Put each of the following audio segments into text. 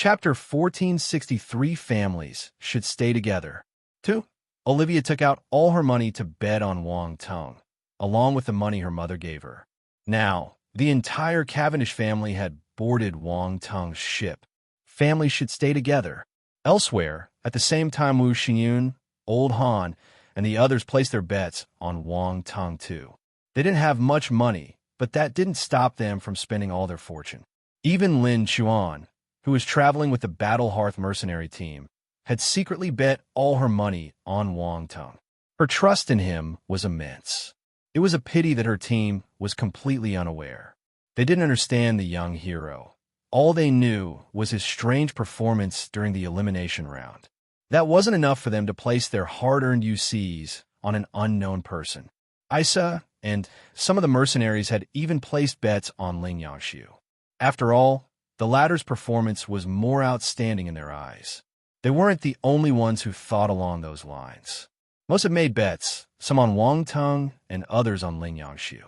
Chapter 1463 Families Should Stay Together. 2. Olivia took out all her money to bet on Wang Tung, along with the money her mother gave her. Now, the entire Cavendish family had boarded Wang Tung's ship. Families should stay together. Elsewhere, at the same time, Wu Xinyun, Old Han, and the others placed their bets on Wang Tung too. They didn't have much money, but that didn't stop them from spending all their fortune. Even Lin Chuan, who was traveling with the Battle Hearth mercenary team, had secretly bet all her money on Wang Tung. Her trust in him was immense. It was a pity that her team was completely unaware. They didn't understand the young hero. All they knew was his strange performance during the elimination round. That wasn't enough for them to place their hard-earned UCs on an unknown person. Isa and some of the mercenaries had even placed bets on Ling Yangshu. After all, the latter's performance was more outstanding in their eyes. They weren't the only ones who thought along those lines. Most had made bets, some on Wang Tung and others on Ling Yangshu.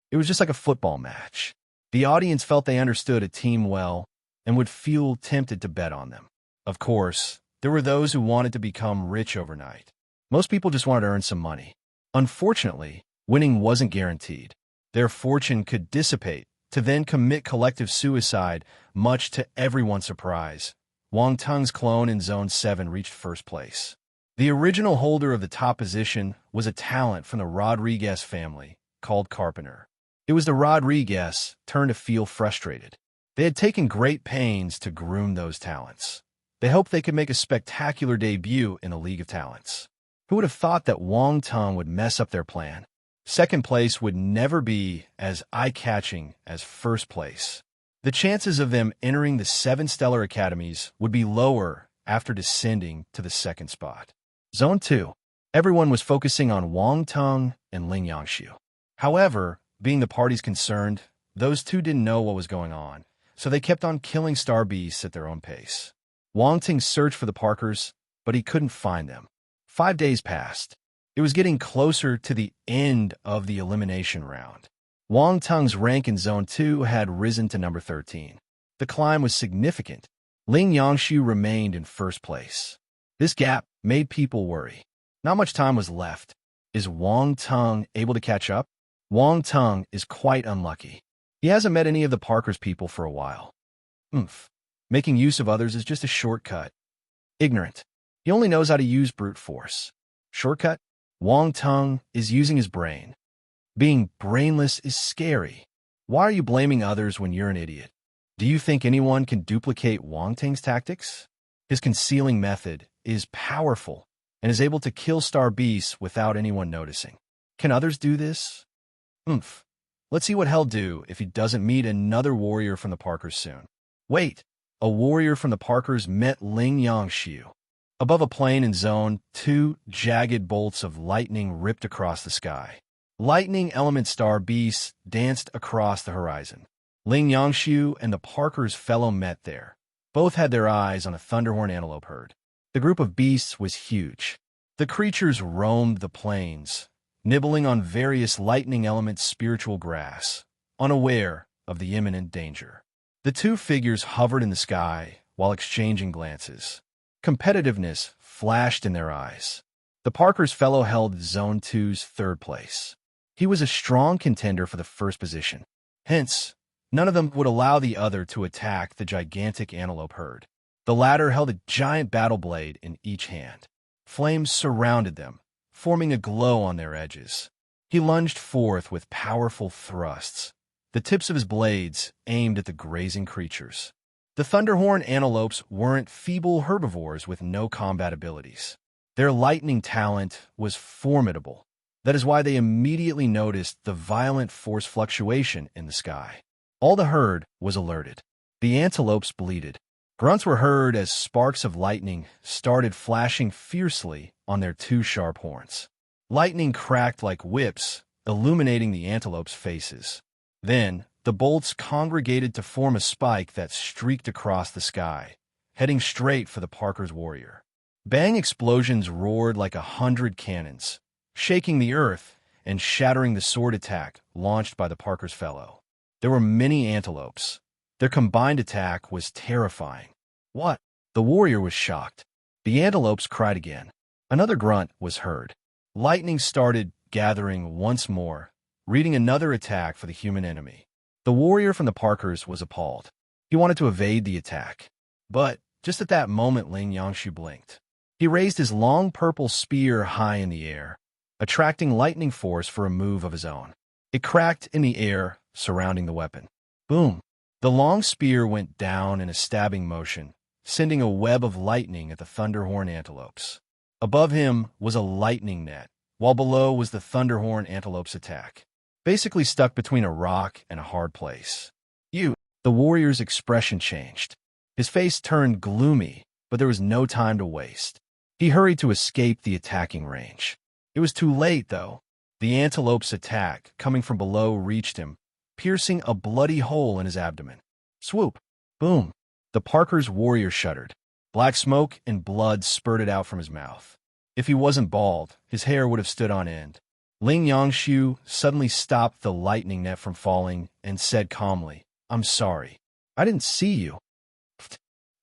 It was just like a football match. The audience felt they understood a team well and would feel tempted to bet on them. Of course, there were those who wanted to become rich overnight. Most people just wanted to earn some money. Unfortunately, winning wasn't guaranteed. Their fortune could dissipate to then commit collective suicide, much to everyone's surprise. Wang Tung's clone in Zone 7 reached first place. The original holder of the top position was a talent from the Rodriguez family, called Carpenter. It was the Rodriguez turn to feel frustrated. They had taken great pains to groom those talents. They hoped they could make a spectacular debut in the League of Talents. Who would have thought that Wang Tung would mess up their plan? Second place would never be as eye-catching as first place. The chances of them entering the 7 stellar academies would be lower after descending to the second spot. Zone 2. Everyone was focusing on Wang Tung and Ling Yangshu. However, being the parties concerned, those two didn't know what was going on, so they kept on killing star beasts at their own pace. Wang Tung searched for the Parkers, but he couldn't find them. 5 days passed. It was getting closer to the end of the elimination round. Wang Tung's rank in Zone 2 had risen to number 13. The climb was significant. Ling Yangshu remained in first place. This gap made people worry. Not much time was left. Is Wang Tung able to catch up? Wang Tung is quite unlucky. He hasn't met any of the Parker's people for a while. Making use of others is just a shortcut. Ignorant. He only knows how to use brute force. Shortcut? Wang Tung is using his brain. Being brainless is scary. Why are you blaming others when you're an idiot? Do you think anyone can duplicate Wang Tung's tactics? His concealing method is powerful and is able to kill star beasts without anyone noticing. Can others do this? Let's see what he'll do if he doesn't meet another warrior from the Parkers soon. Wait, a warrior from the Parkers met Ling Yangshu. Above a plane in Zone 2, jagged bolts of lightning ripped across the sky. Lightning element star beasts danced across the horizon. Ling Yangshu and the Parkers' fellow met there. Both had their eyes on a thunderhorn antelope herd. The group of beasts was huge. The creatures roamed the plains, nibbling on various lightning elements' spiritual grass, unaware of the imminent danger. The two figures hovered in the sky while exchanging glances. Competitiveness flashed in their eyes. The Parkers' fellow held Zone 2's third place. He was a strong contender for the first position. Hence, none of them would allow the other to attack the gigantic antelope herd. The latter held a giant battle blade in each hand. Flames surrounded them, forming a glow on their edges. He lunged forth with powerful thrusts, the tips of his blades aimed at the grazing creatures. The Thunderhorn antelopes weren't feeble herbivores with no combat abilities. Their lightning talent was formidable. That is why they immediately noticed the violent force fluctuation in the sky. All the herd was alerted. The antelopes bleated. Grunts were heard as sparks of lightning started flashing fiercely on their two sharp horns. Lightning cracked like whips, illuminating the antelopes' faces. Then, the bolts congregated to form a spike that streaked across the sky, heading straight for the Parkers' warrior. Bang explosions roared like 100 cannons, shaking the earth and shattering the sword attack launched by the Parkers' fellow. There were many antelopes. Their combined attack was terrifying. What? The warrior was shocked. The antelopes cried again. Another grunt was heard. Lightning started gathering once more, reading another attack for the human enemy. The warrior from the Parkers was appalled. He wanted to evade the attack. But just at that moment, Ling Yangshu blinked. He raised his long purple spear high in the air, attracting lightning force for a move of his own. It cracked in the air, surrounding the weapon. Boom! The long spear went down in a stabbing motion, sending a web of lightning at the Thunderhorn antelopes. Above him was a lightning net, while below was the Thunderhorn antelope's attack, basically stuck between a rock and a hard place. The warrior's expression changed. His face turned gloomy, but there was no time to waste. He hurried to escape the attacking range. It was too late, though. The antelope's attack, coming from below, reached him, piercing a bloody hole in his abdomen. Swoop! Boom! The Parker's warrior shuddered. Black smoke and blood spurted out from his mouth. If he wasn't bald, his hair would have stood on end. Ling Yangshu suddenly stopped the lightning net from falling and said calmly, "I'm sorry. I didn't see you."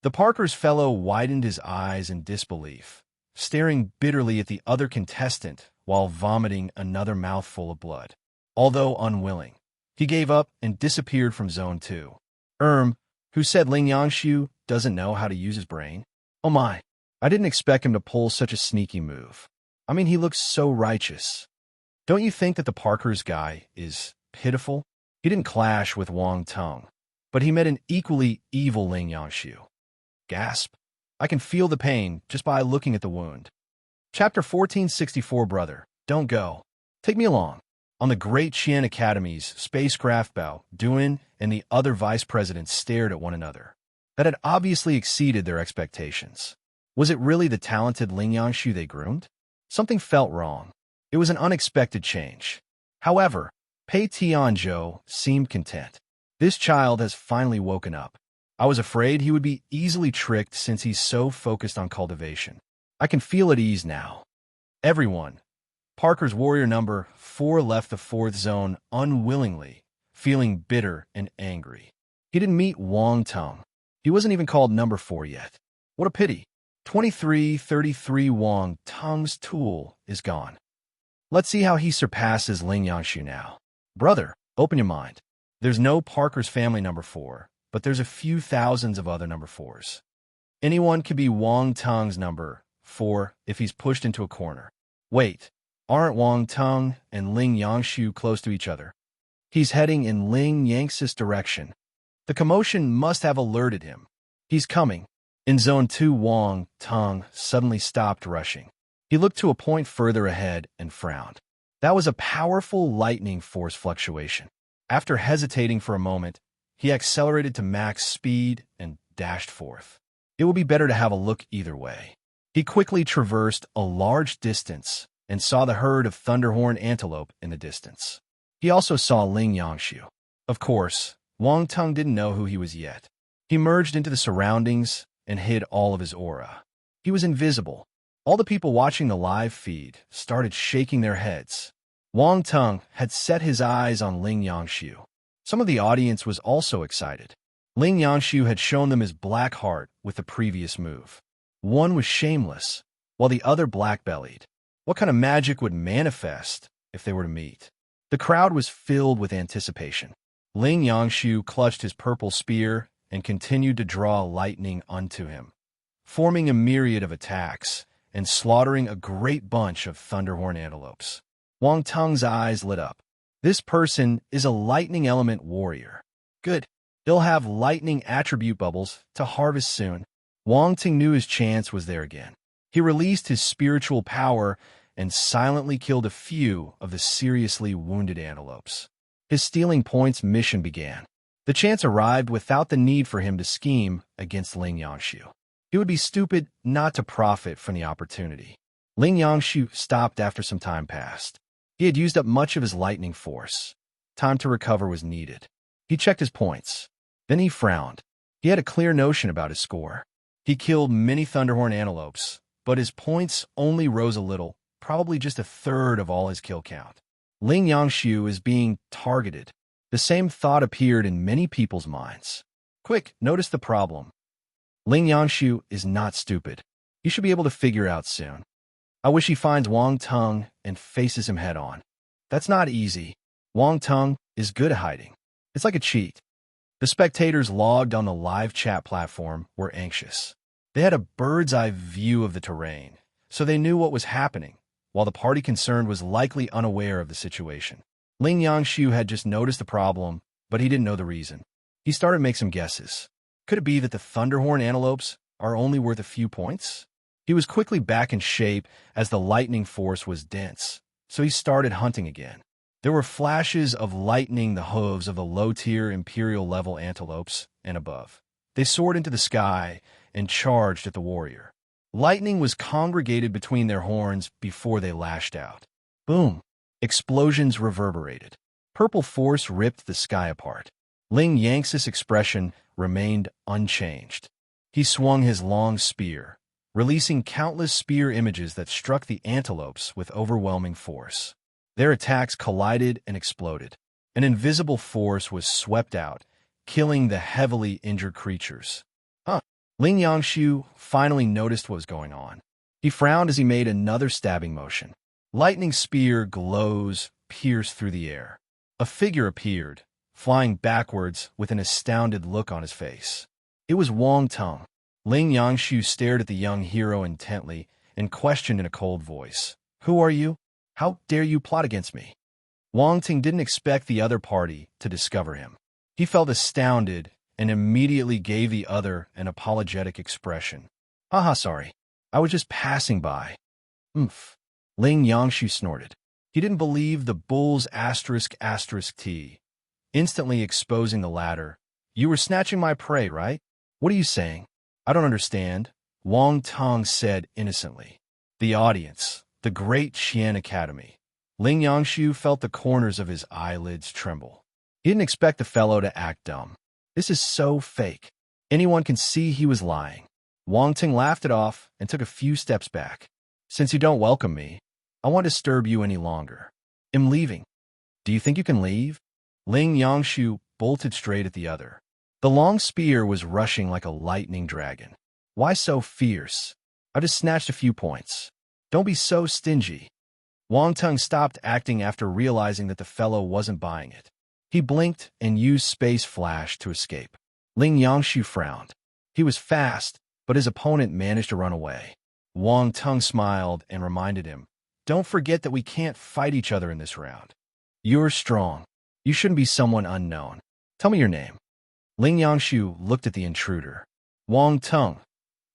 The Parker's fellow widened his eyes in disbelief, staring bitterly at the other contestant while vomiting another mouthful of blood. Although unwilling, he gave up and disappeared from Zone 2. Who said Ling Yangshu doesn't know how to use his brain? Oh my, I didn't expect him to pull such a sneaky move. I mean, he looks so righteous. Don't you think that the Parker's guy is pitiful? He didn't clash with Wang Tong, but he met an equally evil Ling Yangshu. Gasp. I can feel the pain just by looking at the wound. Chapter 1464. Brother, don't go. Take me along. On the Great Qian Academy's spacecraft bow, Duan and the other vice presidents stared at one another. That had obviously exceeded their expectations. Was it really the talented Ling Yangshu they groomed? Something felt wrong. It was an unexpected change. However, Pei Tianzhou seemed content. This child has finally woken up. I was afraid he would be easily tricked since he's so focused on cultivation. I can feel at ease now. Everyone. Parker's warrior number 4 left the 4th zone unwillingly, feeling bitter and angry. He didn't meet Wang Tong. He wasn't even called number 4 yet. What a pity. 2333 Wang Tong's tool is gone. Let's see how he surpasses Ling Yangshu now. Brother, open your mind. There's no Parker's family number 4, but there's a few thousands of other number 4s. Anyone could be Wang Tong's number 4 if he's pushed into a corner. Wait, aren't Wang Tong and Ling Yangshu close to each other? He's heading in Ling Yangshu's direction. The commotion must have alerted him. He's coming. In Zone 2, Wang Tong suddenly stopped rushing. He looked to a point further ahead and frowned. That was a powerful lightning force fluctuation. After hesitating for a moment, he accelerated to max speed and dashed forth. It would be better to have a look either way. He quickly traversed a large distance and saw the herd of Thunderhorn antelope in the distance. He also saw Ling Yangshu. Of course, Wang Tong didn't know who he was yet. He merged into the surroundings and hid all of his aura. He was invisible. All the people watching the live feed started shaking their heads. Wang Tong had set his eyes on Ling Yangshu. Some of the audience was also excited. Ling Yangshu had shown them his black heart with the previous move. One was shameless, while the other black-bellied. What kind of magic would manifest if they were to meet? The crowd was filled with anticipation. Ling Yangshu clutched his purple spear and continued to draw lightning unto him, forming a myriad of attacks and slaughtering a great bunch of Thunderhorn antelopes. Wang Tong's eyes lit up. This person is a lightning element warrior. Good. He'll have lightning attribute bubbles to harvest soon. Wang Ting knew his chance was there again. He released his spiritual power and silently killed a few of the seriously wounded antelopes. His stealing points mission began. The chance arrived without the need for him to scheme against Ling Yangshu. He would be stupid not to profit from the opportunity. Ling Yangshu stopped after some time passed. He had used up much of his lightning force. Time to recover was needed. He checked his points. Then he frowned. He had a clear notion about his score. He killed many Thunderhorn antelopes, but his points only rose a little, probably just a third of all his kill count. Ling Yangshu is being targeted. The same thought appeared in many people's minds. Quick, notice the problem. Ling Yangshu is not stupid. He should be able to figure out soon. I wish he finds Wang Teng and faces him head on. That's not easy. Wang Teng is good at hiding. It's like a cheat. The spectators logged on the live chat platform were anxious. They had a bird's-eye view of the terrain, so they knew what was happening, while the party concerned was likely unaware of the situation. Ling Yangshu had just noticed the problem, but he didn't know the reason. He started to make some guesses. Could it be that the Thunderhorn antelopes are only worth a few points? He was quickly back in shape as the lightning force was dense, so he started hunting again. There were flashes of lightning the hooves of the low-tier Imperial-level antelopes and above. They soared into the sky and charged at the warrior. Lightning was congregated between their horns before they lashed out. Boom! Explosions reverberated. Purple force ripped the sky apart. Ling Yang's expression remained unchanged. He swung his long spear, releasing countless spear images that struck the antelopes with overwhelming force. Their attacks collided and exploded. An invisible force was swept out, killing the heavily injured creatures. Ling Yangshu finally noticed what was going on. He frowned as he made another stabbing motion. Lightning spear glows pierced through the air. A figure appeared, flying backwards with an astounded look on his face. It was Wang Teng. Ling Yangshu stared at the young hero intently and questioned in a cold voice. "Who are you? How dare you plot against me?" Wang Teng didn't expect the other party to discover him. He felt astounded and immediately gave the other an apologetic expression. "Haha, sorry. I was just passing by." "Oomph." Ling Yangshu snorted. He didn't believe the bull's **T, instantly exposing the latter. "You were snatching my prey, right? What are you saying?" "I don't understand," Wang Teng said innocently. The audience, the great Qian Academy. Ling Yangshu felt the corners of his eyelids tremble. He didn't expect the fellow to act dumb. This is so fake. Anyone can see he was lying. Wang Teng laughed it off and took a few steps back. "Since you don't welcome me, I won't disturb you any longer. I'm leaving." "Do you think you can leave?" Ling Yangshu bolted straight at the other. The long spear was rushing like a lightning dragon. "Why so fierce? I just snatched a few points. Don't be so stingy." Wang Teng stopped acting after realizing that the fellow wasn't buying it. He blinked and used Space Flash to escape. Ling Yangshu frowned. He was fast, but his opponent managed to run away. Wang Teng smiled and reminded him, "Don't forget that we can't fight each other in this round. You're strong. You shouldn't be someone unknown. Tell me your name." Ling Yangshu looked at the intruder. "Wang Teng,"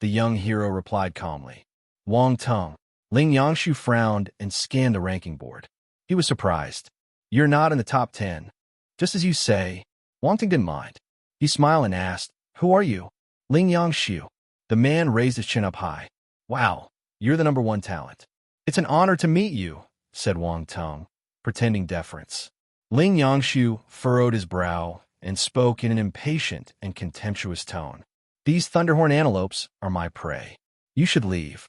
the young hero replied calmly. "Wang Teng." Ling Yangshu frowned and scanned the ranking board. He was surprised. "You're not in the top 10. Just as you say." Wang Teng didn't mind. He smiled and asked, "Who are you?" "Ling Yangshu." The man raised his chin up high. "Wow, you're the #1 talent." "It's an honor to meet you," said Wang Teng, pretending deference. Ling Yangshu furrowed his brow and spoke in an impatient and contemptuous tone. "These Thunderhorn antelopes are my prey. You should leave."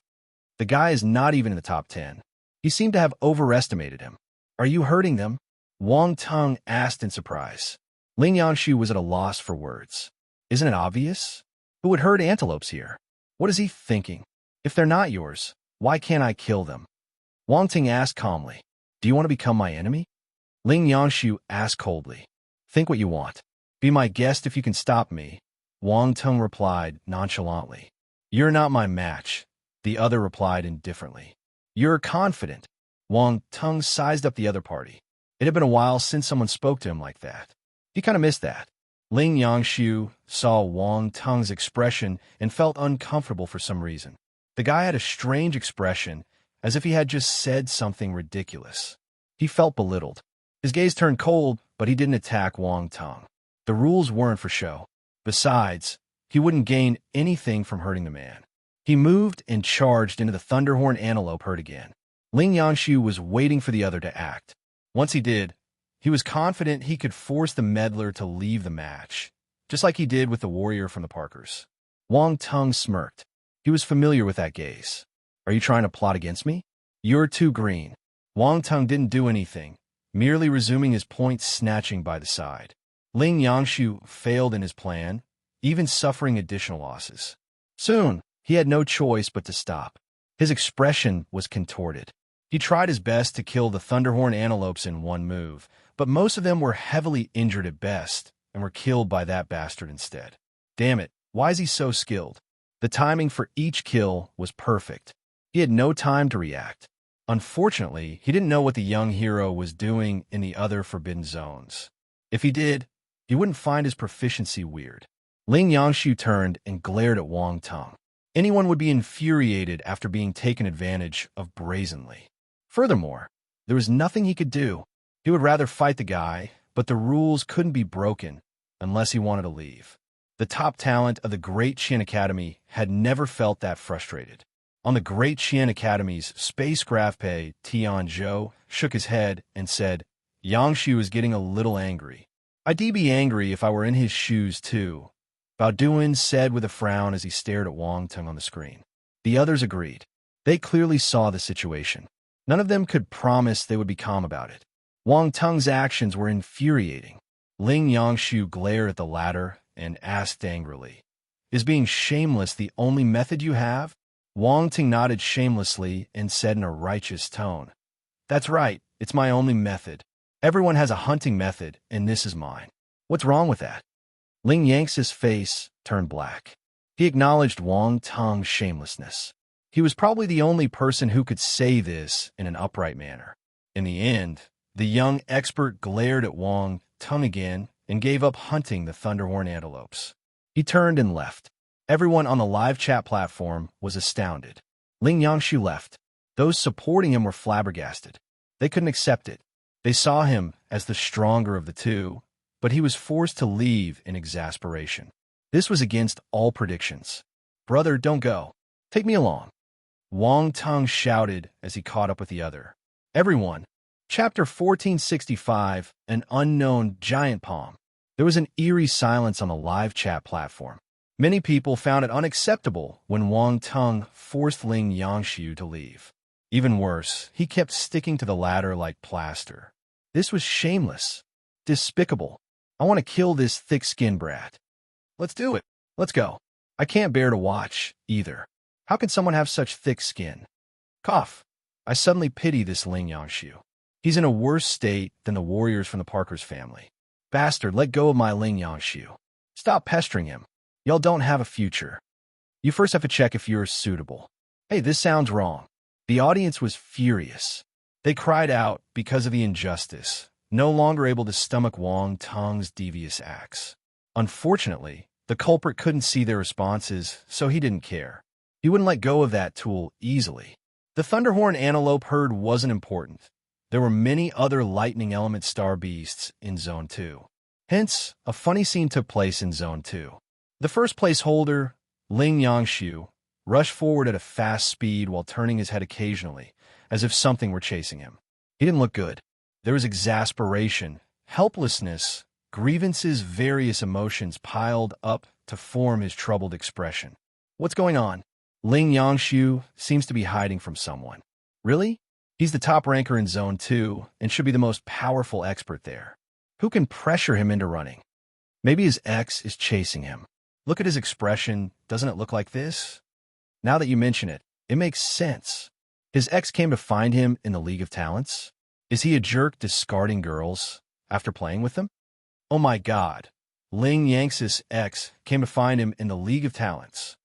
The guy is not even in the top 10. He seemed to have overestimated him. "Are you hurting them?" Wang Teng asked in surprise. Ling Yangshu was at a loss for words. "Isn't it obvious? Who would hurt antelopes here? What is he thinking? If they're not yours, why can't I kill them?" Wang Teng asked calmly. "Do you want to become my enemy?" Ling Yangshu asked coldly. "Think what you want. Be my guest if you can stop me," Wang Teng replied nonchalantly. "You're not my match," the other replied indifferently. "You're confident." Wang Teng sized up the other party. It had been a while since someone spoke to him like that. He kind of missed that. Ling Yangshu saw Wang Teng's expression and felt uncomfortable for some reason. The guy had a strange expression, as if he had just said something ridiculous. He felt belittled. His gaze turned cold, but he didn't attack Wang Teng. The rules weren't for show. Besides, he wouldn't gain anything from hurting the man. He moved and charged into the Thunderhorn antelope herd again. Ling Yangshu was waiting for the other to act. Once he did, he was confident he could force the meddler to leave the match, just like he did with the warrior from the Parkers. Wang Teng smirked. He was familiar with that gaze. "Are you trying to plot against me?" "You're too green." Wang Teng didn't do anything, merely resuming his point snatching by the side. Ling Yangshu failed in his plan, even suffering additional losses. Soon, he had no choice but to stop. His expression was contorted. He tried his best to kill the Thunderhorn antelopes in one move, but most of them were heavily injured at best and were killed by that bastard instead. Damn it, why is he so skilled? The timing for each kill was perfect. He had no time to react. Unfortunately, he didn't know what the young hero was doing in the other forbidden zones. If he did, he wouldn't find his proficiency weird. Ling Yangshu turned and glared at Wang Teng. Anyone would be infuriated after being taken advantage of brazenly. Furthermore, there was nothing he could do. He would rather fight the guy, but the rules couldn't be broken unless he wanted to leave. The top talent of the Great Qian Academy had never felt that frustrated. On the Great Qian Academy's spacecraft pay, Tian Zhou shook his head and said, Yangshu is getting a little angry. I'd be angry if I were in his shoes too, Bao Duan said with a frown as he stared at Wang Teng on the screen. The others agreed. They clearly saw the situation. None of them could promise they would be calm about it. Wang Teng's actions were infuriating. Ling Yangshu glared at the latter and asked angrily, Is being shameless the only method you have? Wang Teng nodded shamelessly and said in a righteous tone, That's right, it's my only method. Everyone has a hunting method, and this is mine. What's wrong with that? Ling Yang's face turned black. He acknowledged Wang Teng's shamelessness. He was probably the only person who could say this in an upright manner. In the end, the young expert glared at Wang Teng again and gave up hunting the Thunderhorn antelopes. He turned and left. Everyone on the live chat platform was astounded. Ling Yangshu left. Those supporting him were flabbergasted. They couldn't accept it. They saw him as the stronger of the two, but he was forced to leave in exasperation. This was against all predictions. Brother, don't go. Take me along. Wang Teng shouted as he caught up with the other. Everyone. Chapter 1465, An Unknown Giant Palm. There was an eerie silence on the live chat platform. Many people found it unacceptable when Wang Teng forced Ling Yangshu to leave. Even worse, he kept sticking to the ladder like plaster. This was shameless. Despicable. I want to kill this thick-skinned brat. Let's do it. Let's go. I can't bear to watch, either. How can someone have such thick skin? Cough. I suddenly pity this Ling Yangshu. He's in a worse state than the warriors from the Parker's family. Bastard, let go of my Ling Yangshu. Stop pestering him. Y'all don't have a future. You first have to check if you're suitable. Hey, this sounds wrong. The audience was furious. They cried out because of the injustice, no longer able to stomach Wang Teng's devious acts. Unfortunately, the culprit couldn't see their responses, so he didn't care. He wouldn't let go of that tool easily. The Thunderhorn antelope herd wasn't important. There were many other lightning element star beasts in Zone 2. Hence, a funny scene took place in Zone 2. The first place holder, Ling Yangshu, rushed forward at a fast speed while turning his head occasionally, as if something were chasing him. He didn't look good. There was exasperation, helplessness, grievances, various emotions piled up to form his troubled expression. What's going on? Ling Yangshu seems to be hiding from someone. Really? He's the top ranker in Zone 2 and should be the most powerful expert there. Who can pressure him into running? Maybe his ex is chasing him. Look at his expression. Doesn't it look like this? Now that you mention it, it makes sense. His ex came to find him in the League of Talents? Is he a jerk discarding girls after playing with them? Oh my God. Ling Yang's ex came to find him in the League of Talents.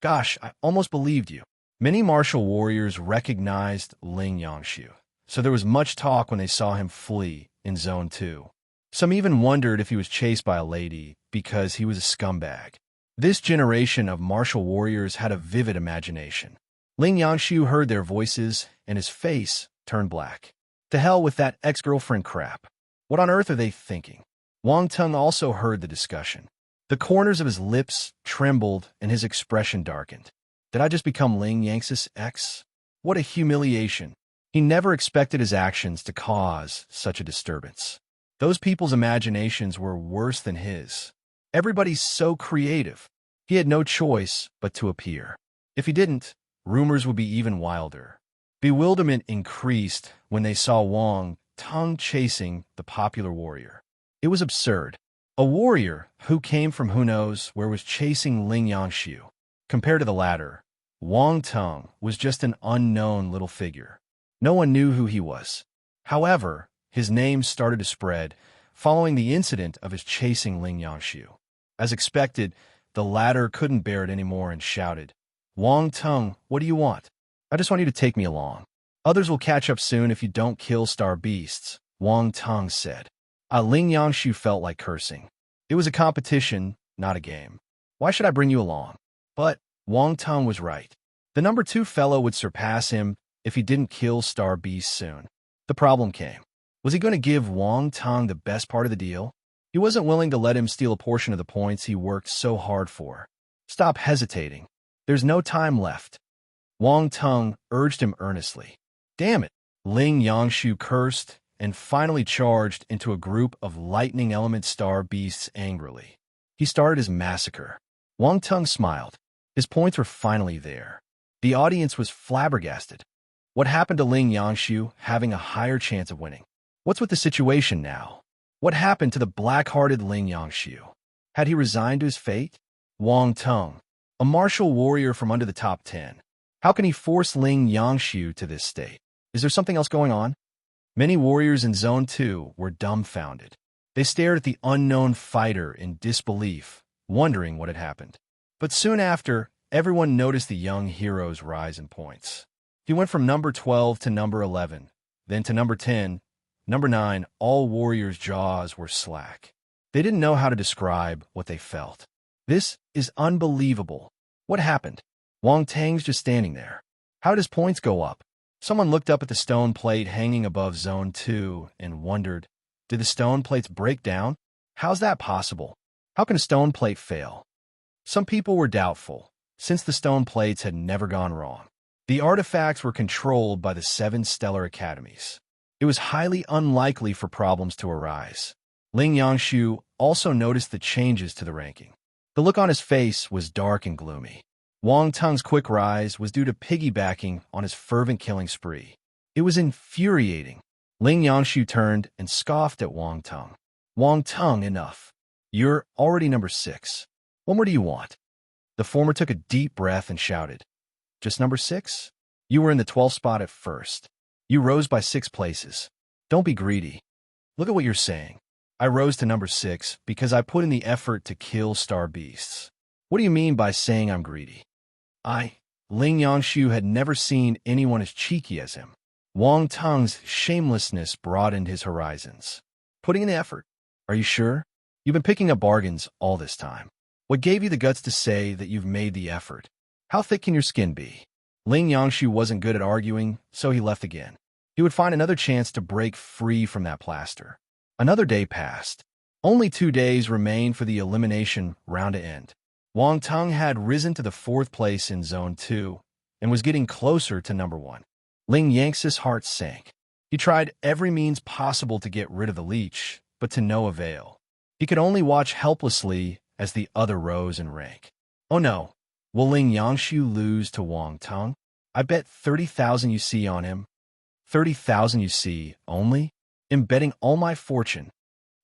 Gosh, I almost believed you. Many martial warriors recognized Ling Yangshu, so there was much talk when they saw him flee in Zone 2. Some even wondered if he was chased by a lady because he was a scumbag. This generation of martial warriors had a vivid imagination. Ling Yangshu heard their voices, and his face turned black. To hell with that ex-girlfriend crap. What on earth are they thinking? Wang Teng also heard the discussion. The corners of his lips trembled, and his expression darkened. Did I just become Ling Yang's ex? What a humiliation. He never expected his actions to cause such a disturbance. Those people's imaginations were worse than his. Everybody's so creative. He had no choice but to appear. If he didn't, rumors would be even wilder. Bewilderment increased when they saw Wang Teng chasing the popular warrior. It was absurd. A warrior who came from who knows where was chasing Ling Yangshu. Compared to the latter, Wang Tung was just an unknown little figure. No one knew who he was. However, his name started to spread following the incident of his chasing Ling Yangshu. As expected, the latter couldn't bear it anymore and shouted, "Wang Tung, what do you want? I just want you to take me along. Others will catch up soon if you don't kill star beasts," Wang Tung said. Ling Yangshu felt like cursing. It was a competition, not a game. Why should I bring you along? But Wang Tung was right. The number 2 fellow would surpass him if he didn't kill star beasts soon. The problem came. Was he going to give Wang Tung the best part of the deal? He wasn't willing to let him steal a portion of the points he worked so hard for. Stop hesitating. There's no time left. Wang Tung urged him earnestly. Damn it! Ling Yangshu cursed and finally charged into a group of lightning element star beasts angrily. He started his massacre. Wang Tung smiled. His points were finally there. The audience was flabbergasted. What happened to Ling Yangshu having a higher chance of winning? What's with the situation now? What happened to the black-hearted Ling Yangshu? Had he resigned to his fate? Wang Tung, a martial warrior from under the top 10. How can he force Ling Yangshu to this state? Is there something else going on? Many warriors in Zone 2 were dumbfounded. They stared at the unknown fighter in disbelief, wondering what had happened. But soon after, everyone noticed the young hero's rise in points. He went from number 12 to number 11, then to number 10, number 9. All warriors' jaws were slack. They didn't know how to describe what they felt. This is unbelievable. What happened? Wang Tang's just standing there. How did his points go up? Someone looked up at the stone plate hanging above Zone 2 and wondered, did the stone plates break down? How's that possible? How can a stone plate fail? Some people were doubtful, since the stone plates had never gone wrong. The artifacts were controlled by the 7 stellar academies. It was highly unlikely for problems to arise. Ling Yangshu also noticed the changes to the ranking. The look on his face was dark and gloomy. Wang Tung's quick rise was due to piggybacking on his fervent killing spree. It was infuriating. Ling Yangshu turned and scoffed at Wang Tung. Wang Tung, enough. You're already number 6. What more do you want? The former took a deep breath and shouted, just number 6? You were in the 12th spot at first. You rose by 6 places. Don't be greedy. Look at what you're saying. I rose to number 6 because I put in the effort to kill star beasts. What do you mean by saying I'm greedy? Ling Yangshu had never seen anyone as cheeky as him. Wang Tung's shamelessness broadened his horizons. Putting in the effort. Are you sure? You've been picking up bargains all this time. What gave you the guts to say that you've made the effort? How thick can your skin be? Ling Yangshu wasn't good at arguing, so he left again. He would find another chance to break free from that plaster. Another day passed. Only 2 days remained for the elimination round to end. Wang Tung had risen to the 4th place in Zone 2 and was getting closer to number 1. Ling Yanx's heart sank. He tried every means possible to get rid of the leech, but to no avail. He could only watch helplessly as the other rose in rank. Oh no, will Ling Yangshu lose to Wang Tung? I bet 30,000 UC on him. 30,000 UC only? I'm betting all my fortune.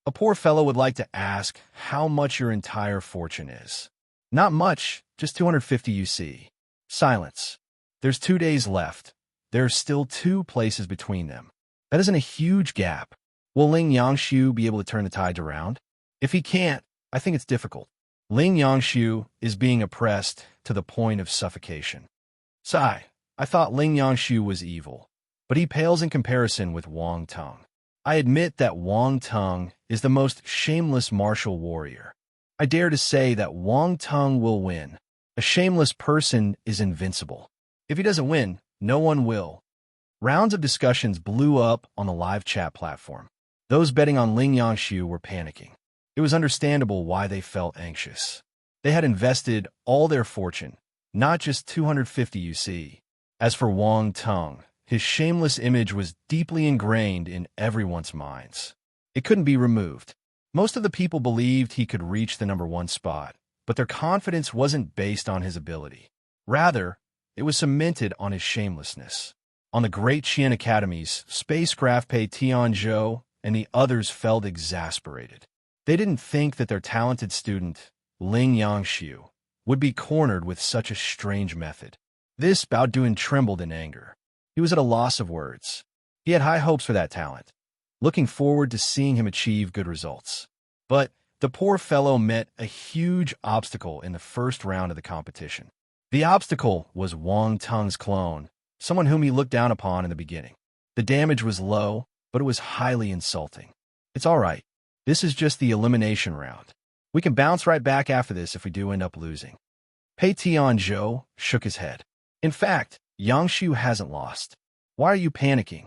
A poor fellow would like to ask how much your entire fortune is. Not much, just 250 UC. Silence. There's 2 days left. There are still 2 places between them. That isn't a huge gap. Will Ling Yangshu be able to turn the tides around? If he can't, I think it's difficult. Ling Yangshu is being oppressed to the point of suffocation. Sigh, I thought Ling Yangshu was evil, but he pales in comparison with Wang Tung. I admit that Wang Tung is the most shameless martial warrior. I dare to say that Wang Tung will win. A shameless person is invincible. If he doesn't win, no one will. Rounds of discussions blew up on the live chat platform. Those betting on Ling Yangshu were panicking. It was understandable why they felt anxious. They had invested all their fortune, not just 250 UC. As for Wang Tung, his shameless image was deeply ingrained in everyone's minds. It couldn't be removed. Most of the people believed he could reach the number 1 spot, but their confidence wasn't based on his ability. Rather, it was cemented on his shamelessness. On the Great Qian Academies, spacecraft Pei Tianzhou and the others felt exasperated. They didn't think that their talented student, Ling Yangshu, would be cornered with such a strange method. This Baoduan trembled in anger. He was at a loss of words. He had high hopes for that talent, looking forward to seeing him achieve good results. But the poor fellow met a huge obstacle in the first round of the competition. The obstacle was Wang Tung's clone, someone whom he looked down upon in the beginning. The damage was low, but it was highly insulting. It's all right. This is just the elimination round. We can bounce right back after this if we do end up losing. Pei Tianzhou shook his head. In fact, Yangshu hasn't lost. Why are you panicking?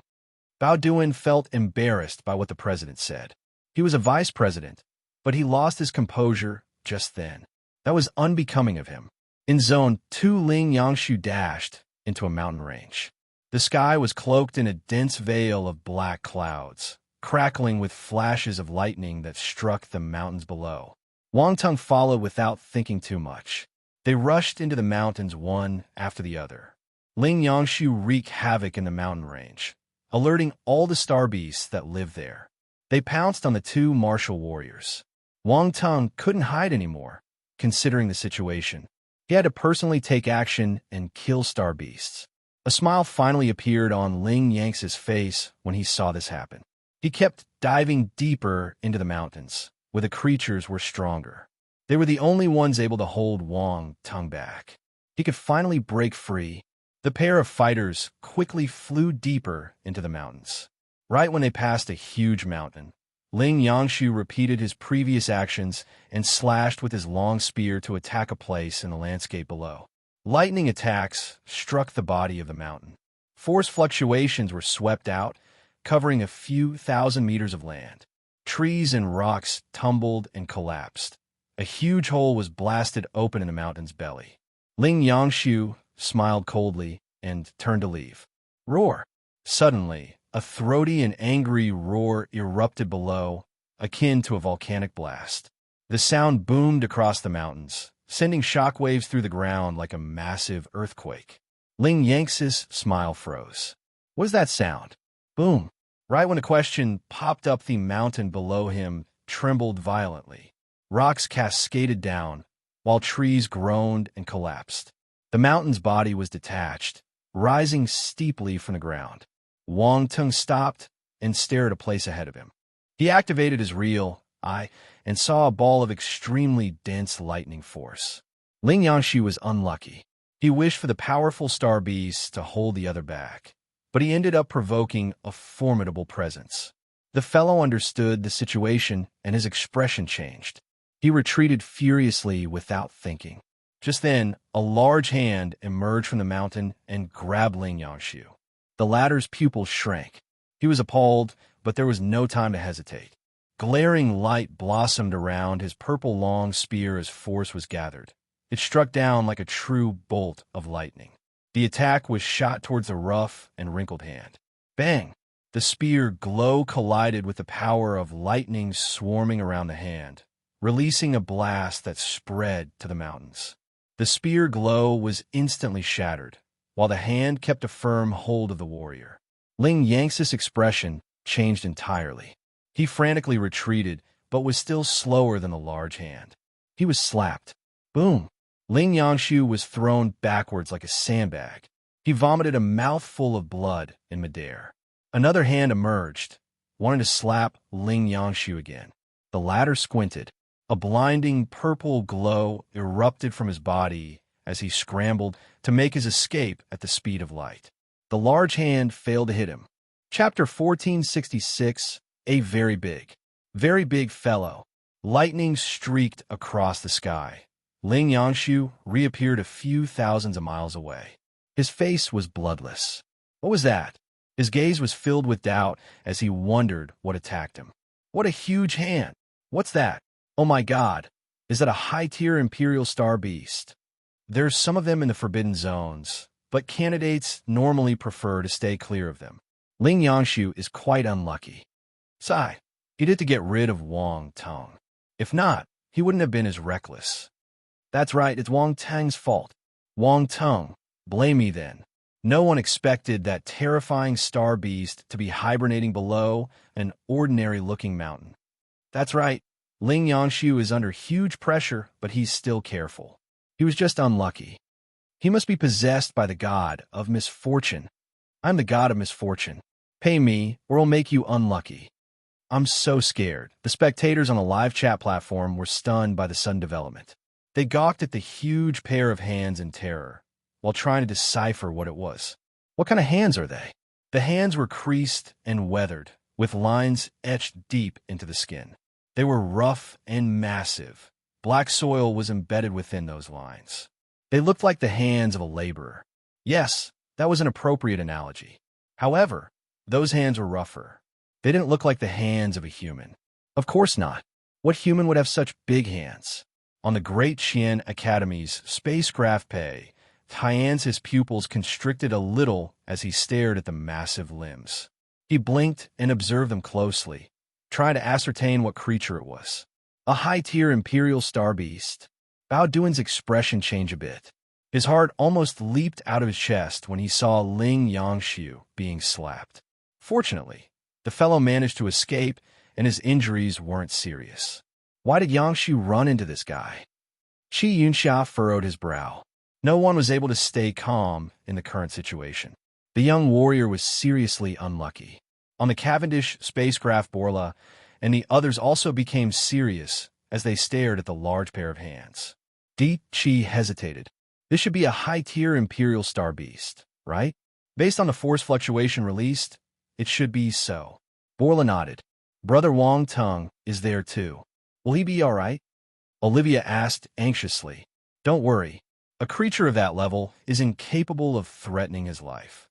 Baoduan felt embarrassed by what the president said. He was a vice president, but he lost his composure just then. That was unbecoming of him. In Zone 2, Ling Yangshu dashed into a mountain range. The sky was cloaked in a dense veil of black clouds, crackling with flashes of lightning that struck the mountains below. Wang Tung followed without thinking too much. They rushed into the mountains one after the other. Ling Yangshu wreaked havoc in the mountain range, alerting all the star beasts that lived there. They pounced on the two martial warriors. Wang Tung couldn't hide anymore, considering the situation. He had to personally take action and kill star beasts. A smile finally appeared on Ling Yanx's face when he saw this happen. He kept diving deeper into the mountains, where the creatures were stronger. They were the only ones able to hold Wang Tung back. He could finally break free. The pair of fighters quickly flew deeper into the mountains. Right when they passed a huge mountain, Ling Yangshu repeated his previous actions and slashed with his long spear to attack a place in the landscape below. Lightning attacks struck the body of the mountain. Force fluctuations were swept out, covering a few thousand meters of land. Trees and rocks tumbled and collapsed. A huge hole was blasted open in the mountain's belly. Ling Yangshu smiled coldly and turned to leave. Roar! Suddenly, a throaty and angry roar erupted below, akin to a volcanic blast. The sound boomed across the mountains, sending shockwaves through the ground like a massive earthquake. Ling Yanx's smile froze. What was that sound? Boom! Right when a question popped up, the mountain below him trembled violently. Rocks cascaded down, while trees groaned and collapsed. The mountain's body was detached, rising steeply from the ground. Wang Tung stopped and stared at a place ahead of him. He activated his real eye and saw a ball of extremely dense lightning force. Ling Yangshu was unlucky. He wished for the powerful star beasts to hold the other back, but he ended up provoking a formidable presence. The fellow understood the situation and his expression changed. He retreated furiously without thinking. Just then, a large hand emerged from the mountain and grabbed Ling Yangshu. The latter's pupils shrank. He was appalled, but there was no time to hesitate. Glaring light blossomed around his purple long spear as force was gathered. It struck down like a true bolt of lightning. The attack was shot towards the rough and wrinkled hand. Bang! The spear glow collided with the power of lightning swarming around the hand, releasing a blast that spread to the mountains. The spear glow was instantly shattered, while the hand kept a firm hold of the warrior. Ling Yanx's expression changed entirely. He frantically retreated, but was still slower than the large hand. He was slapped. Boom! Ling Yangshu was thrown backwards like a sandbag. He vomited a mouthful of blood in midair. Another hand emerged, wanting to slap Ling Yangshu again. The latter squinted. A blinding purple glow erupted from his body as he scrambled to make his escape at the speed of light. The large hand failed to hit him. Chapter 1466, A Very Big Fellow. Lightning streaked across the sky. Ling Yangshu reappeared a few thousands of miles away. His face was bloodless. What was that? His gaze was filled with doubt as he wondered what attacked him. What a huge hand! What's that? Oh my God! Is that a high-tier Imperial Star Beast? There's some of them in the Forbidden Zones, but candidates normally prefer to stay clear of them. Ling Yangshu is quite unlucky. Sigh, he did to get rid of Wang Tung. If not, he wouldn't have been as reckless. That's right, it's Wang Tung's fault. Wang Tung, blame me then. No one expected that terrifying star beast to be hibernating below an ordinary-looking mountain. That's right, Ling Yangshu is under huge pressure, but he's still careful. He was just unlucky. He must be possessed by the god of misfortune. I'm the god of misfortune. Pay me, or I'll make you unlucky. I'm so scared. The spectators on the live chat platform were stunned by the sudden development. They gawked at the huge pair of hands in terror, while trying to decipher what it was. What kind of hands are they? The hands were creased and weathered, with lines etched deep into the skin. They were rough and massive. Black soil was embedded within those lines. They looked like the hands of a laborer. Yes, that was an appropriate analogy. However, those hands were rougher. They didn't look like the hands of a human. Of course not. What human would have such big hands? On the Great Qian Academy's spacecraft pay, Tian's pupils constricted a little as he stared at the massive limbs. He blinked and observed them closely, trying to ascertain what creature it was. A high-tier imperial star beast. Bao Duan's expression changed a bit. His heart almost leaped out of his chest when he saw Ling Yangshu being slapped. Fortunately, the fellow managed to escape, and his injuries weren't serious. Why did Yangshu run into this guy? Qi Yunxia furrowed his brow. No one was able to stay calm in the current situation. The young warrior was seriously unlucky. On the Cavendish spacecraft, Borla and the others also became serious as they stared at the large pair of hands. Di Qi hesitated. This should be a high-tier imperial star beast, right? Based on the force fluctuation released, it should be so. Borla nodded. Brother Wang Tung is there too. Will he be all right? Olivia asked anxiously. Don't worry. A creature of that level is incapable of threatening his life.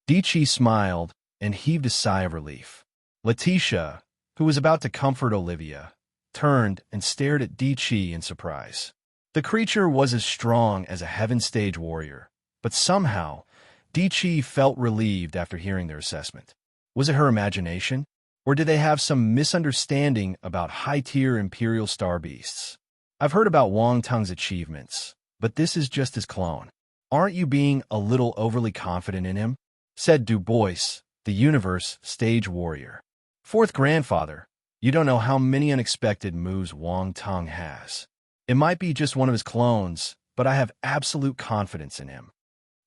Di Qi smiled and heaved a sigh of relief. Letitia, who was about to comfort Olivia, turned and stared at Di Qi in surprise. The creature was as strong as a heaven stage warrior, but somehow, Di Qi felt relieved after hearing their assessment. Was it her imagination? Or did they have some misunderstanding about high-tier imperial star beasts? I've heard about Wang Tung's achievements, but this is just his clone. Aren't you being a little overly confident in him? Said Du Bois, the universe stage warrior. Fourth grandfather, you don't know how many unexpected moves Wang Tung has. It might be just one of his clones, but I have absolute confidence in him.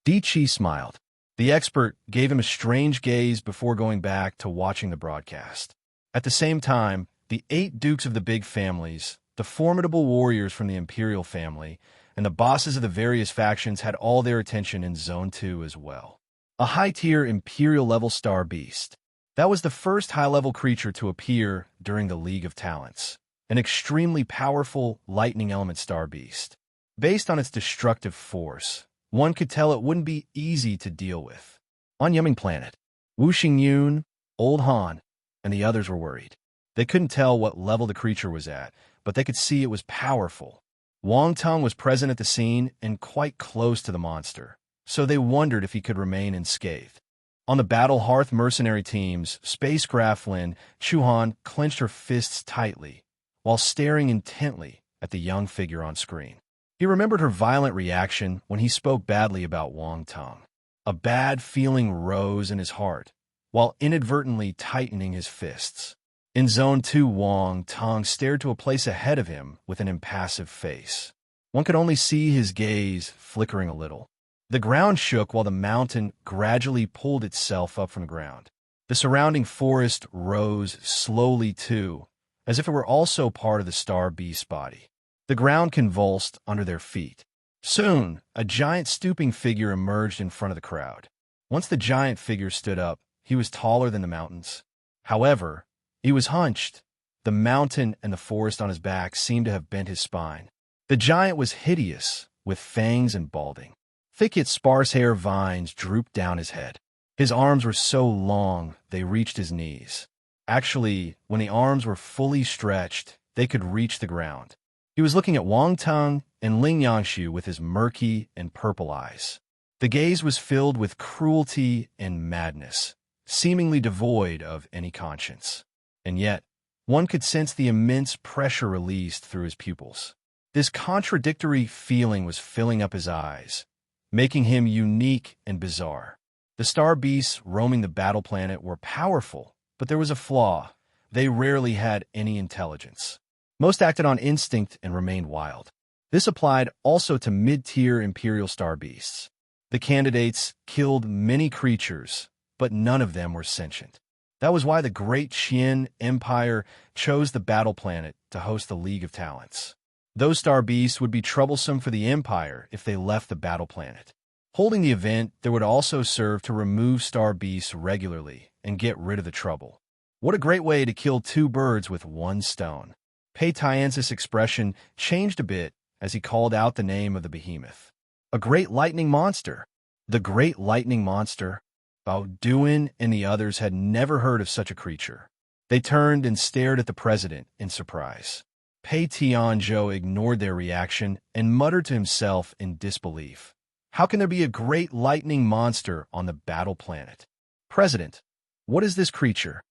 Di Qi smiled. The expert gave him a strange gaze before going back to watching the broadcast. At the same time, the 8 dukes of the big families, the formidable warriors from the imperial family, and the bosses of the various factions had all their attention in Zone 2 as well. A high-tier imperial-level star beast. That was the first high-level creature to appear during the League of Talents. An extremely powerful lightning element star beast. Based on its destructive force, one could tell it wouldn't be easy to deal with. On Yumming Planet, Wu Xingyun, Old Han, and the others were worried. They couldn't tell what level the creature was at, but they could see it was powerful. Wang Tung was present at the scene and quite close to the monster, so they wondered if he could remain unscathed. On the Battle Hearth mercenary teams, Spacecraft Lin Chuhan clenched her fists tightly, while staring intently at the young figure on screen. He remembered her violent reaction when he spoke badly about Wang Tung. A bad feeling rose in his heart, while inadvertently tightening his fists. In Zone 2, Wang Tung stared to a place ahead of him with an impassive face. One could only see his gaze flickering a little. The ground shook while the mountain gradually pulled itself up from the ground. The surrounding forest rose slowly too, as if it were also part of the star beast's body. The ground convulsed under their feet. Soon, a giant stooping figure emerged in front of the crowd. Once the giant figure stood up, he was taller than the mountains. However, he was hunched. The mountain and the forest on his back seemed to have bent his spine. The giant was hideous, with fangs and balding. Thick yet sparse hair vines drooped down his head. His arms were so long they reached his knees. Actually, when the arms were fully stretched, they could reach the ground. He was looking at Wang Tung and Ling Yangshu with his murky and purple eyes. The gaze was filled with cruelty and madness, seemingly devoid of any conscience. And yet, one could sense the immense pressure released through his pupils. This contradictory feeling was filling up his eyes, making him unique and bizarre. The star beasts roaming the battle planet were powerful, but there was a flaw. They rarely had any intelligence. Most acted on instinct and remained wild. This applied also to mid-tier Imperial Star Beasts. The candidates killed many creatures, but none of them were sentient. That was why the Great Qian Empire chose the battle planet to host the League of Talents. Those star beasts would be troublesome for the Empire if they left the battle planet. Holding the event, there would also serve to remove star beasts regularly and get rid of the trouble. What a great way to kill two birds with one stone. Pei Tianz's expression changed a bit as he called out the name of the behemoth. A great lightning monster. The great lightning monster. Bao Duan and the others had never heard of such a creature. They turned and stared at the president in surprise. Pei Tianzhou ignored their reaction and muttered to himself in disbelief. How can there be a great lightning monster on the battle planet? President, what is this creature?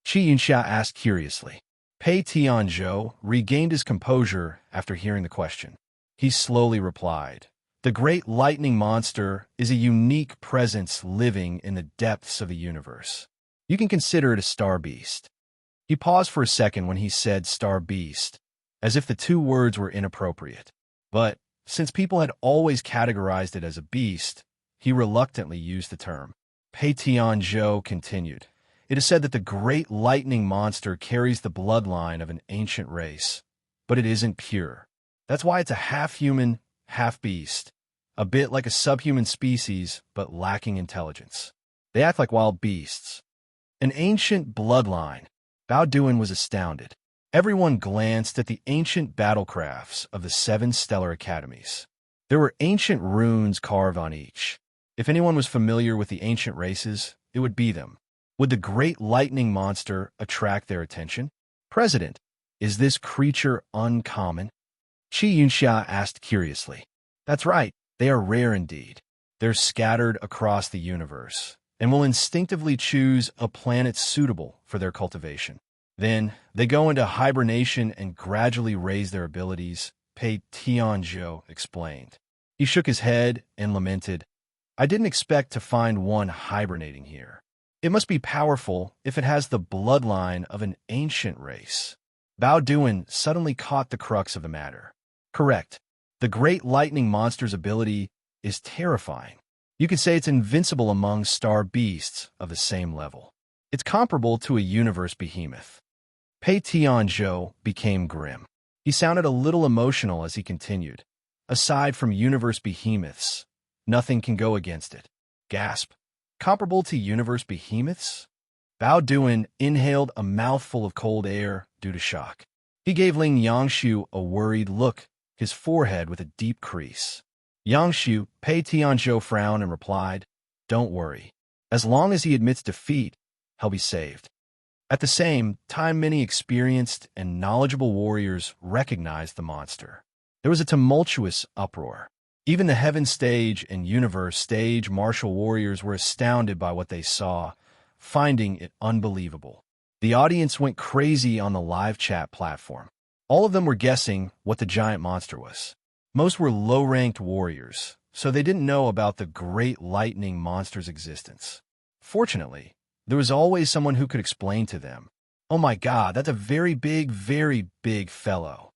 Qi Yunxia asked curiously. Pei Tianzhou regained his composure after hearing the question. He slowly replied, "The great lightning monster is a unique presence living in the depths of the universe. You can consider it a star beast." He paused for a second when he said star beast, as if the two words were inappropriate. But since people had always categorized it as a beast, he reluctantly used the term. Pei Tianzhou continued, "It is said that the great lightning monster carries the bloodline of an ancient race, but it isn't pure. That's why it's a half-human, half-beast, a bit like a subhuman species, but lacking intelligence. They act like wild beasts. An ancient bloodline." Bao Duan was astounded. Everyone glanced at the ancient battlecrafts of the 7 stellar academies. There were ancient runes carved on each. If anyone was familiar with the ancient races, it would be them. Would the great lightning monster attract their attention? President, is this creature uncommon? Qi Yunxia asked curiously. That's right, they are rare indeed. They're scattered across the universe, and will instinctively choose a planet suitable for their cultivation. Then, they go into hibernation and gradually raise their abilities, Pei Tianzhou explained. He shook his head and lamented, "I didn't expect to find one hibernating here. It must be powerful if it has the bloodline of an ancient race." Bao Duan suddenly caught the crux of the matter. Correct. The great lightning monster's ability is terrifying. You could say it's invincible among star beasts of the same level. It's comparable to a universe behemoth. Pei Tianzhou became grim. He sounded a little emotional as he continued. Aside from universe behemoths, nothing can go against it. Gasp. Comparable to universe behemoths? Bao Duan inhaled a mouthful of cold air due to shock. He gave Ling Yangshu a worried look, his forehead with a deep crease. Yangshu, Pei Tianzhou frowned and replied, "Don't worry. As long as he admits defeat, he'll be saved." At the same time, many experienced and knowledgeable warriors recognized the monster. There was a tumultuous uproar. Even the Heaven Stage and Universe Stage martial warriors were astounded by what they saw, finding it unbelievable. The audience went crazy on the live chat platform. All of them were guessing what the giant monster was. Most were low-ranked warriors, so they didn't know about the great lightning monster's existence. Fortunately, there was always someone who could explain to them. "Oh my God, that's a very big fellow."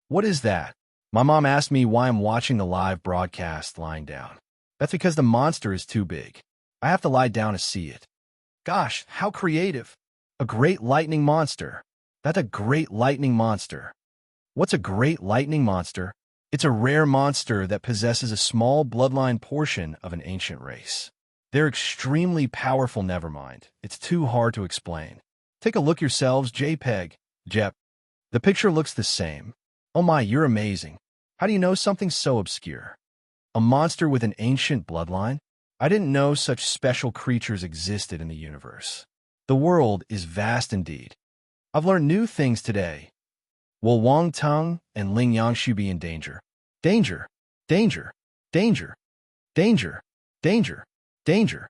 "What is that?" My mom asked me why I'm watching the live broadcast lying down. "That's because the monster is too big. I have to lie down to see it." Gosh, how creative. A great lightning monster. That's a great lightning monster. What's a great lightning monster? It's a rare monster that possesses a small bloodline portion of an ancient race. They're extremely powerful, never mind. It's too hard to explain. Take a look yourselves, JPEG. Jep. The picture looks the same. Oh my, you're amazing. How do you know something so obscure? A monster with an ancient bloodline? I didn't know such special creatures existed in the universe. The world is vast indeed. I've learned new things today. Will Wang Teng and Ling Yangshu be in danger? Danger, danger, danger, danger, danger, danger.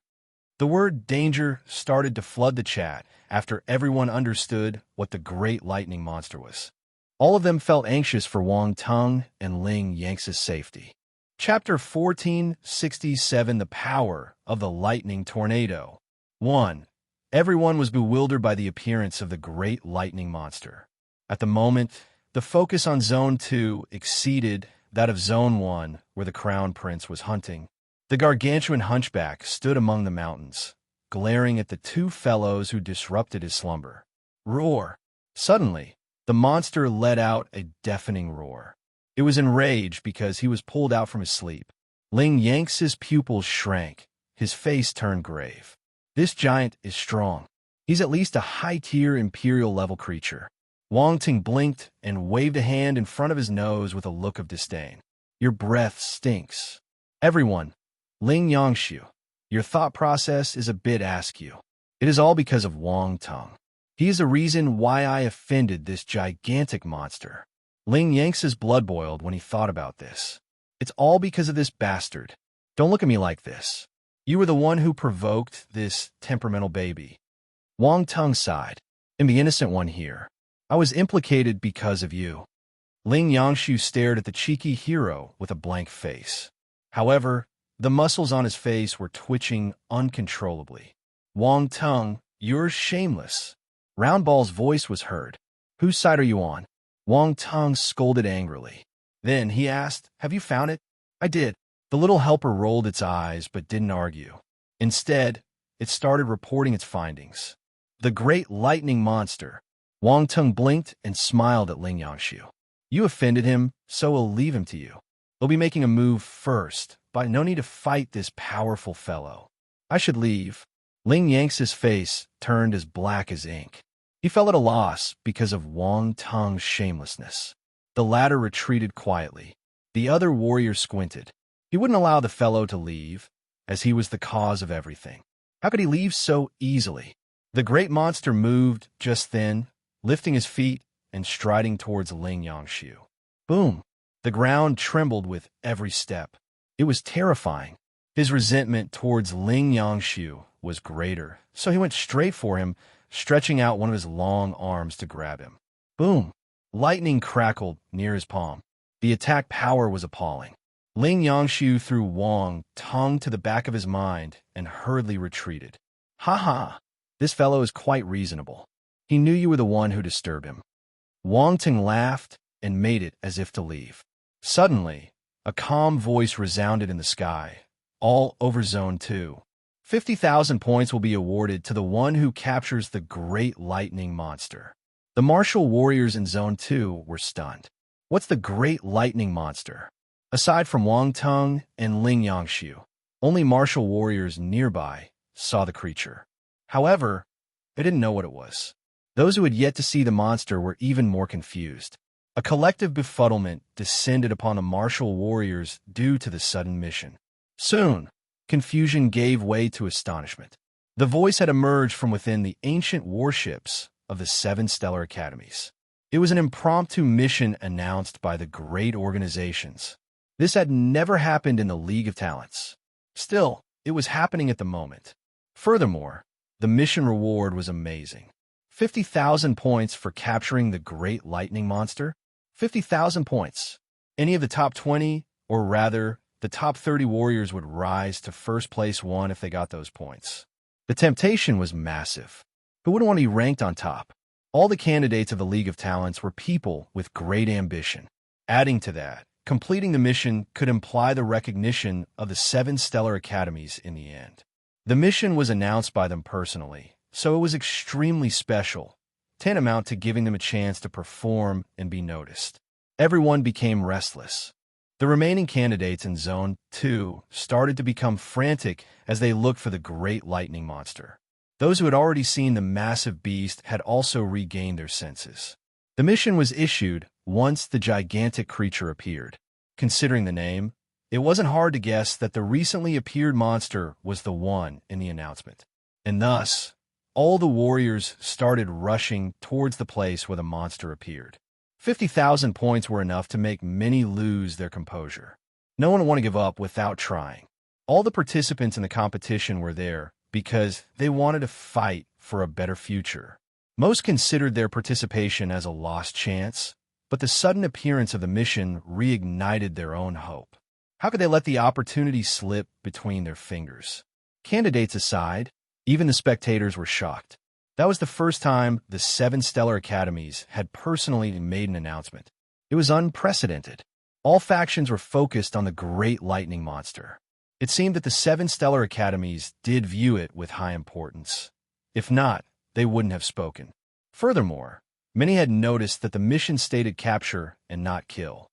The word danger started to flood the chat after everyone understood what the great lightning monster was. All of them felt anxious for Wang Teng and Ling Yang's safety. Chapter 1467, The Power of the Lightning Tornado. 1. Everyone was bewildered by the appearance of the great lightning monster. At the moment, the focus on Zone 2 exceeded that of Zone 1, where the Crown Prince was hunting. The gargantuan hunchback stood among the mountains, glaring at the two fellows who disrupted his slumber. Roar! Suddenly, the monster let out a deafening roar. It was enraged because he was pulled out from his sleep. Ling Yanx's pupils shrank. His face turned grave. This giant is strong. He's at least a high-tier Imperial-level creature. Wang Ting blinked and waved a hand in front of his nose with a look of disdain. Your breath stinks. Everyone, Ling Yangshu, your thought process is a bit askew. It is all because of Wang Tung. He is the reason why I offended this gigantic monster. Ling Yanx's blood boiled when he thought about this. It's all because of this bastard. Don't look at me like this. You were the one who provoked this temperamental baby. Wang Tung sighed. I'm the innocent one here. I was implicated because of you. Ling Yangshu stared at the cheeky hero with a blank face. However, the muscles on his face were twitching uncontrollably. Wang Tung, you're shameless. Roundball's voice was heard. Whose side are you on? Wang Tung scolded angrily. Then he asked, have you found it? I did. The little helper rolled its eyes but didn't argue. Instead, it started reporting its findings. The great lightning monster. Wang Tung blinked and smiled at Ling Yangshu. You offended him, so we'll leave him to you. We'll be making a move first, but no need to fight this powerful fellow. I should leave. Ling Yanx's face turned as black as ink. He felt at a loss because of Wang Tung's shamelessness. The latter retreated quietly. The other warrior squinted. He wouldn't allow the fellow to leave, as he was the cause of everything. How could he leave so easily? The great monster moved just then, lifting his feet and striding towards Ling Yangshu. Boom! The ground trembled with every step. It was terrifying. His resentment towards Ling Yangshu was greater, so he went straight for him, stretching out one of his long arms to grab him. Boom! Lightning crackled near his palm. The attack power was appalling. Ling Yangshu threw Wang Tung to the back of his mind and hurriedly retreated. Ha ha! This fellow is quite reasonable. He knew you were the one who disturbed him. Wang Tung laughed and made it as if to leave. Suddenly, a calm voice resounded in the sky, all over Zone 2. 50,000 points will be awarded to the one who captures the great lightning monster. The martial warriors in Zone 2 were stunned. What's the great lightning monster? Aside from Wang Tung and Ling Yangshu, only martial warriors nearby saw the creature. However, they didn't know what it was. Those who had yet to see the monster were even more confused. A collective befuddlement descended upon the martial warriors due to the sudden mission. Soon, confusion gave way to astonishment. The voice had emerged from within the ancient warships of the 7 stellar academies. It was an impromptu mission announced by the great organizations. This had never happened in the League of Talents. Still, it was happening at the moment. Furthermore, the mission reward was amazing. 50,000 points for capturing the great lightning monster? 50,000 points. Any of the top 20, or rather, the top 30 warriors would rise to first place 1 if they got those points. The temptation was massive. Who wouldn't want to be ranked on top? All the candidates of the League of Talents were people with great ambition. Adding to that, completing the mission could imply the recognition of the 7 stellar academies in the end. The mission was announced by them personally, so it was extremely special, tantamount to giving them a chance to perform and be noticed. Everyone became restless. The remaining candidates in Zone 2 started to become frantic as they looked for the great lightning monster. Those who had already seen the massive beast had also regained their senses. The mission was issued once the gigantic creature appeared. Considering the name, it wasn't hard to guess that the recently appeared monster was the one in the announcement. And thus, all the warriors started rushing towards the place where the monster appeared. 50,000 points were enough to make many lose their composure. No one would want to give up without trying. All the participants in the competition were there because they wanted to fight for a better future. Most considered their participation as a lost chance, but the sudden appearance of the mission reignited their own hope. How could they let the opportunity slip between their fingers? Candidates aside, even the spectators were shocked. That was the first time the 7 stellar academies had personally made an announcement. It was unprecedented. All factions were focused on the great lightning monster. It seemed that the 7 stellar academies did view it with high importance. If not, they wouldn't have spoken. Furthermore, many had noticed that the mission stated capture and not kill.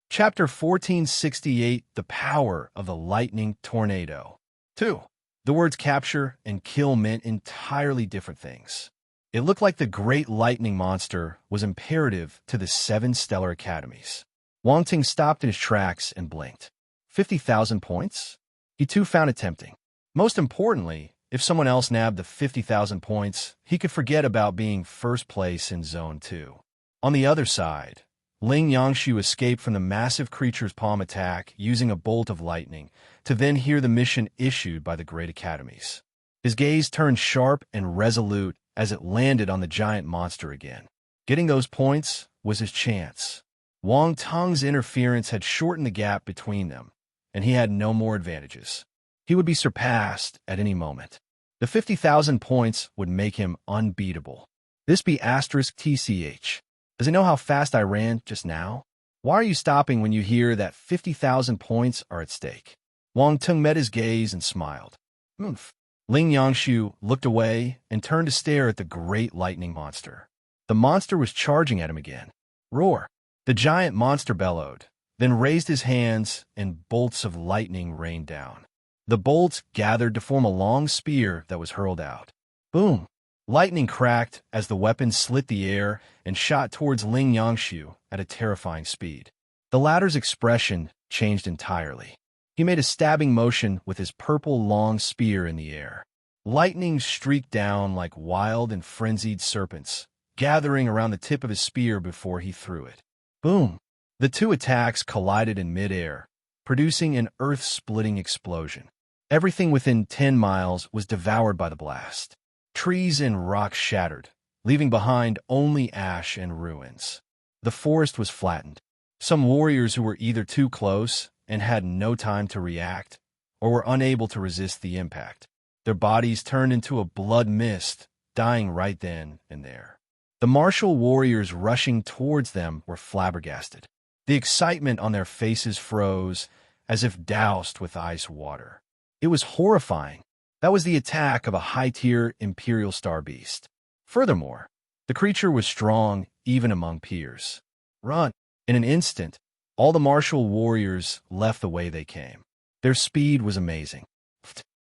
Chapter 1468, The Power of the Lightning Tornado. 2. The words capture and kill meant entirely different things. It looked like the great lightning monster was imperative to the 7 stellar academies. Wang Ting stopped in his tracks and blinked. 50,000 points? He too found it tempting. Most importantly, if someone else nabbed the 50,000 points, he could forget about being first place in Zone 2. On the other side, Ling Yangshu escaped from the massive creature's palm attack using a bolt of lightning to then hear the mission issued by the great academies. His gaze turned sharp and resolute as it landed on the giant monster again. Getting those points was his chance. Wang Tung's interference had shortened the gap between them, and he had no more advantages. He would be surpassed at any moment. The 50,000 points would make him unbeatable. This be *TCH. Does it know how fast I ran just now? Why are you stopping when you hear that 50,000 points are at stake? Wang Tung met his gaze and smiled. Ling Yangshu looked away and turned to stare at the great lightning monster. The monster was charging at him again. Roar! The giant monster bellowed, then raised his hands and bolts of lightning rained down. The bolts gathered to form a long spear that was hurled out. Boom! Lightning cracked as the weapon slit the air and shot towards Ling Yangshu at a terrifying speed. The latter's expression changed entirely. He made a stabbing motion with his purple long spear in the air. Lightning streaked down like wild and frenzied serpents, gathering around the tip of his spear before he threw it. Boom! The two attacks collided in midair, producing an earth-splitting explosion. Everything within 10 miles was devoured by the blast. Trees and rocks shattered, leaving behind only ash and ruins. The forest was flattened. Some warriors who were either too close and had no time to react, or were unable to resist the impact. Their bodies turned into a blood mist, dying right then and there. The martial warriors rushing towards them were flabbergasted. The excitement on their faces froze, as if doused with ice water. It was horrifying. That was the attack of a high-tier Imperial Star Beast. Furthermore, the creature was strong even among peers. Run! In an instant, all the martial warriors left the way they came. Their speed was amazing.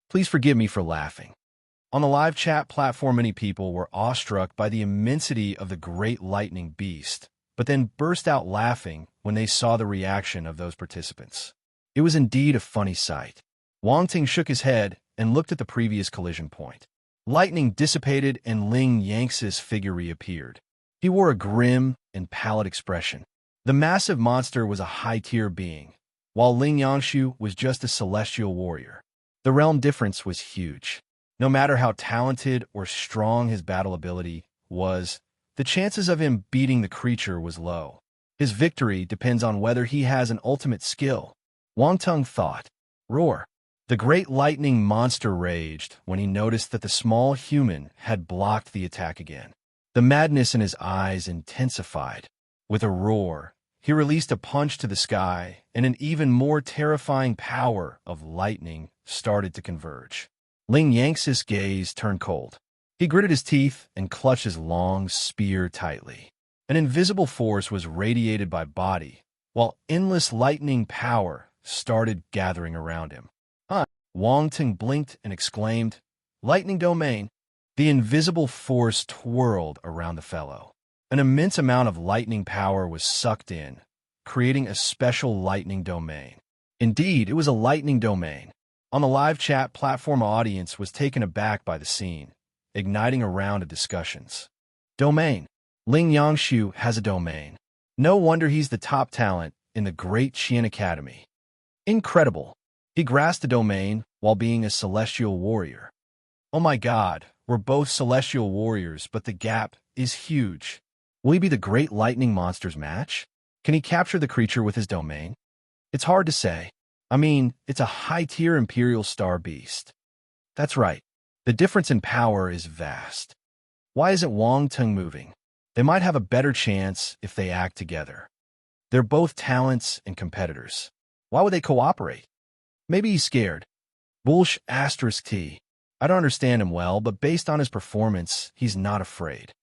Please forgive me for laughing. On the live chat platform, many people were awestruck by the immensity of the great lightning beast, but then burst out laughing when they saw the reaction of those participants. It was indeed a funny sight. Wang Ting shook his head and looked at the previous collision point. Lightning dissipated and Ling Yang's figure reappeared. He wore a grim and pallid expression. The massive monster was a high-tier being, while Ling Yangshu was just a celestial warrior. The realm difference was huge. No matter how talented or strong his battle ability was, the chances of him beating the creature was low. His victory depends on whether he has an ultimate skill. Wang Tung thought. Roar! The great lightning monster raged when he noticed that the small human had blocked the attack again. The madness in his eyes intensified. With a roar, he released a punch to the sky, and an even more terrifying power of lightning started to converge. Ling Yang's gaze turned cold. He gritted his teeth and clutched his long spear tightly. An invisible force was radiated by body, while endless lightning power started gathering around him. Wang Ting blinked and exclaimed, "Lightning domain!" The invisible force twirled around the fellow. An immense amount of lightning power was sucked in, creating a special lightning domain. Indeed, it was a lightning domain. On the live chat platform, audience was taken aback by the scene, igniting a round of discussions. Domain. Ling Yangshu has a domain. No wonder he's the top talent in the Great Qian Academy. Incredible. He grasped the domain while being a celestial warrior. Oh my god, we're both celestial warriors, but the gap is huge. Will he be the great lightning monster's match? Can he capture the creature with his domain? It's hard to say. I mean, it's a high-tier Imperial Star Beast. That's right. The difference in power is vast. Why isn't Wang Tung moving? They might have a better chance if they act together. They're both talents and competitors. Why would they cooperate? Maybe he's scared. Bullsh asterisk T. I don't understand him well, but based on his performance, he's not afraid.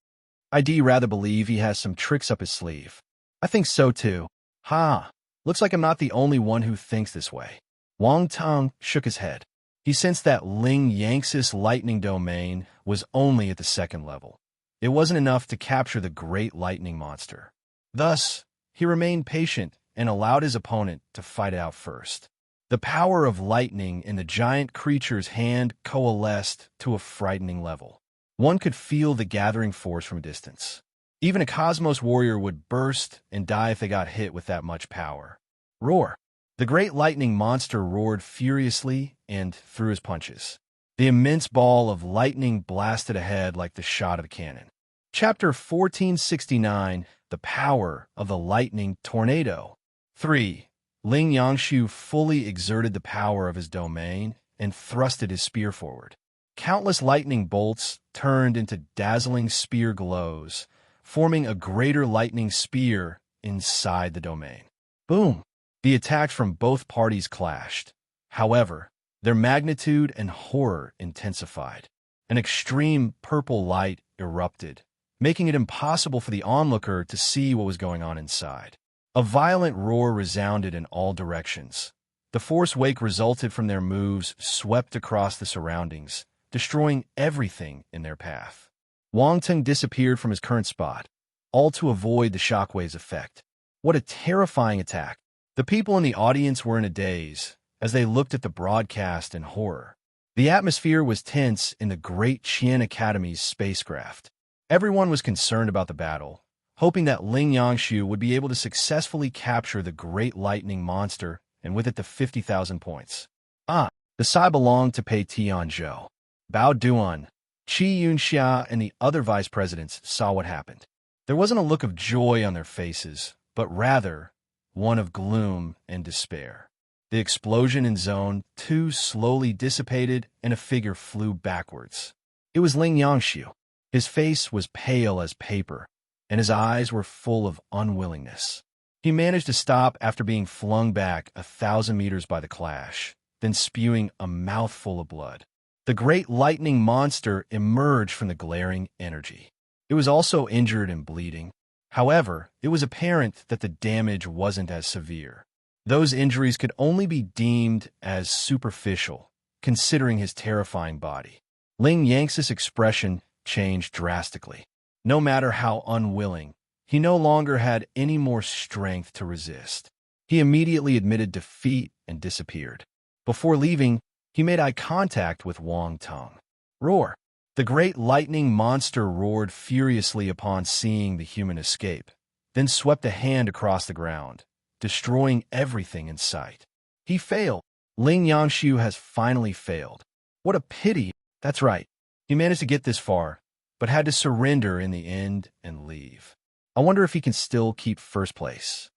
I'd rather believe he has some tricks up his sleeve. I think so too. Ha! Looks like I'm not the only one who thinks this way. Wang Tong shook his head. He sensed that Ling Yang's lightning domain was only at the second level. It wasn't enough to capture the great lightning monster. Thus, he remained patient and allowed his opponent to fight it out first. The power of lightning in the giant creature's hand coalesced to a frightening level. One could feel the gathering force from a distance. Even a Cosmos warrior would burst and die if they got hit with that much power. Roar! The great lightning monster roared furiously and threw his punches. The immense ball of lightning blasted ahead like the shot of a cannon. Chapter 1469, The Power of the Lightning Tornado. 3. Ling Yangshu fully exerted the power of his domain and thrusted his spear forward. Countless lightning bolts turned into dazzling spear glows, forming a greater lightning spear inside the domain. Boom! The attacks from both parties clashed. However, their magnitude and horror intensified. An extreme purple light erupted, making it impossible for the onlooker to see what was going on inside. A violent roar resounded in all directions. The force wake resulted from their moves swept across the surroundings, destroying everything in their path. Wang Teng disappeared from his current spot, all to avoid the shockwave's effect. What a terrifying attack! The people in the audience were in a daze as they looked at the broadcast in horror. The atmosphere was tense in the Great Qian Academy's spacecraft. Everyone was concerned about the battle, hoping that Ling Yangshu would be able to successfully capture the great lightning monster and with it the 50,000 points. The Sai belonged to Pei Tianzhou. Bao Duan, Qi Yunxia, and the other vice presidents saw what happened. There wasn't a look of joy on their faces, but rather one of gloom and despair. The explosion in Zone 2 slowly dissipated and a figure flew backwards. It was Ling Yangshu. His face was pale as paper, and his eyes were full of unwillingness. He managed to stop after being flung back 1,000 meters by the clash, then spewing a mouthful of blood. The great lightning monster emerged from the glaring energy. It was also injured and bleeding. However, it was apparent that the damage wasn't as severe. Those injuries could only be deemed as superficial, considering his terrifying body. Ling Yang's expression changed drastically. No matter how unwilling, he no longer had any more strength to resist. He immediately admitted defeat and disappeared. Before leaving, he made eye contact with Wang Tong. Roar! The great lightning monster roared furiously upon seeing the human escape, then swept a hand across the ground, destroying everything in sight. He failed. Ling Yangshu has finally failed. What a pity. That's right. He managed to get this far, but had to surrender in the end and leave. I wonder if he can still keep first place.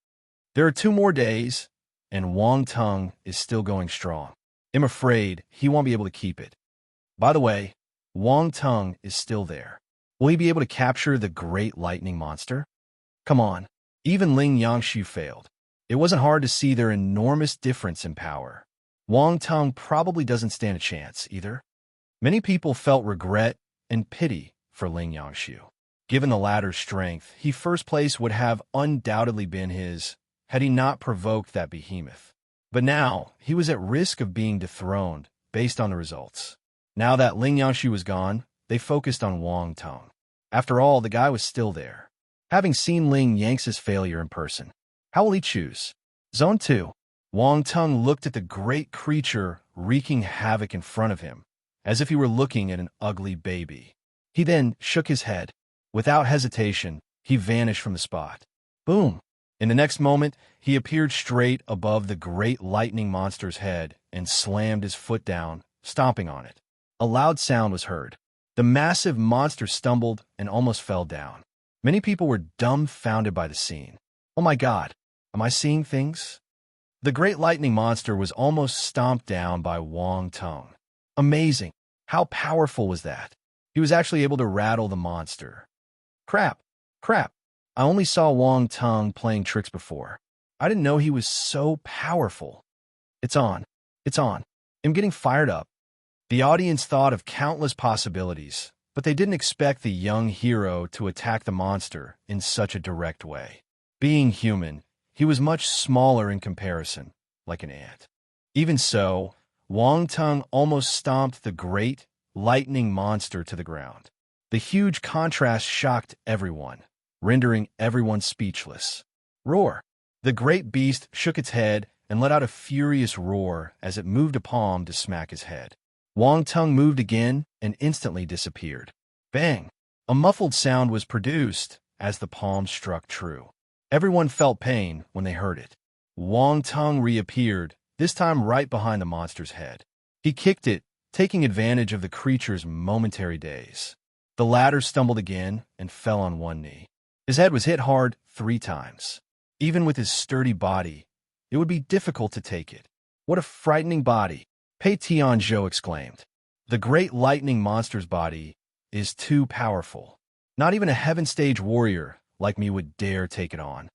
There are 2 more days, and Wang Tong is still going strong. I'm afraid he won't be able to keep it. By the way, Wang Tong is still there. Will he be able to capture the great lightning monster? Come on. Even Ling Yangshu failed. It wasn't hard to see their enormous difference in power. Wang Tong probably doesn't stand a chance either. Many people felt regret and pity for Ling Yangshu. Given the latter's strength, first place would have undoubtedly been his, had he not provoked that behemoth. But now, he was at risk of being dethroned based on the results. Now that Ling Yangshu was gone, they focused on Wang Tong. After all, the guy was still there. Having seen Ling Yang's failure in person, how will he choose? Zone 2. Wang Tong looked at the great creature wreaking havoc in front of him, as if he were looking at an ugly baby. He then shook his head. Without hesitation, he vanished from the spot. Boom! In the next moment, he appeared straight above the great lightning monster's head and slammed his foot down, stomping on it. A loud sound was heard. The massive monster stumbled and almost fell down. Many people were dumbfounded by the scene. Oh my God, am I seeing things? The great lightning monster was almost stomped down by Wang Tong. Amazing! How powerful was that? He was actually able to rattle the monster. Crap! Crap! I only saw Wang Tung playing tricks before. I didn't know he was so powerful. It's on. It's on. I'm getting fired up. The audience thought of countless possibilities, but they didn't expect the young hero to attack the monster in such a direct way. Being human, he was much smaller in comparison, like an ant. Even so, Wang Tung almost stomped the great, lightning monster to the ground. The huge contrast shocked everyone, rendering everyone speechless. Roar! The great beast shook its head and let out a furious roar as it moved a palm to smack his head. Wang Tung moved again and instantly disappeared. Bang! A muffled sound was produced as the palm struck true. Everyone felt pain when they heard it. Wang Tung reappeared, this time right behind the monster's head. He kicked it, taking advantage of the creature's momentary daze. The latter stumbled again and fell on one knee. His head was hit hard 3 times. Even with his sturdy body, it would be difficult to take it. What a frightening body, Pei Tianzhou exclaimed. The great lightning monster's body is too powerful. Not even a heaven-stage warrior like me would dare take it on.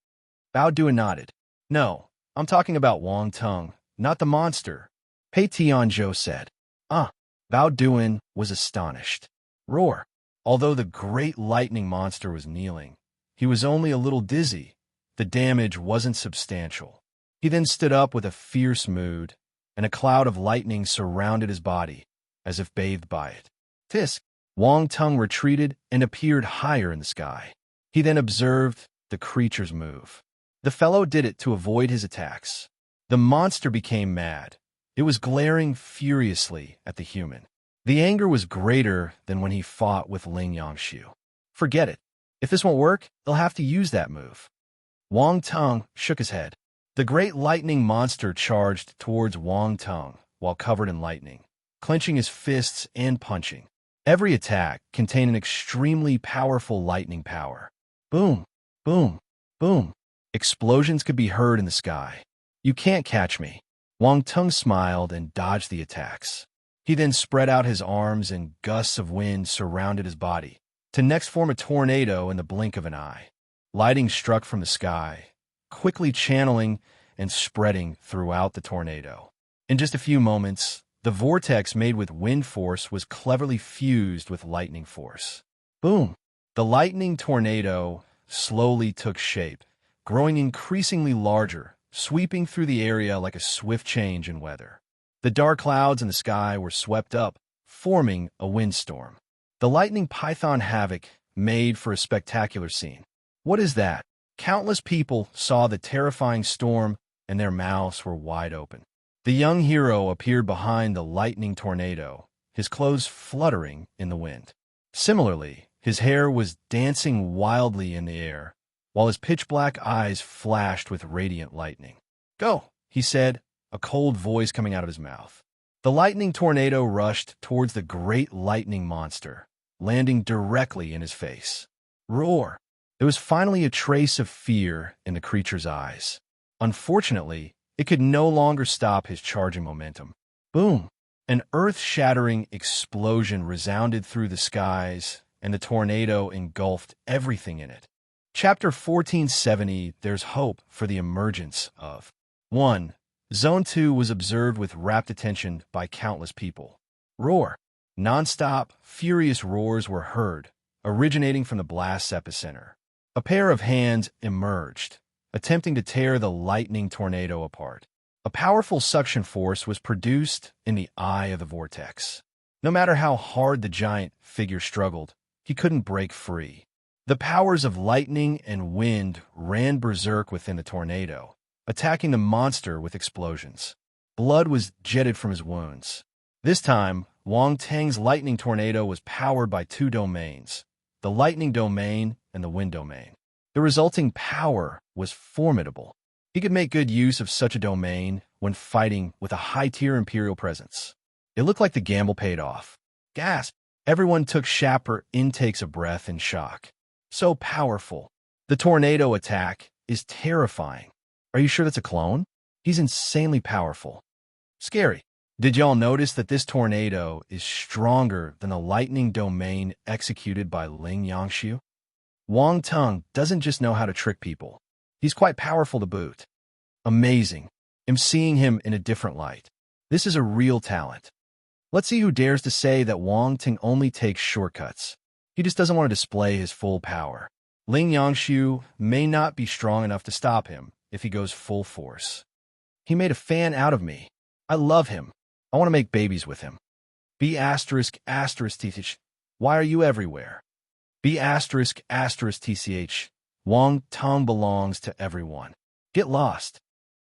Bao Duan nodded. No, I'm talking about Wang Tung, not the monster, Pei Tianzhou said. Bao Duan was astonished. Roar! Although the great lightning monster was kneeling, he was only a little dizzy. The damage wasn't substantial. He then stood up with a fierce mood, and a cloud of lightning surrounded his body, as if bathed by it. Tisk! Wang Tung retreated and appeared higher in the sky. He then observed the creature's move. The fellow did it to avoid his attacks. The monster became mad. It was glaring furiously at the human. The anger was greater than when he fought with Ling Yangshu. Forget it. If this won't work, they'll have to use that move. Wang Tung shook his head. The great lightning monster charged towards Wang Tung while covered in lightning, clenching his fists and punching. Every attack contained an extremely powerful lightning power. Boom, boom, boom. Explosions could be heard in the sky. You can't catch me. Wang Tung smiled and dodged the attacks. He then spread out his arms and gusts of wind surrounded his body, to next form a tornado in the blink of an eye. Lightning struck from the sky, quickly channeling and spreading throughout the tornado. In just a few moments, the vortex made with wind force was cleverly fused with lightning force. Boom! The lightning tornado slowly took shape, growing increasingly larger, sweeping through the area like a swift change in weather. The dark clouds in the sky were swept up, forming a windstorm. The lightning python havoc made for a spectacular scene. What is that? Countless people saw the terrifying storm and their mouths were wide open. The young hero appeared behind the lightning tornado, his clothes fluttering in the wind. Similarly, his hair was dancing wildly in the air, while his pitch-black eyes flashed with radiant lightning. Go, he said, a cold voice coming out of his mouth. The lightning tornado rushed towards the great lightning monster, landing directly in his face. Roar! There was finally a trace of fear in the creature's eyes. Unfortunately, it could no longer stop his charging momentum. Boom! An earth-shattering explosion resounded through the skies, and the tornado engulfed everything in it. Chapter 1470, There's Hope for the Emergence of 1. Zone 2 was observed with rapt attention by countless people. Roar! Non-stop, furious roars were heard, originating from the blast's epicenter. A pair of hands emerged, attempting to tear the lightning tornado apart. A powerful suction force was produced in the eye of the vortex. No matter how hard the giant figure struggled, he couldn't break free. The powers of lightning and wind ran berserk within the tornado, attacking the monster with explosions. Blood was jetted from his wounds. This time, Wang Tang's lightning tornado was powered by 2 domains, the lightning domain and the wind domain. The resulting power was formidable. He could make good use of such a domain when fighting with a high-tier Imperial presence. It looked like the gamble paid off. Gasp! Everyone took sharper intakes of breath in shock. So powerful. The tornado attack is terrifying. Are you sure that's a clone? He's insanely powerful. Scary. Did y'all notice that this tornado is stronger than the lightning domain executed by Ling Yangshu? Wang Tung doesn't just know how to trick people. He's quite powerful to boot. Amazing. I'm seeing him in a different light. This is a real talent. Let's see who dares to say that Wang Ting only takes shortcuts. He just doesn't want to display his full power. Ling Yangshu may not be strong enough to stop him if he goes full force. He made a fan out of me. I love him. I want to make babies with him. B******. Why are you everywhere? B******. Wang Tung belongs to everyone. Get lost.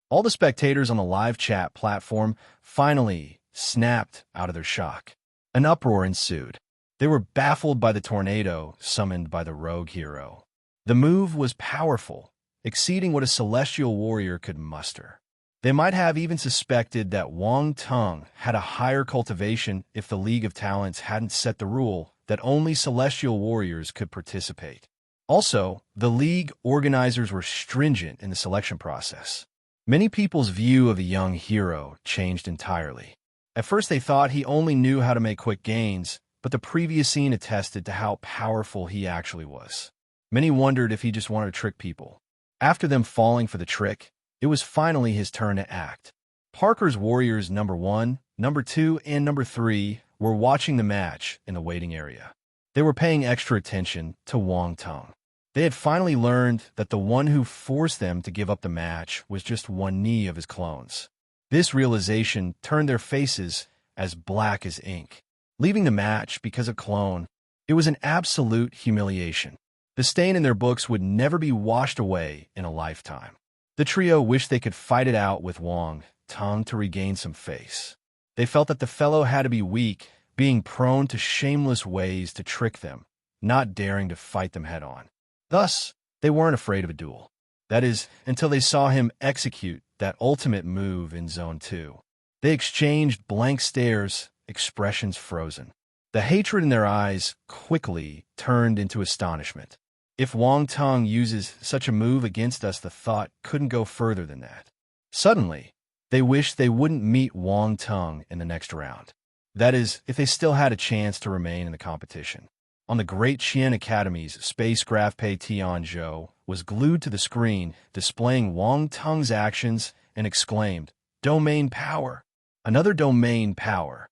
All the spectators on the live chat platform finally snapped out of their shock. An uproar ensued. They were baffled by the tornado summoned by the rogue hero. The move was powerful, exceeding what a celestial warrior could muster. They might have even suspected that Wang Tung had a higher cultivation if the League of Talents hadn't set the rule that only celestial warriors could participate. Also, the League organizers were stringent in the selection process. Many people's view of the young hero changed entirely. At first they thought he only knew how to make quick gains, but the previous scene attested to how powerful he actually was. Many wondered if he just wanted to trick people. After them falling for the trick, it was finally his turn to act. Parker's Warriors number 1, number 2, and number 3 were watching the match in the waiting area. They were paying extra attention to Wang Tung. They had finally learned that the one who forced them to give up the match was just one knee of his clones. This realization turned their faces as black as ink. Leaving the match because of clone, it was an absolute humiliation. The stain in their books would never be washed away in a lifetime. The trio wished they could fight it out with Wang Tung to regain some face. They felt that the fellow had to be weak, being prone to shameless ways to trick them, not daring to fight them head-on. Thus, they weren't afraid of a duel. That is, until they saw him execute that ultimate move in Zone 2. They exchanged blank stares, expressions frozen. The hatred in their eyes quickly turned into astonishment. If Wang Tung uses such a move against us, the thought couldn't go further than that. Suddenly, they wished they wouldn't meet Wang Tung in the next round. That is, if they still had a chance to remain in the competition. On the Great Qian Academy's spacecraft, Pei Tianzhou was glued to the screen, displaying Wang Tung's actions, and exclaimed, "Domain power! Another domain power!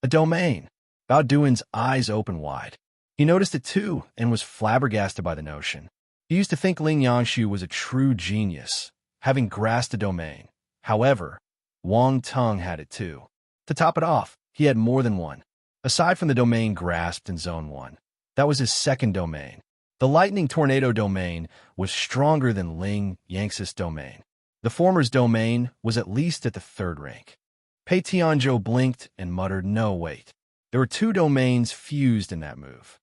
A domain!" Bao Duan's eyes opened wide. He noticed it too, and was flabbergasted by the notion. He used to think Ling Yangshu was a true genius, having grasped a domain. However, Wang Tung had it too. To top it off, he had more than one. Aside from the domain grasped in Zone 1, that was his second domain. The lightning tornado domain was stronger than Ling Yang's domain. The former's domain was at least at the third rank. Pei Tianzhou blinked and muttered, "No, wait. There were two domains fused in that move."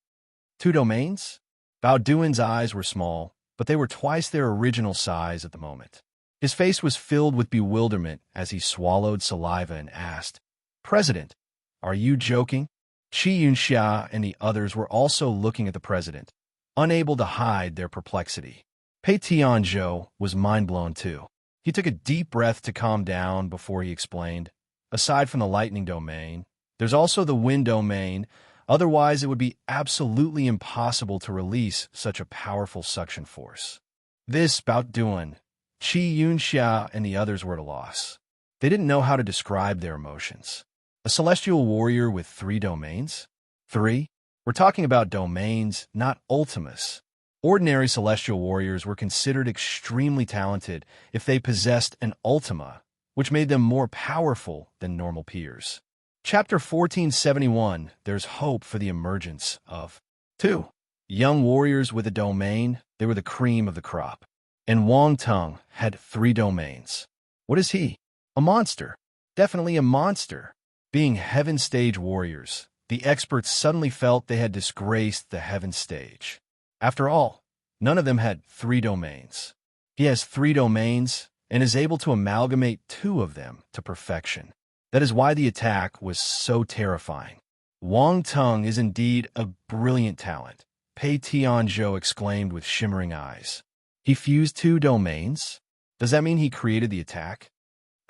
Two domains? Bao Duan's eyes were small, but they were twice their original size at the moment. His face was filled with bewilderment as he swallowed saliva and asked, "President, are you joking?" Qi Yunxia and the others were also looking at the president, unable to hide their perplexity. Pei Tianzhou was mind-blown too. He took a deep breath to calm down before he explained, "Aside from the lightning domain, there's also the wind domain. Otherwise, it would be absolutely impossible to release such a powerful suction force." This Bao Duan, Qi Yunxia, and the others were at a loss. They didn't know how to describe their emotions. A celestial warrior with 3 domains? 3? We're talking about domains, not ultimas. Ordinary celestial warriors were considered extremely talented if they possessed an ultima, which made them more powerful than normal peers. Chapter 1471, there's hope for the emergence of 2. Young warriors with a domain, they were the cream of the crop. And Wang Tung had 3 domains. What is he? A monster. Definitely a monster. Being heaven stage warriors, the experts suddenly felt they had disgraced the heaven stage. After all, none of them had 3 domains. He has 3 domains and is able to amalgamate 2 of them to perfection. That is why the attack was so terrifying. Wang Tung is indeed a brilliant talent, Pei Tianzhou exclaimed with shimmering eyes. He fused 2 domains? Does that mean he created the attack?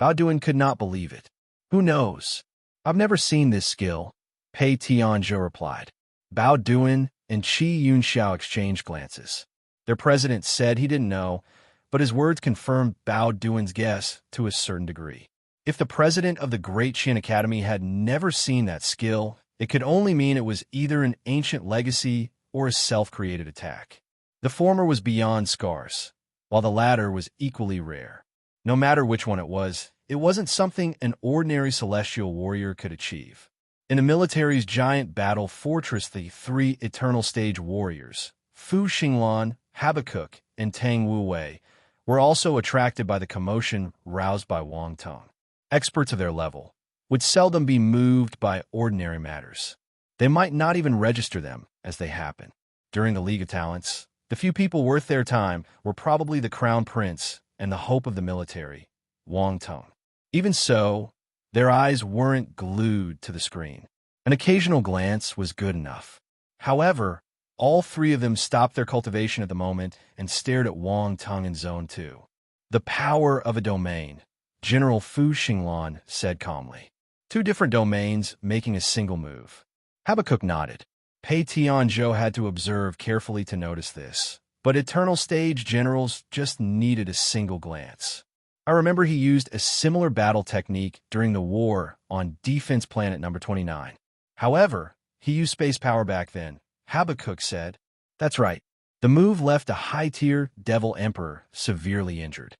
Bao Duan could not believe it. Who knows? I've never seen this skill, Pei Tianzhou replied. Bao Duan, and Qi Yunxiao exchanged glances. Their president said he didn't know, but his words confirmed Bao Duan's guess to a certain degree. If the president of the Great Qin Academy had never seen that skill, it could only mean it was either an ancient legacy or a self-created attack. The former was beyond scarce, while the latter was equally rare. No matter which one it wasn't something an ordinary celestial warrior could achieve. In the military's giant battle fortress, the three eternal stage warriors, Fu Xinglan, Habakkuk, and Tang Wuwei, were also attracted by the commotion roused by Wang Tong. Experts of their level would seldom be moved by ordinary matters. They might not even register them as they happen. During the League of Talents, the few people worth their time were probably the Crown Prince and the hope of the military, Wang Tong. Even so, their eyes weren't glued to the screen. An occasional glance was good enough. However, all three of them stopped their cultivation at the moment and stared at Wang Tong in Zone 2. The power of a domain, General Fu Xinglan said calmly. Two different domains making a single move. Habakkuk nodded. Pei Tianzhou had to observe carefully to notice this, but eternal stage generals just needed a single glance. I remember he used a similar battle technique during the war on Defense Planet number 29. However, he used space power back then, Habakkuk said. That's right. The move left a high-tier Devil Emperor severely injured.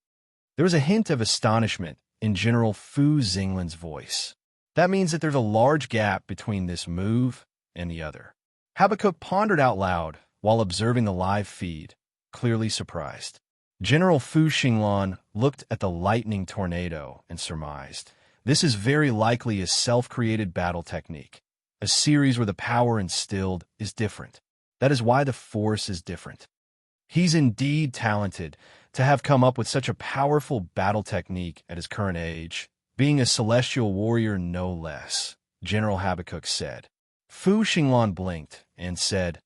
There was a hint of astonishment in General Fu Xinglan's voice. That means that there's a large gap between this move and the other. Habakkuk pondered out loud while observing the live feed, clearly surprised. General Fu Xinglan looked at the lightning tornado and surmised, this is very likely a self-created battle technique, a series where the power instilled is different. That is why the force is different. He's indeed talented to have come up with such a powerful battle technique at his current age, being a celestial warrior no less, General Habakkuk said. Fu Xinglan blinked and said,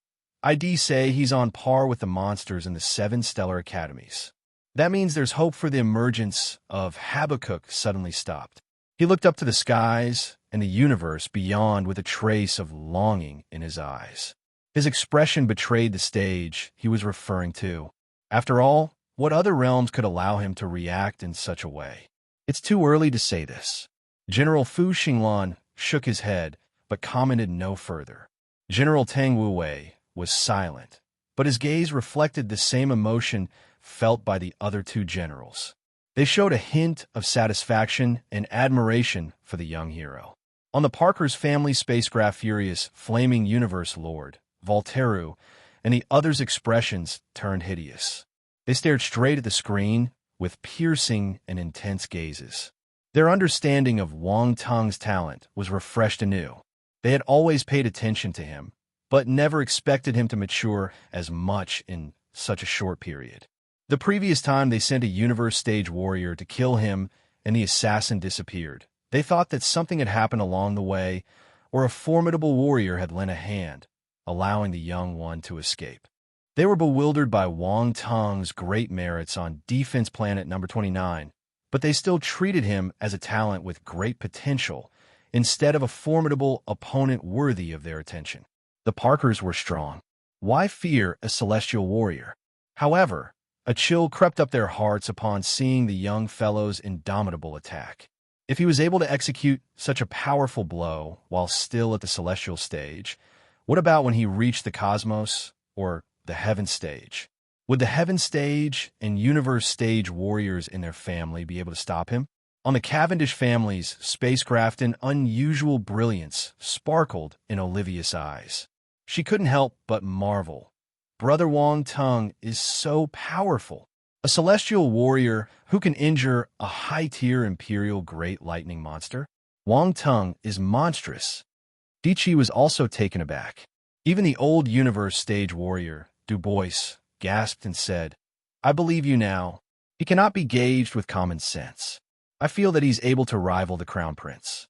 I'd say he's on par with the monsters in the 7 stellar academies. That means there's hope for the emergence of Habakkuk suddenly stopped. He looked up to the skies and the universe beyond with a trace of longing in his eyes. His expression betrayed the stage he was referring to. After all, what other realms could allow him to react in such a way? It's too early to say this. General Fu Xinglan shook his head, but commented no further. General Tang Wuwei was silent, but his gaze reflected the same emotion felt by the other two generals. They showed a hint of satisfaction and admiration for the young hero. On the Parker's family spacecraft Furious Flaming Universe Lord, Volteru, and the others' expressions turned hideous. They stared straight at the screen with piercing and intense gazes. Their understanding of Wang Tong's talent was refreshed anew. They had always paid attention to him, but never expected him to mature as much in such a short period. The previous time they sent a universe stage warrior to kill him and the assassin disappeared, they thought that something had happened along the way or a formidable warrior had lent a hand, allowing the young one to escape. They were bewildered by Wang Tong's great merits on Defense Planet number 29, but they still treated him as a talent with great potential instead of a formidable opponent worthy of their attention. The Parkers were strong. Why fear a celestial warrior? However, a chill crept up their hearts upon seeing the young fellow's indomitable attack. If he was able to execute such a powerful blow while still at the celestial stage, what about when he reached the cosmos or the heaven stage? Would the heaven stage and universe stage warriors in their family be able to stop him? On the Cavendish family's spacecraft, an unusual brilliance sparkled in Olivia's eyes. She couldn't help but marvel. Brother Wang Tong is so powerful. A celestial warrior who can injure a high-tier imperial great lightning monster? Wang Tong is monstrous. Dichi was also taken aback. Even the old universe stage warrior, Du Bois, gasped and said, I believe you now. He cannot be gauged with common sense. I feel that he's able to rival the Crown Prince.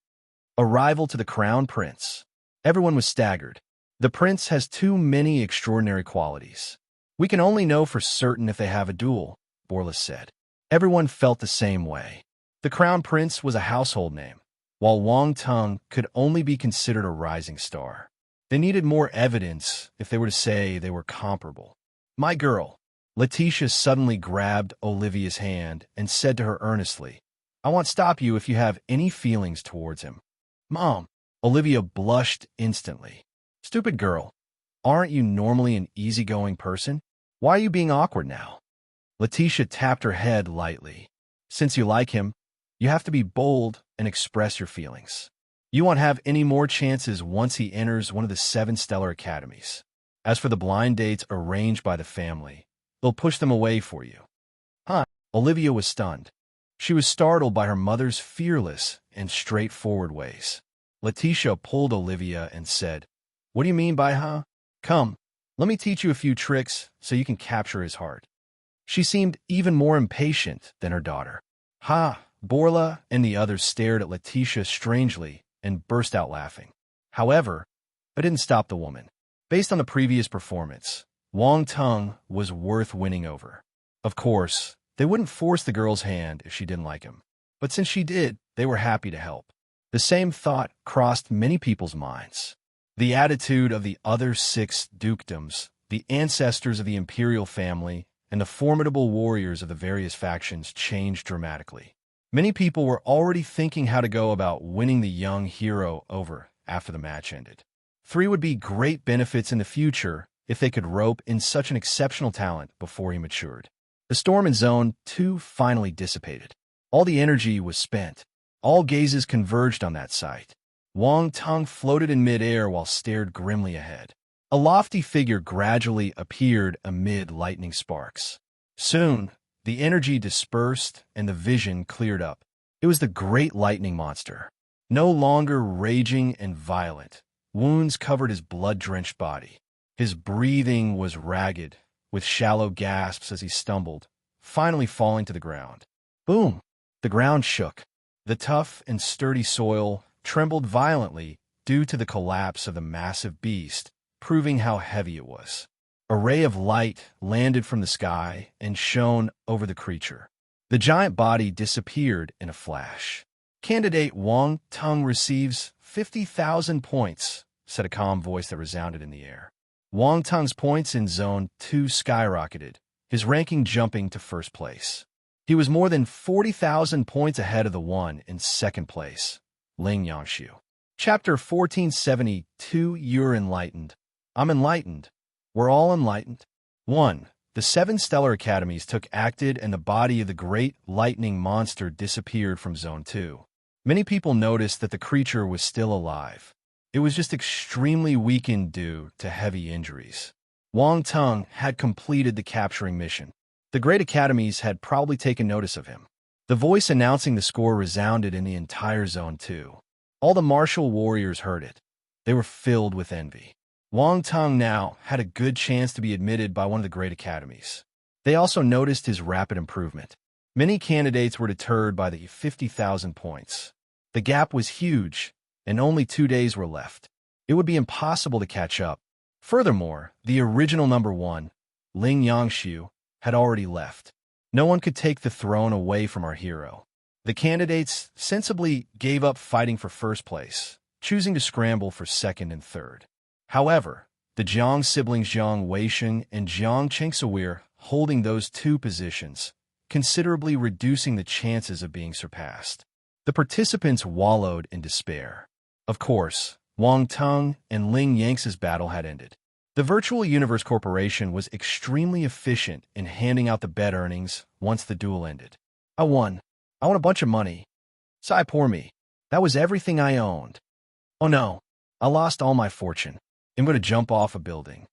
A rival to the Crown Prince. Everyone was staggered. The prince has too many extraordinary qualities. We can only know for certain if they have a duel, Borlas said. Everyone felt the same way. The Crown Prince was a household name, while Wang Tong could only be considered a rising star. They needed more evidence if they were to say they were comparable. My girl. Letitia suddenly grabbed Olivia's hand and said to her earnestly, I won't stop you if you have any feelings towards him. Mom. Olivia blushed instantly. Stupid girl. Aren't you normally an easygoing person? Why are you being awkward now? Letitia tapped her head lightly. Since you like him, you have to be bold and express your feelings. You won't have any more chances once he enters one of the 7 stellar academies. As for the blind dates arranged by the family, they'll push them away for you. Huh? Olivia was stunned. She was startled by her mother's fearless and straightforward ways. Letitia pulled Olivia and said, What do you mean by huh? Come, let me teach you a few tricks so you can capture his heart. She seemed even more impatient than her daughter. Ha! Borla and the others stared at Letitia strangely and burst out laughing. However, it didn't stop the woman. Based on the previous performance, Wang Tung was worth winning over. Of course, they wouldn't force the girl's hand if she didn't like him. But since she did, they were happy to help. The same thought crossed many people's minds. The attitude of the other 6 dukedoms, the ancestors of the imperial family, and the formidable warriors of the various factions changed dramatically. Many people were already thinking how to go about winning the young hero over after the match ended. 3 would be great benefits in the future if they could rope in such an exceptional talent before he matured. The storm in Zone 2 finally dissipated. All the energy was spent. All gazes converged on that sight. Wang Tung floated in midair while stared grimly ahead. A lofty figure gradually appeared amid lightning sparks. Soon, the energy dispersed and the vision cleared up. It was the great lightning monster. No longer raging and violent, wounds covered his blood-drenched body. His breathing was ragged, with shallow gasps as he stumbled, finally falling to the ground. Boom! The ground shook. The tough and sturdy soil trembled violently due to the collapse of the massive beast, proving how heavy it was. A ray of light landed from the sky and shone over the creature. The giant body disappeared in a flash. Candidate Wang Tung receives 50,000 points, said a calm voice that resounded in the air. Wang Tung's points in Zone 2 skyrocketed, his ranking jumping to first place. He was more than 40,000 points ahead of the one in second place, Ling Yangshu. Chapter 1472. You're enlightened. I'm enlightened. We're all enlightened. 1. The 7 stellar academies took acted and the body of the great lightning monster disappeared from Zone 2. Many people noticed that the creature was still alive. It was just extremely weakened due to heavy injuries. Wang Tung had completed the capturing mission. The great academies had probably taken notice of him. The voice announcing the score resounded in the entire Zone 2. All the martial warriors heard it. They were filled with envy. Wang Tung now had a good chance to be admitted by one of the great academies. They also noticed his rapid improvement. Many candidates were deterred by the 50,000 points. The gap was huge, and only 2 days were left. It would be impossible to catch up. Furthermore, the original number 1, Ling Yangshu, had already left. No one could take the throne away from our hero. The candidates sensibly gave up fighting for first place, choosing to scramble for second and third. However, the Jiang siblings Jiang Weisheng and Jiang Chengsa were holding those 2 positions, considerably reducing the chances of being surpassed. The participants wallowed in despair. Of course, Wang Tung and Ling Yanx's battle had ended. The Virtual Universe Corporation was extremely efficient in handing out the bet earnings once the duel ended. I won. I won a bunch of money. Sigh, poor me. That was everything I owned. Oh no, I lost all my fortune. I'm going to jump off a building.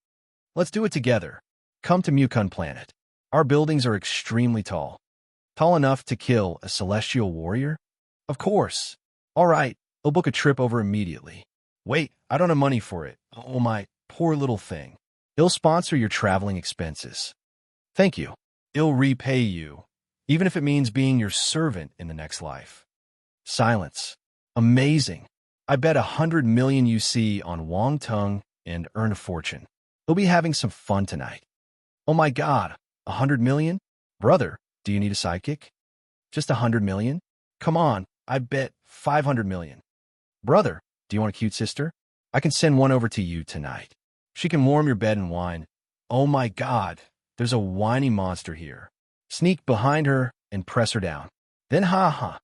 Let's do it together. Come to Mukun Planet. Our buildings are extremely tall. Tall enough to kill a celestial warrior? Of course. All right, I'll book a trip over immediately. Wait, I don't have money for it. Oh, my poor little thing. I'll sponsor your traveling expenses. Thank you. I'll repay you, even if it means being your servant in the next life. Silence. Amazing. I bet 100 million UC on Wang Tung and earn a fortune. We'll be having some fun tonight. Oh my God, 100 million? Brother, do you need a sidekick? Just 100 million? Come on, I bet 500 million. Brother, do you want a cute sister? I can send one over to you tonight. She can warm your bed and whine. Oh my God, there's a whiny monster here. Sneak behind her and press her down. Then ha.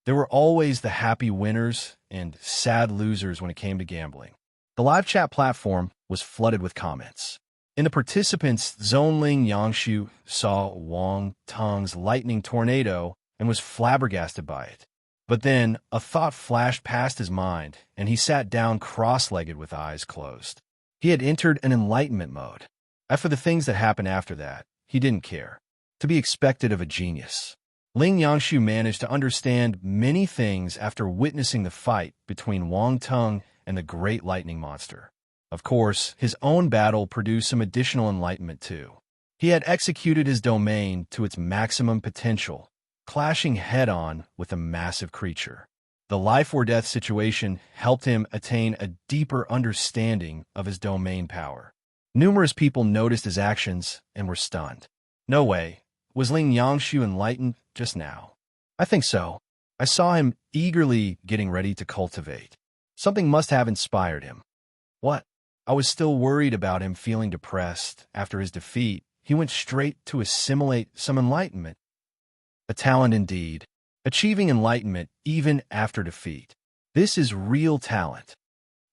There were always the happy winners and sad losers when it came to gambling. The live chat platform was flooded with comments. In the participants, Zonling Yangshu saw Wang Tung's lightning tornado and was flabbergasted by it. But then a thought flashed past his mind, and he sat down cross-legged with eyes closed. He had entered an enlightenment mode. As for the things that happened after that, he didn't care. To be expected of a genius. Ling Yangshu managed to understand many things after witnessing the fight between Wang Tung and the great lightning monster. Of course, his own battle produced some additional enlightenment too. He had executed his domain to its maximum potential, clashing head-on with a massive creature. The life-or-death situation helped him attain a deeper understanding of his domain power. Numerous people noticed his actions and were stunned. No way. Was Ling Yangshu enlightened just now? I think so. I saw him eagerly getting ready to cultivate. Something must have inspired him. What? I was still worried about him feeling depressed. After his defeat, he went straight to assimilate some enlightenment. A talent indeed. Achieving enlightenment even after defeat. This is real talent.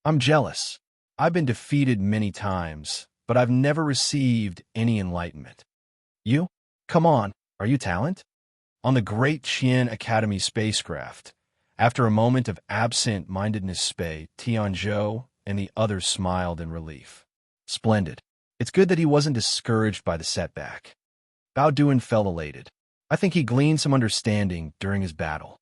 I'm jealous. I've been defeated many times, but I've never received any enlightenment. You? Come on, are you talent? On the Great Qian Academy spacecraft, after a moment of absent-mindedness, Tianzhou and the others smiled in relief. Splendid. It's good that he wasn't discouraged by the setback. Bao Duan felt elated. I think he gleaned some understanding during his battle.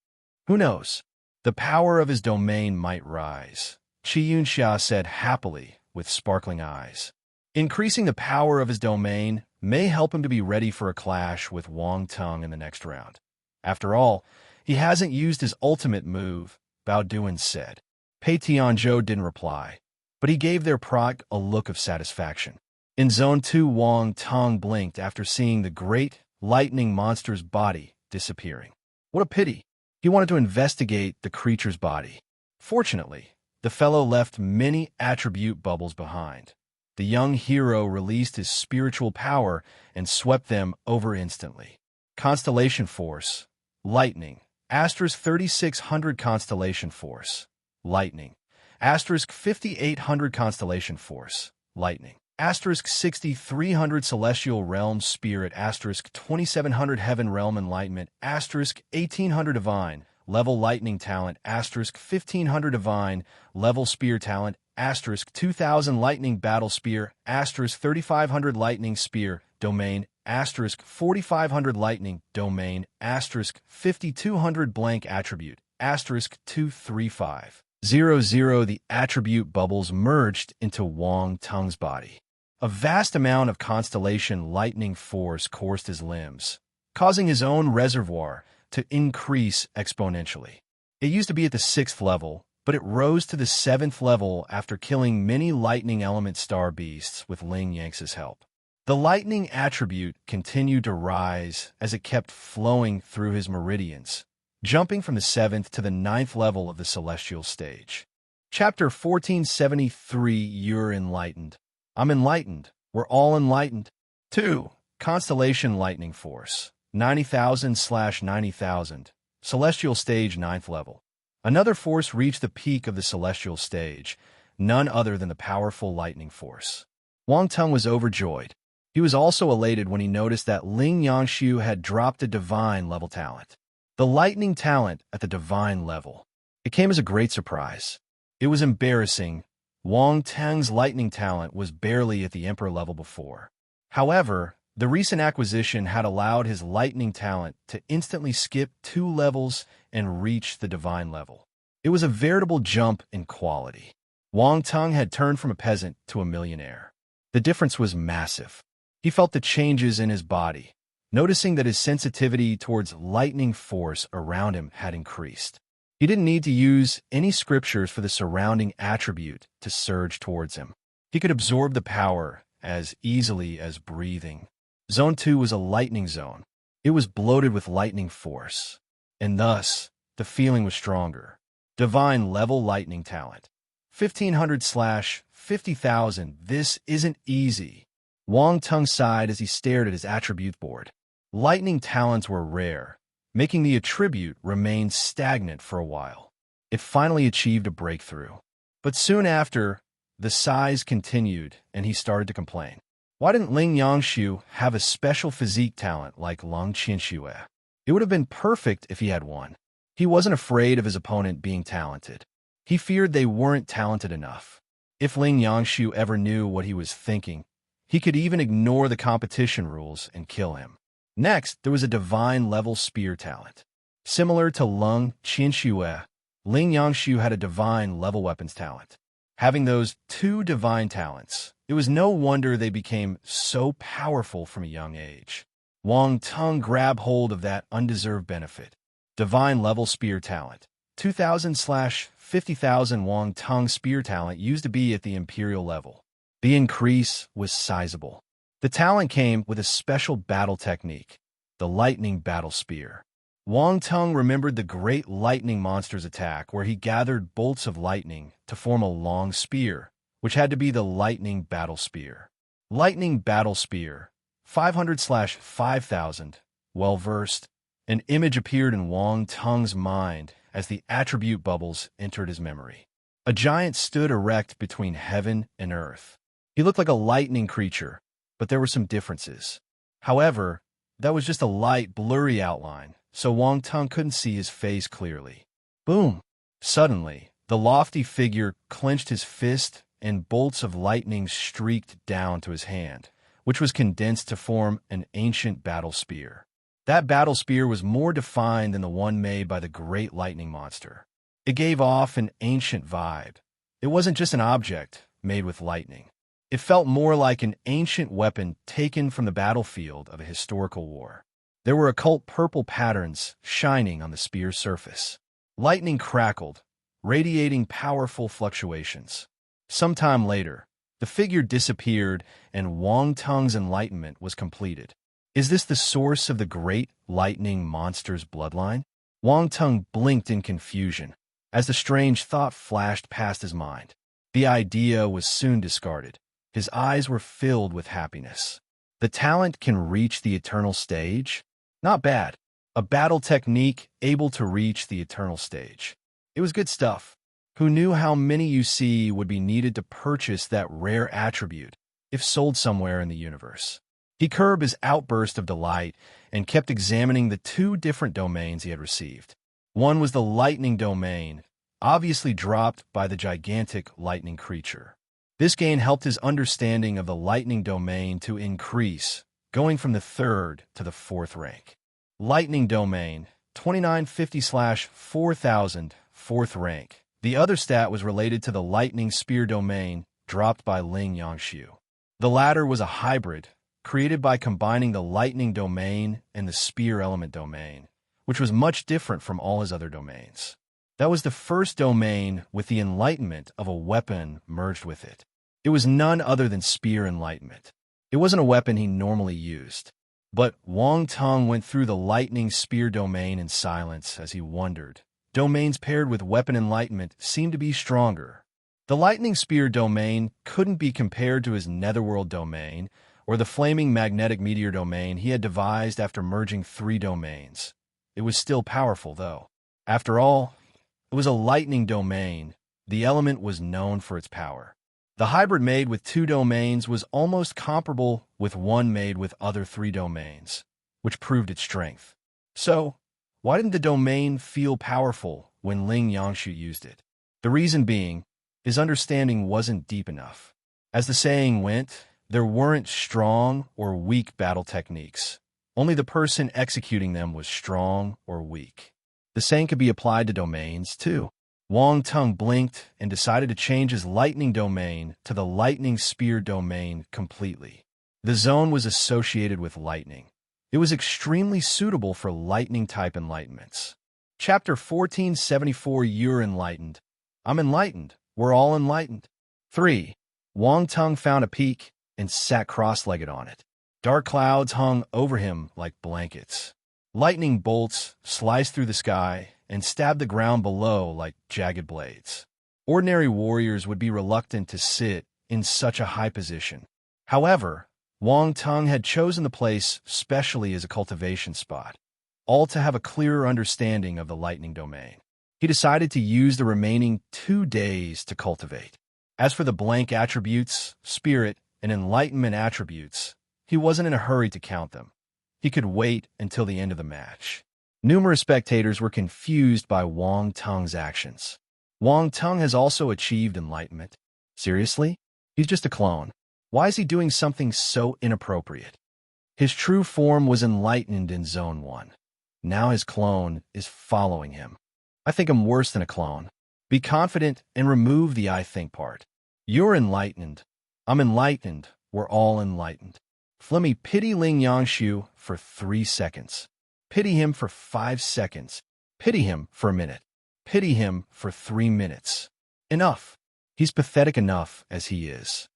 Who knows? The power of his domain might rise, Qi Yunxia said happily with sparkling eyes. Increasing the power of his domain may help him to be ready for a clash with Wang Tung in the next round. After all, he hasn't used his ultimate move, Bao Duan said. Pei Tianzhou didn't reply, but he gave their proc a look of satisfaction. In Zone 2, Wang Tung blinked after seeing the great lightning monster's body disappearing. What a pity. He wanted to investigate the creature's body. Fortunately, the fellow left many attribute bubbles behind. The young hero released his spiritual power and swept them over instantly. Constellation Force. Lightning. Asterisk 3600 Constellation Force. Lightning. Asterisk 5800 Constellation Force. Lightning. Asterisk 6300 Celestial Realm Spirit. Asterisk 2700 Heaven Realm Enlightenment. Asterisk 1800 Divine. Level Lightning Talent. Asterisk 1500 Divine. Level Spear Talent. Asterisk 2000 Lightning Battle Spear. Asterisk 3500 Lightning Spear. Domain. Asterisk 4500 Lightning. Domain. Asterisk 5200 Blank Attribute. Asterisk 23500. The attribute bubbles merged into Wang Tung's body. A vast amount of constellation lightning force coursed his limbs, causing his own reservoir to increase exponentially. It used to be at the 6th level, but it rose to the 7th level after killing many lightning element star beasts with Ling Yang's help. The lightning attribute continued to rise as it kept flowing through his meridians, jumping from the 7th to the 9th level of the celestial stage. Chapter 1473. You're enlightened. I'm enlightened. We're all enlightened. 2. Constellation Lightning Force. 90,000/90,000. Celestial Stage 9th level. Another force reached the peak of the celestial stage, none other than the powerful lightning force. Wang Tung was overjoyed. He was also elated when he noticed that Ling Yangshu had dropped a divine level talent. The lightning talent at the divine level. It came as a great surprise. It was embarrassing. Wang Tung's lightning talent was barely at the emperor level before. However, the recent acquisition had allowed his lightning talent to instantly skip 2 levels and reach the divine level. It was a veritable jump in quality. Wang Tung had turned from a peasant to a millionaire. The difference was massive. He felt the changes in his body, noticing that his sensitivity towards lightning force around him had increased. He didn't need to use any scriptures for the surrounding attribute to surge towards him. He could absorb the power as easily as breathing. Zone 2 was a lightning zone. It was bloated with lightning force, and thus the feeling was stronger. Divine level lightning talent. 1,500/50,000. This isn't easy. Wang Tung sighed as he stared at his attribute board. Lightning talents were rare, making the attribute remain stagnant for a while. It finally achieved a breakthrough. But soon after, the sighs continued, and he started to complain. Why didn't Ling Yangshu have a special physique talent like Lung Qianxue? It would have been perfect if he had one. He wasn't afraid of his opponent being talented. He feared they weren't talented enough. If Ling Yangshu ever knew what he was thinking, he could even ignore the competition rules and kill him. Next, there was a divine-level spear talent. Similar to Lung Qianxue, Ling Yangshu had a divine-level weapons talent. Having those two divine talents, it was no wonder they became so powerful from a young age. Wang Tung grabbed hold of that undeserved benefit. Divine-level spear talent. 2,000/50,000 Wang Tung spear talent used to be at the imperial level. The increase was sizable. The talent came with a special battle technique, the lightning battle spear. Wang Tung remembered the great lightning monster's attack where he gathered bolts of lightning to form a long spear, which had to be the lightning battle spear. Lightning battle spear, 500/5,000. Well-versed, an image appeared in Wang Tung's mind as the attribute bubbles entered his memory. A giant stood erect between heaven and earth. He looked like a lightning creature, but there were some differences. However, that was just a light, blurry outline, so Wang Tung couldn't see his face clearly. Boom! Suddenly, the lofty figure clenched his fist and bolts of lightning streaked down to his hand, which was condensed to form an ancient battle spear. That battle spear was more defined than the one made by the great lightning monster. It gave off an ancient vibe. It wasn't just an object made with lightning. It felt more like an ancient weapon taken from the battlefield of a historical war. There were occult purple patterns shining on the spear's surface. Lightning crackled, radiating powerful fluctuations. Sometime later, the figure disappeared and Wang Tung's enlightenment was completed. Is this the source of the great lightning monster's bloodline? Wang Tung blinked in confusion as the strange thought flashed past his mind. The idea was soon discarded. His eyes were filled with happiness. The talent can reach the eternal stage? Not bad. A battle technique able to reach the eternal stage. It was good stuff. Who knew how many UC would be needed to purchase that rare attribute if sold somewhere in the universe? He curbed his outburst of delight and kept examining the two different domains he had received. One was the lightning domain, obviously dropped by the gigantic lightning creature. This gain helped his understanding of the lightning domain to increase, going from the 3rd to the 4th rank. Lightning domain, 2950/4000, 4th rank. The other stat was related to the lightning spear domain, dropped by Ling Yangshu. The latter was a hybrid, created by combining the lightning domain and the spear element domain, which was much different from all his other domains. That was the first domain with the enlightenment of a weapon merged with it. It was none other than spear enlightenment. It wasn't a weapon he normally used. But Wang Tung went through the lightning spear domain in silence as he wondered. Domains paired with weapon enlightenment seemed to be stronger. The lightning spear domain couldn't be compared to his netherworld domain or the flaming magnetic meteor domain he had devised after merging 3 domains. It was still powerful, though. After all, it was a lightning domain. The element was known for its power. The hybrid made with 2 domains was almost comparable with one made with other 3 domains, which proved its strength. So, why didn't the domain feel powerful when Ling Yangshu used it? The reason being, his understanding wasn't deep enough. As the saying went, there weren't strong or weak battle techniques. Only the person executing them was strong or weak. The same could be applied to domains, too. Wang Tung blinked and decided to change his lightning domain to the lightning spear domain completely. The zone was associated with lightning. It was extremely suitable for lightning-type enlightenments. Chapter 1474. You're enlightened. I'm enlightened. We're all enlightened. 3. Wang Tung found a peak and sat cross-legged on it. Dark clouds hung over him like blankets. Lightning bolts sliced through the sky and stabbed the ground below like jagged blades. Ordinary warriors would be reluctant to sit in such a high position. However, Wang Tung had chosen the place specially as a cultivation spot, all to have a clearer understanding of the lightning domain. He decided to use the remaining 2 days to cultivate. As for the blank attributes, spirit, and enlightenment attributes, he wasn't in a hurry to count them. He could wait until the end of the match. Numerous spectators were confused by Wang Tung's actions. Wang Tung has also achieved enlightenment. Seriously? He's just a clone. Why is he doing something so inappropriate? His true form was enlightened in Zone 1. Now his clone is following him. I think I'm worse than a clone. Be confident and remove the I think part. You're enlightened. I'm enlightened. We're all enlightened. Flemmy pity Ling Yangshu for 3 seconds. Pity him for 5 seconds. Pity him for a minute. Pity him for 3 minutes. Enough. He's pathetic enough as he is.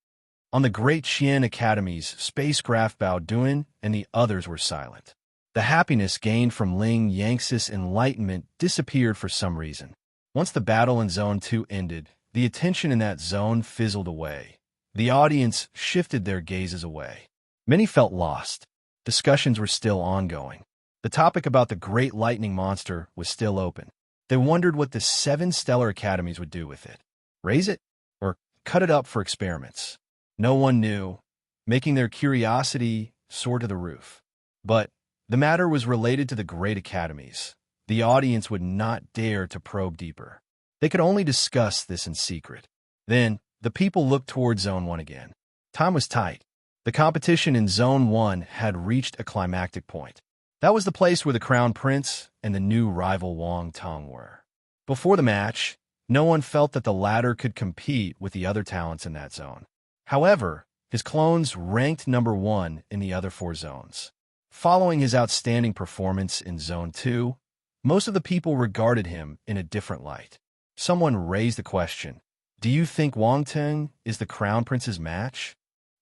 On the Great Qian Academy's spacecraft, Bao Duan and the others were silent. The happiness gained from Ling Yang's enlightenment disappeared for some reason. Once the battle in Zone 2 ended, the attention in that zone fizzled away. The audience shifted their gazes away. Many felt lost. Discussions were still ongoing. The topic about the Great Lightning Monster was still open. They wondered what the 7 stellar academies would do with it. Raise it? Or cut it up for experiments? No one knew, making their curiosity soar to the roof. But the matter was related to the great academies. The audience would not dare to probe deeper. They could only discuss this in secret. Then, the people looked toward Zone 1 again. Time was tight. The competition in Zone 1 had reached a climactic point. That was the place where the Crown Prince and the new rival Wang Tung were. Before the match, no one felt that the latter could compete with the other talents in that zone. However, his clones ranked number 1 in the other 4 zones. Following his outstanding performance in Zone 2, most of the people regarded him in a different light. Someone raised the question, do you think Wang Tung is the Crown Prince's match?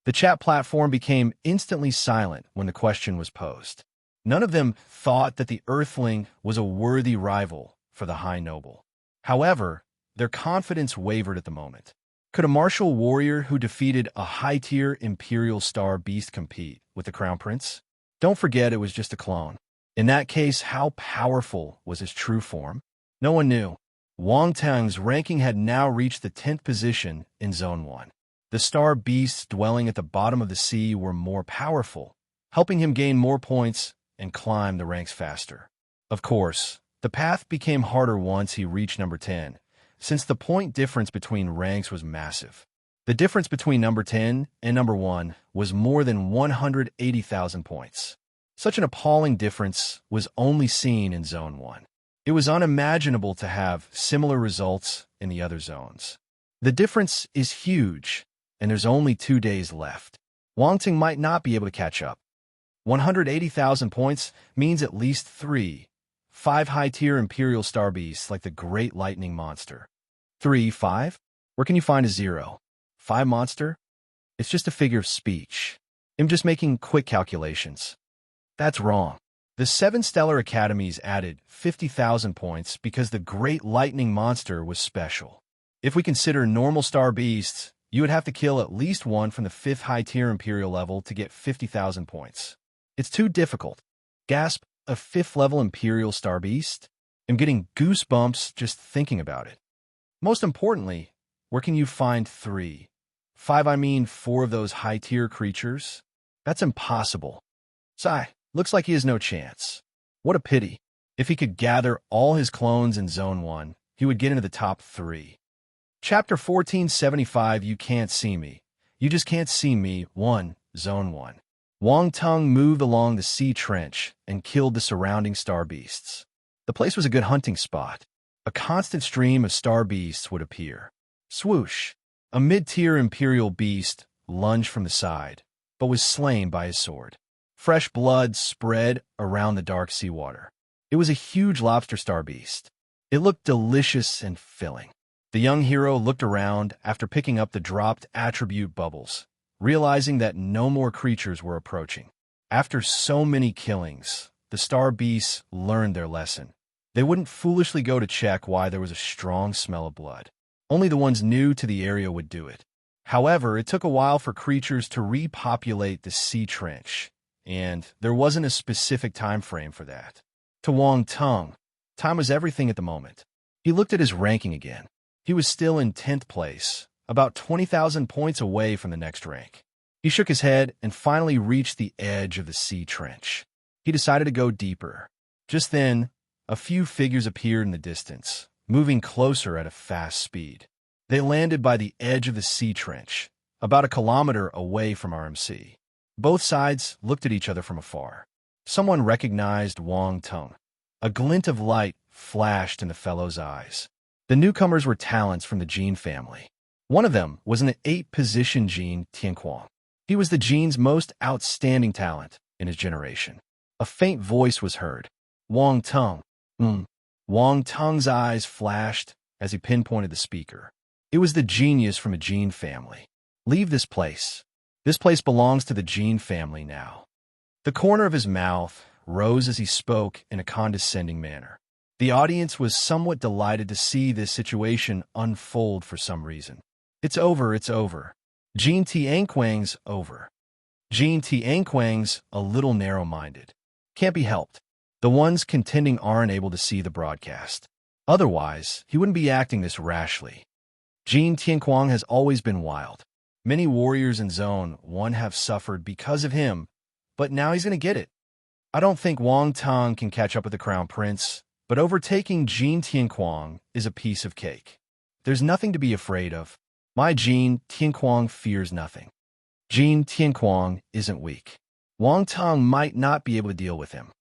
The chat platform became instantly silent when the question was posed. None of them thought that the Earthling was a worthy rival for the High Noble. However, their confidence wavered at the moment. Could a martial warrior who defeated a high-tier Imperial Star Beast compete with the Crown Prince? Don't forget it was just a clone. In that case, how powerful was his true form? No one knew. Wang Tung's ranking had now reached the 10th position in Zone 1. The star beasts dwelling at the bottom of the sea were more powerful, helping him gain more points and climb the ranks faster. Of course, the path became harder once he reached number 10, since the point difference between ranks was massive. The difference between number 10 and number 1 was more than 180,000 points. Such an appalling difference was only seen in Zone 1. It was unimaginable to have similar results in the other zones. The difference is huge, and there's only 2 days left. Wang Tung might not be able to catch up. 180,000 points means at least 5 high-tier Imperial Star Beasts like the Great Lightning Monster. 5? Where can you find a 0? 5 monster? It's just a figure of speech. I'm just making quick calculations. That's wrong. The 7 stellar academies added 50,000 points because the Great Lightning Monster was special. If we consider normal star beasts, you would have to kill at least one from the 5th high-tier Imperial level to get 50,000 points. It's too difficult. Gasp, a 5th level Imperial Star Beast? I'm getting goosebumps just thinking about it. Most importantly, where can you find 5 I mean 4 of those high-tier creatures? That's impossible. Sigh, looks like he has no chance. What a pity. If he could gather all his clones in Zone 1, he would get into the top 3. Chapter 1475, You Can't See Me. You Just Can't See Me, 1, Zone 1. Wang Tung moved along the sea trench and killed the surrounding star beasts. The place was a good hunting spot. A constant stream of star beasts would appear. Swoosh! A mid-tier Imperial beast lunged from the side, but was slain by his sword. Fresh blood spread around the dark seawater. It was a huge lobster star beast. It looked delicious and filling. The young hero looked around after picking up the dropped attribute bubbles, realizing that no more creatures were approaching. After so many killings, the star beasts learned their lesson. They wouldn't foolishly go to check why there was a strong smell of blood. Only the ones new to the area would do it. However, it took a while for creatures to repopulate the sea trench, and there wasn't a specific time frame for that. To Wang Tung, time was everything at the moment. He looked at his ranking again. He was still in 10th place, about 20,000 points away from the next rank. He shook his head and finally reached the edge of the sea trench. He decided to go deeper. Just then, a few figures appeared in the distance, moving closer at a fast speed. They landed by the edge of the sea trench, about a kilometer away from RMC. Both sides looked at each other from afar. Someone recognized Wang Tung. A glint of light flashed in the fellow's eyes. The newcomers were talents from the Jin family. One of them was an 8th-position Jin Tianquang. He was the Jin's most outstanding talent in his generation. A faint voice was heard. Wang Tung. Wang Tung's eyes flashed as he pinpointed the speaker. It was the genius from a Jin family. Leave this place. This place belongs to the Jin family now. The corner of his mouth rose as he spoke in a condescending manner. The audience was somewhat delighted to see this situation unfold for some reason. It's over, it's over. Jin Tianquang's over. Jin Tianquang's a little narrow-minded. Can't be helped. The ones contending aren't able to see the broadcast. Otherwise, he wouldn't be acting this rashly. Jin Tianquang has always been wild. Many warriors in Zone 1 have suffered because of him, but now he's going to get it. I don't think Wang Tung can catch up with the Crown Prince, but overtaking Jin Tianquang is a piece of cake. There's nothing to be afraid of. My Jin Tianquang fears nothing. Jin Tianquang isn't weak. Wang Tung might not be able to deal with him.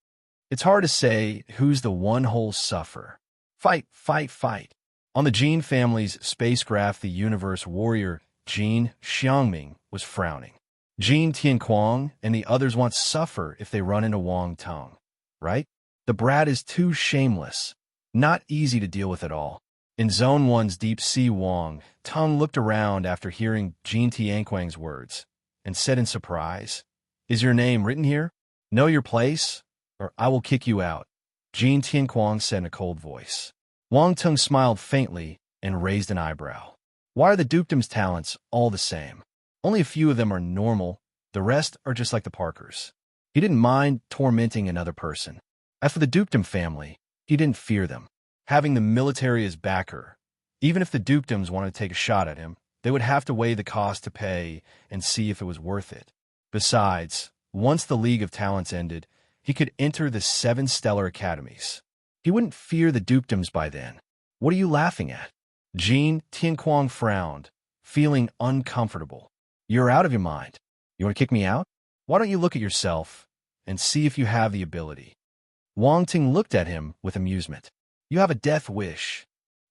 It's hard to say who's the one-hole sufferer. Fight, fight, fight. On the Jin family's spacecraft, the Universe Warrior, Jin Xiangming, was frowning. Jin Tianquang and the others won't suffer if they run into Wang Tung, right? The brat is too shameless. Not easy to deal with at all. In Zone 1's Deep Sea, Wang Tung looked around after hearing Jin Tianquang's words and said in surprise, "Is your name written here? Know your place, or I will kick you out," Jin Tianquang said in a cold voice. Wang Tung smiled faintly and raised an eyebrow. Why are the dukedom's talents all the same? Only a few of them are normal, the rest are just like the Parkers. He didn't mind tormenting another person. As for the dukedom family, he didn't fear them. Having the military as backer, even if the dukedoms wanted to take a shot at him, they would have to weigh the cost to pay and see if it was worth it. Besides, once the League of Talents ended, he could enter the 7 stellar academies. He wouldn't fear the dukedoms by then. What are you laughing at? Jin Tianquang frowned, feeling uncomfortable. You're out of your mind. You want to kick me out? Why don't you look at yourself and see if you have the ability? Wang Tung looked at him with amusement. You have a death wish.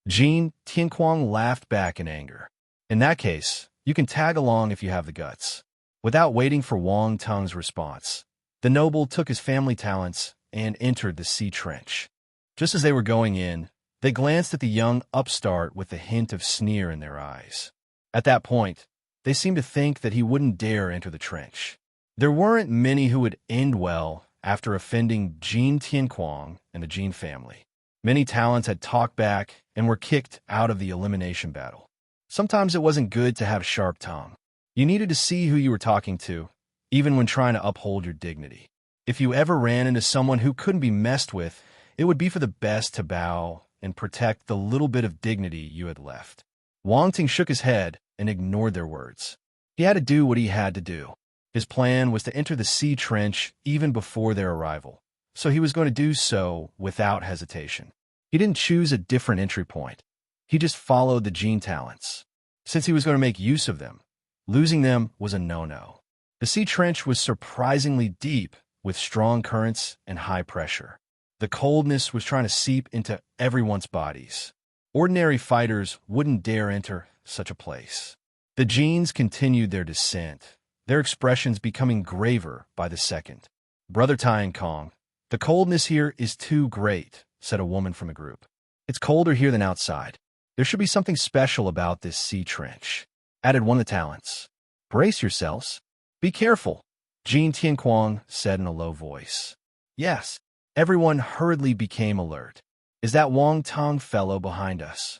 Jin Tianquang laughed back in anger. In that case, you can tag along if you have the guts. Without waiting for Wang Tung's response, the noble took his family talents and entered the sea trench. Just as they were going in, they glanced at the young upstart with a hint of sneer in their eyes. At that point, they seemed to think that he wouldn't dare enter the trench. There weren't many who would end well after offending Jin Tianquang and the Jin family. Many talents had talked back and were kicked out of the elimination battle. Sometimes it wasn't good to have a sharp tongue. You needed to see who you were talking to, even when trying to uphold your dignity. If you ever ran into someone who couldn't be messed with, it would be for the best to bow and protect the little bit of dignity you had left. Wang Tung shook his head and ignored their words. He had to do what he had to do. His plan was to enter the sea trench even before their arrival, so he was going to do so without hesitation. He didn't choose a different entry point. He just followed the Jin talents. Since he was going to make use of them, losing them was a no-no. The sea trench was surprisingly deep, with strong currents and high pressure. The coldness was trying to seep into everyone's bodies. Ordinary fighters wouldn't dare enter such a place. The Jins continued their descent, their expressions becoming graver by the second. Brother Tiancong, the coldness here is too great, said a woman from the group. It's colder here than outside. There should be something special about this sea trench, added one of the talents. Brace yourselves. Be careful, Jin Tianquang said in a low voice. Yes, everyone hurriedly became alert. Is that Wang Tung fellow behind us?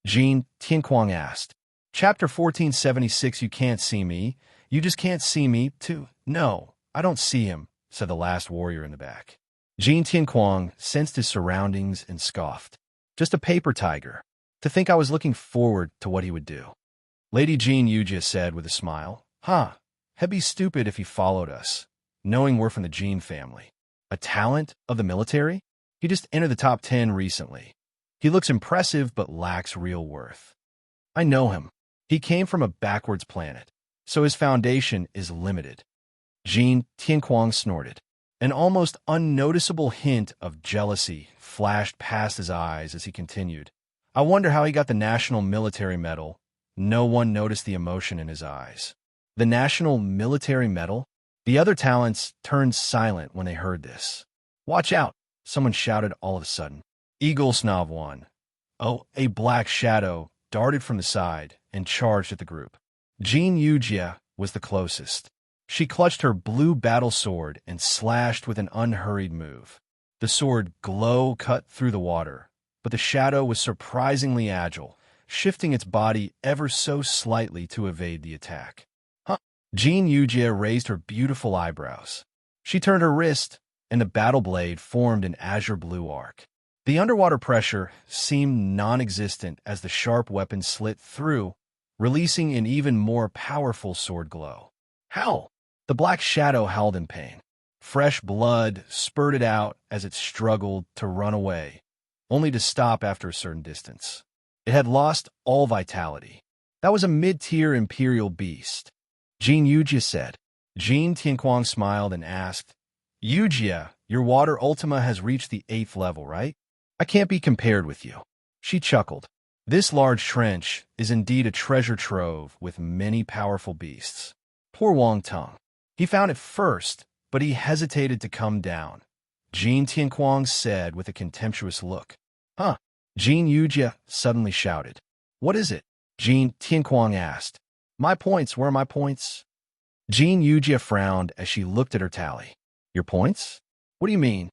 Jin Tianquang asked. Chapter 1476. You can't see me. You just can't see me, too. No, I don't see him, said the last warrior in the back. Jin Tianquang sensed his surroundings and scoffed. Just a paper tiger. To think I was looking forward to what he would do. Lady Jean Yujia said with a smile. He'd be stupid if he followed us, knowing we're from the Jean family. A talent of the military? He just entered the top 10 recently. He looks impressive but lacks real worth. I know him. He came from a backwards planet, so his foundation is limited. Jin Tianquang snorted. An almost unnoticeable hint of jealousy flashed past his eyes as he continued. I wonder how he got the National Military Medal. No one noticed the emotion in his eyes. The National Military Medal? The other talents turned silent when they heard this. Watch out, someone shouted all of a sudden. Eagle Snob 1. Oh, a black shadow darted from the side and charged at the group. Jean Yujia was the closest. She clutched her blue battle sword and slashed with an unhurried move. The sword glow cut through the water, but the shadow was surprisingly agile, shifting its body ever so slightly to evade the attack. Jean Yujia raised her beautiful eyebrows. She turned her wrist, and the battle blade formed an azure blue arc. The underwater pressure seemed non-existent as the sharp weapon slit through, releasing an even more powerful sword glow. Howl! The black shadow howled in pain. Fresh blood spurted out as it struggled to run away, only to stop after a certain distance. It had lost all vitality. That was a mid-tier imperial beast. Jean Yujia said. Jin Tianquang smiled and asked, Yujia, your water Ultima has reached the 8th level, right? I can't be compared with you. She chuckled. This large trench is indeed a treasure trove with many powerful beasts. Poor Wang Tung. He found it first, but he hesitated to come down. Jin Tianquang said with a contemptuous look. Jin Yujia suddenly shouted. What is it? Jin Tianquang asked. My points, where are my points? Jin Yujia frowned as she looked at her tally. Your points? What do you mean?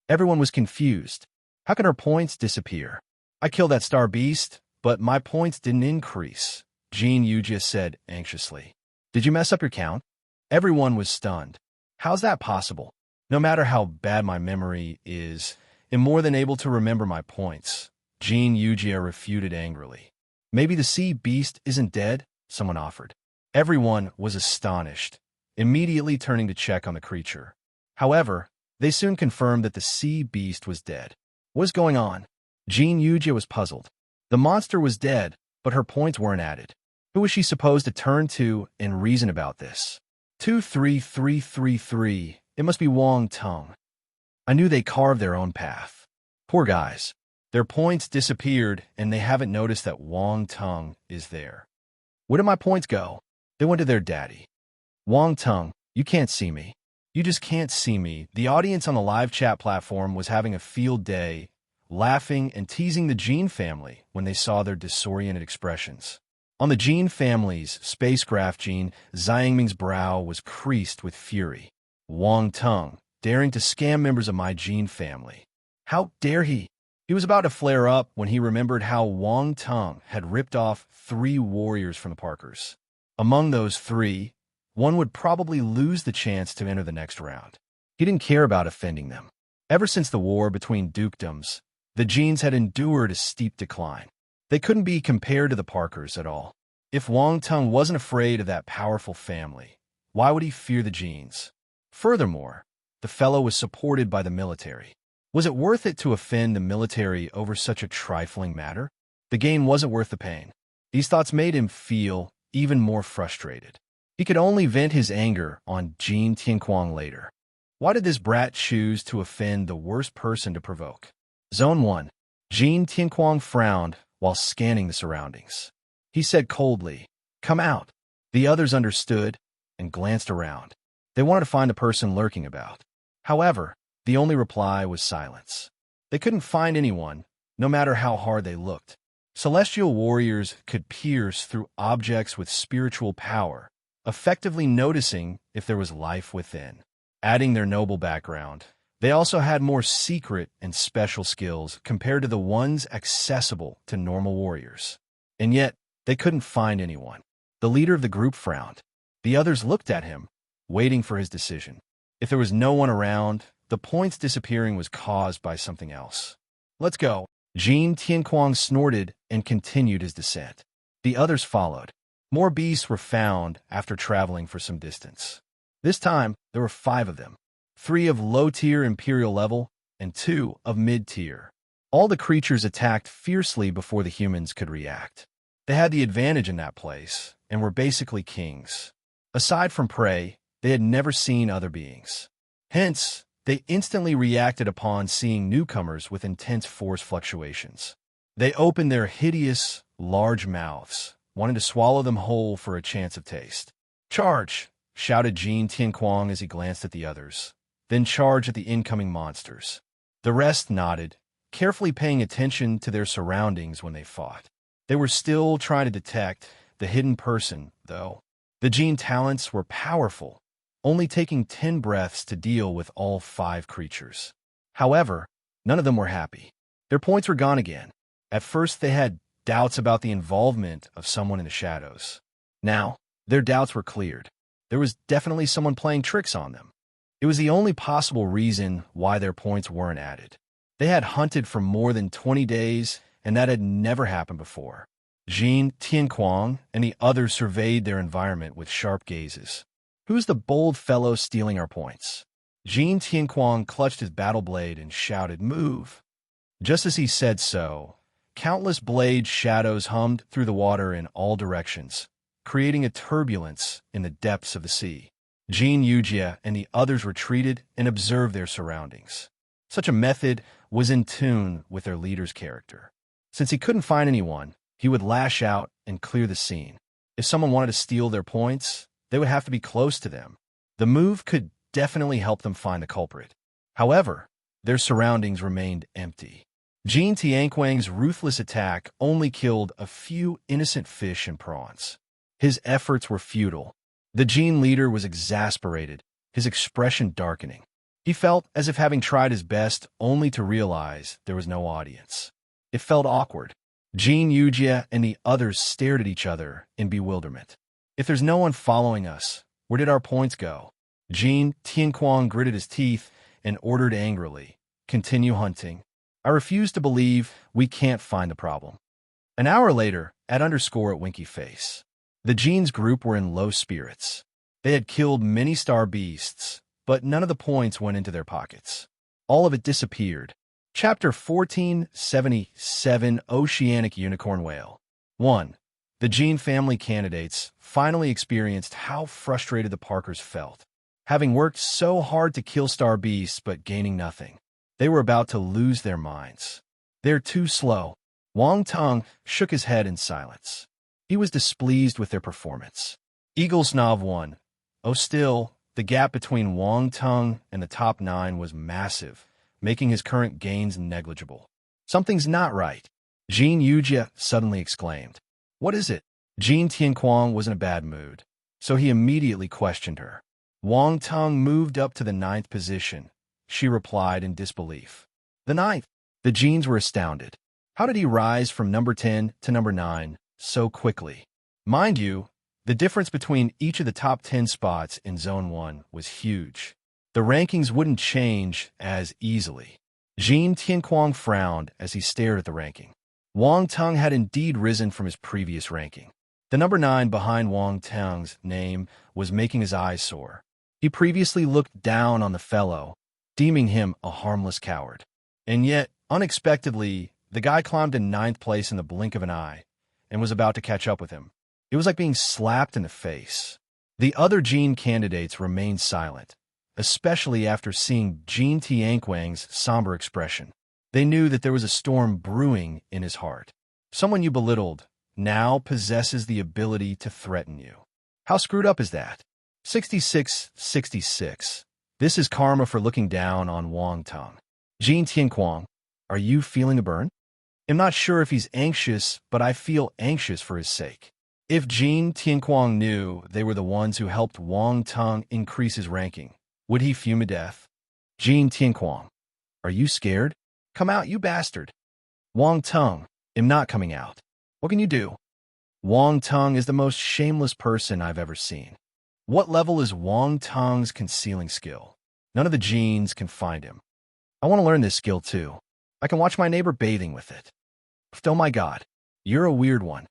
Everyone was confused. How can her points disappear? I killed that star beast, but my points didn't increase, Jin Yujia said anxiously. Did you mess up your count? Everyone was stunned. How's that possible? No matter how bad my memory is, I'm more than able to remember my points, Jin Yujia refuted angrily. Maybe the sea beast isn't dead? Someone offered. Everyone was astonished, immediately turning to check on the creature. However, they soon confirmed that the sea beast was dead. What is going on? Jin Yujia was puzzled. The monster was dead, but her points weren't added. Who was she supposed to turn to and reason about this? 23333. It must be Wang Tung. I knew they carved their own path. Poor guys. Their points disappeared, and they haven't noticed that Wang Tung is there. Where did my points go? They went to their daddy. Wang Tung, you can't see me. You just can't see me. The audience on the live chat platform was having a field day, laughing and teasing the Jean family when they saw their disoriented expressions. On the Jean family's spacecraft, Jean Xiangming's brow was creased with fury. Wang Tung, daring to scam members of my Jean family. How dare he? He was about to flare up when he remembered how Wang Tung had ripped off 3 warriors from the Parkers. Among those 3, one would probably lose the chance to enter the next round. He didn't care about offending them. Ever since the war between dukedoms, the Jeans had endured a steep decline. They couldn't be compared to the Parkers at all. If Wang Tung wasn't afraid of that powerful family, why would he fear the Jeans? Furthermore, the fellow was supported by the military. Was it worth it to offend the military over such a trifling matter? The gain wasn't worth the pain. These thoughts made him feel even more frustrated. He could only vent his anger on Jin Tianquang later. Why did this brat choose to offend the worst person to provoke? Zone 1. Jin Tianquang frowned while scanning the surroundings. He said coldly, "Come out." The others understood and glanced around. They wanted to find the person lurking about. However, the only reply was silence. They couldn't find anyone, no matter how hard they looked. Celestial warriors could pierce through objects with spiritual power, effectively noticing if there was life within. Adding their noble background, They also had more secret and special skills compared to the ones accessible to normal warriors. And yet, they couldn't find anyone. The leader of the group frowned. The others looked at him, waiting for his decision. If there was no one around, the points disappearing was caused by something else. "Let's go." Jin Tianquang snorted and continued his descent. The others followed. More beasts were found after traveling for some distance. This time, there were 5 of them. 3 of low-tier imperial level and 2 of mid-tier. All the creatures attacked fiercely before the humans could react. They had the advantage in that place and were basically kings. Aside from prey, they had never seen other beings. Hence, they instantly reacted upon seeing newcomers with intense force fluctuations. They opened their hideous, large mouths, wanting to swallow them whole for a chance of taste. "Charge!" shouted Jin Tianquang as he glanced at the others. "Then charge at the incoming monsters." The rest nodded, carefully paying attention to their surroundings when they fought. They were still trying to detect the hidden person, though. The Jin talents were powerful, only taking 10 breaths to deal with all 5 creatures. However, none of them were happy. Their points were gone again. At first, they had doubts about the involvement of someone in the shadows. Now, their doubts were cleared. There was definitely someone playing tricks on them. It was the only possible reason why their points weren't added. They had hunted for more than 20 days, and that had never happened before. Jin Tianquang and the others surveyed their environment with sharp gazes. "Who's the bold fellow stealing our points?" Jin Tianquang clutched his battle blade and shouted, "Move!" Just as he said so, countless blade shadows hummed through the water in all directions, creating a turbulence in the depths of the sea. Jin Yujia and the others retreated and observed their surroundings. Such a method was in tune with their leader's character. Since he couldn't find anyone, he would lash out and clear the scene. If someone wanted to steal their points, they would have to be close to them. The move could definitely help them find the culprit. However, their surroundings remained empty. Jin Tianquang's ruthless attack only killed a few innocent fish and prawns. His efforts were futile. The Jin leader was exasperated, his expression darkening. He felt as if having tried his best only to realize there was no audience. It felt awkward. Jin Yujia and the others stared at each other in bewilderment. "If there's no one following us, where did our points go?" Jin Tianquang gritted his teeth and ordered angrily, "Continue hunting. I refuse to believe we can't find the problem." An hour later, at Winky Face, the Jin's group were in low spirits. They had killed many star beasts, but none of the points went into their pockets. All of it disappeared. Chapter 1477, Oceanic Unicorn Whale. 1. The Jin family candidates finally experienced how frustrated the Parkers felt. Having worked so hard to kill star beasts but gaining nothing, they were about to lose their minds. "They're too slow." Wang Tong shook his head in silence. He was displeased with their performance. Eagle Snob 1. Oh, still, the gap between Wang Tong and the top 9 was massive, making his current gains negligible. "Something's not right," Jin Yujia suddenly exclaimed. "What is it?" Jin Tianquang was in a bad mood, so he immediately questioned her. Wang Tong moved up to the 9th position. She replied in disbelief. "The 9th? The Jins were astounded. How did he rise from number 10 to number 9 so quickly? Mind you, the difference between each of the top 10 spots in Zone 1 was huge. The rankings wouldn't change as easily. Jin Tianquang frowned as he stared at the ranking. Wang Tong had indeed risen from his previous ranking. The number 9 behind Wang Tong's name was making his eyes sore. He previously looked down on the fellow, deeming him a harmless coward. And yet, unexpectedly, the guy climbed to 9th place in the blink of an eye and was about to catch up with him. It was like being slapped in the face. The other Jin candidates remained silent, especially after seeing Jin Tianquang's somber expression. They knew that there was a storm brewing in his heart. Someone you belittled now possesses the ability to threaten you. How screwed up is that? 6666. This is karma for looking down on Wang Tong. Jin Tianquang, are you feeling a burn? I'm not sure if he's anxious, but I feel anxious for his sake. If Jin Tianquang knew they were the ones who helped Wang Tong increase his ranking, would he fume to death? Jin Tianquang, are you scared? Come out, you bastard. Wang Tung, am not coming out. What can you do? Wang Tung is the most shameless person I've ever seen. What level is Wang Tung's concealing skill? None of the genes can find him. I want to learn this skill too. I can watch my neighbor bathing with it. Oh my God, you're a weird one.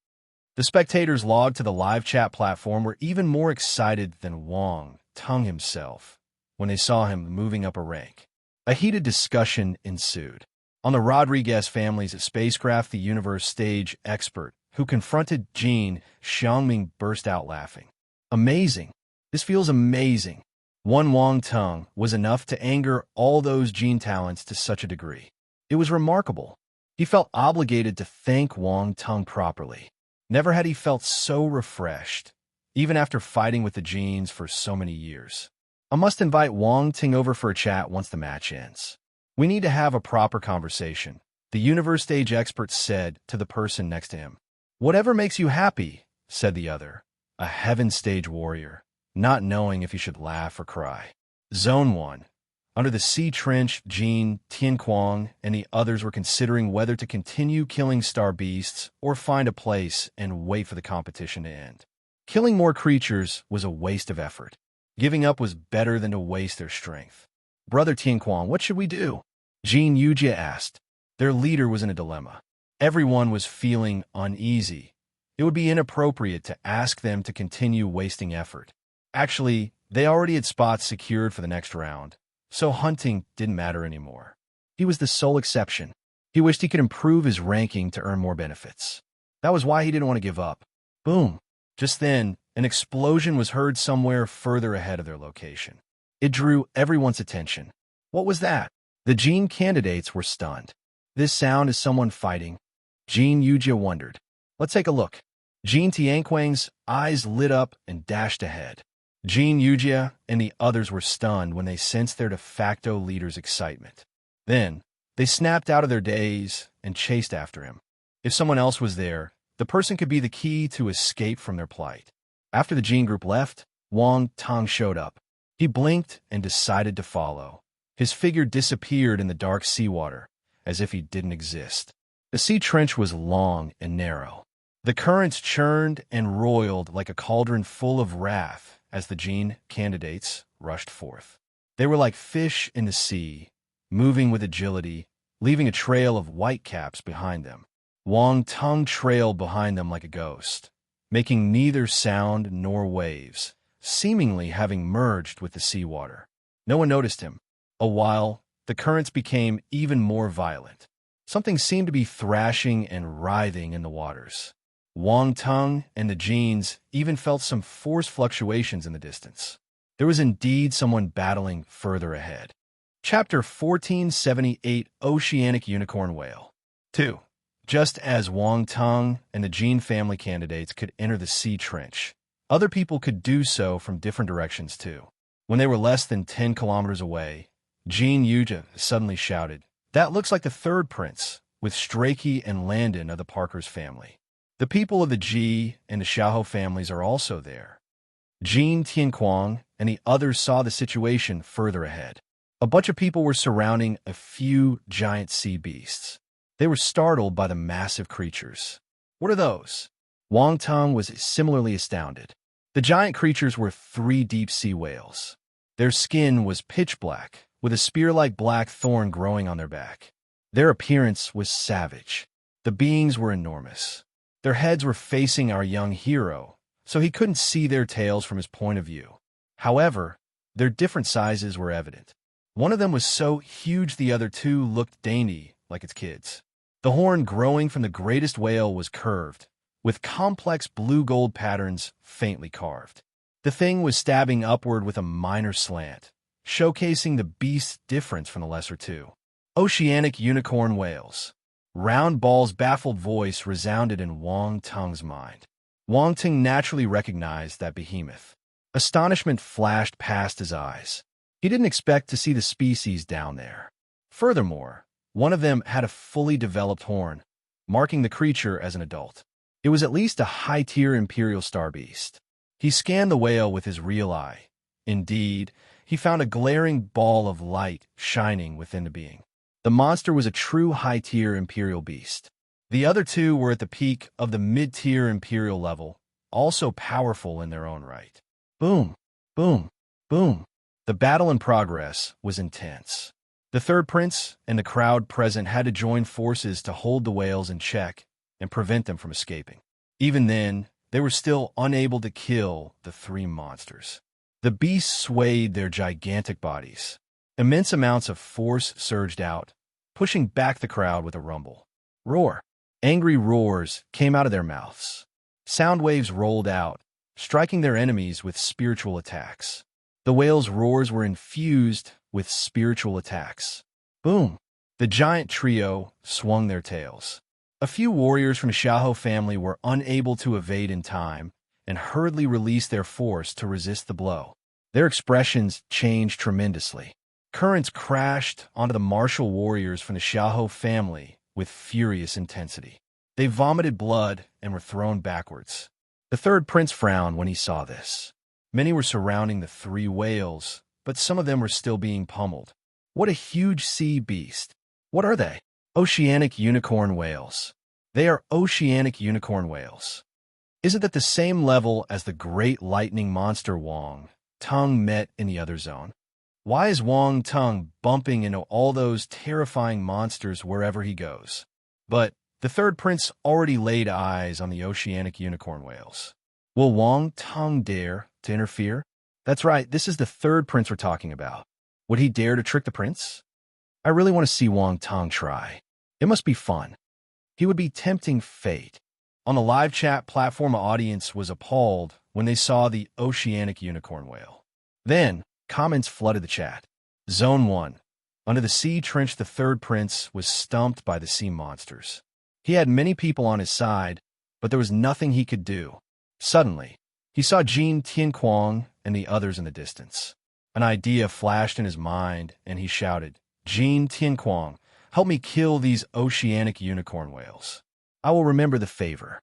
The spectators logged to the live chat platform were even more excited than Wang Tung himself when they saw him moving up a rank. A heated discussion ensued. On the Rodriguez family's spacecraft, the universe stage expert who confronted Jin Xiangming burst out laughing. Amazing. This feels amazing. One Wang Tung was enough to anger all those gene talents to such a degree. It was remarkable. He felt obligated to thank Wang Tung properly. Never had he felt so refreshed, even after fighting with the genes for so many years. I must invite Wang Tung over for a chat once the match ends. We need to have a proper conversation, the universe stage expert said to the person next to him. Whatever makes you happy, said the other, a heaven stage warrior, not knowing if he should laugh or cry. Zone 1. Under the sea trench, Jin Tianquang and the others were considering whether to continue killing star beasts or find a place and wait for the competition to end. Killing more creatures was a waste of effort. Giving up was better than to waste their strength. Brother Tianquang, what should we do? Jin Yujia asked. Their leader was in a dilemma. Everyone was feeling uneasy. It would be inappropriate to ask them to continue wasting effort. Actually, they already had spots secured for the next round, so hunting didn't matter anymore. He was the sole exception. He wished he could improve his ranking to earn more benefits. That was why he didn't want to give up. Boom! Just then, an explosion was heard somewhere further ahead of their location. It drew everyone's attention. What was that? The gene candidates were stunned. This sound is someone fighting. Jin Yujia wondered. Let's take a look. Jin Tianquang's eyes lit up and dashed ahead. Jin Yujia and the others were stunned when they sensed their de facto leader's excitement. Then, they snapped out of their daze and chased after him. If someone else was there, the person could be the key to escape from their plight. After the Jin group left, Wang Tung showed up. He blinked and decided to follow. His figure disappeared in the dark seawater, as if he didn't exist. The sea trench was long and narrow. The currents churned and roiled like a cauldron full of wrath as the gene candidates rushed forth. They were like fish in the sea, moving with agility, leaving a trail of whitecaps behind them. Wang Tung trailed behind them like a ghost, making neither sound nor waves, seemingly having merged with the seawater. No one noticed him. A while, the currents became even more violent. Something seemed to be thrashing and writhing in the waters. Wang Tung and the genes even felt some force fluctuations in the distance. There was indeed someone battling further ahead. Chapter 1478, Oceanic Unicorn Whale. 2. Just as Wang Tung and the gene family candidates could enter the sea trench, other people could do so from different directions too. When they were less than 10 kilometers away, Jin Yujia suddenly shouted, "That looks like the third prince, with Strakey and Landon of the Parker's family. The people of the Ji and the Xiaoho families are also there." Jin Tianquang and the others saw the situation further ahead. A bunch of people were surrounding a few giant sea beasts. They were startled by the massive creatures. What are those? Wang Tung was similarly astounded. The giant creatures were 3 deep-sea whales. Their skin was pitch black, with a spear-like black thorn growing on their back. Their appearance was savage. The beings were enormous. Their heads were facing our young hero, so he couldn't see their tails from his point of view. However, their different sizes were evident. One of them was so huge the other 2 looked dainty, like its kids. The horn growing from the greatest whale was curved, with complex blue-gold patterns faintly carved. The thing was stabbing upward with a minor slant, showcasing the beast's difference from the lesser 2. Oceanic unicorn whales. Round Ball's baffled voice resounded in Wang Tung's mind. Wang Tung naturally recognized that behemoth. Astonishment flashed past his eyes. He didn't expect to see the species down there. Furthermore, one of them had a fully developed horn, marking the creature as an adult. It was at least a high-tier imperial star beast. He scanned the whale with his real eye. Indeed, he found a glaring ball of light shining within the being. The monster was a true high-tier Imperial beast. The other two were at the peak of the mid-tier Imperial level, also powerful in their own right. Boom, boom, boom. The battle in progress was intense. The third prince and the crowd present had to join forces to hold the whales in check and prevent them from escaping. Even then, they were still unable to kill the three monsters. The beasts swayed their gigantic bodies. Immense amounts of force surged out, pushing back the crowd with a rumble. Roar! Angry roars came out of their mouths. Sound waves rolled out, striking their enemies with spiritual attacks. The whales' roars were infused with spiritual attacks. Boom! The giant trio swung their tails. A few warriors from the Xiahou family were unable to evade in time and hurriedly released their force to resist the blow. Their expressions changed tremendously. Currents crashed onto the martial warriors from the Xiahou family with furious intensity. They vomited blood and were thrown backwards. The third prince frowned when he saw this. Many were surrounding the three whales, but some of them were still being pummeled. What a huge sea beast! What are they? Oceanic unicorn whales. They are oceanic unicorn whales. Is it that the same level as the great lightning monster Wang Tung met in the other zone? Why is Wang Tung bumping into all those terrifying monsters wherever he goes? But the third prince already laid eyes on the oceanic unicorn whales. Will Wang Tung dare to interfere? That's right, this is the third prince we're talking about. Would he dare to trick the prince? I really want to see Wang Tung try. It must be fun. He would be tempting fate. On the live chat platform, the audience was appalled when they saw the oceanic unicorn whale. Then, comments flooded the chat. Zone 1. Under the sea trench, the third prince was stumped by the sea monsters. He had many people on his side, but there was nothing he could do. Suddenly, he saw Jin Tianquang and the others in the distance. An idea flashed in his mind, and he shouted, Jin Tianquang, help me kill these oceanic unicorn whales. I will remember the favor.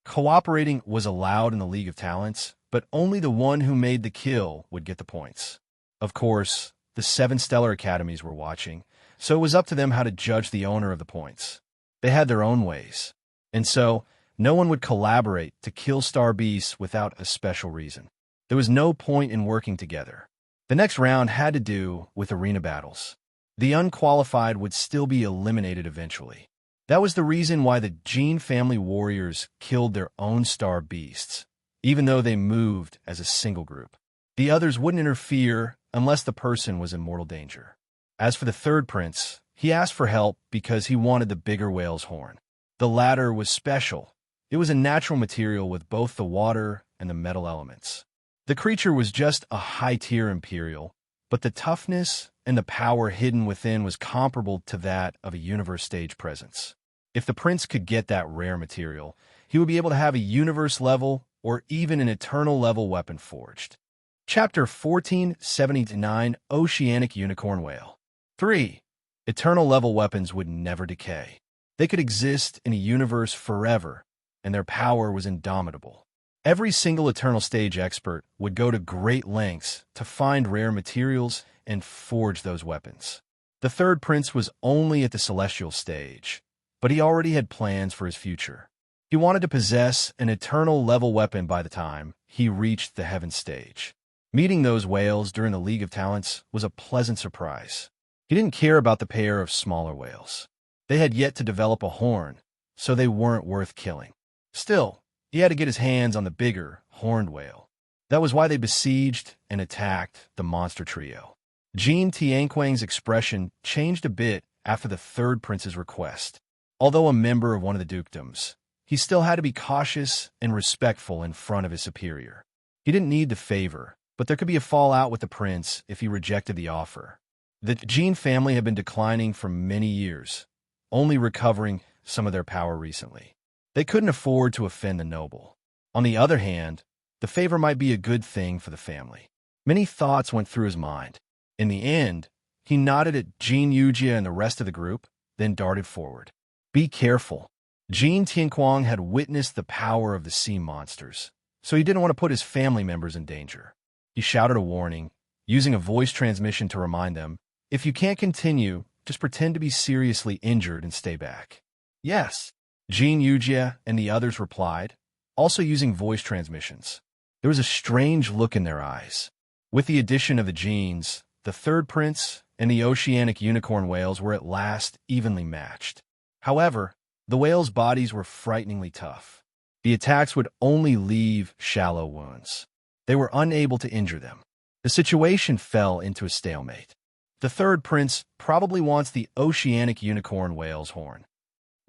Cooperating was allowed in the League of Talents, but only the one who made the kill would get the points. Of course, the 7 Stellar Academies were watching, so it was up to them how to judge the owner of the points. They had their own ways, and so no one would collaborate to kill star beasts without a special reason. There was no point in working together. The next round had to do with arena battles. The unqualified would still be eliminated eventually. That was the reason why the Jin family warriors killed their own star beasts, even though they moved as a single group. The others wouldn't interfere unless the person was in mortal danger. As for the third prince, he asked for help because he wanted the bigger whale's horn. The latter was special. It was a natural material with both the water and the metal elements. The creature was just a high-tier Imperial, but the toughness and the power hidden within was comparable to that of a universe stage presence. If the prince could get that rare material, he would be able to have a universe level or even an eternal level weapon forged. Chapter 1479, Oceanic Unicorn Whale. 3. Eternal level weapons would never decay. They could exist in a universe forever, and their power was indomitable. Every single eternal stage expert would go to great lengths to find rare materials and forge those weapons. The third prince was only at the celestial stage, but he already had plans for his future. He wanted to possess an eternal level weapon by the time he reached the heaven stage. Meeting those whales during the League of Talents was a pleasant surprise. He didn't care about the pair of smaller whales. They had yet to develop a horn, so they weren't worth killing. Still, he had to get his hands on the bigger, horned whale. That was why they besieged and attacked the monster trio. Jin Tianquang's expression changed a bit after the third prince's request. Although a member of one of the dukedoms, he still had to be cautious and respectful in front of his superior. He didn't need the favor, but there could be a fallout with the prince if he rejected the offer. The Jin family had been declining for many years, only recovering some of their power recently. They couldn't afford to offend the noble. On the other hand, the favor might be a good thing for the family. Many thoughts went through his mind. In the end, he nodded at Jin Yujia and the rest of the group, then darted forward. Be careful. Jin Tianquang had witnessed the power of the sea monsters, so he didn't want to put his family members in danger. He shouted a warning, using a voice transmission to remind them, "If you can't continue, just pretend to be seriously injured and stay back." "Yes," Jean Yujia and the others replied, also using voice transmissions. There was a strange look in their eyes. With the addition of the Jeans, the third prince and the oceanic unicorn whales were at last evenly matched. However, the whales' bodies were frighteningly tough. The attacks would only leave shallow wounds. They were unable to injure them. The situation fell into a stalemate. The third prince probably wants the oceanic unicorn whale's horn.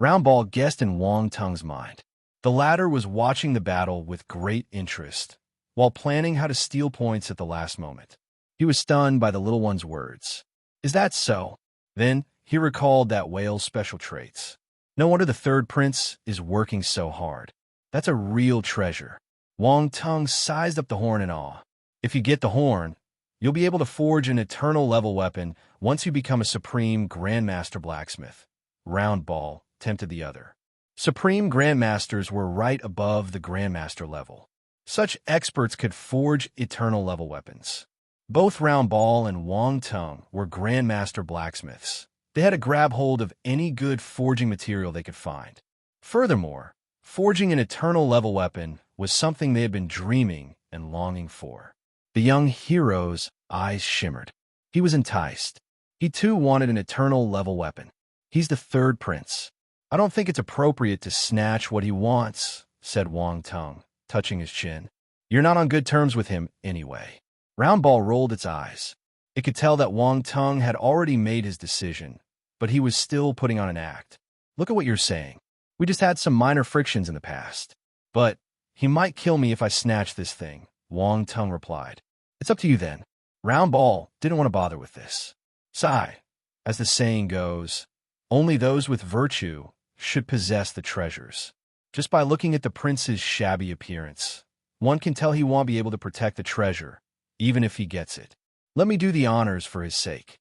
Roundball guessed in Wang Tung's mind. The latter was watching the battle with great interest, while planning how to steal points at the last moment. He was stunned by the little one's words. "Is that so?" Then he recalled that whale's special traits. No wonder the third prince is working so hard. That's a real treasure. Wang Tung sized up the horn in awe. "If you get the horn, you'll be able to forge an eternal level weapon once you become a supreme grandmaster blacksmith." Roundball tempted the other. Supreme grandmasters were right above the grandmaster level. Such experts could forge eternal level weapons. Both Roundball and Wang Tung were grandmaster blacksmiths. They had to grab hold of any good forging material they could find. Furthermore, forging an eternal level weapon was something they had been dreaming and longing for. The young hero's eyes shimmered. He was enticed. He too wanted an eternal level weapon. "He's the third prince. I don't think it's appropriate to snatch what he wants," said Wang Tung, touching his chin. "You're not on good terms with him anyway." Roundball rolled its eyes. It could tell that Wang Tung had already made his decision, but he was still putting on an act. "Look at what you're saying. We just had some minor frictions in the past. But he might kill me if I snatch this thing," Wang Tung replied. "It's up to you then." Roundball didn't want to bother with this. Sigh, as the saying goes, only those with virtue should possess the treasures. Just by looking at the prince's shabby appearance, one can tell he won't be able to protect the treasure, even if he gets it. "Let me do the honors for his sake."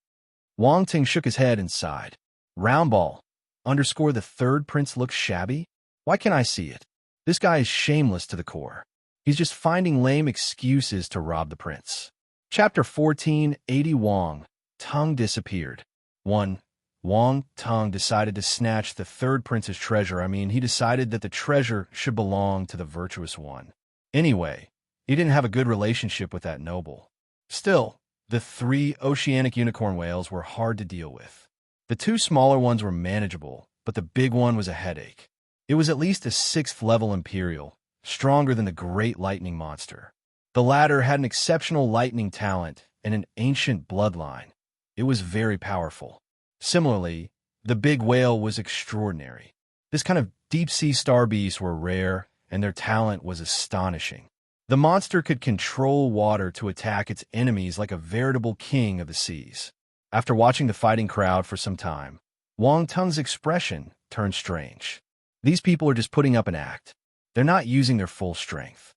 Wang Ting shook his head and sighed. Roundball, the third prince looks shabby? Why can't I see it? This guy is shameless to the core. He's just finding lame excuses to rob the prince. Chapter 14, 80 Wang Tung disappeared. 1. Wang Tung decided to snatch the third prince's treasure. He decided that the treasure should belong to the virtuous one. Anyway, he didn't have a good relationship with that noble. Still, the 3 oceanic unicorn whales were hard to deal with. The 2 smaller ones were manageable, but the big one was a headache. It was at least a 6th level imperial, stronger than the great lightning monster. The latter had an exceptional lightning talent and an ancient bloodline. It was very powerful. Similarly, the big whale was extraordinary. This kind of deep-sea star beasts were rare, and their talent was astonishing. The monster could control water to attack its enemies like a veritable king of the seas. After watching the fighting crowd for some time, Wang Tung's expression turned strange. These people are just putting up an act. They're not using their full strength.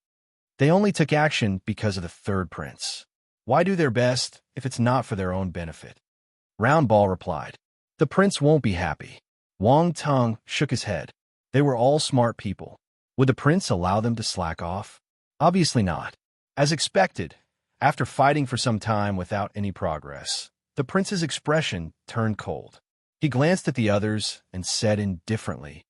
They only took action because of the third prince. Why do their best if it's not for their own benefit? Roundball replied. "The prince won't be happy." Wang Tung shook his head. They were all smart people. Would the prince allow them to slack off? Obviously not. As expected, after fighting for some time without any progress, the prince's expression turned cold. He glanced at the others and said indifferently,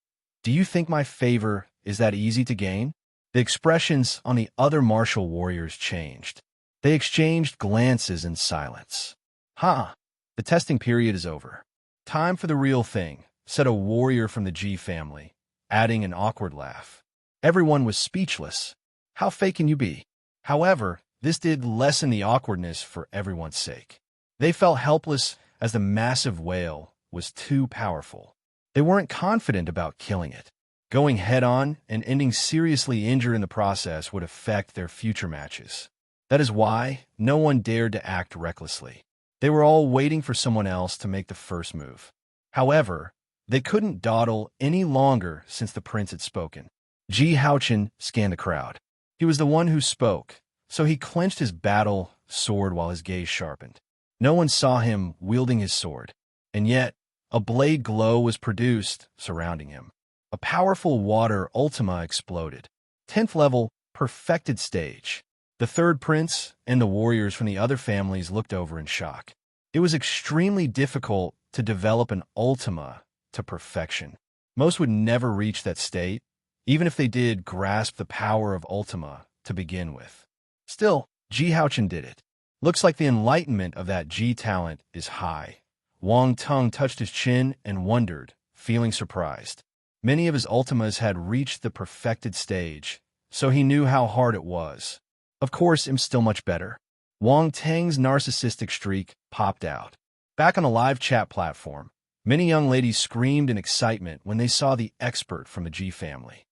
"Do you think my favor is that easy to gain?" The expressions on the other martial warriors changed. They exchanged glances in silence. "Huh, the testing period is over. Time for the real thing," said a warrior from the G family, adding an awkward laugh. Everyone was speechless. How fake can you be? However, this did lessen the awkwardness for everyone's sake. They felt helpless as the massive whale was too powerful. They weren't confident about killing it. Going head-on and ending seriously injured in the process would affect their future matches. That is why no one dared to act recklessly. They were all waiting for someone else to make the first move. However, they couldn't dawdle any longer since the prince had spoken. Ji Haochen scanned the crowd. He was the one who spoke, so he clenched his battle sword while his gaze sharpened. No one saw him wielding his sword, and yet a blade glow was produced surrounding him. A powerful water ultima exploded. 10th level, perfected stage. The third prince and the warriors from the other families looked over in shock. It was extremely difficult to develop an Ultima to perfection. Most would never reach that state, even if they did grasp the power of Ultima to begin with. Still, Ji Haochen did it. Looks like the enlightenment of that Ji talent is high. Wang Tung touched his chin and wondered, feeling surprised. Many of his Ultimas had reached the perfected stage, so he knew how hard it was. Of course, it was still much better. Wang Tang's narcissistic streak popped out. Back on the live chat platform, many young ladies screamed in excitement when they saw the expert from the Ji family.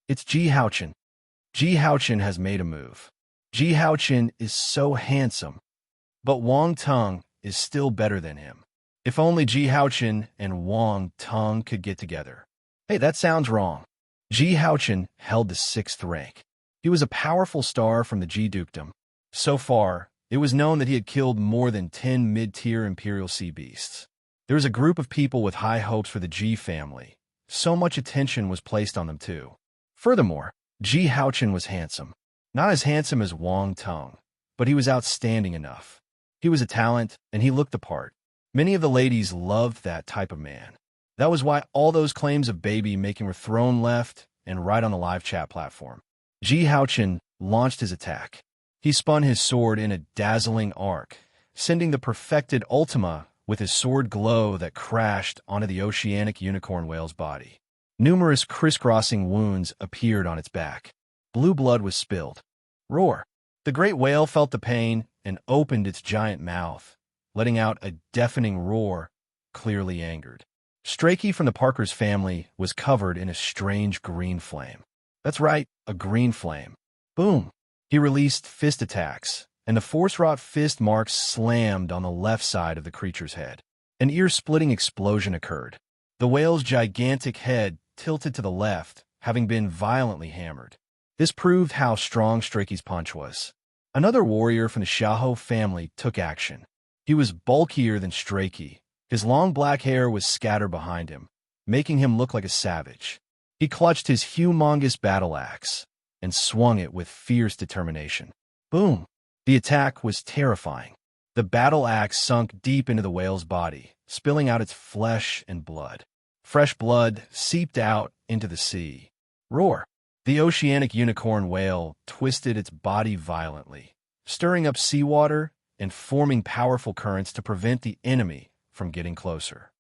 It's Ji Haochen. Ji Haochen has made a move. Ji Haochen is so handsome, but Wang Tung is still better than him. If only Ji Haochen and Wang Tung could get together. Hey, that sounds wrong. Ji Haochen held the 6th rank. He was a powerful star from the Ji dukedom. So far, it was known that he had killed more than 10 mid-tier Imperial Sea Beasts. There was a group of people with high hopes for the Ji family. So much attention was placed on them too. Furthermore, Ji Haochen was handsome. Not as handsome as Wang Tung, but he was outstanding enough. He was a talent, and he looked the part. Many of the ladies loved that type of man. That was why all those claims of baby making were thrown left and right on the live chat platform. Ji Haochen launched his attack. He spun his sword in a dazzling arc, sending the perfected Ultima with his sword glow that crashed onto the oceanic unicorn whale's body. Numerous crisscrossing wounds appeared on its back. Blue blood was spilled. Roar! The great whale felt the pain and opened its giant mouth, letting out a deafening roar, clearly angered. Strakey from the Parker's family was covered in a strange green flame. That's right, a green flame. Boom! He released fist attacks, and the force-wrought fist marks slammed on the left side of the creature's head. An ear-splitting explosion occurred. The whale's gigantic head tilted to the left, having been violently hammered. This proved how strong Strakey's punch was. Another warrior from the Xiahou family took action. He was bulkier than Strakey. His long black hair was scattered behind him, making him look like a savage. He clutched his humongous battle axe and swung it with fierce determination. Boom! The attack was terrifying. The battle axe sunk deep into the whale's body, spilling out its flesh and blood. Fresh blood seeped out into the sea. Roar! The oceanic unicorn whale twisted its body violently, stirring up seawater and forming powerful currents to prevent the enemy from getting closer.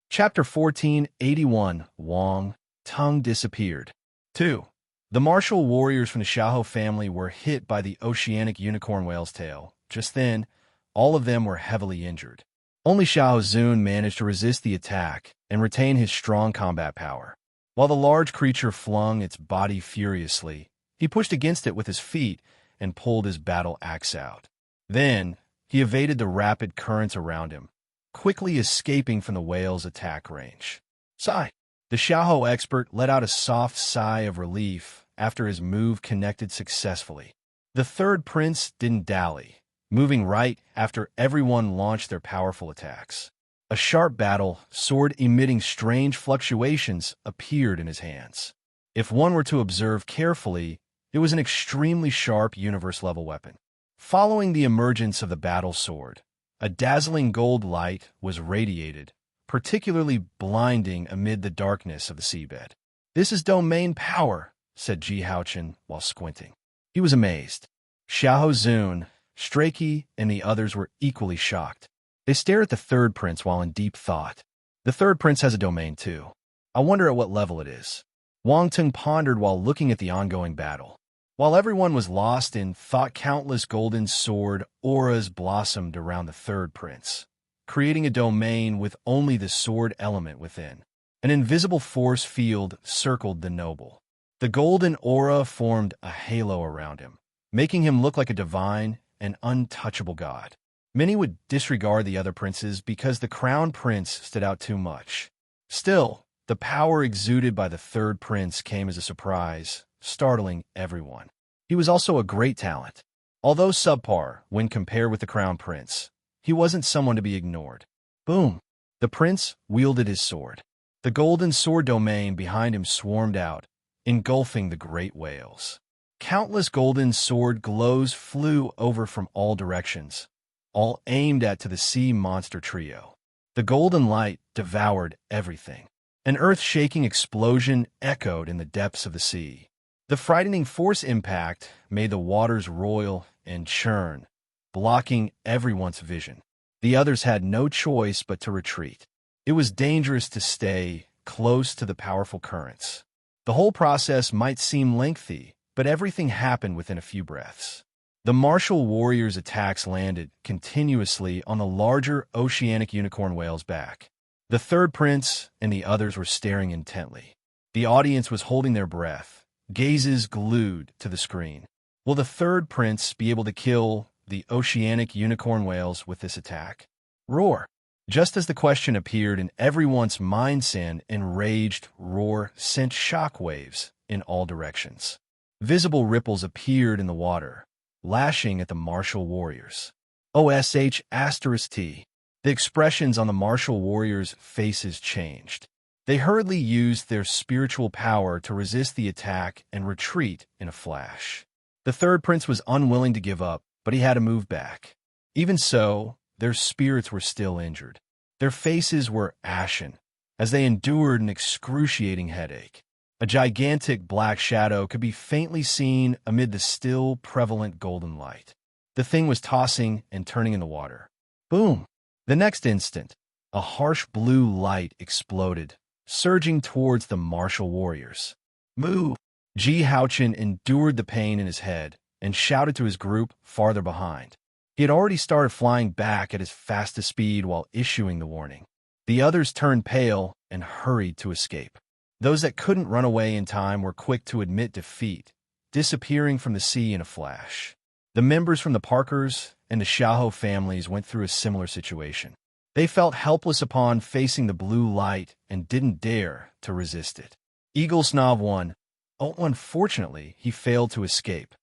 Chapter 1481, Wang Tung disappeared. 2. The martial warriors from the Xiahou family were hit by the oceanic unicorn whale's tail. Just then, all of them were heavily injured. Only Xiahou Zun managed to resist the attack and retain his strong combat power. While the large creature flung its body furiously, he pushed against it with his feet and pulled his battle axe out. Then, he evaded the rapid currents around him, quickly escaping from the whale's attack range. Sigh! The Xiahou expert let out a soft sigh of relief after his move connected successfully. The third prince didn't dally, moving right after everyone launched their powerful attacks. A sharp battle sword emitting strange fluctuations appeared in his hands. If one were to observe carefully, it was an extremely sharp universe-level weapon. Following the emergence of the battle sword, a dazzling gold light was radiated, particularly blinding amid the darkness of the seabed. "This is domain power," said Ji Haochen while squinting. He was amazed. Xiahou Zun, Strakey, and the others were equally shocked. They stared at the third prince while in deep thought. The third prince has a domain too. I wonder at what level it is. Wang Tung pondered while looking at the ongoing battle. While everyone was lost in thought, countless golden sword auras blossomed around the third prince, creating a domain with only the sword element within. An invisible force field circled the noble. The golden aura formed a halo around him, making him look like a divine and untouchable god. Many would disregard the other princes because the crown prince stood out too much. Still, the power exuded by the third prince came as a surprise, startling everyone. He was also a great talent. Although subpar when compared with the crown prince, he wasn't someone to be ignored. Boom! The prince wielded his sword. The golden sword domain behind him swarmed out, engulfing the great whales. Countless golden sword glows flew over from all directions, all aimed at to the sea monster trio. The golden light devoured everything. An earth-shaking explosion echoed in the depths of the sea. The frightening force impact made the waters roil and churn, blocking everyone's vision. The others had no choice but to retreat. It was dangerous to stay close to the powerful currents. The whole process might seem lengthy, but everything happened within a few breaths. The martial warriors' attacks landed continuously on the larger oceanic unicorn whale's back. The third prince and the others were staring intently. The audience was holding their breath, gazes glued to the screen. Will the third prince be able to kill the oceanic unicorn whales with this attack? Roar! Just as the question appeared in everyone's minds, an enraged roar sent shockwaves in all directions. Visible ripples appeared in the water, lashing at the martial warriors. OSH*T. The expressions on the martial warriors' faces changed. They hurriedly used their spiritual power to resist the attack and retreat in a flash. The third prince was unwilling to give up, but he had to move back. Even so, their spirits were still injured. Their faces were ashen as they endured an excruciating headache. A gigantic black shadow could be faintly seen amid the still prevalent golden light. The thing was tossing and turning in the water. Boom! The next instant, a harsh blue light exploded, surging towards the martial warriors. Move! Ji Haochen endured the pain in his head and shouted to his group farther behind. He had already started flying back at his fastest speed while issuing the warning. The others turned pale and hurried to escape. Those that couldn't run away in time were quick to admit defeat, disappearing from the sea in a flash. The members from the Parkers and the Xiahou families went through a similar situation. They felt helpless upon facing the blue light and didn't dare to resist it. Eagle Snob won. Unfortunately, he failed to escape.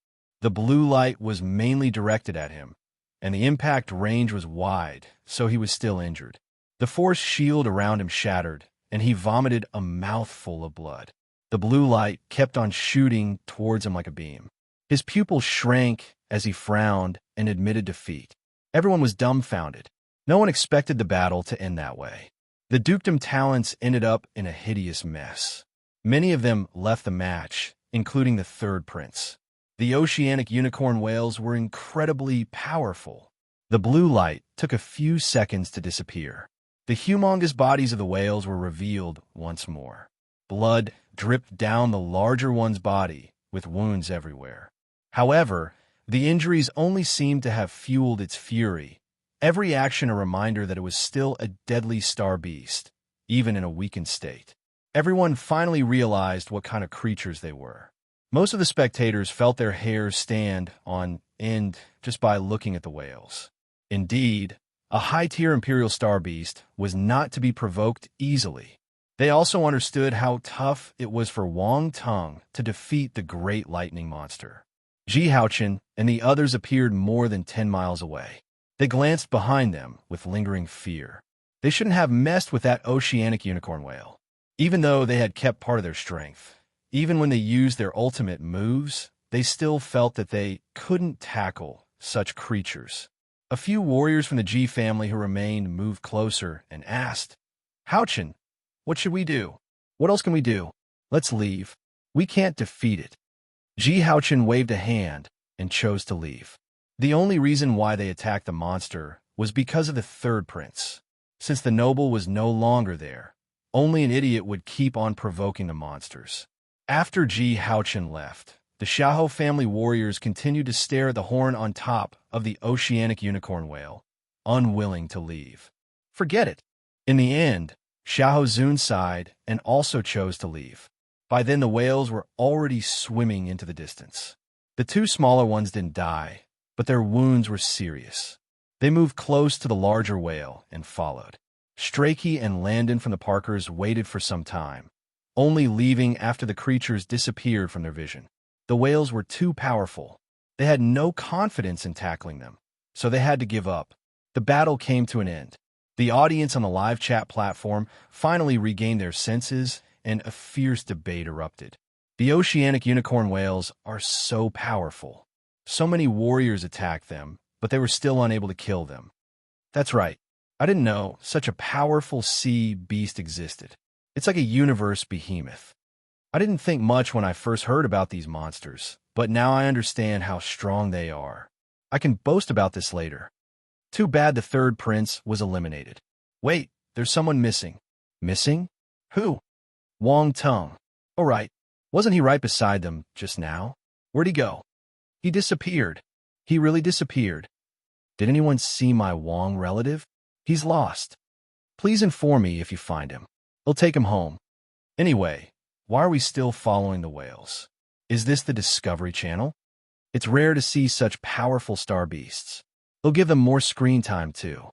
The blue light was mainly directed at him, and the impact range was wide, so he was still injured. The force shield around him shattered, and he vomited a mouthful of blood. The blue light kept on shooting towards him like a beam. His pupils shrank as he frowned and admitted defeat. Everyone was dumbfounded. No one expected the battle to end that way. The dukedom talents ended up in a hideous mess. Many of them left the match, including the third prince. The oceanic unicorn whales were incredibly powerful. The blue light took a few seconds to disappear. The humongous bodies of the whales were revealed once more. Blood dripped down the larger one's body, with wounds everywhere. However, the injuries only seemed to have fueled its fury, every action a reminder that it was still a deadly star beast, even in a weakened state. Everyone finally realized what kind of creatures they were. Most of the spectators felt their hairs stand on end just by looking at the whales. Indeed, a high-tier imperial star beast was not to be provoked easily. They also understood how tough it was for Wang Tong to defeat the great lightning monster. Ji Haochen and the others appeared more than 10 miles away. They glanced behind them with lingering fear. They shouldn't have messed with that oceanic unicorn whale. Even though they had kept part of their strength, even when they used their ultimate moves, they still felt that they couldn't tackle such creatures. A few warriors from the Ji family who remained moved closer and asked, Haochen, what should we do? What else can we do? Let's leave. We can't defeat it. Ji Haochen waved a hand and chose to leave. The only reason why they attacked the monster was because of the third prince. Since the noble was no longer there, only an idiot would keep on provoking the monsters. After Ji Haochen left, the Xiahou family warriors continued to stare at the horn on top of the oceanic unicorn whale, unwilling to leave. Forget it. In the end, Xiahou Zun sighed and also chose to leave. By then, the whales were already swimming into the distance. The two smaller ones didn't die, but their wounds were serious. They moved close to the larger whale and followed. Strakey and Landon from the Parkers waited for some time, only leaving after the creatures disappeared from their vision. The whales were too powerful. They had no confidence in tackling them, so they had to give up. The battle came to an end. The audience on the live chat platform finally regained their senses, and a fierce debate erupted. The oceanic unicorn whales are so powerful. So many warriors attacked them, but they were still unable to kill them. That's right. I didn't know such a powerful sea beast existed. It's like a universe behemoth. I didn't think much when I first heard about these monsters, but now I understand how strong they are. I can boast about this later. Too bad the third prince was eliminated. Wait, there's someone missing. Missing? Who? Wang Tung. Oh, right. Wasn't he right beside them just now? Where'd he go? He disappeared. He really disappeared. Did anyone see my Wang relative? He's lost. Please inform me if you find him. I'll take him home. Anyway, why are we still following the whales? Is this the Discovery Channel? It's rare to see such powerful star beasts. They'll give them more screen time, too.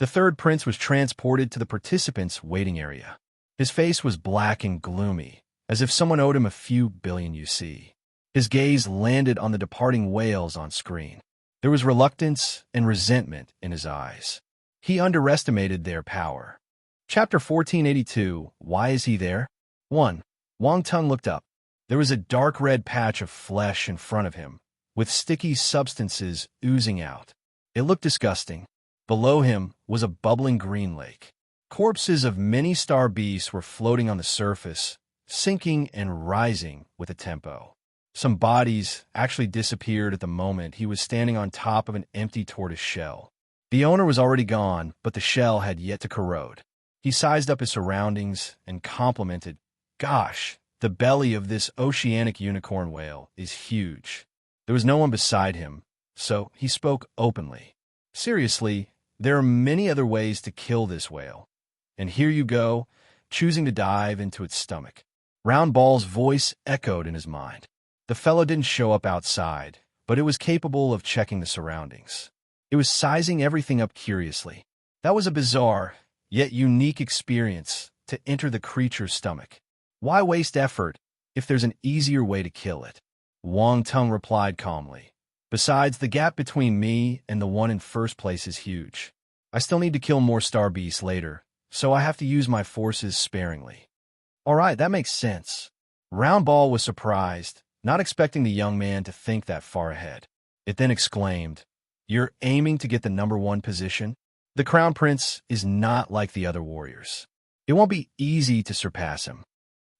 The third prince was transported to the participants' waiting area. His face was black and gloomy, as if someone owed him a few billion UC. His gaze landed on the departing whales on screen. There was reluctance and resentment in his eyes. He underestimated their power. Chapter 1482, Why is he there? 1. Wang Tung looked up. There was a dark red patch of flesh in front of him, with sticky substances oozing out. It looked disgusting. Below him was a bubbling green lake. Corpses of many star beasts were floating on the surface, sinking and rising with a tempo. Some bodies actually disappeared at the moment he was standing on top of an empty tortoise shell. The owner was already gone, but the shell had yet to corrode. He sized up his surroundings and complimented, "Gosh, the belly of this oceanic unicorn whale is huge." There was no one beside him, so he spoke openly. "Seriously, there are many other ways to kill this whale. And here you go, choosing to dive into its stomach." Round Ball's voice echoed in his mind. The fellow didn't show up outside, but it was capable of checking the surroundings. It was sizing everything up curiously. That was a bizarre, yet unique experience to enter the creature's stomach. Why waste effort if there's an easier way to kill it? Wang Tung replied calmly. Besides, the gap between me and the one in first place is huge. I still need to kill more star beasts later, so I have to use my forces sparingly. All right, that makes sense. Round Ball was surprised, not expecting the young man to think that far ahead. It then exclaimed, "You're aiming to get the #1 position? The Crown Prince is not like the other warriors. It won't be easy to surpass him.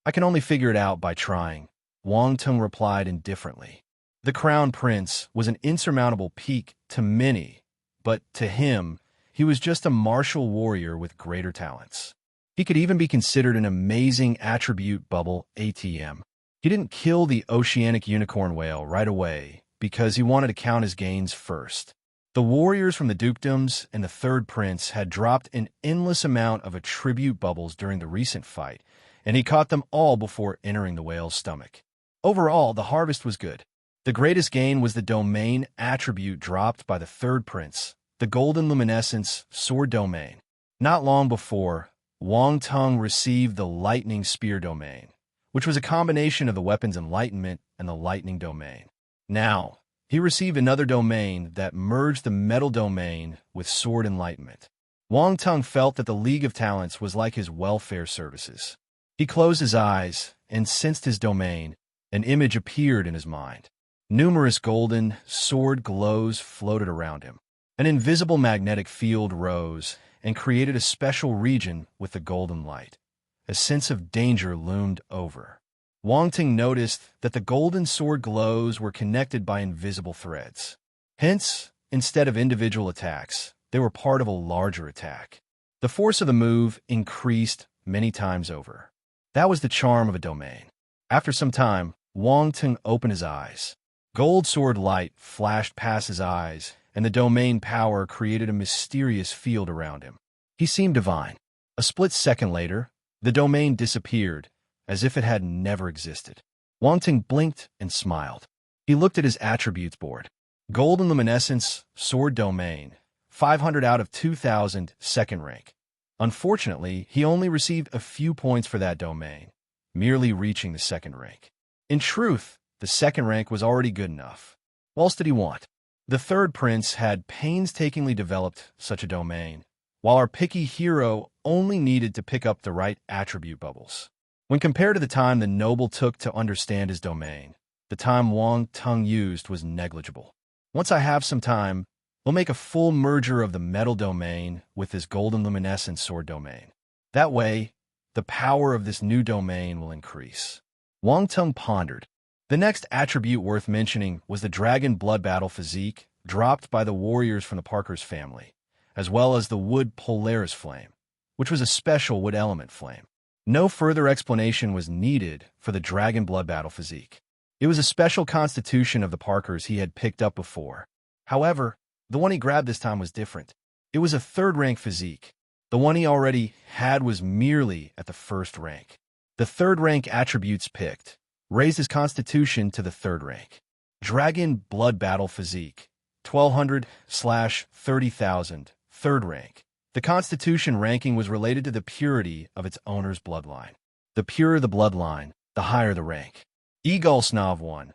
I can only figure it out by trying," Wang Tung replied indifferently. The Crown Prince was an insurmountable peak to many, but to him, he was just a martial warrior with greater talents. He could even be considered an amazing attribute bubble ATM. He didn't kill the oceanic unicorn whale right away because he wanted to count his gains first. The warriors from the dukedoms and the third prince had dropped an endless amount of attribute bubbles during the recent fight, and he caught them all before entering the whale's stomach. Overall, the harvest was good. The greatest gain was the domain attribute dropped by the third prince, the golden luminescence sword domain. Not long before, Wang Tung received the lightning spear domain, which was a combination of the weapon's enlightenment and the lightning domain. Now, he received another domain that merged the metal domain with sword enlightenment. Wang Tung felt that the League of Talents was like his welfare services. He closed his eyes and sensed his domain. An image appeared in his mind. Numerous golden sword glows floated around him. An invisible magnetic field rose and created a special region with the golden light. A sense of danger loomed over. Wang Tung noticed that the golden sword glows were connected by invisible threads. Hence, instead of individual attacks, they were part of a larger attack. The force of the move increased many times over. That was the charm of a domain. After some time, Wang Tung opened his eyes. Gold sword light flashed past his eyes, and the domain power created a mysterious field around him. He seemed divine. A split second later, the domain disappeared, as if it had never existed. Wang Tung blinked and smiled. He looked at his attributes board. Golden luminescence, sword domain, 500 out of 2,000, second rank. Unfortunately, he only received a few points for that domain, merely reaching the second rank. In truth, the second rank was already good enough. What else did he want? The third prince had painstakingly developed such a domain, while our picky hero only needed to pick up the right attribute bubbles. When compared to the time the noble took to understand his domain, the time Wang Tung used was negligible. Once I have some time, we'll make a full merger of the metal domain with this golden luminescent sword domain. That way, the power of this new domain will increase. Wang Tung pondered. The next attribute worth mentioning was the dragon blood battle physique dropped by the warriors from the Parker's family, as well as the wood Polaris flame, which was a special wood element flame. No further explanation was needed for the dragon blood battle physique. It was a special constitution of the Parkers he had picked up before. However, the one he grabbed this time was different. It was a third-rank physique. The one he already had was merely at the first rank. The third-rank attributes picked raised his constitution to the third rank. Dragon blood battle physique, 1200/30,000, third rank. The constitution ranking was related to the purity of its owner's bloodline. The purer the bloodline, the higher the rank. Eaglesnov 1.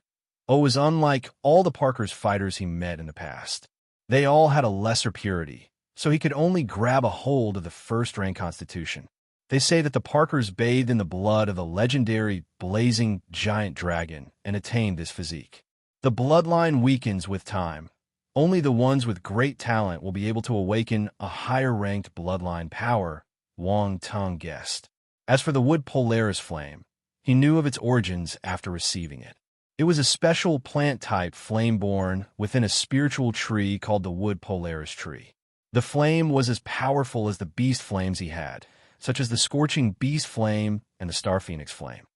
Was unlike all the Parker's fighters he met in the past. They all had a lesser purity, so he could only grab a hold of the first-rank constitution. They say that the Parkers bathed in the blood of the legendary blazing giant dragon and attained this physique. The bloodline weakens with time. Only the ones with great talent will be able to awaken a higher-ranked bloodline power, Wang Tung guessed. As for the wood Polaris flame, he knew of its origins after receiving it. It was a special plant-type flame born within a spiritual tree called the wood Polaris tree. The flame was as powerful as the beast flames he had, such as the scorching beast flame and the star phoenix flame.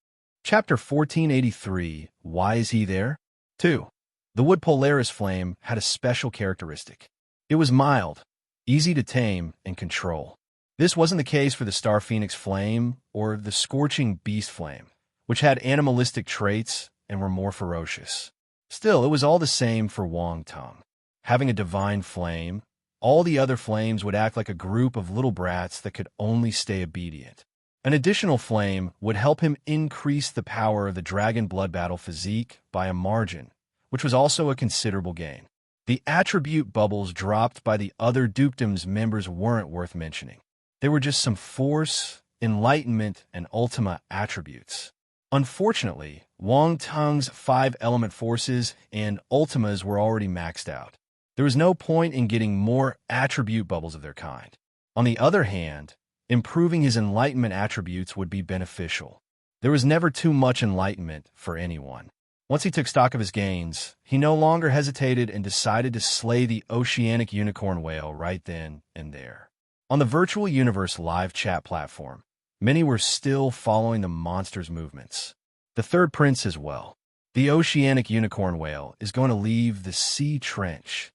Chapter 1483, Why is he there? 2. The wood Polaris flame had a special characteristic. It was mild, easy to tame and control. This wasn't the case for the star phoenix flame or the scorching beast flame, which had animalistic traits and were more ferocious. Still, it was all the same for Wang Tung. Having a divine flame, all the other flames would act like a group of little brats that could only stay obedient. An additional flame would help him increase the power of the dragon blood battle physique by a margin, which was also a considerable gain. The attribute bubbles dropped by the other dukedom's members weren't worth mentioning. They were just some force, enlightenment, and ultima attributes. Unfortunately, Wang Tung's 5-element forces and ultimas were already maxed out. There was no point in getting more attribute bubbles of their kind. On the other hand, improving his enlightenment attributes would be beneficial. There was never too much enlightenment for anyone. Once he took stock of his gains, he no longer hesitated and decided to slay the oceanic unicorn whale right then and there. On the Virtual Universe live chat platform, many were still following the monster's movements. The third prince as well. The oceanic unicorn whale is going to leave the sea trench.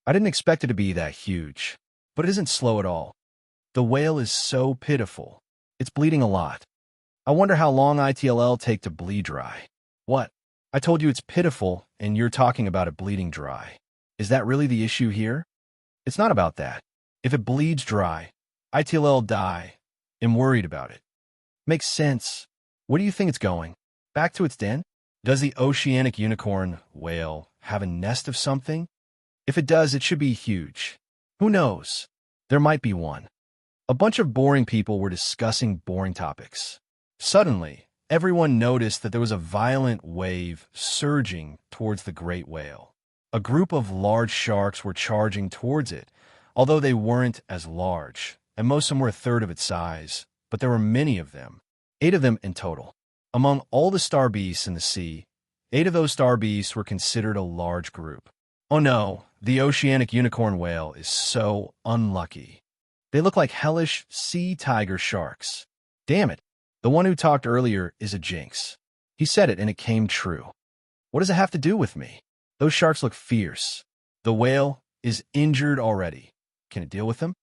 I didn't expect it to be that huge, but it isn't slow at all. The whale is so pitiful. It's bleeding a lot. I wonder how long ITLL take to bleed dry. What? I told you it's pitiful, and you're talking about it bleeding dry. Is that really the issue here? It's not about that. If it bleeds dry, ITLL die. I'm worried about it. Makes sense. Where do you think it's going? Back to its den? Does the oceanic unicorn whale have a nest of something? If it does, it should be huge. Who knows? There might be one. A bunch of boring people were discussing boring topics. Suddenly, everyone noticed that there was a violent wave surging towards the great whale. A group of large sharks were charging towards it, although they weren't as large, and most of them were a third of its size, but there were many of them, 8 of them in total. Among all the star beasts in the sea, 8 of those star beasts were considered a large group. Oh no, the oceanic unicorn whale is so unlucky. They look like hellish sea tiger sharks. Damn it, the one who talked earlier is a jinx. He said it and it came true. What does it have to do with me? Those sharks look fierce. The whale is injured already. Can it deal with them?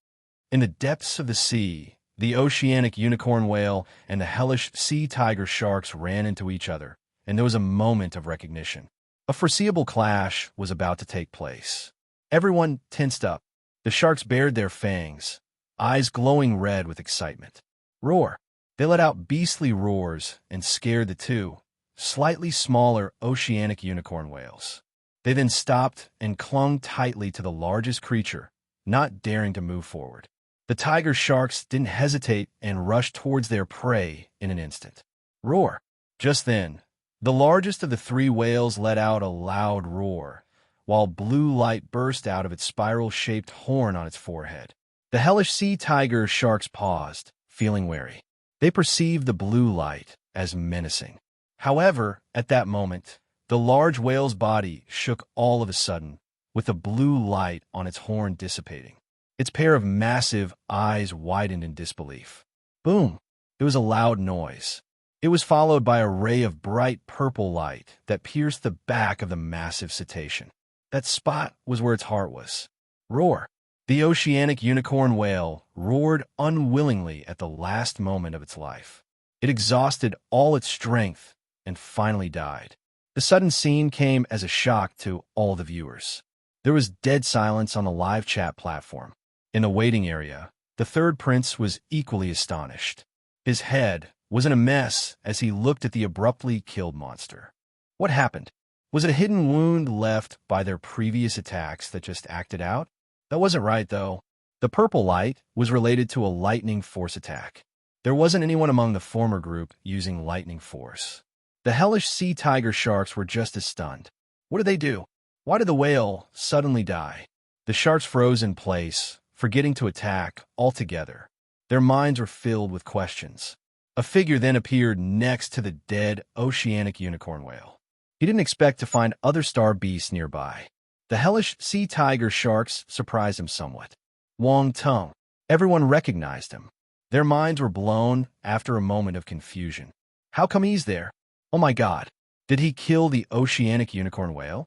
In the depths of the sea, the oceanic unicorn whale and the hellish sea tiger sharks ran into each other, and there was a moment of recognition. A foreseeable clash was about to take place. Everyone tensed up. The sharks bared their fangs, eyes glowing red with excitement. Roar! They let out beastly roars and scared the 2 slightly smaller oceanic unicorn whales. They then stopped and clung tightly to the largest creature, not daring to move forward. The tiger sharks didn't hesitate and rushed towards their prey in an instant. Roar. Just then, the largest of the three whales let out a loud roar, while blue light burst out of its spiral-shaped horn on its forehead. The hellish sea tiger sharks paused, feeling wary. They perceived the blue light as menacing. However, at that moment, the large whale's body shook all of a sudden, with the blue light on its horn dissipating. Its pair of massive eyes widened in disbelief. Boom! It was a loud noise. It was followed by a ray of bright purple light that pierced the back of the massive cetacean. That spot was where its heart was. Roar! The oceanic unicorn whale roared unwillingly at the last moment of its life. It exhausted all its strength and finally died. The sudden scene came as a shock to all the viewers. There was dead silence on the live chat platform. In the waiting area, the third prince was equally astonished. His head was in a mess as he looked at the abruptly killed monster. What happened? Was it a hidden wound left by their previous attacks that just acted out? That wasn't right, though. The purple light was related to a lightning force attack. There wasn't anyone among the former group using lightning force. The hellish sea tiger sharks were just as stunned. What did they do? Why did the whale suddenly die? The sharks froze in place, forgetting to attack altogether. Their minds were filled with questions. A figure then appeared next to the dead oceanic unicorn whale. He didn't expect to find other star beasts nearby. The hellish sea tiger sharks surprised him somewhat. Wang Tung. Everyone recognized him. Their minds were blown after a moment of confusion. How come he's there? Oh my God. Did he kill the oceanic unicorn whale?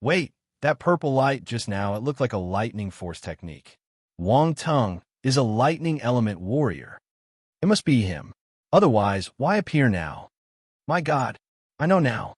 Wait, that purple light just now, it looked like a lightning force technique. Wang Tung is a lightning element warrior. It must be him. Otherwise, why appear now? My God, I know now.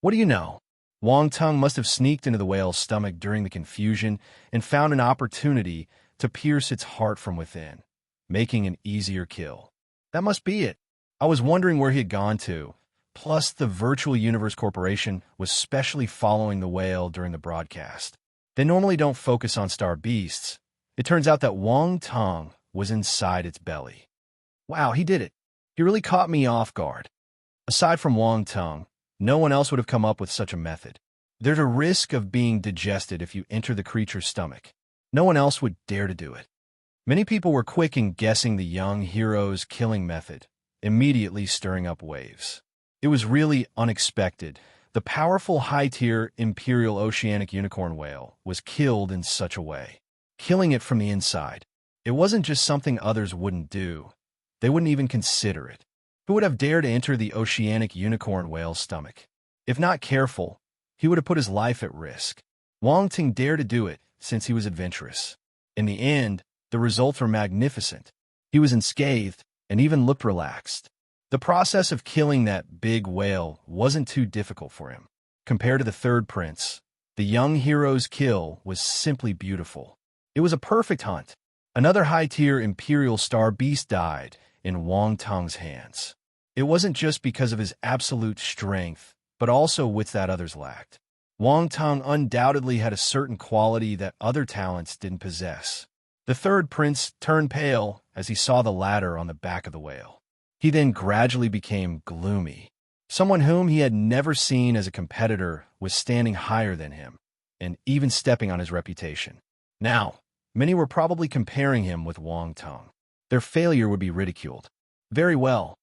What do you know? Wang Tung must have sneaked into the whale's stomach during the confusion and found an opportunity to pierce its heart from within, making an easier kill. That must be it. I was wondering where he had gone to. Plus, the Virtual Universe Corporation was specially following the whale during the broadcast. They normally don't focus on star beasts. It turns out that Wang Tung was inside its belly. Wow, he did it. He really caught me off guard. Aside from Wang Tung, no one else would have come up with such a method. There's a risk of being digested if you enter the creature's stomach. No one else would dare to do it. Many people were quick in guessing the young hero's killing method, immediately stirring up waves. It was really unexpected. The powerful high-tier imperial oceanic unicorn whale was killed in such a way, killing it from the inside. It wasn't just something others wouldn't do. They wouldn't even consider it. Who would have dared to enter the oceanic unicorn whale's stomach? If not careful, he would have put his life at risk. Wang Tung dared to do it since he was adventurous. In the end, the results were magnificent. He was unscathed and even looked relaxed. The process of killing that big whale wasn't too difficult for him. Compared to the third prince, the young hero's kill was simply beautiful. It was a perfect hunt. Another high-tier imperial star beast died in Wang Tung's hands. It wasn't just because of his absolute strength, but also wits that others lacked. Wang Tung undoubtedly had a certain quality that other talents didn't possess. The third prince turned pale as he saw the ladder on the back of the whale. He then gradually became gloomy. Someone whom he had never seen as a competitor was standing higher than him, and even stepping on his reputation. Now, many were probably comparing him with Wang Tung. Their failure would be ridiculed. Very well.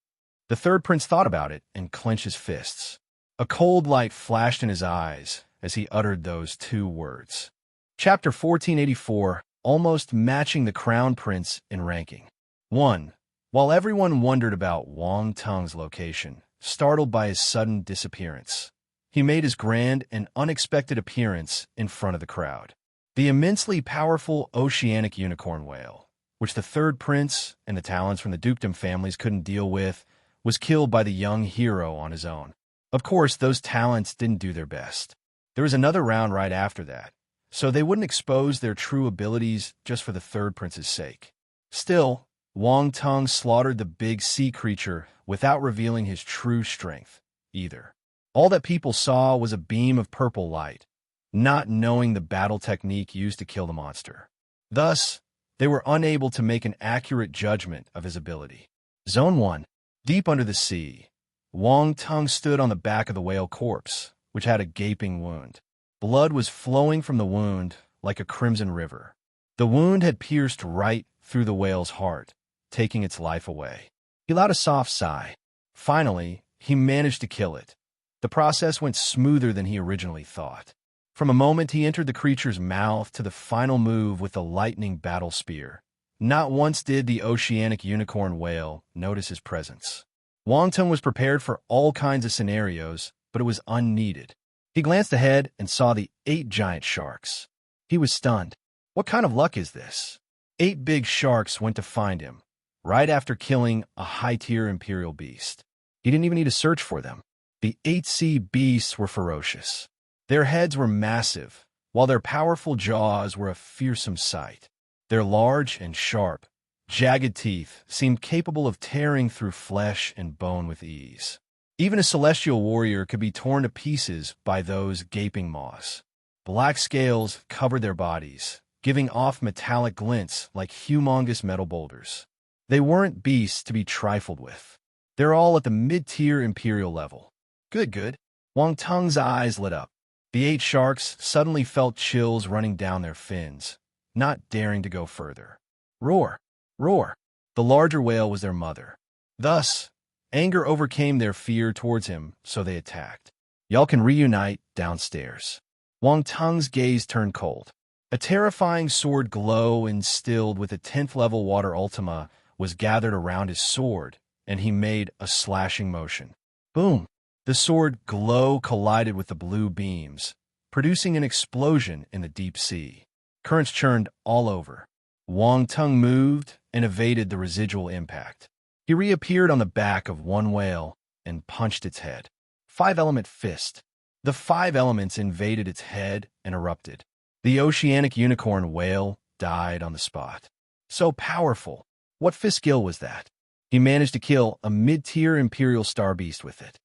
The third prince thought about it and clenched his fists. A cold light flashed in his eyes as he uttered those two words. Chapter 1484, almost matching the crown prince in ranking. 1. While everyone wondered about Wang Tung's location, startled by his sudden disappearance, he made his grand and unexpected appearance in front of the crowd. The immensely powerful oceanic unicorn whale, which the third prince and the talents from the dukedom families couldn't deal with, was killed by the young hero on his own. Of course, those talents didn't do their best. There was another round right after that, so they wouldn't expose their true abilities just for the third prince's sake. Still, Wang Tung slaughtered the big sea creature without revealing his true strength, either. All that people saw was a beam of purple light, not knowing the battle technique used to kill the monster. Thus, they were unable to make an accurate judgment of his ability. Zone 1. Deep under the sea, Wang Tung stood on the back of the whale corpse, which had a gaping wound. Blood was flowing from the wound like a crimson river. The wound had pierced right through the whale's heart, taking its life away. He let out a soft sigh. Finally, he managed to kill it. The process went smoother than he originally thought. From a moment he entered the creature's mouth to the final move with the lightning battle spear. Not once did the oceanic unicorn whale notice his presence. Wang Tung was prepared for all kinds of scenarios, but it was unneeded. He glanced ahead and saw the 8 giant sharks. He was stunned. What kind of luck is this? 8 big sharks went to find him, right after killing a high-tier imperial beast. He didn't even need to search for them. The 8 sea beasts were ferocious. Their heads were massive, while their powerful jaws were a fearsome sight. Their large and sharp, jagged teeth seemed capable of tearing through flesh and bone with ease. Even a celestial warrior could be torn to pieces by those gaping maws. Black scales covered their bodies, giving off metallic glints like humongous metal boulders. They weren't beasts to be trifled with. They're all at the mid-tier imperial level. Good. Wang Tung's eyes lit up. The 8 sharks suddenly felt chills running down their fins, not daring to go further. Roar! The larger whale was their mother. Thus, anger overcame their fear towards him, so they attacked. Y'all can reunite downstairs. Wang Tung's gaze turned cold. A terrifying sword glow instilled with a 10th level water ultima was gathered around his sword, and he made a slashing motion. Boom! The sword glow collided with the blue beams, producing an explosion in the deep sea. Currents churned all over. Wang Tung moved and evaded the residual impact. He reappeared on the back of one whale and punched its head. 5-element fist. The 5 elements invaded its head and erupted. The oceanic unicorn whale died on the spot. So powerful. What fist skill was that? He managed to kill a mid-tier imperial star beast with it.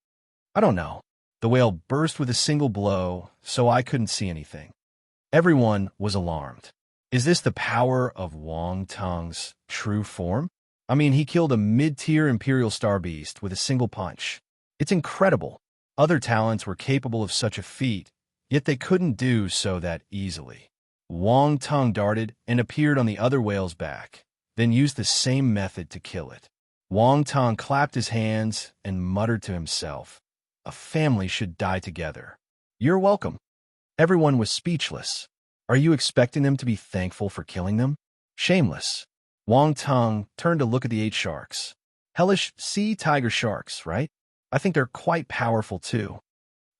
I don't know. The whale burst with a single blow, so I couldn't see anything. Everyone was alarmed. Is this the power of Wang Tung's true form? I mean, he killed a mid-tier imperial star beast with a single punch. It's incredible. Other talents were capable of such a feat, yet they couldn't do so that easily. Wang Tung darted and appeared on the other whale's back, then used the same method to kill it. Wang Tung clapped his hands and muttered to himself, "A family should die together." "You're welcome." Everyone was speechless. Are you expecting them to be thankful for killing them? Shameless. Wang Tung turned to look at the 8 sharks. Hellish sea tiger sharks, right? I think they're quite powerful too.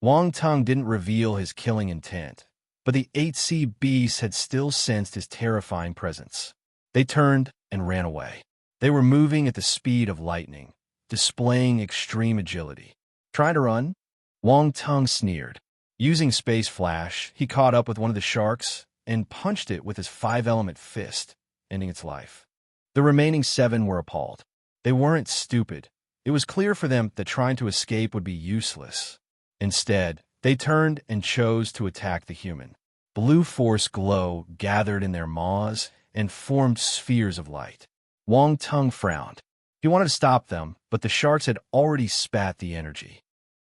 Wang Tung didn't reveal his killing intent, but the 8 sea beasts had still sensed his terrifying presence. They turned and ran away. They were moving at the speed of lightning, displaying extreme agility. Trying to run? Wang Tung sneered. Using Space Flash, he caught up with one of the sharks and punched it with his 5-element fist, ending its life. The remaining 7 were appalled. They weren't stupid. It was clear for them that trying to escape would be useless. Instead, they turned and chose to attack the human. Blue force glow gathered in their maws and formed spheres of light. Wang Tung frowned. He wanted to stop them, but the sharks had already spat the energy.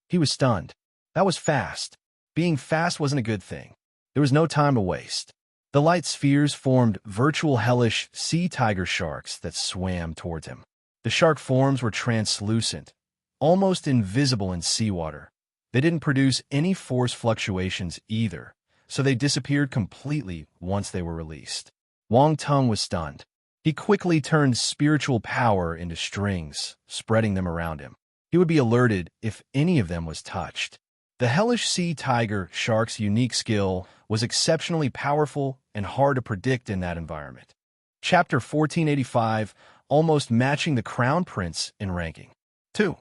He was stunned. That was fast. Being fast wasn't a good thing. There was no time to waste. The light spheres formed virtual hellish sea tiger sharks that swam towards him. The shark forms were translucent, almost invisible in seawater. They didn't produce any force fluctuations either, so they disappeared completely once they were released. Wang Tung was stunned. He quickly turned spiritual power into strings, spreading them around him. He would be alerted if any of them was touched. The hellish sea tiger shark's unique skill was exceptionally powerful and hard to predict in that environment. Chapter 1485, almost matching the Crown Prince in ranking. 2.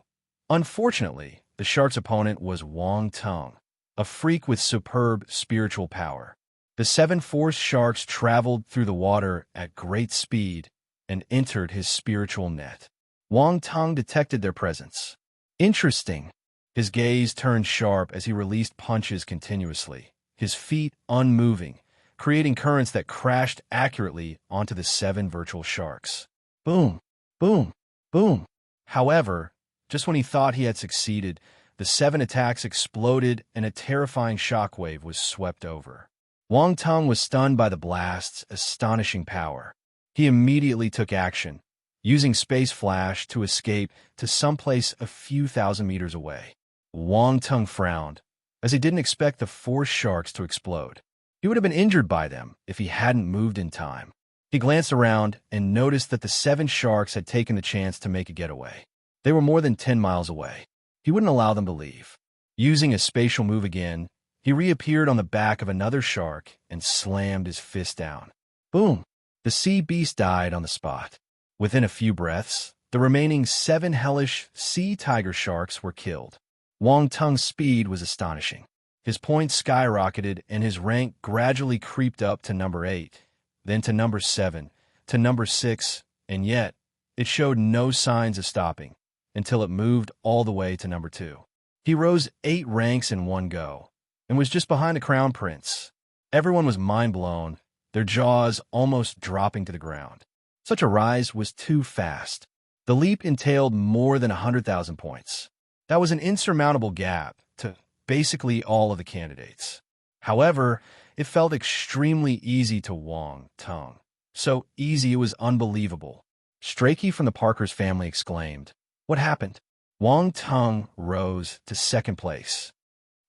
Unfortunately, the shark's opponent was Wang Tung, a freak with superb spiritual power. The 7 force sharks traveled through the water at great speed and entered his spiritual net. Wang Tung detected their presence. Interesting. His gaze turned sharp as he released punches continuously, his feet unmoving, creating currents that crashed accurately onto the 7 virtual sharks. Boom, boom, boom. However, Just when he thought he had succeeded, the 7 attacks exploded and a terrifying shockwave was swept over. Wang Tung was stunned by the blast's astonishing power. He immediately took action, using Space Flash to escape to someplace a few thousand meters away. Wang Tung frowned, as he didn't expect the 4 sharks to explode. He would have been injured by them if he hadn't moved in time. He glanced around and noticed that the 7 sharks had taken the chance to make a getaway. They were more than 10 miles away. He wouldn't allow them to leave. Using a spatial move again, he reappeared on the back of another shark and slammed his fist down. Boom! The sea beast died on the spot. Within a few breaths, the remaining 7 hellish sea tiger sharks were killed. Wang Tung's speed was astonishing. His points skyrocketed and his rank gradually creeped up to number 8, then to number 7, to number 6, and yet it showed no signs of stopping until it moved all the way to number 2. He rose 8 ranks in one go and was just behind the Crown Prince. Everyone was mind-blown, their jaws almost dropping to the ground. Such a rise was too fast. The leap entailed more than 100,000 points. That was an insurmountable gap to basically all of the candidates. However, it felt extremely easy to Wang Tung. So easy it was unbelievable. Strakey from the Parker's family exclaimed, "What happened?" Wang Tung rose to 2nd place.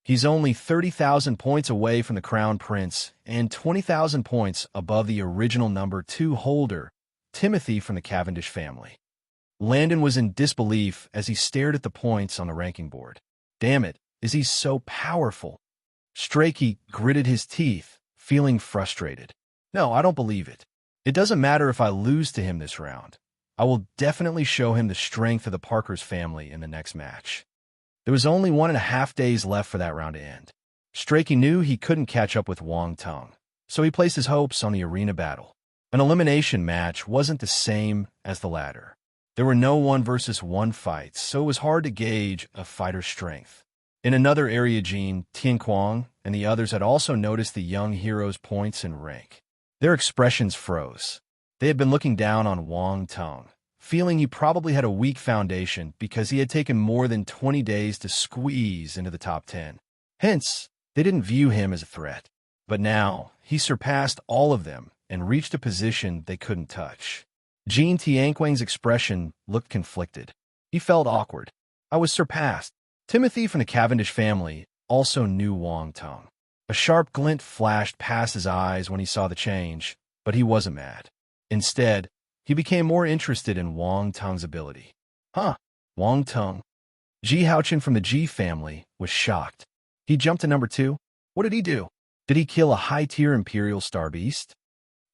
He's only 30,000 points away from the Crown Prince and 20,000 points above the original number 2 holder, Timothy from the Cavendish family. Landon was in disbelief as he stared at the points on the ranking board. Damn it, is he so powerful? Strakey gritted his teeth, feeling frustrated. No, I don't believe it. It doesn't matter if I lose to him this round. I will definitely show him the strength of the Parker's family in the next match. There was only 1.5 days left for that round to end. Strakey knew he couldn't catch up with Wang Tung, so he placed his hopes on the arena battle. An elimination match wasn't the same as the latter. There were no 1-versus-1 fights, so it was hard to gauge a fighter's strength. In another area, Jean, Tian Kuang, and the others had also noticed the young hero's points and rank. Their expressions froze. They had been looking down on Wang Tung, feeling he probably had a weak foundation because he had taken more than 20 days to squeeze into the top 10. Hence, they didn't view him as a threat. But now, he surpassed all of them and reached a position they couldn't touch. Jean Tianquang's expression looked conflicted. He felt awkward. I was surpassed. Timothy from the Cavendish family also knew Wang Tung. A sharp glint flashed past his eyes when he saw the change, but he wasn't mad. Instead, he became more interested in Wang Tung's ability. Huh, Wang Tung. Ji Haochen from the Ji family was shocked. He jumped to number 2. What did he do? Did he kill a high-tier Imperial Star Beast?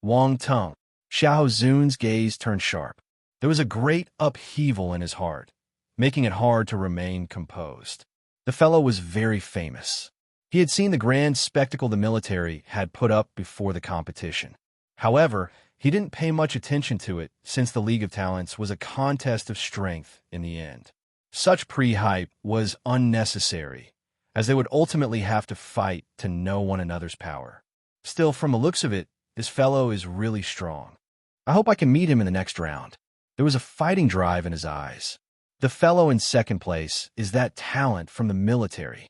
Wang Tung. Xiao Zun's gaze turned sharp. There was a great upheaval in his heart, making it hard to remain composed. The fellow was very famous. He had seen the grand spectacle the military had put up before the competition. However, he didn't pay much attention to it since the League of Talents was a contest of strength in the end. Such pre-hype was unnecessary, as they would ultimately have to fight to know one another's power. Still, from the looks of it, this fellow is really strong. I hope I can meet him in the next round. There was a fighting drive in his eyes. The fellow in 2nd place is that talent from the military.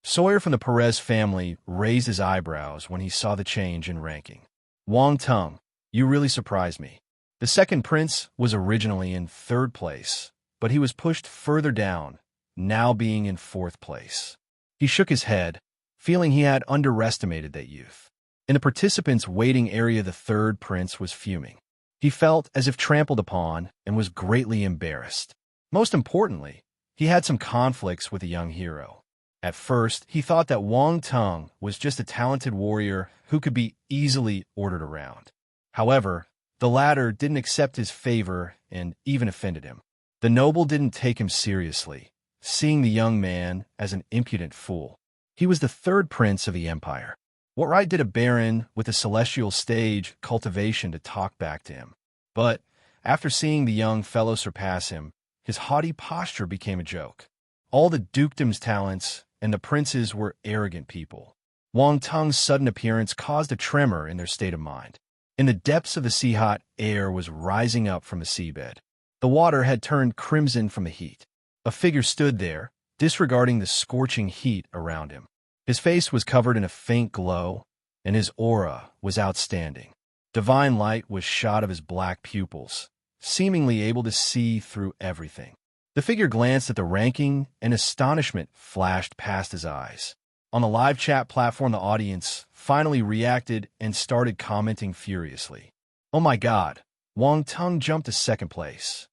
Sawyer from the Perez family raised his eyebrows when he saw the change in ranking. Wang Tung, you really surprised me. The 2nd prince was originally in 3rd place, but he was pushed further down, now being in 4th place. He shook his head, feeling he had underestimated that youth. In the participants' waiting area, the 3rd prince was fuming. He felt as if trampled upon and was greatly embarrassed. Most importantly, he had some conflicts with the young hero. At first, he thought that Wang Tung was just a talented warrior who could be easily ordered around. However, the latter didn't accept his favor and even offended him. The noble didn't take him seriously, seeing the young man as an impudent fool. He was the 3rd prince of the empire. What right did a baron with a celestial stage cultivation to talk back to him? But after seeing the young fellow surpass him, his haughty posture became a joke. All the dukedom's talents and the princes were arrogant people. Wang Tung's sudden appearance caused a tremor in their state of mind. In the depths of the sea, hot air was rising up from the seabed. The water had turned crimson from the heat. A figure stood there, disregarding the scorching heat around him. His face was covered in a faint glow, and his aura was outstanding. Divine light was shot of his black pupils, seemingly able to see through everything. The figure glanced at the ranking, and astonishment flashed past his eyes. On the live chat platform, the audience finally reacted and started commenting furiously. "Oh my God, Wang Tung jumped to second place.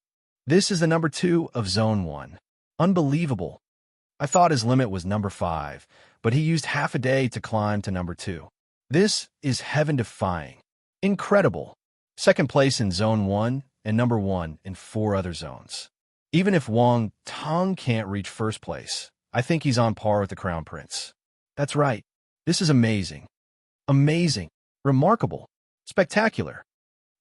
This is the number 2 of Zone 1. Unbelievable. I thought his limit was number 5, but he used half a day to climb to number 2. This is heaven-defying. Incredible. Second place in Zone 1 and number 1 in 4 other zones. Even if Wang Tung can't reach first place, I think he's on par with the Crown Prince. That's right. This is amazing. Amazing. Remarkable. Spectacular."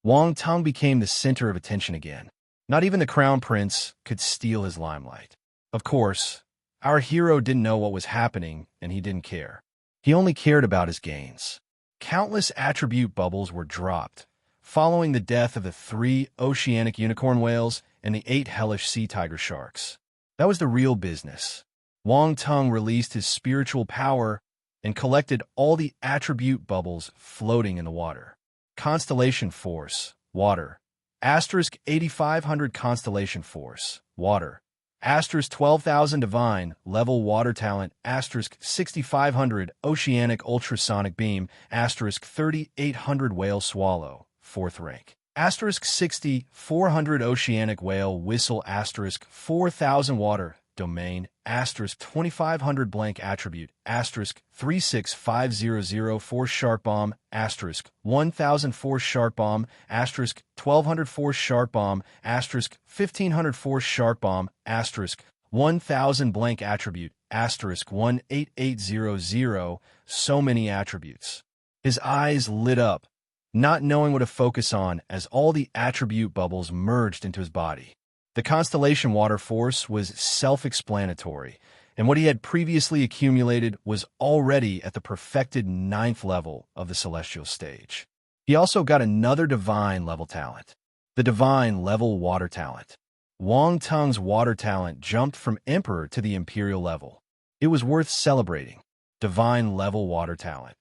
Wang Tung became the center of attention again. Not even the Crown Prince could steal his limelight. Of course, our hero didn't know what was happening, and he didn't care. He only cared about his gains. Countless attribute bubbles were dropped, following the death of the 3 oceanic unicorn whales and the 8 hellish sea tiger sharks. That was the real business. Wang Tung released his spiritual power and collected all the attribute bubbles floating in the water. Constellation Force, water. Asterisk 8500 Constellation Force, water. Asterisk 12,000 Divine, level water talent. Asterisk 6500 Oceanic Ultrasonic Beam. Asterisk 3800 Whale Swallow, 4th rank. Asterisk 6400 Oceanic Whale Whistle. Asterisk 4000 Water Domain. Asterisk 2500 Blank Attribute. Asterisk 36500 Force Shark Bomb. Asterisk 1000 Force Shark Bomb. Asterisk 1200 Force Shark Bomb. Asterisk 1500 Force Shark Bomb. Asterisk 1000 Blank Attribute. Asterisk 18800. So many attributes. His eyes lit up, not knowing what to focus on as all the attribute bubbles merged into his body. The Constellation Water Force was self-explanatory, and what he had previously accumulated was already at the perfected 9th level of the Celestial Stage. He also got another Divine level talent, the Divine level Water talent. Wang Tung's water talent jumped from Emperor to the Imperial level. It was worth celebrating. Divine level water talent.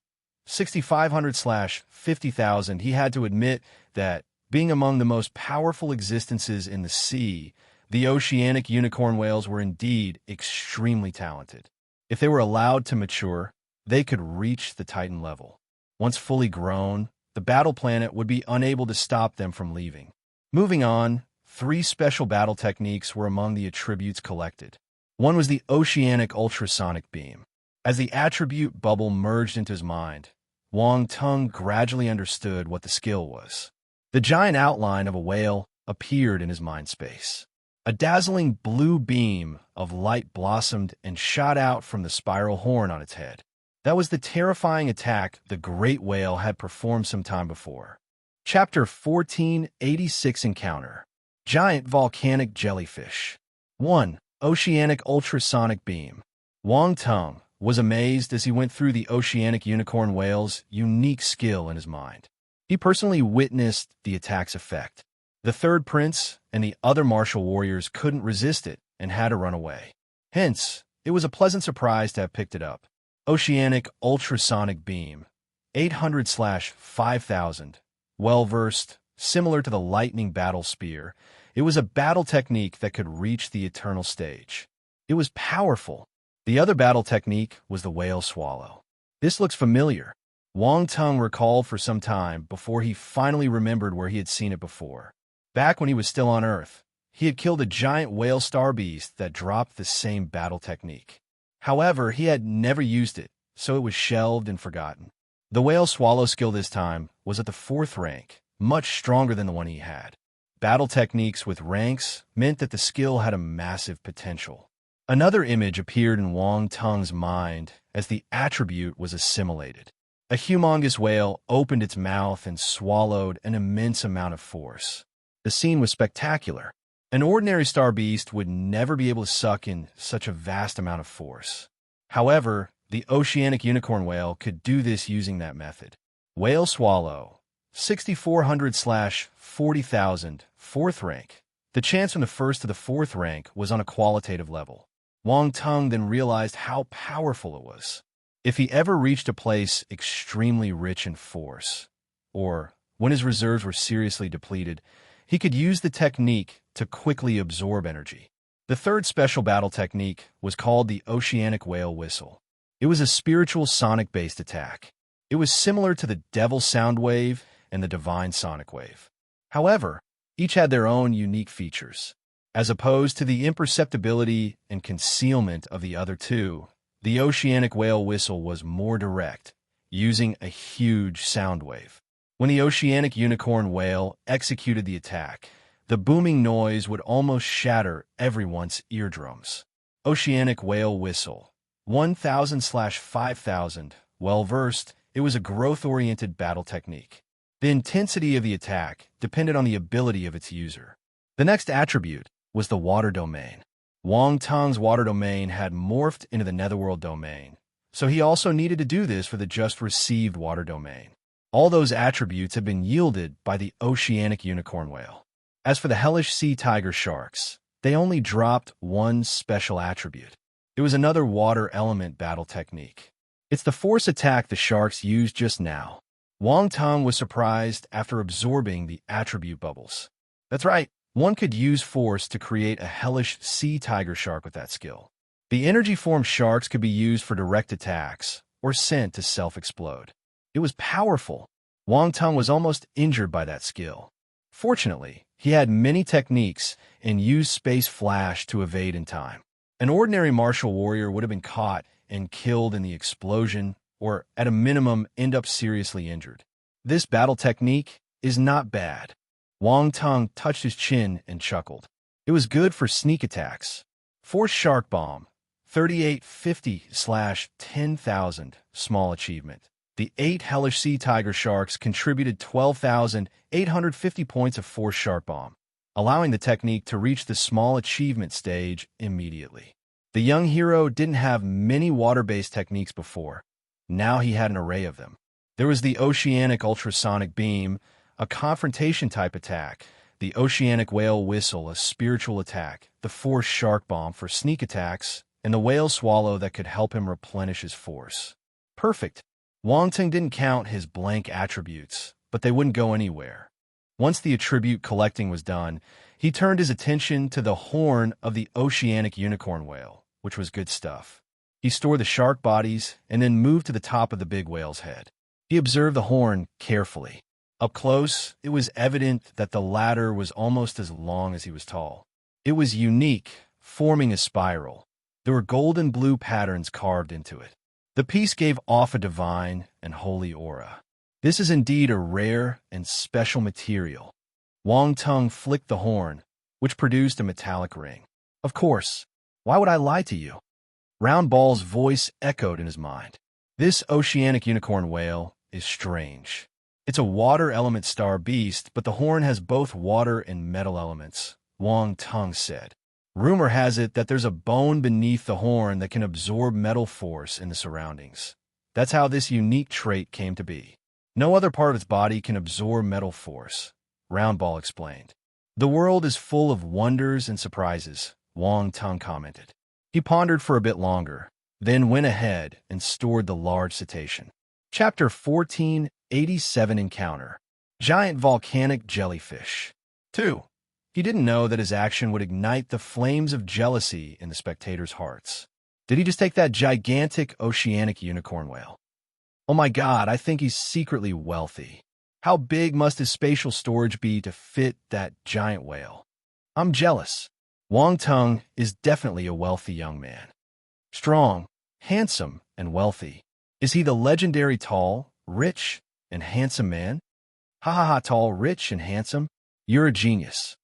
6,500/50,000. He had to admit that, being among the most powerful existences in the sea, the oceanic unicorn whales were indeed extremely talented. If they were allowed to mature, they could reach the Titan level. Once fully grown, the battle planet would be unable to stop them from leaving. Moving on, 3 special battle techniques were among the attributes collected. One was the Oceanic Ultrasonic Beam. As the attribute bubble merged into his mind, Wang Tung gradually understood what the skill was. The giant outline of a whale appeared in his mind space. A dazzling blue beam of light blossomed and shot out from the spiral horn on its head. That was the terrifying attack the great whale had performed some time before. Chapter 1486 Encounter. Giant Volcanic Jellyfish. 1. Oceanic Ultrasonic Beam. Wang Tung was amazed as he went through the oceanic unicorn whale's unique skill in his mind. He personally witnessed the attack's effect. The third prince and the other martial warriors couldn't resist it and had to run away. Hence, it was a pleasant surprise to have picked it up. Oceanic Ultrasonic Beam. 800/5000. Well-versed, similar to the lightning battle spear, it was a battle technique that could reach the eternal stage. It was powerful. The other battle technique was the whale swallow. This looks familiar. Wang Tung recalled for some time before he finally remembered where he had seen it before. Back when he was still on Earth, he had killed a giant whale star beast that dropped the same battle technique. However, he had never used it, so it was shelved and forgotten. The whale swallow skill this time was at the 4th rank, much stronger than the one he had. Battle techniques with ranks meant that the skill had a massive potential. Another image appeared in Wang Tung's mind as the attribute was assimilated. A humongous whale opened its mouth and swallowed an immense amount of force. The scene was spectacular. An ordinary star beast would never be able to suck in such a vast amount of force. However, the oceanic unicorn whale could do this using that method. Whale swallow. 6,400/40,000, 4th rank. The chance from the first to the fourth rank was on a qualitative level. Wang Tung then realized how powerful it was. If he ever reached a place extremely rich in force, or when his reserves were seriously depleted, he could use the technique to quickly absorb energy. The third special battle technique was called the Oceanic Whale Whistle. It was a spiritual sonic-based attack. It was similar to the Devil Sound Wave and the Divine Sonic Wave. However, each had their own unique features. As opposed to the imperceptibility and concealment of the other two, the Oceanic Whale Whistle was more direct, using a huge sound wave. When the Oceanic Unicorn Whale executed the attack, the booming noise would almost shatter everyone's eardrums. Oceanic Whale Whistle. 1000/5000. Well-versed, it was a growth-oriented battle technique. The intensity of the attack depended on the ability of its user. The next attribute was the water domain. Wang Tung's water domain had morphed into the netherworld domain, so he also needed to do this for the just received water domain. All those attributes have been yielded by the Oceanic Unicorn Whale. As for the hellish sea tiger sharks, they only dropped one special attribute. It was another water element battle technique. It's the force attack the sharks used just now. Wang Tung was surprised after absorbing the attribute bubbles. That's right, one could use force to create a hellish sea tiger shark with that skill. The energy-formed sharks could be used for direct attacks or sent to self-explode. It was powerful. Wang Tung was almost injured by that skill. Fortunately, he had many techniques and used space flash to evade in time. An ordinary martial warrior would have been caught and killed in the explosion, or at a minimum end up seriously injured. This battle technique is not bad. Wang Tung touched his chin and chuckled. It was good for sneak attacks. Force Shark Bomb, 3850/10,000, small achievement. The 8 hellish sea tiger sharks contributed 12,850 points of Force Shark Bomb, allowing the technique to reach the small achievement stage immediately. The young hero didn't have many water-based techniques before. Now he had an array of them. There was the Oceanic Ultrasonic Beam, a confrontation-type attack, the Oceanic Whale Whistle, a spiritual attack, the Force Shark Bomb for sneak attacks, and the Whale Swallow that could help him replenish his force. Perfect. Wang Tung didn't count his blank attributes, but they wouldn't go anywhere. Once the attribute collecting was done, he turned his attention to the horn of the Oceanic Unicorn Whale, which was good stuff. He stored the shark bodies and then moved to the top of the big whale's head. He observed the horn carefully. Up close, it was evident that the latter was almost as long as he was tall. It was unique, forming a spiral. There were golden blue patterns carved into it. The piece gave off a divine and holy aura. This is indeed a rare and special material. Wang Tung flicked the horn, which produced a metallic ring. Of course, why would I lie to you? Round Ball's voice echoed in his mind. This Oceanic Unicorn Whale is strange. It's a water element star beast, but the horn has both water and metal elements, Wang Tung said. Rumor has it that there's a bone beneath the horn that can absorb metal force in the surroundings. That's how this unique trait came to be. No other part of its body can absorb metal force, Round Ball explained. The world is full of wonders and surprises, Wang Tung commented. He pondered for a bit longer, then went ahead and stored the large cetacean. Chapter 14, 87 Encounter. Giant Volcanic Jellyfish. 2. He didn't know that his action would ignite the flames of jealousy in the spectators' hearts. Did he just take that gigantic Oceanic Unicorn Whale? Oh my God, I think he's secretly wealthy. How big must his spatial storage be to fit that giant whale? I'm jealous. Wang Tung is definitely a wealthy young man. Strong, handsome, and wealthy. Is he the legendary tall, rich, and handsome man? Ha ha ha, tall, rich, and handsome? You're a genius.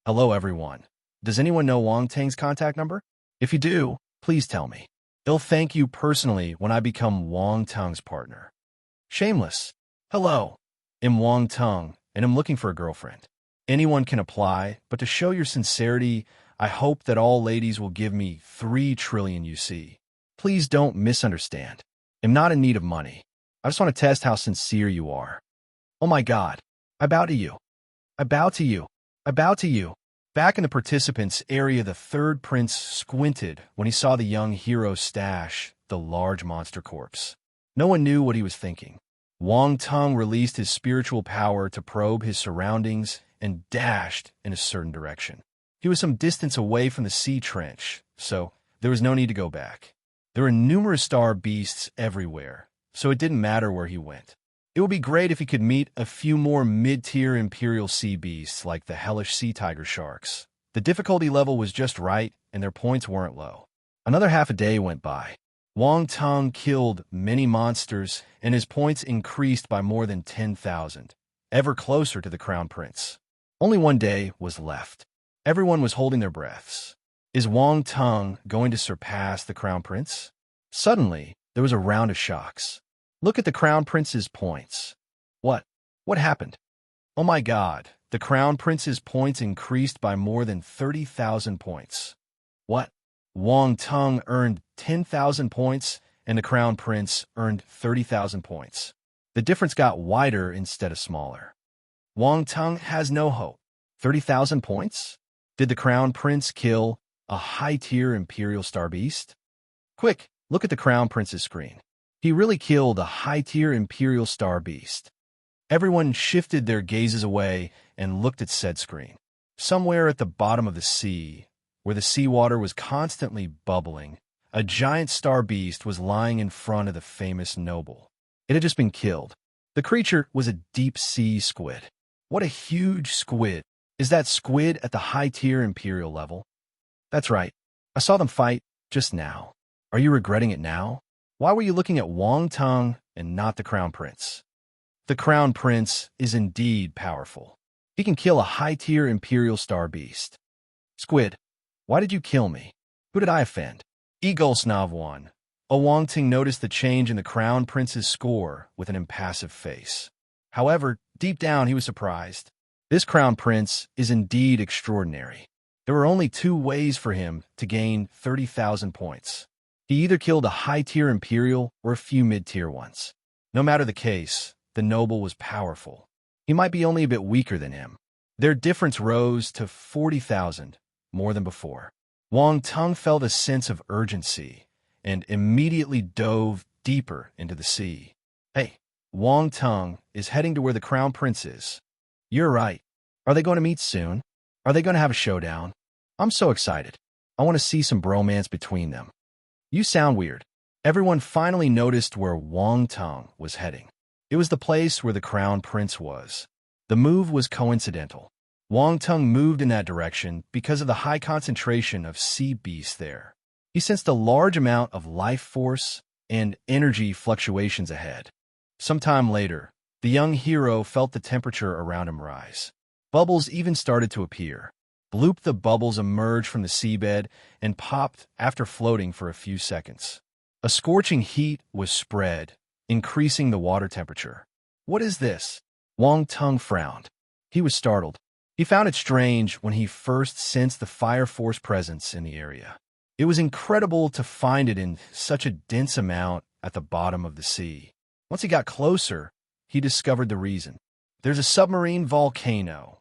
Hello, everyone. Does anyone know Wang Tung's contact number? If you do, please tell me. He'll thank you personally when I become Wang Tung's partner. Shameless. Hello. I'm Wang Tung, and I'm looking for a girlfriend. Anyone can apply, but to show your sincerity, I hope that all ladies will give me 3 trillion UC. Please don't misunderstand. I'm not in need of money. I just want to test how sincere you are. Oh my God. I bow to you. I bow to you. I bow to you. Back in the participants' area, the third prince squinted when he saw the young hero stash the large monster corpse. No one knew what he was thinking. Wang Tung released his spiritual power to probe his surroundings and dashed in a certain direction. He was some distance away from the sea trench, so there was no need to go back. There were numerous star beasts everywhere, so it didn't matter where he went. It would be great if he could meet a few more mid-tier imperial sea beasts like the hellish sea tiger sharks. The difficulty level was just right, and their points weren't low. Another half a day went by. Wang Tung killed many monsters, and his points increased by more than 10,000, ever closer to the crown prince. Only one day was left. Everyone was holding their breaths. Is Wang Tung going to surpass the crown prince? Suddenly, there was a round of shocks. Look at the crown prince's points. What? What happened? Oh my God, the crown prince's points increased by more than 30,000 points. What? Wang Tung earned 10,000 points, and the crown prince earned 30,000 points. The difference got wider instead of smaller. Wang Tung has no hope. 30,000 points? Did the crown prince kill a high-tier imperial star beast? Quick, look at the crown prince's screen. He really killed a high-tier imperial star beast. Everyone shifted their gazes away and looked at said screen. Somewhere at the bottom of the sea, where the seawater was constantly bubbling, a giant star beast was lying in front of the famous noble. It had just been killed. The creature was a deep-sea squid. What a huge squid! Is that squid at the high-tier imperial level? That's right. I saw them fight just now. Are you regretting it now? Why were you looking at Wang Tung and not the crown prince? The crown prince is indeed powerful. He can kill a high-tier imperial star beast. Squid, why did you kill me? Who did I offend? Eagle Snavwan. Wang Tung noticed the change in the crown prince's score with an impassive face. However, deep down he was surprised. This crown prince is indeed extraordinary. There were only two ways for him to gain 30,000 points. He either killed a high-tier imperial or a few mid-tier ones. No matter the case, the noble was powerful. He might be only a bit weaker than him. Their difference rose to 40,000, more than before. Wang Tung felt a sense of urgency and immediately dove deeper into the sea. Hey, Wang Tung is heading to where the crown prince is. You're right. Are they going to meet soon? Are they going to have a showdown? I'm so excited. I want to see some bromance between them. You sound weird. Everyone finally noticed where Wang Tung was heading. It was the place where the crown prince was. The move was coincidental. Wang Tung moved in that direction because of the high concentration of sea beasts there. He sensed a large amount of life force and energy fluctuations ahead. Sometime later, the young hero felt the temperature around him rise. Bubbles even started to appear. Bloop, the bubbles emerged from the seabed and popped after floating for a few seconds. A scorching heat was spread, increasing the water temperature. What is this? Wang Tung frowned. He was startled. He found it strange when he first sensed the fire force presence in the area. It was incredible to find it in such a dense amount at the bottom of the sea. Once he got closer, he discovered the reason. There's a submarine volcano.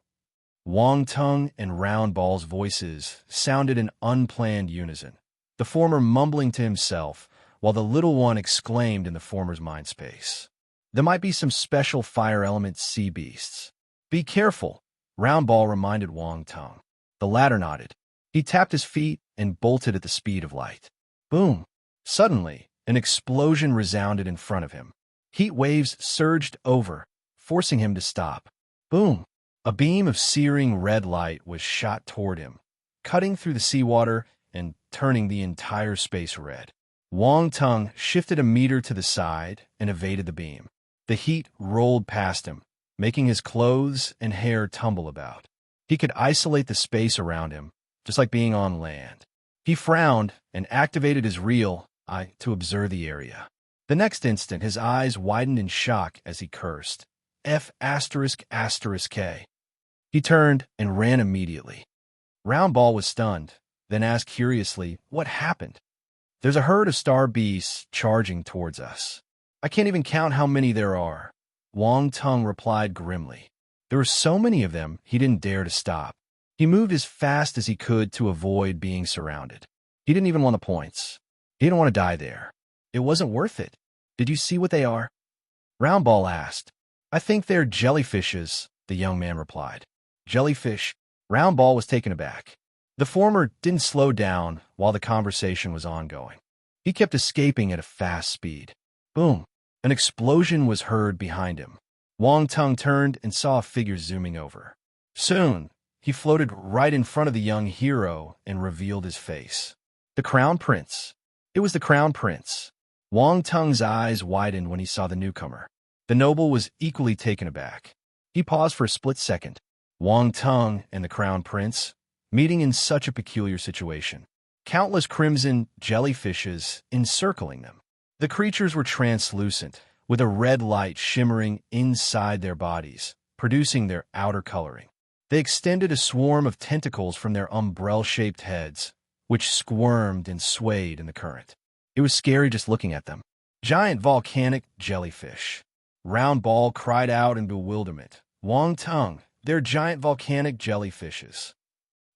Wang Tung and Round Ball's voices sounded in unplanned unison, the former mumbling to himself, while the little one exclaimed in the former's mind space. There might be some special fire element sea beasts. Be careful, Round Ball reminded Wang Tung. The latter nodded. He tapped his feet and bolted at the speed of light. Boom! Suddenly, an explosion resounded in front of him. Heat waves surged over, forcing him to stop. Boom! A beam of searing red light was shot toward him, cutting through the seawater and turning the entire space red. Wang Tung shifted a meter to the side and evaded the beam. The heat rolled past him, making his clothes and hair tumble about. He could isolate the space around him, just like being on land. He frowned and activated his real eye to observe the area. The next instant, his eyes widened in shock as he cursed. F***K. He turned and ran immediately. Round Ball was stunned, then asked curiously, what happened? There's a herd of star beasts charging towards us. I can't even count how many there are. Wang Tung replied grimly. There were so many of them, he didn't dare to stop. He moved as fast as he could to avoid being surrounded. He didn't even want the points. He didn't want to die there. It wasn't worth it. Did you see what they are? Roundball asked. I think they're jellyfishes, the young man replied. Jellyfish? Roundball was taken aback. The former didn't slow down while the conversation was ongoing. He kept escaping at a fast speed. Boom! An explosion was heard behind him. Wang Tung turned and saw a figure zooming over. Soon, he floated right in front of the young hero and revealed his face. The Crown Prince. It was the Crown Prince. Wang Tung's eyes widened when he saw the newcomer. The noble was equally taken aback. He paused for a split second. Wang Tung and the Crown Prince, meeting in such a peculiar situation. Countless crimson jellyfishes encircling them. The creatures were translucent, with a red light shimmering inside their bodies, producing their outer coloring. They extended a swarm of tentacles from their umbrella-shaped heads, which squirmed and swayed in the current. It was scary just looking at them. Giant volcanic jellyfish. Roundball cried out in bewilderment. Wang Tung, they're giant volcanic jellyfishes.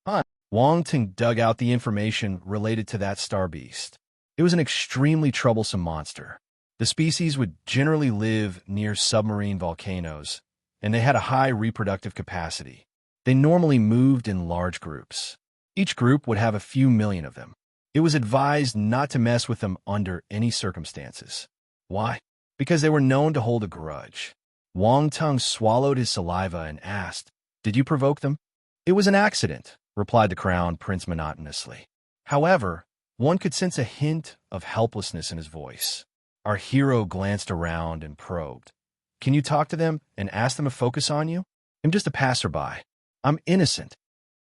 Huh. Wang Tung dug out the information related to that star beast. It was an extremely troublesome monster. The species would generally live near submarine volcanoes, and they had a high reproductive capacity. They normally moved in large groups. Each group would have a few million of them. It was advised not to mess with them under any circumstances. Why? Because they were known to hold a grudge. Wang Tung swallowed his saliva and asked, Did you provoke them? It was an accident, replied the Crown Prince monotonously. However, one could sense a hint of helplessness in his voice. Our hero glanced around and probed. Can you talk to them and ask them to focus on you? I'm just a passerby. I'm innocent.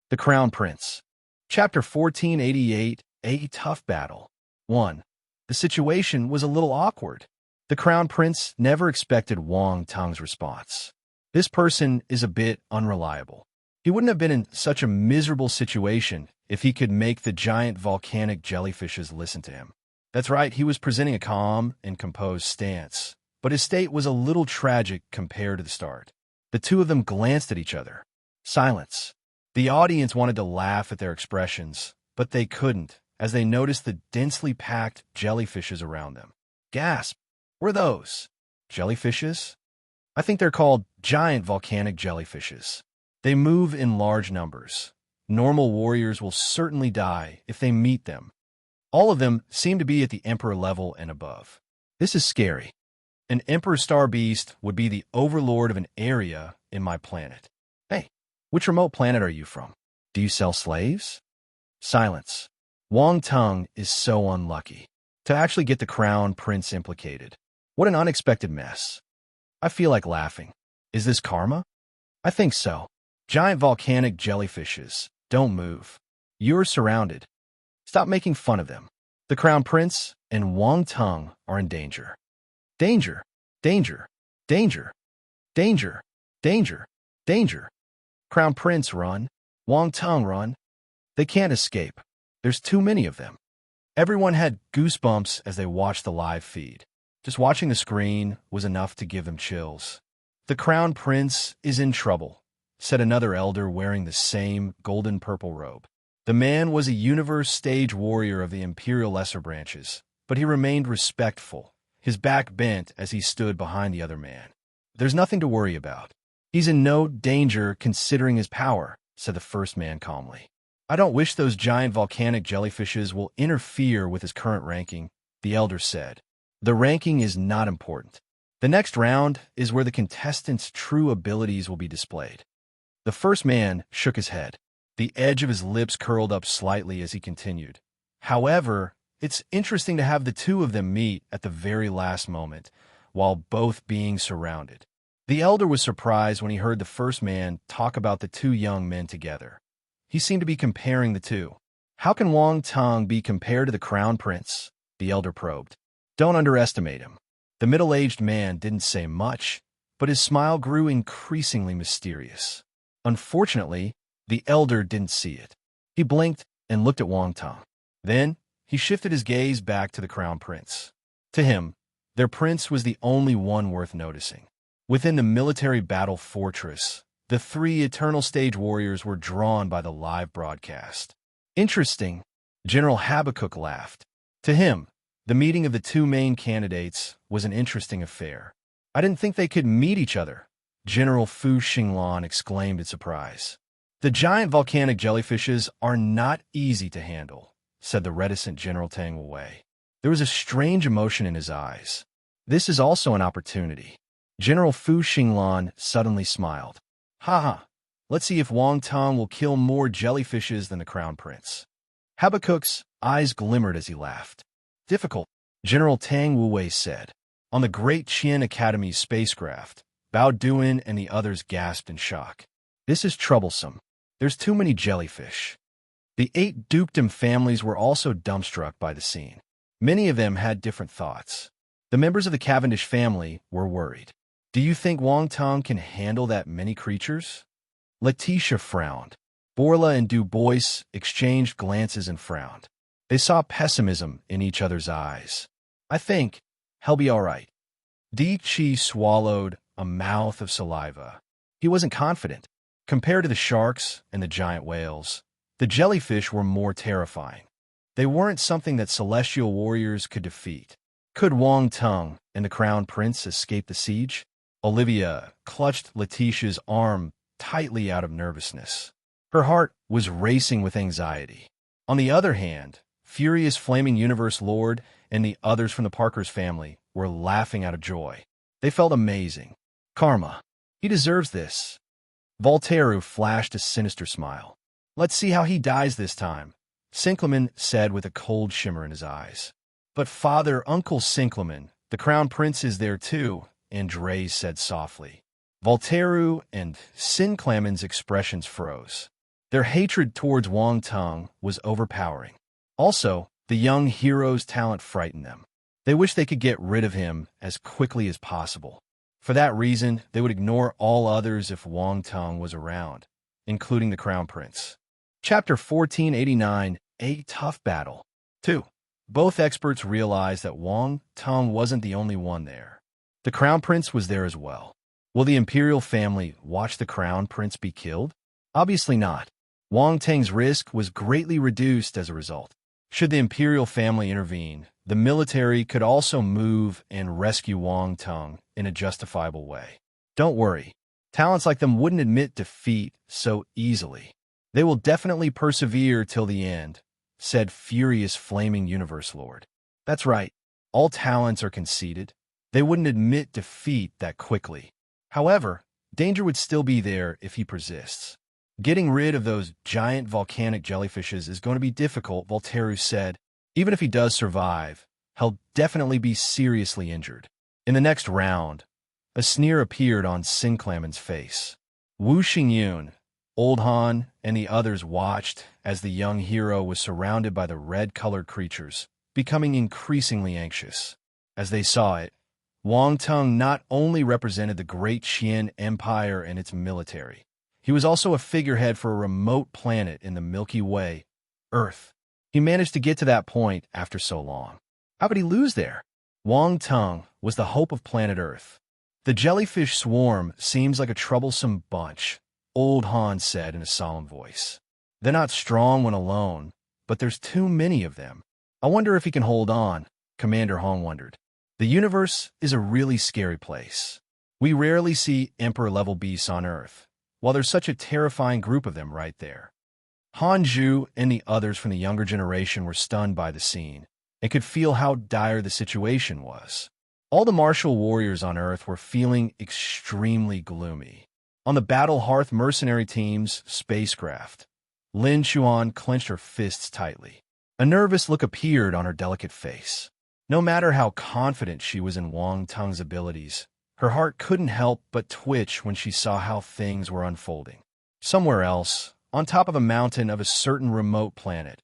The Crown Prince. Chapter 1488, A Tough Battle. 1. The situation was a little awkward. The Crown Prince never expected Wang Tung's response. This person is a bit unreliable. He wouldn't have been in such a miserable situation if he could make the giant volcanic jellyfishes listen to him. That's right, he was presenting a calm and composed stance, but his state was a little tragic compared to the start. The two of them glanced at each other. Silence. The audience wanted to laugh at their expressions, but they couldn't, as they noticed the densely packed jellyfishes around them. Gasp! What are those? Jellyfishes? I think they're called giant volcanic jellyfishes. They move in large numbers. Normal warriors will certainly die if they meet them. All of them seem to be at the Emperor level and above. This is scary. An Emperor Star Beast would be the overlord of an area in my planet. Hey, which remote planet are you from? Do you sell slaves? Silence. Wang Tung is so unlucky to actually get the Crown Prince implicated. What an unexpected mess. I feel like laughing. Is this karma? I think so. Giant volcanic jellyfishes. Don't move. You're surrounded. Stop making fun of them. The Crown Prince and Wang Tung are in danger. Danger. Danger. Danger. Danger. Danger. Danger. Crown Prince, run. Wang Tung, run. They can't escape. There's too many of them. Everyone had goosebumps as they watched the live feed. Just watching the screen was enough to give them chills. The Crown Prince is in trouble, said another elder wearing the same golden-purple robe. The man was a universe stage warrior of the Imperial Lesser Branches, but he remained respectful, his back bent as he stood behind the other man. There's nothing to worry about. He's in no danger considering his power, said the first man calmly. I don't wish those giant volcanic jellyfishes will interfere with his current ranking, the elder said. The ranking is not important. The next round is where the contestants' true abilities will be displayed. The first man shook his head. The edge of his lips curled up slightly as he continued. However, it's interesting to have the two of them meet at the very last moment, while both being surrounded. The elder was surprised when he heard the first man talk about the two young men together. He seemed to be comparing the two. How can Wang Tung be compared to the Crown Prince? The elder probed. Don't underestimate him. The middle-aged man didn't say much, but his smile grew increasingly mysterious. Unfortunately, the elder didn't see it. He blinked and looked at Wang Tung. Then, he shifted his gaze back to the Crown Prince. To him, their prince was the only one worth noticing. Within the military battle fortress, The three Eternal Stage warriors were drawn by the live broadcast. Interesting, General Habakkuk laughed. To him, the meeting of the two main candidates was an interesting affair. I didn't think they could meet each other, General Fu Xinglan exclaimed in surprise. The giant volcanic jellyfishes are not easy to handle, said the reticent General Tang Wei. There was a strange emotion in his eyes. This is also an opportunity. General Fu Xinglan suddenly smiled. Ha! Let's see if Wang Tong will kill more jellyfishes than the Crown Prince. Habakkuk's eyes glimmered as he laughed. Difficult, General Tang Wei said. On the Great Qian Academy's spacecraft, Bao Duan and the others gasped in shock. This is troublesome. There's too many jellyfish. The 8 dukedom families were also dumbstruck by the scene. Many of them had different thoughts. The members of the Cavendish family were worried. Do you think Wang Tong can handle that many creatures? Letitia frowned. Borla and Du Bois exchanged glances and frowned. They saw pessimism in each other's eyes. I think he'll be all right. Di Chi swallowed a mouth of saliva. He wasn't confident. Compared to the sharks and the giant whales, the jellyfish were more terrifying. They weren't something that celestial warriors could defeat. Could Wang Tong and the Crown Prince escape the siege? Olivia clutched Letitia's arm tightly out of nervousness. Her heart was racing with anxiety. On the other hand, Furious Flaming Universe Lord and the others from the Parker's family were laughing out of joy. They felt amazing. Karma. He deserves this. Voltaire flashed a sinister smile. Let's see how he dies this time, Sinclaman said with a cold shimmer in his eyes. But Father, Uncle Sinclaman, the Crown Prince is there too, Andres said softly. Voltaire and Sinclaman's expressions froze. Their hatred towards Wang Tong was overpowering. Also, the young hero's talent frightened them. They wished they could get rid of him as quickly as possible. For that reason, they would ignore all others if Wang Tong was around, including the Crown Prince. Chapter 1489, A Tough Battle. 2. Both experts realized that Wang Tong wasn't the only one there. The Crown Prince was there as well. Will the imperial family watch the Crown Prince be killed? Obviously not. Wang Tang's risk was greatly reduced as a result. Should the imperial family intervene, the military could also move and rescue Wang Tong in a justifiable way. Don't worry. Talents like them wouldn't admit defeat so easily. They will definitely persevere till the end, said Furious Flaming Universe Lord. That's right. All talents are conceded. They wouldn't admit defeat that quickly. However, danger would still be there if he persists. Getting rid of those giant volcanic jellyfishes is going to be difficult, Voltaire said. Even if he does survive, he'll definitely be seriously injured. In the next round, a sneer appeared on Sinclaman's face. Wu Xingyun, Old Han, and the others watched as the young hero was surrounded by the red-colored creatures, becoming increasingly anxious. As they saw it, Wang Tong not only represented the Great Qian Empire and its military, he was also a figurehead for a remote planet in the Milky Way, Earth. He managed to get to that point after so long. How could he lose there? Wang Tong was the hope of planet Earth. The jellyfish swarm seems like a troublesome bunch, Old Han said in a solemn voice. They're not strong when alone, but there's too many of them. I wonder if he can hold on, Commander Hong wondered. The universe is a really scary place. We rarely see Emperor-level beasts on Earth, while there's such a terrifying group of them right there. Han Zhu and the others from the younger generation were stunned by the scene and could feel how dire the situation was. All the martial warriors on Earth were feeling extremely gloomy. On the Battle Hearth mercenary team's spacecraft, Lin Chuan clenched her fists tightly. A nervous look appeared on her delicate face. No matter how confident she was in Wang Tong's abilities, her heart couldn't help but twitch when she saw how things were unfolding. Somewhere else, on top of a mountain of a certain remote planet,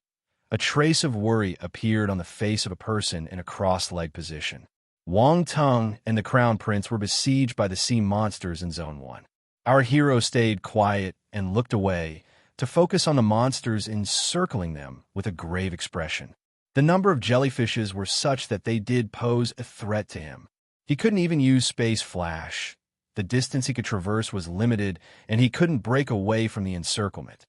a trace of worry appeared on the face of a person in a cross-legged position. Wang Tong and the Crown Prince were besieged by the sea monsters in Zone 1. Our hero stayed quiet and looked away to focus on the monsters encircling them with a grave expression. The number of jellyfishes were such that they did pose a threat to him. He couldn't even use Space Flash, the distance he could traverse was limited, and he couldn't break away from the encirclement.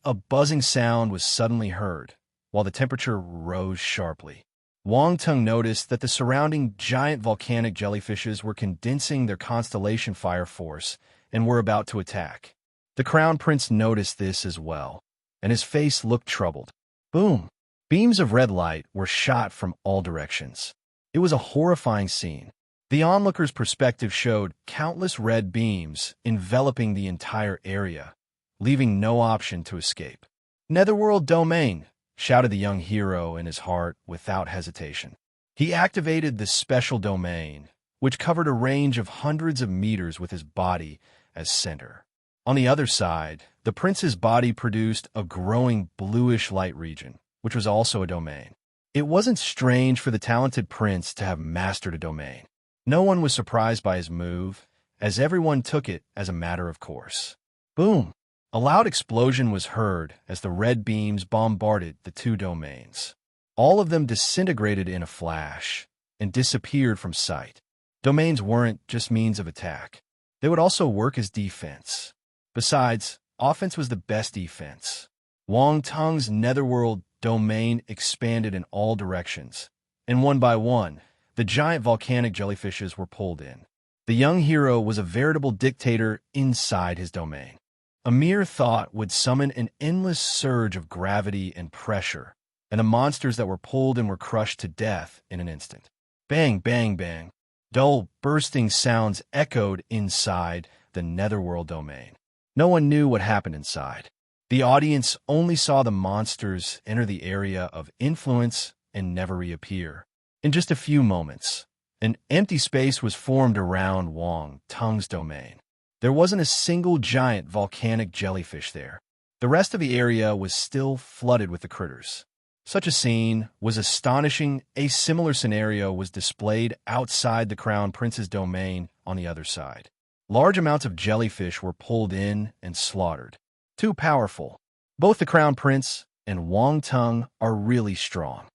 A buzzing sound was suddenly heard, while the temperature rose sharply. Wang Tung noticed that the surrounding giant volcanic jellyfishes were condensing their constellation fire force and were about to attack. The Crown Prince noticed this as well, and his face looked troubled. Boom! Beams of red light were shot from all directions. It was a horrifying scene. The onlooker's perspective showed countless red beams enveloping the entire area, leaving no option to escape. "Netherworld domain!" shouted the young hero in his heart without hesitation. He activated the special domain, which covered a range of hundreds of meters with his body as center. On the other side, the prince's body produced a growing bluish light region, which was also a domain. It wasn't strange for the talented prince to have mastered a domain. No one was surprised by his move, as everyone took it as a matter of course. Boom! A loud explosion was heard as the red beams bombarded the two domains. All of them disintegrated in a flash and disappeared from sight. Domains weren't just means of attack. They would also work as defense. Besides, offense was the best defense. Wang Tung's netherworld domain expanded in all directions, and one by one, the giant volcanic jellyfishes were pulled in. The young hero was a veritable dictator inside his domain. A mere thought would summon an endless surge of gravity and pressure, and the monsters that were pulled in were crushed to death in an instant. Bang, bang, bang. Dull, bursting sounds echoed inside the netherworld domain. No one knew what happened inside. The audience only saw the monsters enter the area of influence and never reappear. In just a few moments, an empty space was formed around Wang Tung's domain. There wasn't a single giant volcanic jellyfish there. The rest of the area was still flooded with the critters. Such a scene was astonishing. A similar scenario was displayed outside the Crown Prince's domain on the other side. Large amounts of jellyfish were pulled in and slaughtered. Too powerful. Both the Crown Prince and Wang Tung are really strong.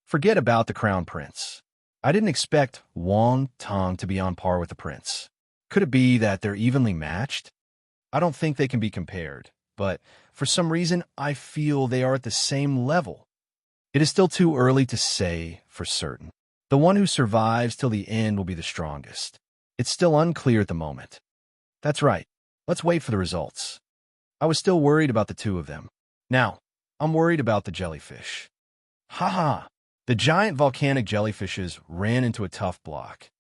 Forget about the Crown Prince. I didn't expect Wang Tung to be on par with the Prince. Could it be that they're evenly matched? I don't think they can be compared, but for some reason I feel they are at the same level. It is still too early to say for certain. The one who survives till the end will be the strongest. It's still unclear at the moment. That's right. Let's wait for the results. I was still worried about the two of them. Now, I'm worried about the jellyfish. Haha! The giant volcanic jellyfishes ran into a tough block.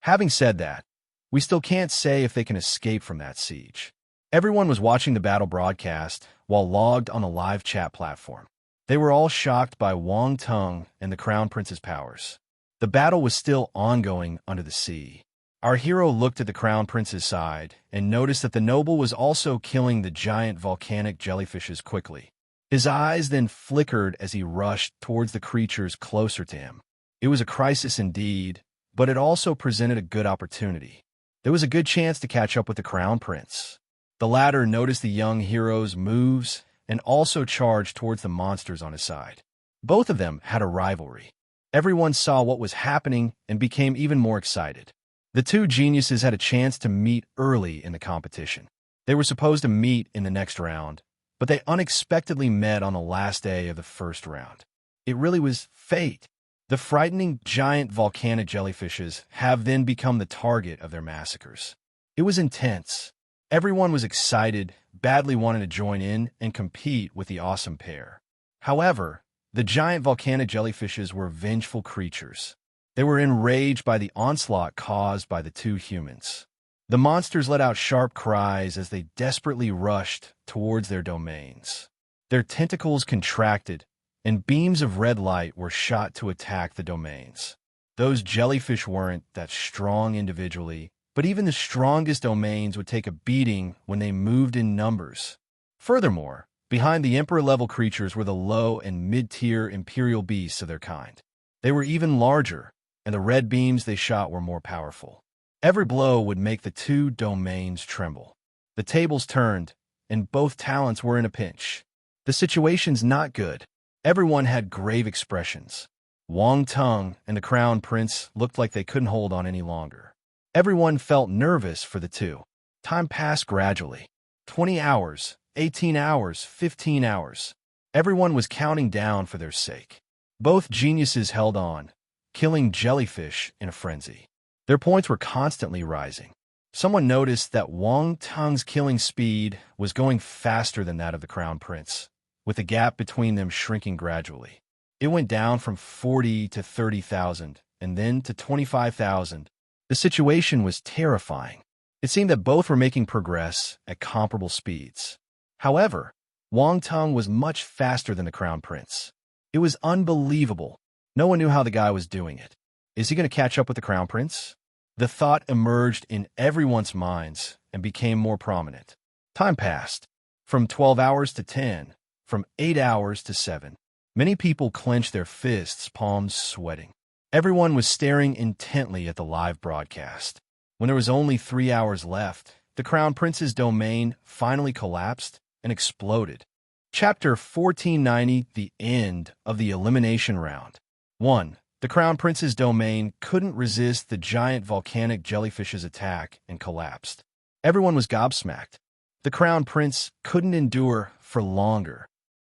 Having said that, we still can't say if they can escape from that siege. Everyone was watching the battle broadcast while logged on the live chat platform. They were all shocked by Wang Tung and the Crown Prince's powers. The battle was still ongoing under the sea. Our hero looked at the Crown Prince's side and noticed that the noble was also killing the giant volcanic jellyfishes quickly. His eyes then flickered as he rushed towards the creatures closer to him. It was a crisis indeed, but it also presented a good opportunity. There was a good chance to catch up with the Crown Prince. The latter noticed the young hero's moves and also charged towards the monsters on his side. Both of them had a rivalry. Everyone saw what was happening and became even more excited. The two geniuses had a chance to meet early in the competition. They were supposed to meet in the next round, but they unexpectedly met on the last day of the first round. It really was fate. The frightening giant volcanic jellyfishes have then become the target of their massacres. It was intense. Everyone was excited, badly wanted to join in and compete with the awesome pair. However, the giant volcanic jellyfishes were vengeful creatures. They were enraged by the onslaught caused by the two humans. The monsters let out sharp cries as they desperately rushed towards their domains. Their tentacles contracted, and beams of red light were shot to attack the domains. Those jellyfish weren't that strong individually, but even the strongest domains would take a beating when they moved in numbers. Furthermore, behind the emperor-level creatures were the low and mid-tier imperial beasts of their kind. They were even larger, and the red beams they shot were more powerful. Every blow would make the two domains tremble. The tables turned, and both talents were in a pinch. The situation's not good. Everyone had grave expressions. Wang Tung and the Crown Prince looked like they couldn't hold on any longer. Everyone felt nervous for the two. Time passed gradually. 20 hours, 18 hours, 15 hours. Everyone was counting down for their sake. Both geniuses held on, killing jellyfish in a frenzy. Their points were constantly rising. Someone noticed that Wang Tung's killing speed was going faster than that of the Crown Prince, with the gap between them shrinking gradually. It went down from 40 to 30,000, and then to 25,000. The situation was terrifying. It seemed that both were making progress at comparable speeds. However, Wang Tung was much faster than the Crown Prince. It was unbelievable. No one knew how the guy was doing it. Is he going to catch up with the Crown Prince? The thought emerged in everyone's minds and became more prominent. Time passed. From 12 hours to 10, from 8 hours to 7. Many people clenched their fists, palms sweating. Everyone was staring intently at the live broadcast. When there was only 3 hours left, the Crown Prince's domain finally collapsed and exploded. Chapter 1490, the end of the elimination round. 1. The Crown Prince's domain couldn't resist the giant volcanic jellyfish's attack and collapsed. Everyone was gobsmacked. The Crown Prince couldn't endure for longer.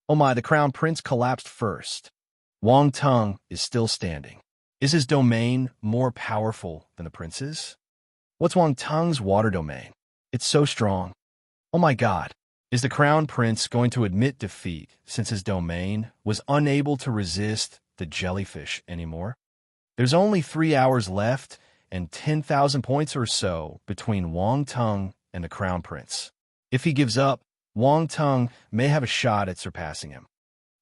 Oh my, the Crown Prince collapsed first. Wang Tung is still standing. Is his domain more powerful than the prince's? What's Wang Tung's water domain? It's so strong. Oh my God. Is the Crown Prince going to admit defeat since his domain was unable to resist the jellyfish anymore? There's only 3 hours left and 10,000 points or so between Wang Tung and the Crown Prince. If he gives up, Wang Tung may have a shot at surpassing him.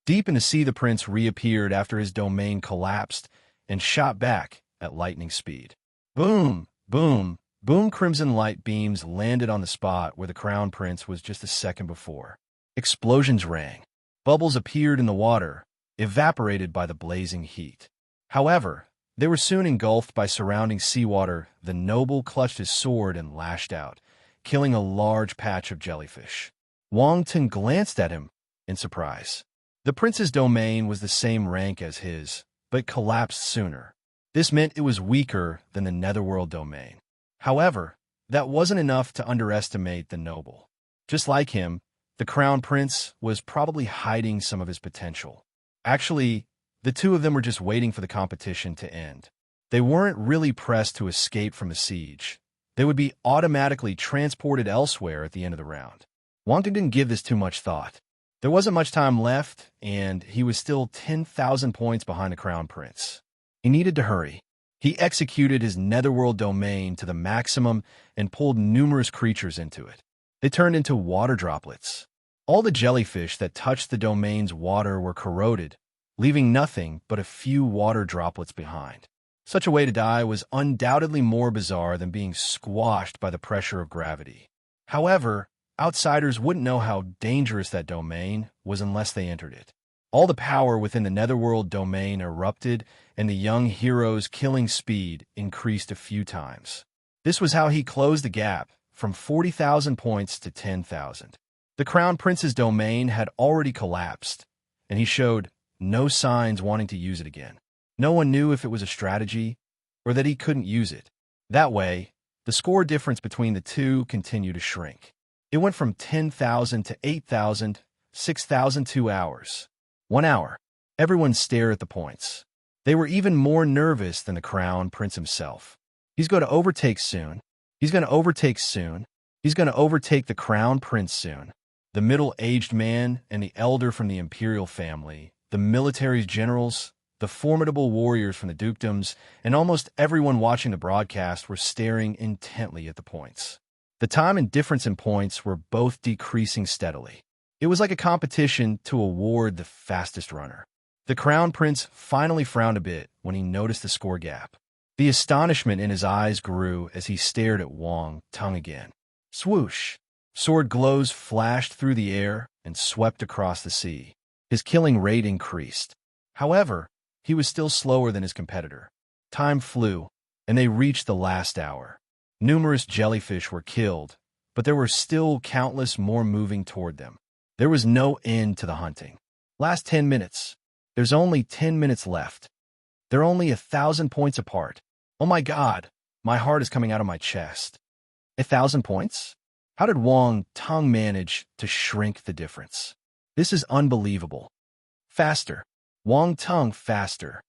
Deep in the sea, the prince reappeared after his domain collapsed and shot back at lightning speed. Boom, boom, boom. Crimson light beams landed on the spot where the Crown Prince was just a second before. Explosions rang. Bubbles appeared in the water, evaporated by the blazing heat. However, they were soon engulfed by surrounding seawater. The noble clutched his sword and lashed out, killing a large patch of jellyfish. Wang Tung glanced at him in surprise. The prince's domain was the same rank as his, but collapsed sooner. This meant it was weaker than the Netherworld domain. However, that wasn't enough to underestimate the noble. Just like him, the Crown Prince was probably hiding some of his potential. Actually, the two of them were just waiting for the competition to end. They weren't really pressed to escape from the siege. They would be automatically transported elsewhere at the end of the round. Wang Tung didn't give this too much thought. There wasn't much time left, and he was still 10,000 points behind the Crown Prince. He needed to hurry. He executed his Netherworld domain to the maximum and pulled numerous creatures into it. They turned into water droplets. All the jellyfish that touched the domain's water were corroded, leaving nothing but a few water droplets behind. Such a way to die was undoubtedly more bizarre than being squashed by the pressure of gravity. However, outsiders wouldn't know how dangerous that domain was unless they entered it. All the power within the Netherworld domain erupted, and the young hero's killing speed increased a few times. This was how he closed the gap from 40,000 points to 10,000. The Crown Prince's domain had already collapsed, and he showed no signs wanting to use it again. No one knew if it was a strategy or that he couldn't use it. That way, the score difference between the two continued to shrink. It went from 10,000 to 8,000, 6,000 2 hours. 1 hour. Everyone stared at the points. They were even more nervous than the Crown Prince himself. He's going to overtake soon. He's going to overtake soon. He's going to overtake the Crown Prince soon. The middle-aged man and the elder from the imperial family, the military's generals, the formidable warriors from the dukedoms, and almost everyone watching the broadcast were staring intently at the points. The time and difference in points were both decreasing steadily. It was like a competition to award the fastest runner. The Crown Prince finally frowned a bit when he noticed the score gap. The astonishment in his eyes grew as he stared at Wang Tung again. Swoosh! Sword glows flashed through the air and swept across the sea. His killing rate increased. However, he was still slower than his competitor. Time flew, and they reached the last hour. Numerous jellyfish were killed, but there were still countless more moving toward them. There was no end to the hunting. Last 10 minutes. There's only 10 minutes left. They're only 1,000 points apart. Oh my God! My heart is coming out of my chest. 1,000 points? How did Wang Tong manage to shrink the difference? This is unbelievable. Faster. Wang Tong, faster.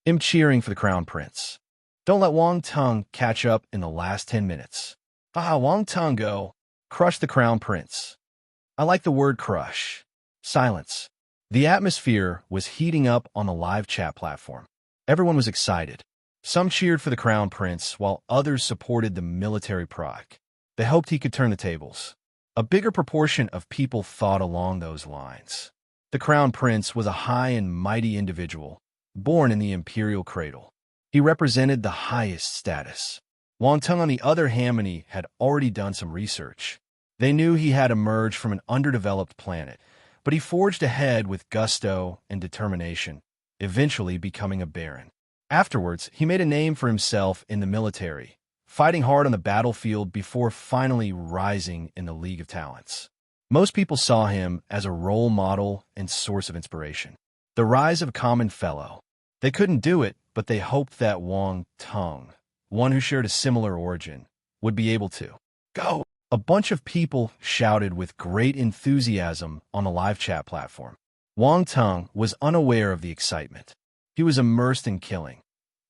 I'm cheering for the Crown Prince. Don't let Wang Tong catch up in the last 10 minutes. Wang Tong go. Crush the Crown Prince. I like the word crush. Silence. The atmosphere was heating up on the live chat platform. Everyone was excited. Some cheered for the Crown Prince, while others supported the military proc. They hoped he could turn the tables. A bigger proportion of people thought along those lines. The Crown Prince was a high and mighty individual, born in the imperial cradle. He represented the highest status. Wang Tong, on the other hand, had already done some research. They knew he had emerged from an underdeveloped planet, but he forged ahead with gusto and determination, eventually becoming a baron. Afterwards, he made a name for himself in the military, fighting hard on the battlefield before finally rising in the League of Talents. Most people saw him as a role model and source of inspiration. The rise of a common fellow. They couldn't do it, but they hoped that Wang Tong, one who shared a similar origin, would be able to. Go! A bunch of people shouted with great enthusiasm on the live chat platform. Wang Tong was unaware of the excitement. He was immersed in killing.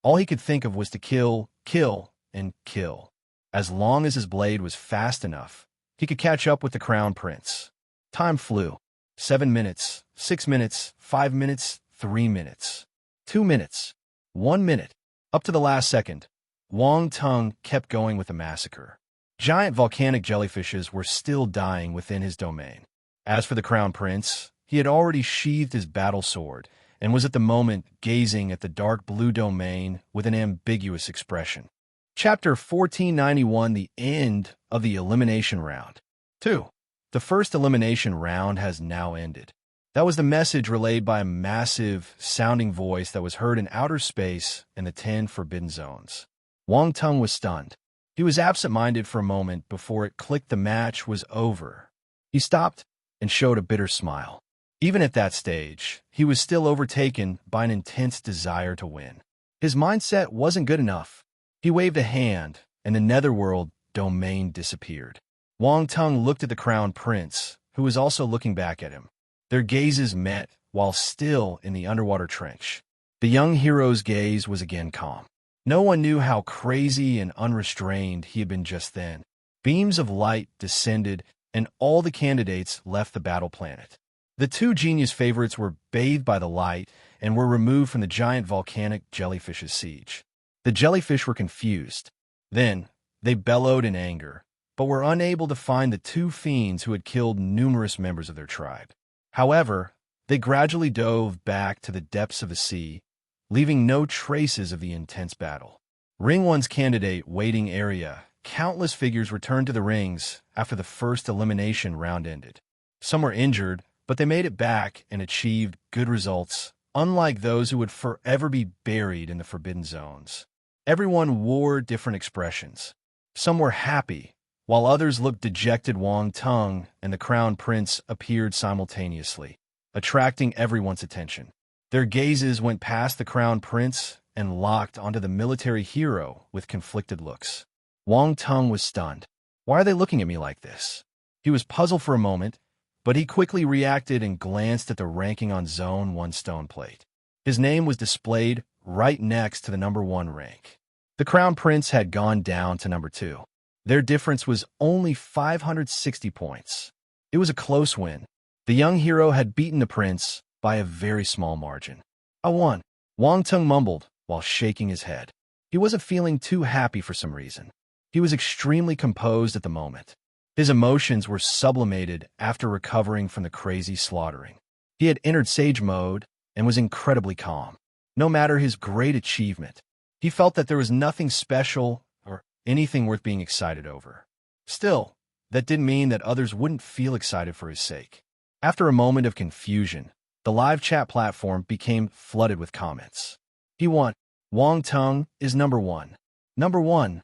All he could think of was to kill, kill, and kill. As long as his blade was fast enough, he could catch up with the Crown Prince. Time flew. 7 minutes, 6 minutes, 5 minutes, 3 minutes, 2 minutes, 1 minute. Up to the last second, Wang Tong kept going with the massacre. Giant volcanic jellyfishes were still dying within his domain. As for the Crown Prince, he had already sheathed his battle sword and was at the moment gazing at the dark blue domain with an ambiguous expression. Chapter 1491, the end of the elimination round. 2. The first elimination round has now ended. That was the message relayed by a massive, sounding voice that was heard in outer space in the 10 Forbidden Zones. Wang Tong was stunned. He was absent-minded for a moment before it clicked the match was over. He stopped and showed a bitter smile. Even at that stage, he was still overtaken by an intense desire to win. His mindset wasn't good enough. He waved a hand, and the netherworld domain disappeared. Wang Tong looked at the Crown Prince, who was also looking back at him. Their gazes met while still in the underwater trench. The young hero's gaze was again calm. No one knew how crazy and unrestrained he had been just then. Beams of light descended, and all the candidates left the battle planet. The two genius favorites were bathed by the light and were removed from the giant volcanic jellyfish's siege. The jellyfish were confused. Then, they bellowed in anger, but were unable to find the two fiends who had killed numerous members of their tribe. However, they gradually dove back to the depths of the sea, leaving no traces of the intense battle. Ring 1's candidate waiting area, countless figures returned to the rings after the first elimination round ended. Some were injured, but they made it back and achieved good results, unlike those who would forever be buried in the Forbidden Zones. Everyone wore different expressions. Some were happy, while others looked dejected. Wang Tong and the Crown Prince appeared simultaneously, attracting everyone's attention. Their gazes went past the Crown Prince and locked onto the military hero with conflicted looks. Wang Tong was stunned. Why are they looking at me like this? He was puzzled for a moment, but he quickly reacted and glanced at the ranking on Zone 1 stone plate. His name was displayed right next to the number 1 rank. The Crown Prince had gone down to number 2. Their difference was only 560 points. It was a close win. The young hero had beaten the prince by a very small margin. I won, Wang Tong mumbled while shaking his head. He wasn't feeling too happy for some reason. He was extremely composed at the moment. His emotions were sublimated after recovering from the crazy slaughtering. He had entered sage mode and was incredibly calm. No matter his great achievement, he felt that there was nothing special or anything worth being excited over. Still, that didn't mean that others wouldn't feel excited for his sake. After a moment of confusion, the live chat platform became flooded with comments. He won. Wang Tong is number 1. Number 1.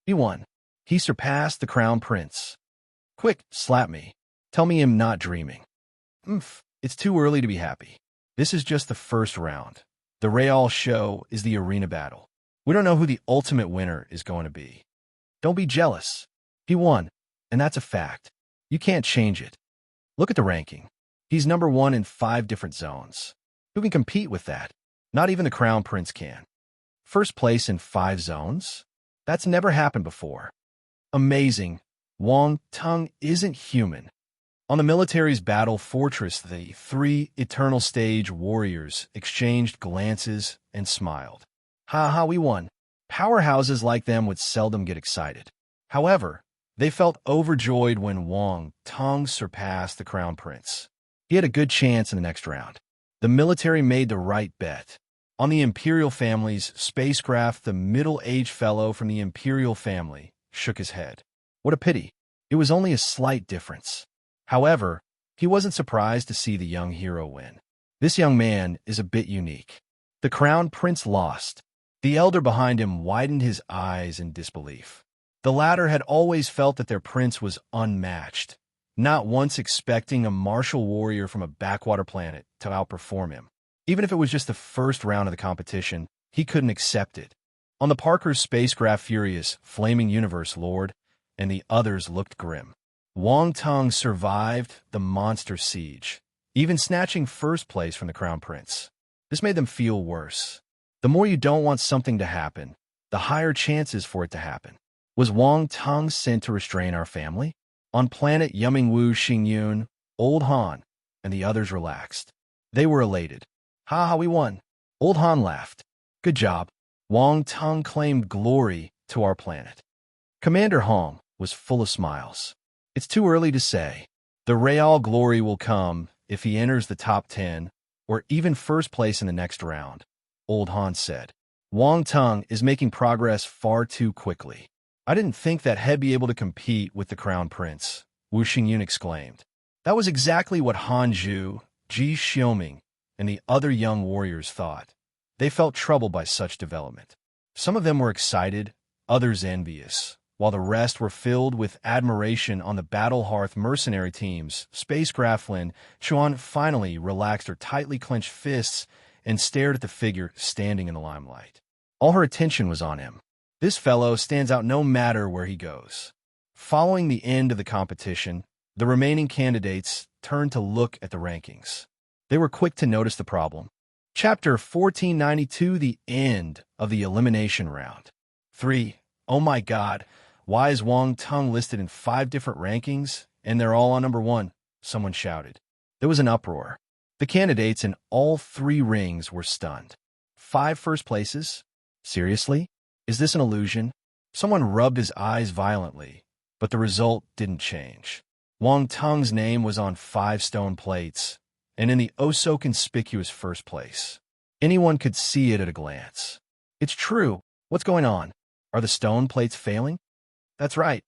He won. He surpassed the Crown Prince. Quick, slap me. Tell me I'm not dreaming. It's too early to be happy. This is just the first round. The real show is the arena battle. We don't know who the ultimate winner is going to be. Don't be jealous. He won, and that's a fact. You can't change it. Look at the ranking. He's number 1 in 5 different zones. Who can compete with that? Not even the Crown Prince can. First place in 5 zones? That's never happened before. Amazing. Wang Tung isn't human. On the military's battle fortress, the 3 Eternal Stage warriors exchanged glances and smiled. Ha ha, we won. Powerhouses like them would seldom get excited. However, they felt overjoyed when Wang Tung surpassed the Crown Prince. He had a good chance in the next round. The military made the right bet. On the Imperial family's spacecraft, the middle-aged fellow from the Imperial family shook his head. What a pity. It was only a slight difference. However, he wasn't surprised to see the young hero win. This young man is a bit unique. The Crown Prince lost. The elder behind him widened his eyes in disbelief. The latter had always felt that their prince was unmatched, not once expecting a martial warrior from a backwater planet to outperform him. Even if it was just the first round of the competition, he couldn't accept it. On the Parker's spacecraft, Furious, Flaming Universe Lord, and the others looked grim. Wang Tung survived the monster siege, even snatching first place from the Crown Prince. This made them feel worse. The more you don't want something to happen, the higher chances for it to happen. Was Wang Tung sent to restrain our family? On planet Yumingwu Xingyun, Old Han and the others relaxed. They were elated. Ha ha, we won. Old Han laughed. Good job. Wang Tung claimed glory to our planet. Commander Hong was full of smiles. It's too early to say. The real glory will come if he enters the top 10 or even first place in the next round, Old Han said. Wang Tung is making progress far too quickly. I didn't think that he'd be able to compete with the Crown Prince, Wu Xingyun exclaimed. That was exactly what Han Zhu, Ji Xiuming, and the other young warriors thought. They felt troubled by such development. Some of them were excited, others envious, while the rest were filled with admiration. On the Battle Hearth mercenary teams, Spacecraft Lin Chuan finally relaxed her tightly clenched fists and stared at the figure standing in the limelight. All her attention was on him. This fellow stands out no matter where he goes. Following the end of the competition, the remaining candidates turned to look at the rankings. They were quick to notice the problem. Chapter 1492, the end of the elimination round. 3. Oh my God, why is Wang Tung listed in 5 different rankings, and they're all on number 1? Someone shouted. There was an uproar. The candidates in all 3 rings were stunned. 5 first places? Seriously? Is this an illusion? Someone rubbed his eyes violently, but the result didn't change. Wang Tung's name was on 5 stone plates, and in the oh-so-conspicuous first place. Anyone could see it at a glance. It's true. What's going on? Are the stone plates failing? That's right.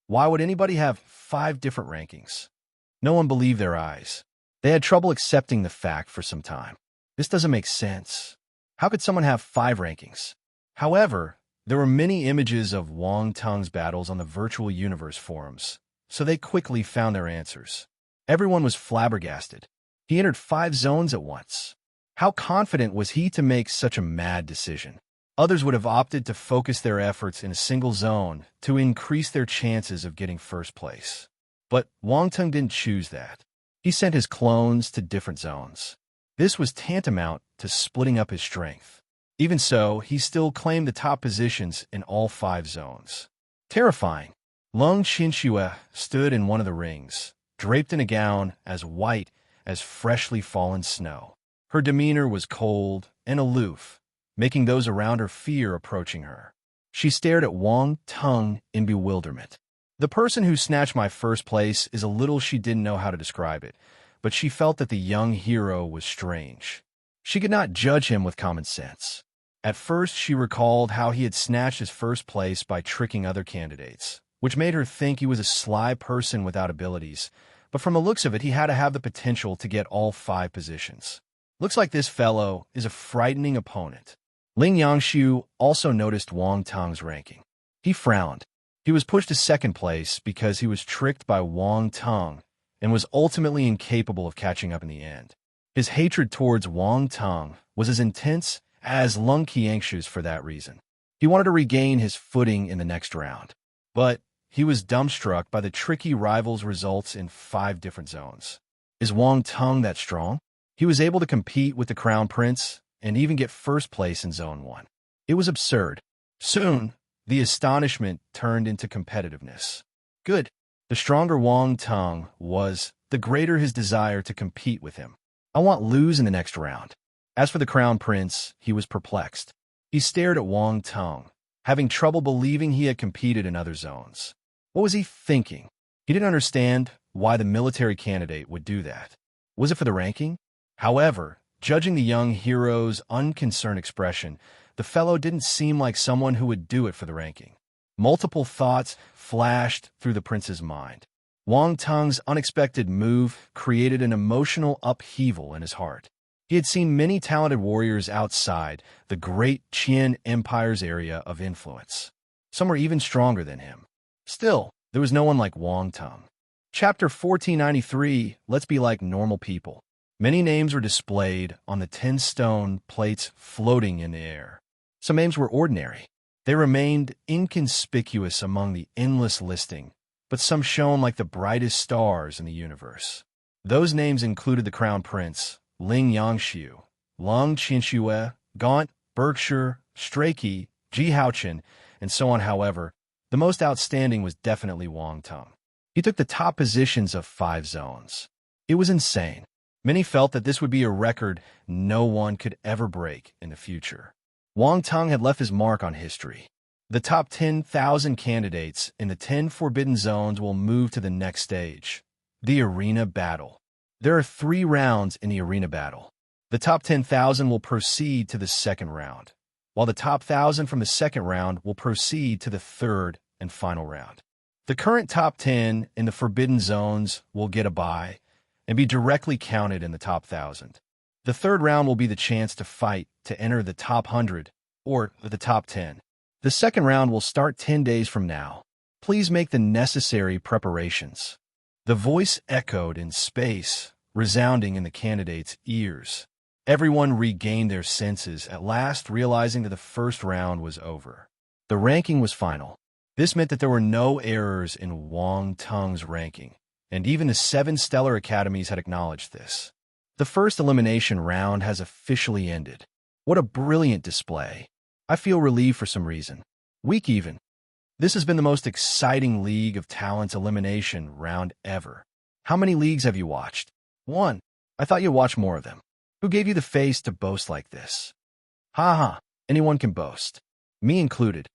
Why would anybody have 5 different rankings? No one believed their eyes. They had trouble accepting the fact for some time. This doesn't make sense. How could someone have 5 rankings? However, there were many images of Wang Tung's battles on the virtual universe forums, so they quickly found their answers. Everyone was flabbergasted. He entered 5 zones at once. How confident was he to make such a mad decision? Others would have opted to focus their efforts in a single zone to increase their chances of getting first place. But Wang Tung didn't choose that. He sent his clones to different zones. This was tantamount to splitting up his strength. Even so, he still claimed the top positions in all 5 zones. Terrifying. Lung Qinxue stood in one of the rings, draped in a gown as white as freshly fallen snow. Her demeanor was cold and aloof, making those around her fear approaching her. She stared at Wang Tung in bewilderment. The person who snatched my first place is a little she didn't know how to describe it, but she felt that the young hero was strange. She could not judge him with common sense. At first, she recalled how he had snatched his first place by tricking other candidates, which made her think he was a sly person without abilities, but from the looks of it, he had to have the potential to get all 5 positions. Looks like this fellow is a frightening opponent. Ling Yangshu also noticed Wang Tung's ranking. He frowned. He was pushed to second place because he was tricked by Wang Tung and was ultimately incapable of catching up in the end. His hatred towards Wang Tung was as intense as Lung Qiangshu's for that reason. He wanted to regain his footing in the next round. But he was dumbstruck by the tricky rival's results in 5 different zones. Is Wang Tung that strong? He was able to compete with the Crown Prince and even get first place in Zone 1. It was absurd. Soon, the astonishment turned into competitiveness. Good. The stronger Wang Tung was, the greater his desire to compete with him. I want lose in the next round. As for the Crown Prince, he was perplexed. He stared at Wang Tung, having trouble believing he had competed in other zones. What was he thinking? He didn't understand why the military candidate would do that. Was it for the ranking? However, judging the young hero's unconcerned expression, the fellow didn't seem like someone who would do it for the ranking. Multiple thoughts flashed through the prince's mind. Wang Tung's unexpected move created an emotional upheaval in his heart. He had seen many talented warriors outside the great Qian Empire's area of influence. Some were even stronger than him. Still, there was no one like Wang Tung. Chapter 1493, Let's Be Like Normal People. Many names were displayed on the 10 stone plates floating in the air. Some names were ordinary. They remained inconspicuous among the endless listing, but some shone like the brightest stars in the universe. Those names included the Crown Prince, Ling Yangxiu, Lung Qinxue, Gaunt, Berkshire, Strachey, Ji Haochen, and so on. However, the most outstanding was definitely Wang Tung. He took the top positions of 5 zones. It was insane. Many felt that this would be a record no one could ever break in the future. Wang Tung had left his mark on history. The top 10,000 candidates in the 10 forbidden zones will move to the next stage, the arena battle. There are 3 rounds in the arena battle. The top 10,000 will proceed to the second round, while the top 1,000 from the second round will proceed to the third and final round. The current top 10 in the forbidden zones will get a bye and be directly counted in the top 1,000. The third round will be the chance to fight to enter the top 100 or the top 10. The second round will start 10 days from now. Please make the necessary preparations. The voice echoed in space, resounding in the candidates' ears. Everyone regained their senses, at last realizing that the first round was over. The ranking was final. This meant that there were no errors in Wang Tung's ranking, and even the 7 stellar academies had acknowledged this. The first elimination round has officially ended. What a brilliant display. I feel relieved for some reason. Weak even. This has been the most exciting League of Talents elimination round ever. How many leagues have you watched? 1. I thought you'd watch more of them. Who gave you the face to boast like this? Ha ha, anyone can boast. Me included.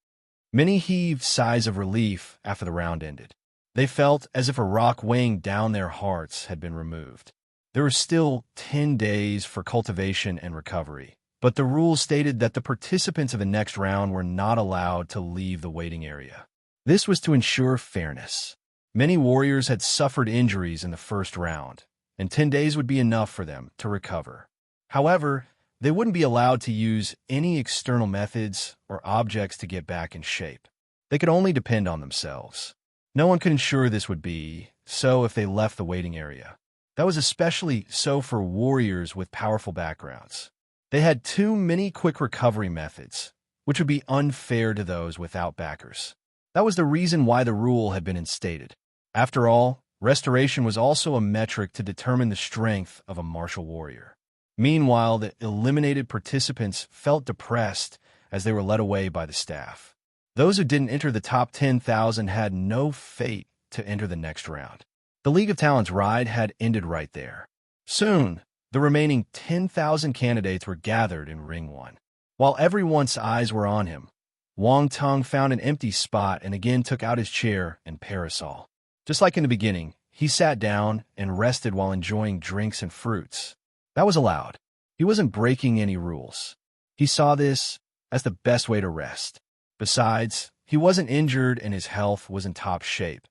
Many heaved sighs of relief after the round ended. They felt as if a rock weighing down their hearts had been removed. There were still 10 days for cultivation and recovery, but the rules stated that the participants of the next round were not allowed to leave the waiting area. This was to ensure fairness. Many warriors had suffered injuries in the first round, and 10 days would be enough for them to recover. However, they wouldn't be allowed to use any external methods or objects to get back in shape. They could only depend on themselves. No one could ensure this would be so if they left the waiting area. That was especially so for warriors with powerful backgrounds. They had too many quick recovery methods, which would be unfair to those without backers. That was the reason why the rule had been instated. After all, restoration was also a metric to determine the strength of a martial warrior. Meanwhile, the eliminated participants felt depressed as they were led away by the staff. Those who didn't enter the top 10,000 had no fate to enter the next round. The League of Talents ride had ended right there. Soon, the remaining 10,000 candidates were gathered in Ring 1. While everyone's eyes were on him, Wang Tung found an empty spot and again took out his chair and parasol. Just like in the beginning, he sat down and rested while enjoying drinks and fruits. That was allowed. He wasn't breaking any rules. He saw this as the best way to rest. Besides, he wasn't injured and his health was in top shape.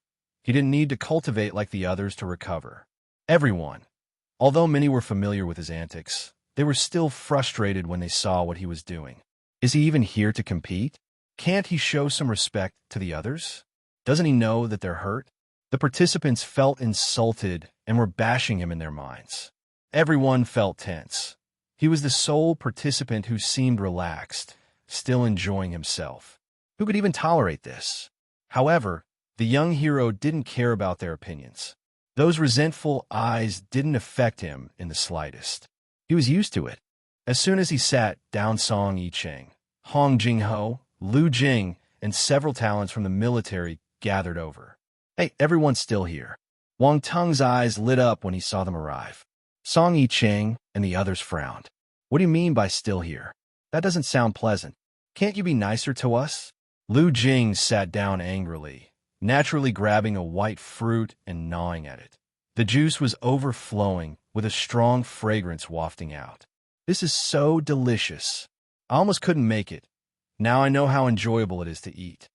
He didn't need to cultivate like the others to recover. Everyone, although many were familiar with his antics, they were still frustrated when they saw what he was doing. Is he even here to compete? Can't he show some respect to the others? Doesn't he know that they're hurt? The participants felt insulted and were bashing him in their minds. Everyone felt tense. He was the sole participant who seemed relaxed, still enjoying himself. Who could even tolerate this? However, the young hero didn't care about their opinions. Those resentful eyes didn't affect him in the slightest. He was used to it. As soon as he sat down, Song Yicheng, Hong Jingho, Lu Jing, and several talents from the military gathered over. Hey, everyone's still here. Wang Tung's eyes lit up when he saw them arrive. Song Yicheng and the others frowned. What do you mean by still here? That doesn't sound pleasant. Can't you be nicer to us? Lu Jing sat down angrily, naturally grabbing a white fruit and gnawing at it. The juice was overflowing, with a strong fragrance wafting out. This is so delicious. I almost couldn't make it. Now I know how enjoyable it is to eat.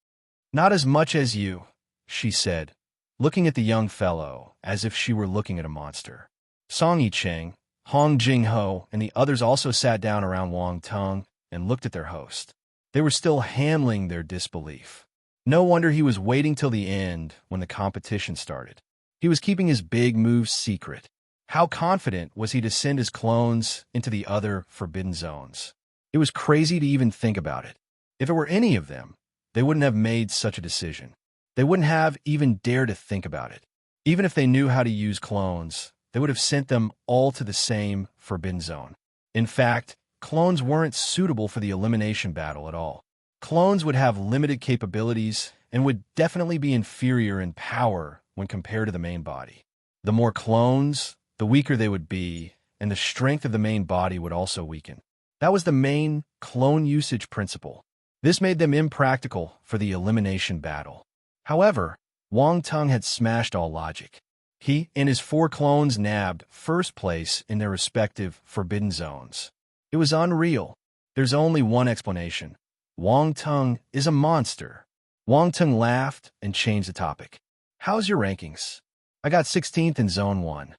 Not as much as you, she said, looking at the young fellow as if she were looking at a monster. Song Yicheng, Hong Jingho, and the others also sat down around Wang Tung and looked at their host. They were still handling their disbelief. No wonder he was waiting till the end when the competition started. He was keeping his big moves secret. How confident was he to send his clones into the other forbidden zones? It was crazy to even think about it. If it were any of them, they wouldn't have made such a decision. They wouldn't have even dared to think about it. Even if they knew how to use clones, they would have sent them all to the same forbidden zone. In fact, clones weren't suitable for the elimination battle at all. Clones would have limited capabilities and would definitely be inferior in power when compared to the main body. The more clones, the weaker they would be, and the strength of the main body would also weaken. That was the main clone usage principle. This made them impractical for the elimination battle. However, Wang Tung had smashed all logic. He and his 4 clones nabbed first place in their respective forbidden zones. It was unreal. There's only one explanation. Wang Tung is a monster. Wang Tung laughed and changed the topic. How's your rankings? I got 16th in Zone 1.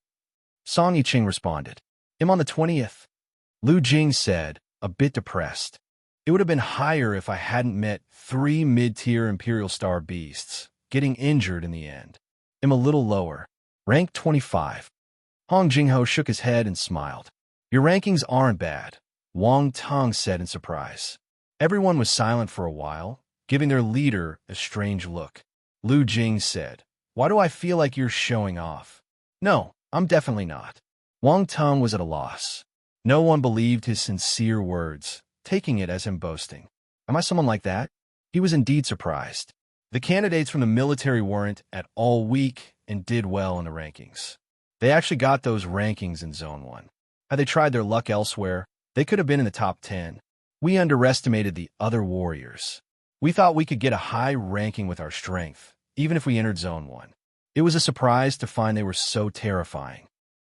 Song Yicheng responded. I'm on the 20th. Lu Jing said, a bit depressed. It would have been higher if I hadn't met 3 mid-tier Imperial Star beasts, getting injured in the end. I'm a little lower. Rank 25. Hong Jingho shook his head and smiled. Your rankings aren't bad, Wang Tung said in surprise. Everyone was silent for a while, giving their leader a strange look. Lu Jing said, Why do I feel like you're showing off? No, I'm definitely not. Wang Tung was at a loss. No one believed his sincere words, taking it as him boasting. Am I someone like that? He was indeed surprised. The candidates from the military weren't at all weak and did well in the rankings. They actually got those rankings in Zone 1. Had they tried their luck elsewhere, they could have been in the top 10. We underestimated the other warriors. We thought we could get a high ranking with our strength, even if we entered Zone 1. It was a surprise to find they were so terrifying.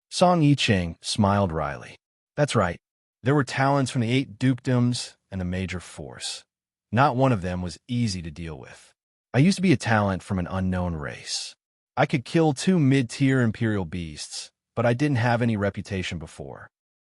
Song Yicheng smiled wryly. That's right. There were talents from the 8 dukedoms and the major force. Not one of them was easy to deal with. I used to be a talent from an unknown race. I could kill 2 mid-tier Imperial beasts, but I didn't have any reputation before.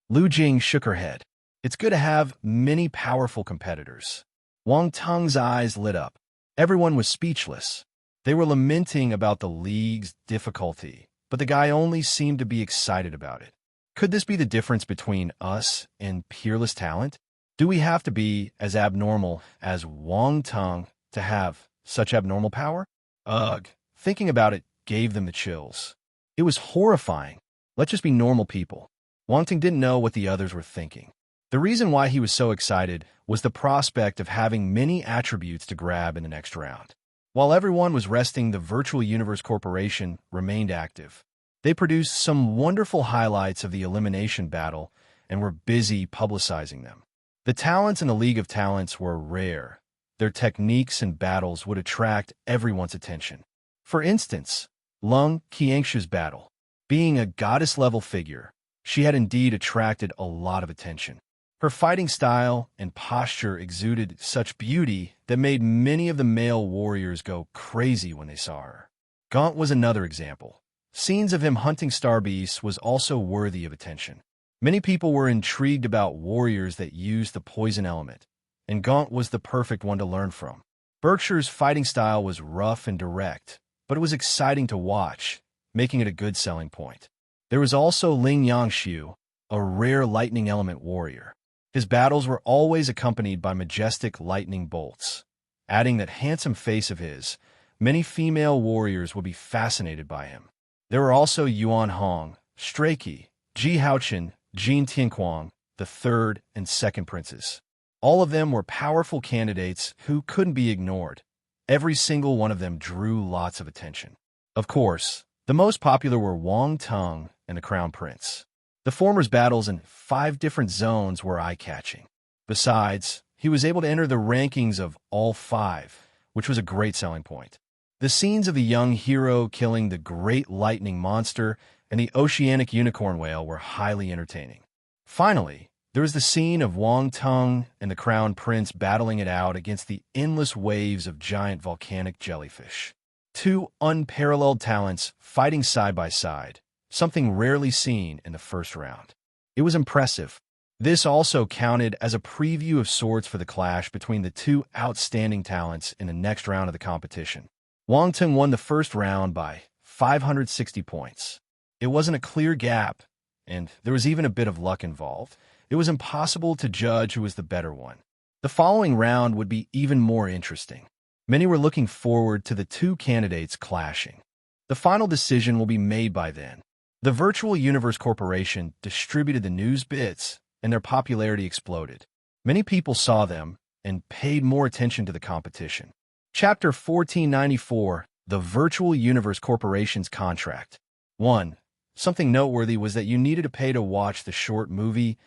Lu Jing shook her head. It's good to have many powerful competitors. Wang Tung's eyes lit up. Everyone was speechless. They were lamenting about the league's difficulty, but the guy only seemed to be excited about it. Could this be the difference between us and peerless talent? Do we have to be as abnormal as Wang Tung to have such abnormal power? Ugh. Thinking about it gave them the chills. It was horrifying. Let's just be normal people. Wang Tung didn't know what the others were thinking. The reason why he was so excited was the prospect of having many attributes to grab in the next round. While everyone was resting, the Virtual Universe Corporation remained active. They produced some wonderful highlights of the elimination battle and were busy publicizing them. The talents in the League of Talents were rare. Their techniques and battles would attract everyone's attention. For instance, Lung Qiangshu's battle. Being a goddess-level figure, she had indeed attracted a lot of attention. Her fighting style and posture exuded such beauty that made many of the male warriors go crazy when they saw her. Gaunt was another example. Scenes of him hunting star beasts was also worthy of attention. Many people were intrigued about warriors that used the poison element, and Gaunt was the perfect one to learn from. Berkshire's fighting style was rough and direct, but it was exciting to watch, making it a good selling point. There was also Ling Yangshu, a rare lightning element warrior. His battles were always accompanied by majestic lightning bolts. Adding that handsome face of his, many female warriors would be fascinated by him. There were also Yuan Hong, Strachey, Ji Haochen, Jin Tianquang, the third and second princes. All of them were powerful candidates who couldn't be ignored. Every single one of them drew lots of attention. Of course, the most popular were Wang Tung and the Crown Prince. The former's battles in 5 different zones were eye-catching. Besides, he was able to enter the rankings of all 5, which was a great selling point. The scenes of the young hero killing the great lightning monster and the oceanic unicorn whale were highly entertaining. Finally, there was the scene of Wang Tung and the Crown Prince battling it out against the endless waves of giant volcanic jellyfish. 2 unparalleled talents fighting side by side, something rarely seen in the first round. It was impressive. This also counted as a preview of sorts for the clash between the 2 outstanding talents in the next round of the competition. Wang Tung won the first round by 560 points. It wasn't a clear gap, and there was even a bit of luck involved. It was impossible to judge who was the better one. The following round would be even more interesting. Many were looking forward to the 2 candidates clashing. The final decision will be made by then. The Virtual Universe Corporation distributed the news bits, and their popularity exploded. Many people saw them and paid more attention to the competition. Chapter 1494, The Virtual Universe Corporation's Contract. 1. Something noteworthy was that you needed to pay to watch the short movie,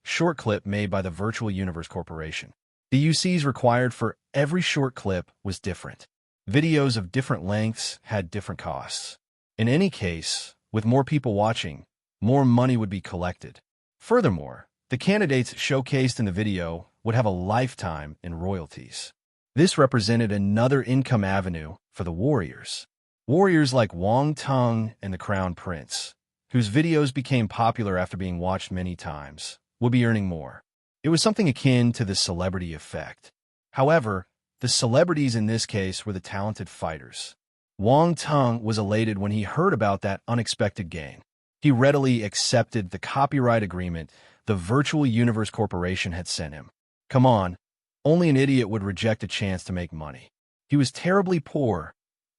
short clip made by the Virtual Universe Corporation. The UCs required for every short clip was different. Videos of different lengths had different costs. In any case, with more people watching, more money would be collected. Furthermore, the candidates showcased in the video would have a lifetime in royalties. This represented another income avenue for the warriors. Warriors like Wang Tung and the Crown Prince, whose videos became popular after being watched many times, would be earning more. It was something akin to the celebrity effect. However, the celebrities in this case were the talented fighters. Wang Tung was elated when he heard about that unexpected gain. He readily accepted the copyright agreement the Virtual Universe Corporation had sent him. Come on, only an idiot would reject a chance to make money. He was terribly poor,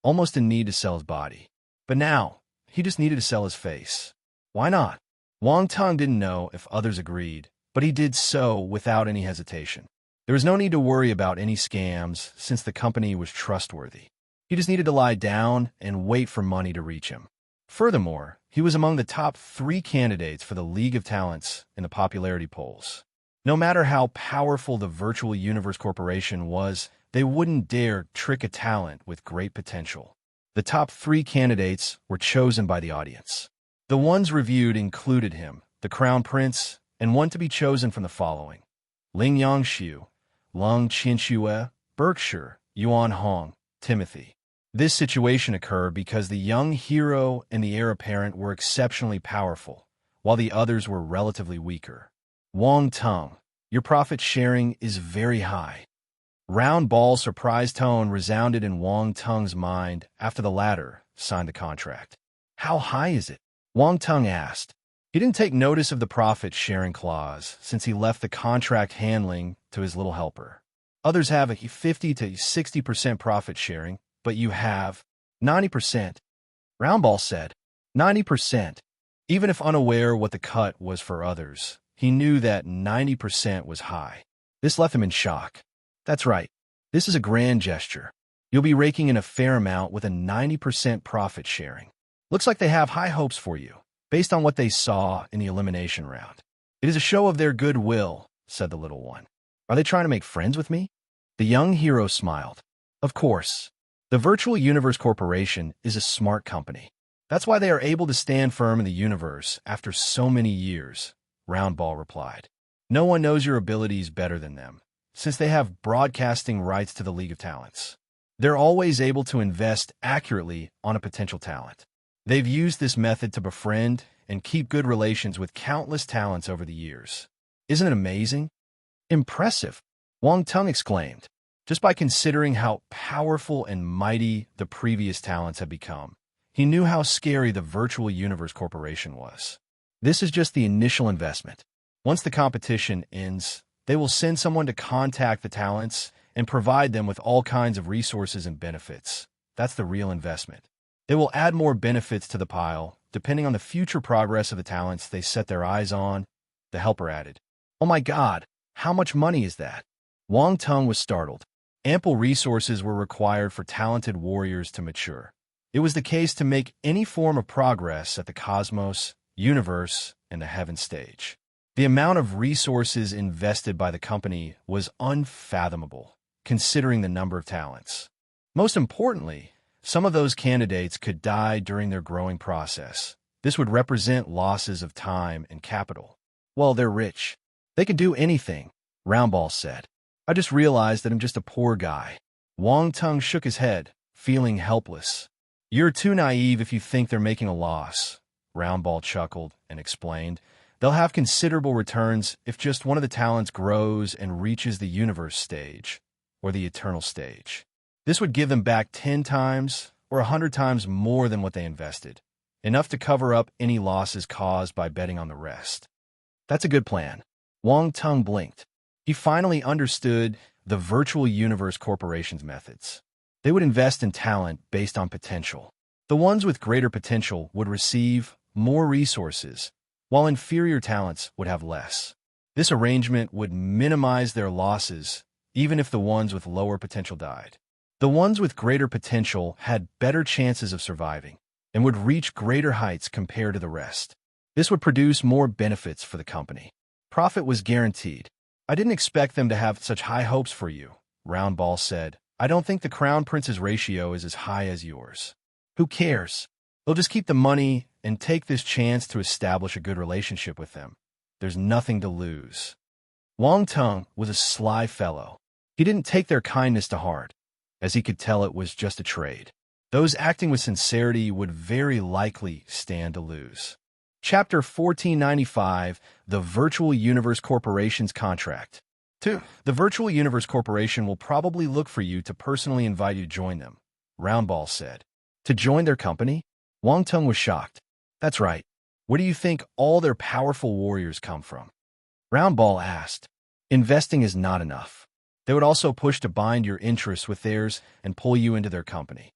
almost in need to sell his body. But now, he just needed to sell his face. Why not? Wang Tung didn't know if others agreed, but he did so without any hesitation. There was no need to worry about any scams since the company was trustworthy. He just needed to lie down and wait for money to reach him. Furthermore, he was among the top 3 candidates for the League of Talents in the popularity polls. No matter how powerful the Virtual Universe Corporation was, they wouldn't dare trick a talent with great potential. The top 3 candidates were chosen by the audience. The ones reviewed included him, the Crown Prince, and one to be chosen from the following: Ling Yangxiu, Lung Qianxue, Berkshire, Yuan Hong, Timothy. This situation occurred because the young hero and the heir apparent were exceptionally powerful, while the others were relatively weaker. Wang Tung, your profit sharing is very high. Round ball surprise tone resounded in Wang Tung's mind after the latter signed the contract. How high is it? Wang Tung asked. He didn't take notice of the profit-sharing clause since he left the contract handling to his little helper. Others have a 50 to 60% profit sharing, but you have 90%. Roundball said, 90%. Even if unaware what the cut was for others, he knew that 90% was high. This left him in shock. That's right. This is a grand gesture. You'll be raking in a fair amount with a 90% profit sharing. Looks like they have high hopes for you, based on what they saw in the elimination round. It is a show of their goodwill, said the little one. Are they trying to make friends with me? The young hero smiled. Of course. The Virtual Universe Corporation is a smart company. That's why they are able to stand firm in the universe after so many years, Roundball replied. No one knows your abilities better than them, since they have broadcasting rights to the League of Talents. They're always able to invest accurately on a potential talent. They've used this method to befriend and keep good relations with countless talents over the years. Isn't it amazing? Impressive, Wang Tung exclaimed. Just by considering how powerful and mighty the previous talents had become, he knew how scary the Virtual Universe Corporation was. This is just the initial investment. Once the competition ends, they will send someone to contact the talents and provide them with all kinds of resources and benefits. That's the real investment. They will add more benefits to the pile, depending on the future progress of the talents they set their eyes on, the helper added. Oh my God, how much money is that? Wang Tung was startled. Ample resources were required for talented warriors to mature. It was the case to make any form of progress at the cosmos, universe, and the heaven stage. The amount of resources invested by the company was unfathomable, considering the number of talents. Most importantly, some of those candidates could die during their growing process. This would represent losses of time and capital. Well, they're rich. They can do anything, Roundball said. I just realized that I'm just a poor guy. Wang Tung shook his head, feeling helpless. You're too naive if you think they're making a loss, Roundball chuckled and explained. They'll have considerable returns if just one of the talents grows and reaches the universe stage, or the eternal stage. This would give them back 10 times or 100 times more than what they invested, enough to cover up any losses caused by betting on the rest. That's a good plan. Wang Tung blinked. He finally understood the Virtual Universe Corporation's methods. They would invest in talent based on potential. The ones with greater potential would receive more resources, while inferior talents would have less. This arrangement would minimize their losses, even if the ones with lower potential died. The ones with greater potential had better chances of surviving and would reach greater heights compared to the rest. This would produce more benefits for the company. Profit was guaranteed. I didn't expect them to have such high hopes for you, Roundball said. I don't think the Crown Prince's ratio is as high as yours. Who cares? They'll just keep the money and take this chance to establish a good relationship with them. There's nothing to lose. Wang Tung was a sly fellow. He didn't take their kindness to heart, as he could tell it was just a trade. Those acting with sincerity would very likely stand to lose. Chapter 1495, The Virtual Universe Corporation's Contract. 2. The Virtual Universe Corporation will probably look for you to personally invite you to join them, Roundball said. To join their company? Wang Tung was shocked. That's right. Where do you think all their powerful warriors come from? Roundball asked. Investing is not enough. They would also push to bind your interests with theirs and pull you into their company.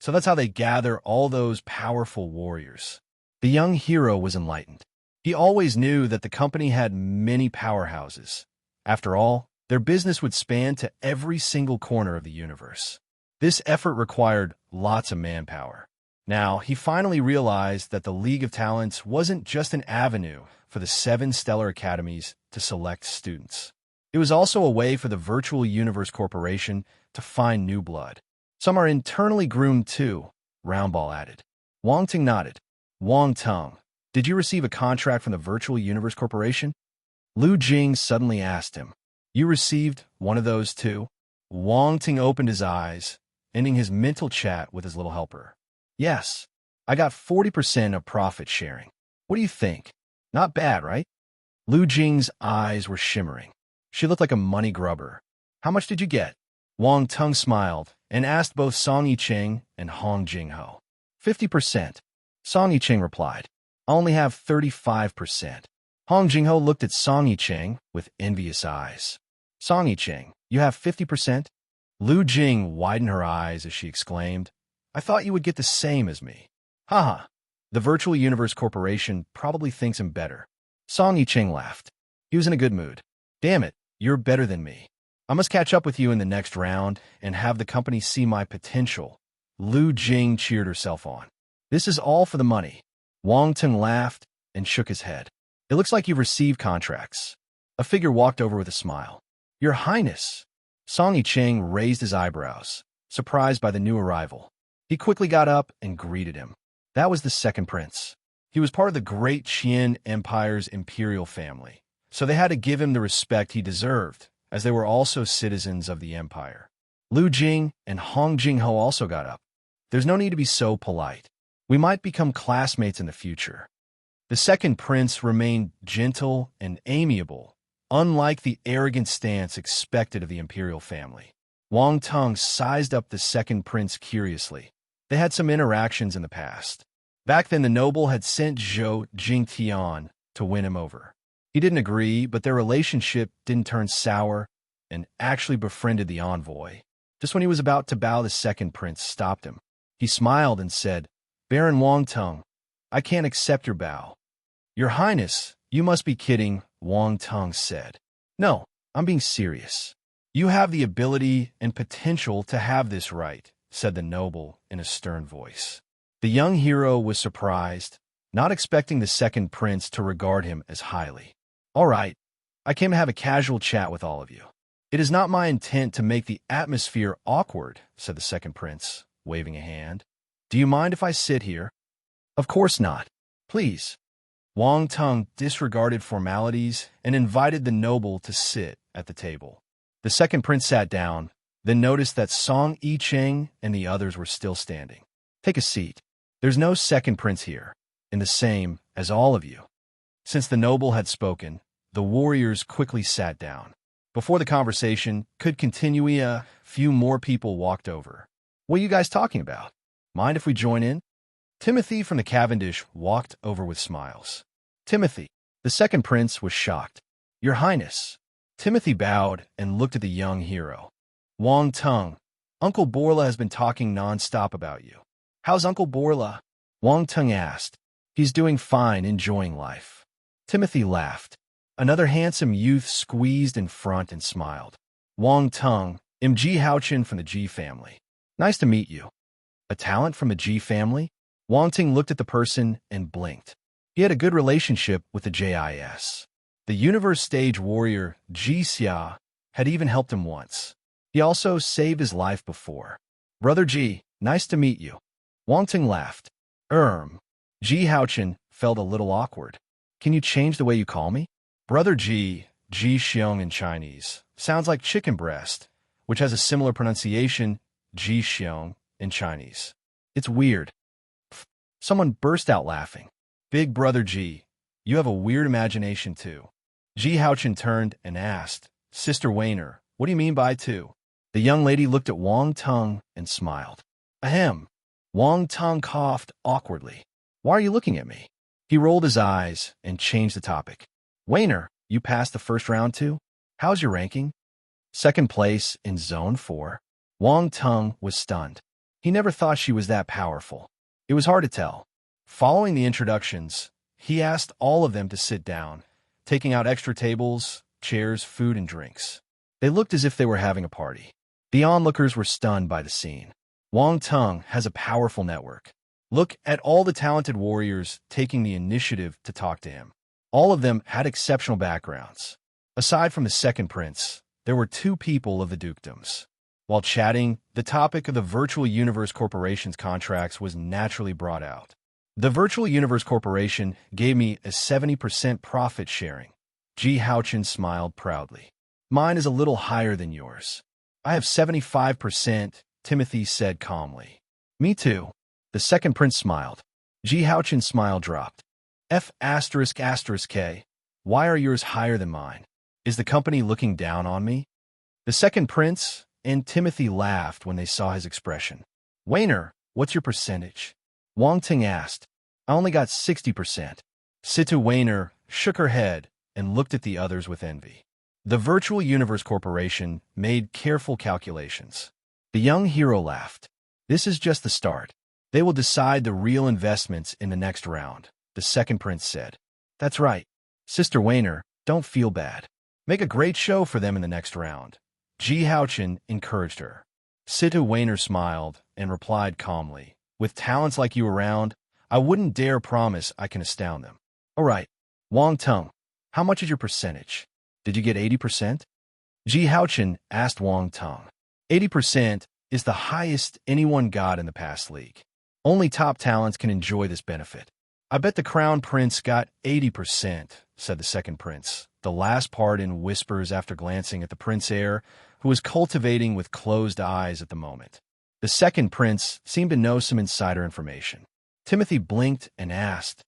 So that's how they gather all those powerful warriors. The young hero was enlightened. He always knew that the company had many powerhouses. After all, their business would span to every single corner of the universe. This effort required lots of manpower. Now, he finally realized that the League of Talents wasn't just an avenue for the 7 stellar academies to select students. It was also a way for the Virtual Universe Corporation to find new blood. Some are internally groomed too, Roundball added. Wang Tung nodded. Wang Tung, did you receive a contract from the Virtual Universe Corporation? Lu Jing suddenly asked him. You received one of those too? Wang Tung opened his eyes, ending his mental chat with his little helper. Yes, I got 40% of profit sharing. What do you think? Not bad, right? Lu Jing's eyes were shimmering. She looked like a money grubber. How much did you get? Wang Tung smiled and asked both Song Yicheng and Hong Jingho. 50%. Song Yicheng replied. I only have 35%. Hong Jingho looked at Song Yicheng with envious eyes. Song Yicheng, you have 50%? Lu Jing widened her eyes as she exclaimed, I thought you would get the same as me. Haha, the Virtual Universe Corporation probably thinks I'm better. Song Yicheng laughed. He was in a good mood. Damn it, you're better than me. I must catch up with you in the next round and have the company see my potential. Lu Jing cheered herself on. This is all for the money. Wang Tung laughed and shook his head. It looks like you've received contracts. A figure walked over with a smile. Your Highness. Song Yicheng raised his eyebrows, surprised by the new arrival. He quickly got up and greeted him. That was the second prince. He was part of the Great Qian Empire's imperial family, so they had to give him the respect he deserved, as they were also citizens of the empire. Lu Jing and Hong Jingho also got up. There's no need to be so polite. We might become classmates in the future. The second prince remained gentle and amiable, unlike the arrogant stance expected of the imperial family. Wang Tung sized up the second prince curiously. They had some interactions in the past. Back then, the noble had sent Zhou Jingtian to win him over. He didn't agree, but their relationship didn't turn sour and actually befriended the envoy. Just when he was about to bow, the second prince stopped him. He smiled and said, "Baron Wangtung, I can't accept your bow." "Your Highness, you must be kidding," Wangtung said. "No, I'm being serious. You have the ability and potential to have this right," said the noble in a stern voice. The young hero was surprised, not expecting the second prince to regard him as highly. "All right, I came to have a casual chat with all of you. It is not my intent to make the atmosphere awkward," said the second prince, waving a hand. "Do you mind if I sit here?" "Of course not. Please." Wangtung disregarded formalities and invited the noble to sit at the table. The second prince sat down, then noticed that Song Yicheng and the others were still standing. "Take a seat. There's no second prince here, and the same as all of you." Since the noble had spoken, the warriors quickly sat down. Before the conversation could continue, a few more people walked over. "What are you guys talking about? Mind if we join in?" Timothy from the Cavendish walked over with smiles. "Timothy." The second prince was shocked. "Your Highness." Timothy bowed and looked at the young hero. "Wangtung, Uncle Borla has been talking non-stop about you." "How's Uncle Borla?" Wangtung asked. "He's doing fine, enjoying life." Timothy laughed. Another handsome youth squeezed in front and smiled. "Wangtung, I'm Ji Haochen from the Ji family. Nice to meet you." "A talent from the Ji family?" Wangtung looked at the person and blinked. He had a good relationship with the JIS. The Universe Stage warrior Ji Xia had even helped him once. He also saved his life before. "Brother Ji, nice to meet you." Wangtung laughed. Ji Haochen felt a little awkward. "Can you change the way you call me?" "Brother Ji, Ji Xiong in Chinese, sounds like chicken breast, which has a similar pronunciation, Ji Xiong, in Chinese. It's weird." Someone burst out laughing. "Big Brother Ji, you have a weird imagination too." Ji Haochen turned and asked, "Sister Wainer, what do you mean by two?" The young lady looked at Wangtung and smiled. "Ahem." Wangtung coughed awkwardly. "Why are you looking at me?" He rolled his eyes and changed the topic. "Wainer, you passed the first round too? How's your ranking?" "Second place in Zone 4. Wangtung was stunned. He never thought she was that powerful. It was hard to tell. Following the introductions, he asked all of them to sit down, taking out extra tables, chairs, food, and drinks. They looked as if they were having a party. The onlookers were stunned by the scene. Wangtung has a powerful network. Look at all the talented warriors taking the initiative to talk to him. All of them had exceptional backgrounds. Aside from the second prince, there were two people of the dukedoms. While chatting, the topic of the Virtual Universe Corporation's contracts was naturally brought out. "The Virtual Universe Corporation gave me a 70% profit sharing." Ji Haochen smiled proudly. "Mine is a little higher than yours." "I have 75%, Timothy said calmly. "Me too." The second prince smiled. Ji Haochen's smile dropped. F***K. Why are yours higher than mine? Is the company looking down on me?" The second prince and Timothy laughed when they saw his expression. "Wainer, what's your percentage?" Wangtung asked. "I only got 60%. Situ Wainer shook her head and looked at the others with envy. The Virtual Universe Corporation made careful calculations. The young hero laughed. "This is just the start. They will decide the real investments in the next round," the second prince said. "That's right. Sister Wainer, don't feel bad. Make a great show for them in the next round." Ji Haochen encouraged her. Situ Wainer smiled and replied calmly, "With talents like you around, I wouldn't dare promise I can astound them." "All right. Wangtung, how much is your percentage? Did you get 80%? Ji Haochen asked Wangtung. 80% is the highest anyone got in the past league. Only top talents can enjoy this benefit. "I bet the crown prince got 80%, said the second prince, the last part in whispers after glancing at the prince heir, who was cultivating with closed eyes at the moment. The second prince seemed to know some insider information. Timothy blinked and asked,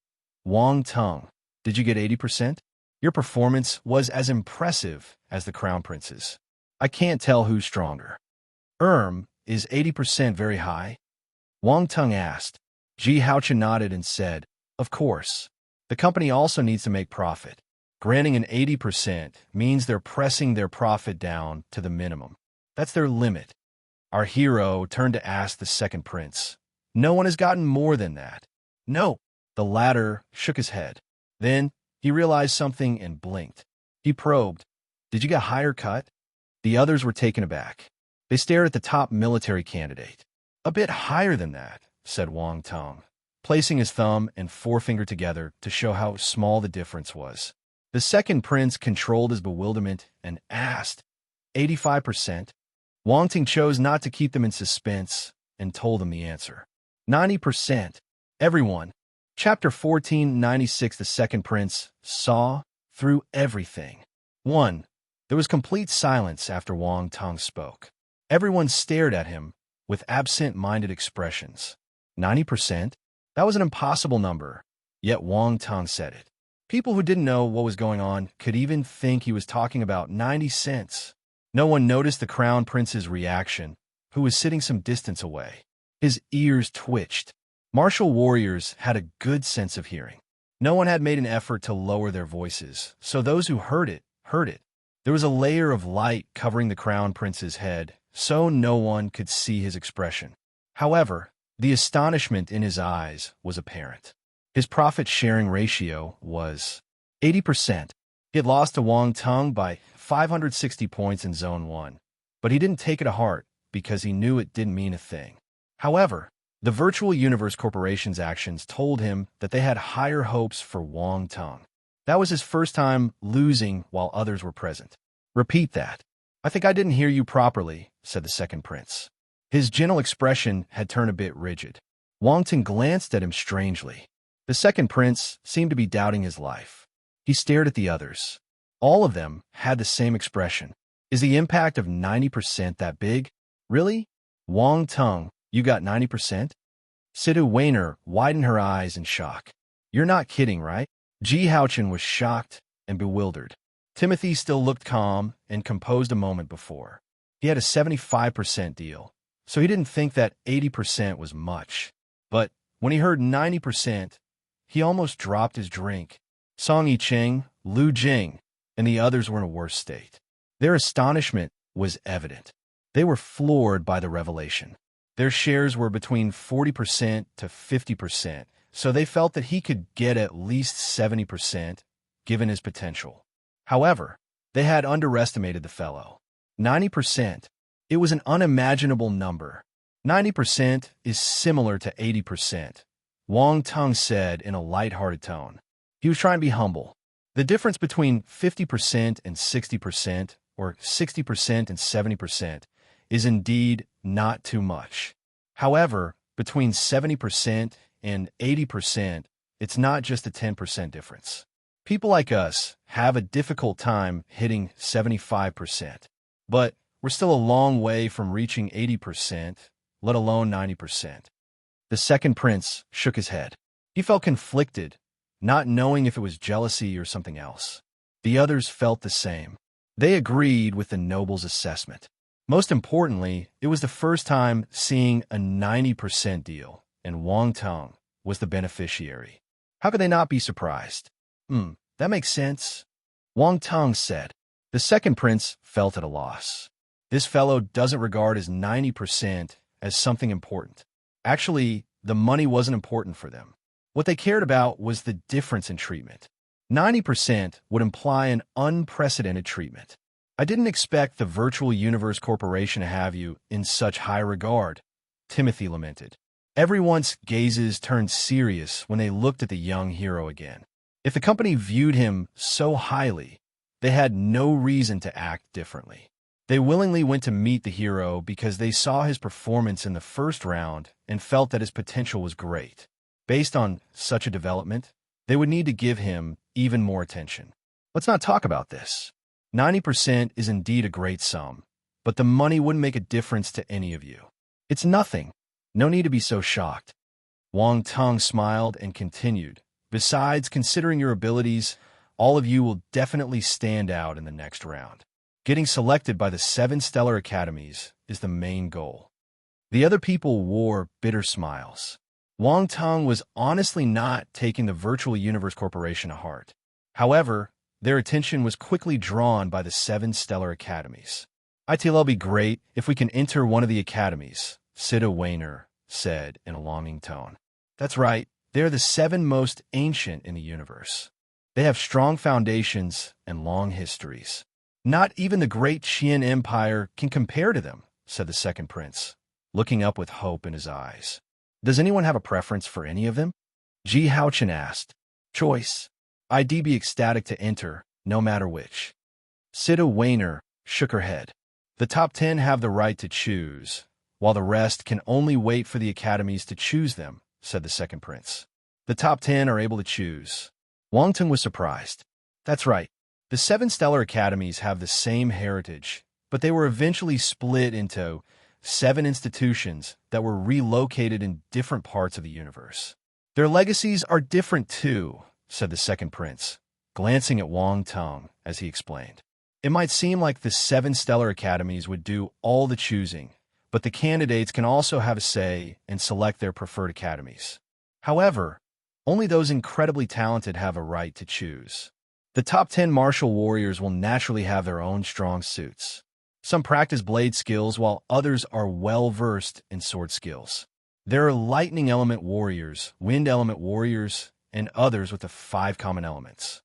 "Wangtung, did you get 80%? Your performance was as impressive as the crown prince's. I can't tell who's stronger." Is 80% very high?" Wangtung asked. Ji Haochen nodded and said, "Of course. The company also needs to make profit. Granting an 80% means they're pressing their profit down to the minimum. That's their limit. Our hero turned to ask the second prince, "No one has gotten more than that." "No." The latter shook his head. Then he realized something and blinked. He probed, "Did you get higher cut?" The others were taken aback. They stared at the top military candidate. "A bit higher than that," said Wang Tong, placing his thumb and forefinger together to show how small the difference was. The second prince controlled his bewilderment and asked, 85%? Wang Ting chose not to keep them in suspense and told them the answer. 90%. Everyone. Chapter 1496. The second prince saw through everything. 1. There was complete silence after Wang Tong spoke. Everyone stared at him with absent-minded expressions. 90%? That was an impossible number, yet Wang Tong said it. People who didn't know what was going on could even think he was talking about 90 cents. No one noticed the crown prince's reaction, who was sitting some distance away. His ears twitched. Martial warriors had a good sense of hearing. No one had made an effort to lower their voices, so those who heard it, heard it. There was a layer of light covering the crown prince's head, so no one could see his expression. However, the astonishment in his eyes was apparent. His profit-sharing ratio was 80%. He had lost to Wang Tong by 560 points in Zone 1, but he didn't take it to heart because he knew it didn't mean a thing. However, the Virtual Universe Corporation's actions told him that they had higher hopes for Wang Tong. That was his first time losing while others were present. "Repeat that." "I think I didn't hear you properly," said the second prince. His gentle expression had turned a bit rigid. Wang Ting glanced at him strangely. The second prince seemed to be doubting his life. He stared at the others. All of them had the same expression. "Is the impact of 90% that big? Really? Wang Tong, you got 90%? Sidu Weiner widened her eyes in shock. "You're not kidding, right?" Ji Haochen was shocked and bewildered. Timothy still looked calm and composed a moment before. He had a 75% deal, so he didn't think that 80% was much. But when he heard 90%, he almost dropped his drink. Song Yicheng, Lu Jing, and the others were in a worse state. Their astonishment was evident. They were floored by the revelation. Their shares were between 40% to 50%, so they felt that he could get at least 70%, given his potential. However, they had underestimated the fellow. 90%. It was an unimaginable number. 90% is similar to 80%, Wang Tong said in a light-hearted tone. He was trying to be humble. The difference between 50% and 60%, or 60% and 70%, is indeed not too much. However, between 70% and 80%, it's not just a 10% difference. People like us have a difficult time hitting 75%, but we're still a long way from reaching 80%, let alone 90%. The second prince shook his head. He felt conflicted, not knowing if it was jealousy or something else. The others felt the same. They agreed with the noble's assessment. Most importantly, it was the first time seeing a 90% deal, and Wang Tong was the beneficiary. How could they not be surprised? That makes sense, Wang Tong said. The second prince felt at a loss. This fellow doesn't regard his 90% as something important. Actually, the money wasn't important for them. What they cared about was the difference in treatment. 90% would imply an unprecedented treatment. "I didn't expect the Virtual Universe Corporation to have you in such high regard," Timothy lamented. Everyone's gazes turned serious when they looked at the young hero again. If the company viewed him so highly, they had no reason to act differently. They willingly went to meet the hero because they saw his performance in the first round and felt that his potential was great. Based on such a development, they would need to give him even more attention. Let's not talk about this. 90% is indeed a great sum, but the money wouldn't make a difference to any of you. It's nothing. No need to be so shocked. Wang Tong smiled and continued. Besides, considering your abilities, all of you will definitely stand out in the next round. Getting selected by the 7 Stellar Academies is the main goal. The other people wore bitter smiles. Wang Tong was honestly not taking the Virtual Universe Corporation to heart. However, Their attention was quickly drawn by the 7 stellar academies. "It'll be great if we can enter one of the academies," Sita Wainer said in a longing tone. "That's right, they're the 7 most ancient in the universe. They have strong foundations and long histories. Not even the great Qian Empire can compare to them," said the second prince, looking up with hope in his eyes. "Does anyone have a preference for any of them?" Ji Haochen asked. "Choice. I'd be ecstatic to enter, no matter which." Sita Wainer shook her head. "The top 10 have the right to choose, while the rest can only wait for the academies to choose them," said the second prince. "The top 10 are able to choose." Wang Teng was surprised. "That's right. The 7 stellar academies have the same heritage, but they were eventually split into 7 institutions that were relocated in different parts of the universe. Their legacies are different too," said the second prince, glancing at Wang Teng as he explained. "It might seem like the 7 stellar academies would do all the choosing, but the candidates can also have a say and select their preferred academies. However, only those incredibly talented have a right to choose. The top 10 martial warriors will naturally have their own strong suits. Some practice blade skills while others are well-versed in sword skills. There are lightning element warriors, wind element warriors, and others with the 5 common elements."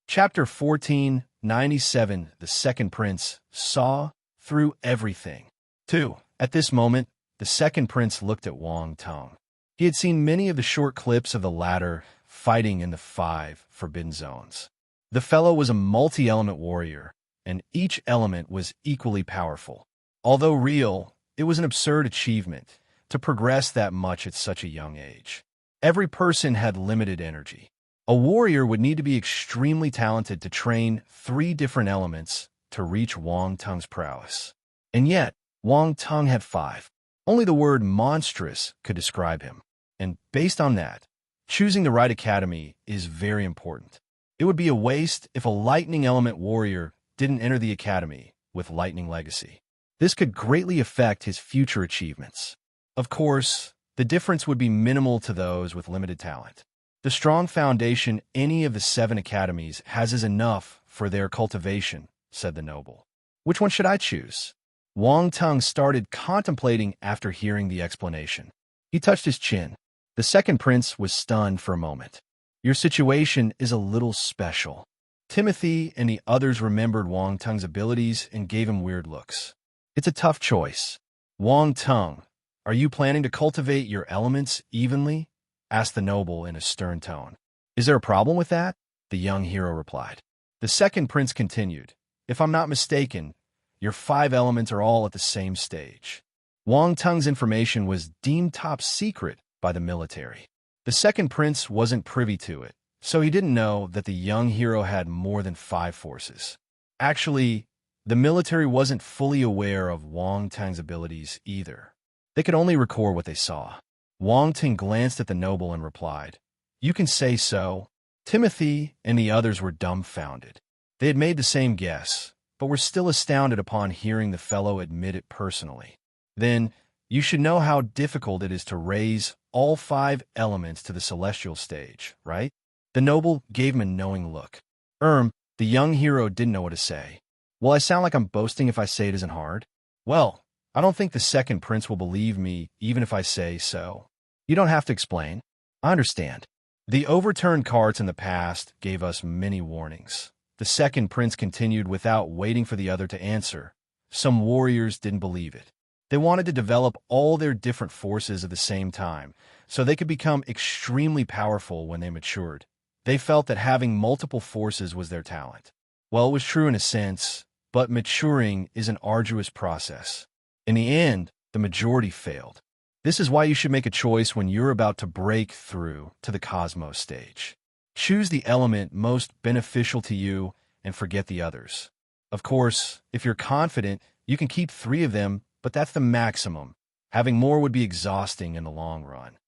Chapter 1497, The Second Prince Saw Through Everything. 2. At this moment, the second prince looked at Wang Teng. He had seen many of the short clips of the latter fighting in the 5 forbidden zones. The fellow was a multi-element warrior, and each element was equally powerful. Although real, it was an absurd achievement to progress that much at such a young age. Every person had limited energy. A warrior would need to be extremely talented to train 3 different elements to reach Wang Teng's prowess. And yet, Wang Teng had 5. Only the word monstrous could describe him. And based on that, choosing the right academy is very important. It would be a waste if a lightning element warrior didn't enter the academy with lightning legacy. This could greatly affect his future achievements. Of course, the difference would be minimal to those with limited talent. The strong foundation any of the 7 academies has is enough for their cultivation, said the noble. "Which one should I choose?" Wang Teng started contemplating after hearing the explanation. He touched his chin. The second prince was stunned for a moment. "Your situation is a little special." Timothy and the others remembered Wang Teng's abilities and gave him weird looks. "It's a tough choice." "Wang Teng, are you planning to cultivate your elements evenly?" asked the noble in a stern tone. "Is there a problem with that?" the young hero replied. The second prince continued, "If I'm not mistaken, your 5 elements are all at the same stage." Wang Teng's information was deemed top secret by the military. The second prince wasn't privy to it, so he didn't know that the young hero had more than 5 forces. Actually, the military wasn't fully aware of Wang Teng's abilities either. They could only record what they saw. Wang Teng glanced at the noble and replied, "You can say so." Timothy and the others were dumbfounded. They had made the same guess, but were still astounded upon hearing the fellow admit it personally. "Then, you should know how difficult it is to raise all 5 elements to the celestial stage, right?" The noble gave him a knowing look. The young hero didn't know what to say. "Will I sound like I'm boasting if I say it isn't hard?" "Well, I don't think the second prince will believe me even if I say so." "You don't have to explain. I understand. The overturned carts in the past gave us many warnings." The second prince continued without waiting for the other to answer. "Some warriors didn't believe it. They wanted to develop all their different forces at the same time, so they could become extremely powerful when they matured. They felt that having multiple forces was their talent. Well, it was true in a sense, but maturing is an arduous process. In the end, the majority failed. This is why you should make a choice when you're about to break through to the cosmos stage. Choose the element most beneficial to you and forget the others. Of course, if you're confident, you can keep 3 of them, but that's the maximum. Having more would be exhausting in the long run."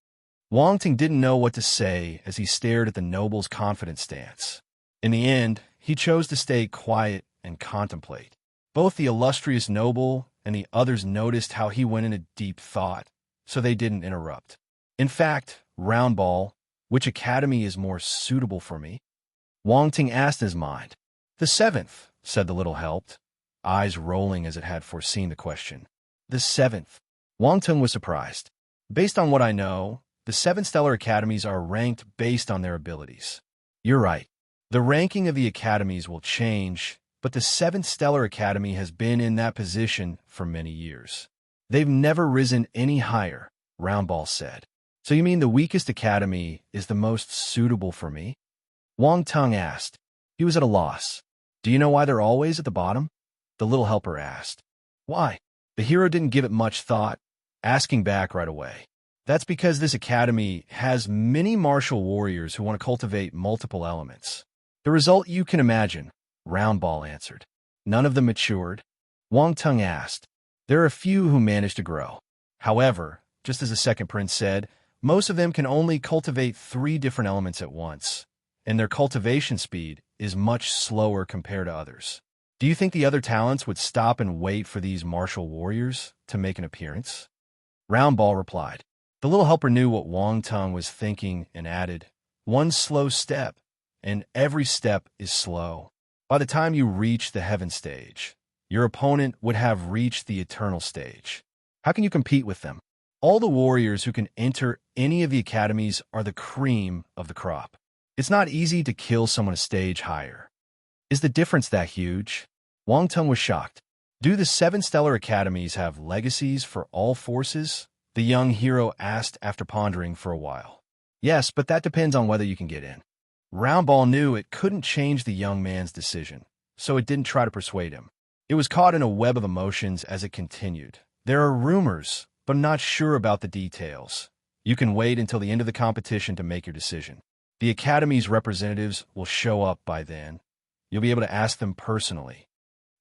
Wang Teng didn't know what to say as he stared at the noble's confident stance. In the end, he chose to stay quiet and contemplate. Both the illustrious noble and the others noticed how he went into deep thought, so they didn't interrupt. "In fact, Roundball, which academy is more suitable for me?" Wang Teng asked in his mind. The seventh, said the little helped, eyes rolling as it had foreseen the question. The seventh. Wang Tung was surprised. Based on what I know, the 7 stellar academies are ranked based on their abilities. You're right. The ranking of the academies will change, but the 7th stellar academy has been in that position for many years. They've never risen any higher, Roundball said. So you mean the weakest academy is the most suitable for me? Wang Tung asked. He was at a loss. Do you know why they're always at the bottom? The little helper asked. Why? The hero didn't give it much thought, asking back right away. That's because this academy has many martial warriors who want to cultivate multiple elements. The result you can imagine, Roundball answered. None of them matured? Wang Tung asked. There are a few who managed to grow. However, just as the second prince said, most of them can only cultivate 3 different elements at once, and their cultivation speed is much slower compared to others. Do you think the other talents would stop and wait for these martial warriors to make an appearance? Roundball replied. The little helper knew what Wang Tung was thinking and added, one slow step, and every step is slow. By the time you reach the heaven stage, your opponent would have reached the eternal stage. How can you compete with them? All the warriors who can enter any of the academies are the cream of the crop. It's not easy to kill someone a stage higher. Is the difference that huge? Wang Tung was shocked. Do the 7 stellar academies have legacies for all forces? The young hero asked after pondering for a while. Yes, but that depends on whether you can get in. Roundball knew it couldn't change the young man's decision, so it didn't try to persuade him. It was caught in a web of emotions as it continued. There are rumors, but I'm not sure about the details. You can wait until the end of the competition to make your decision. The Academy's representatives will show up by then. You'll be able to ask them personally.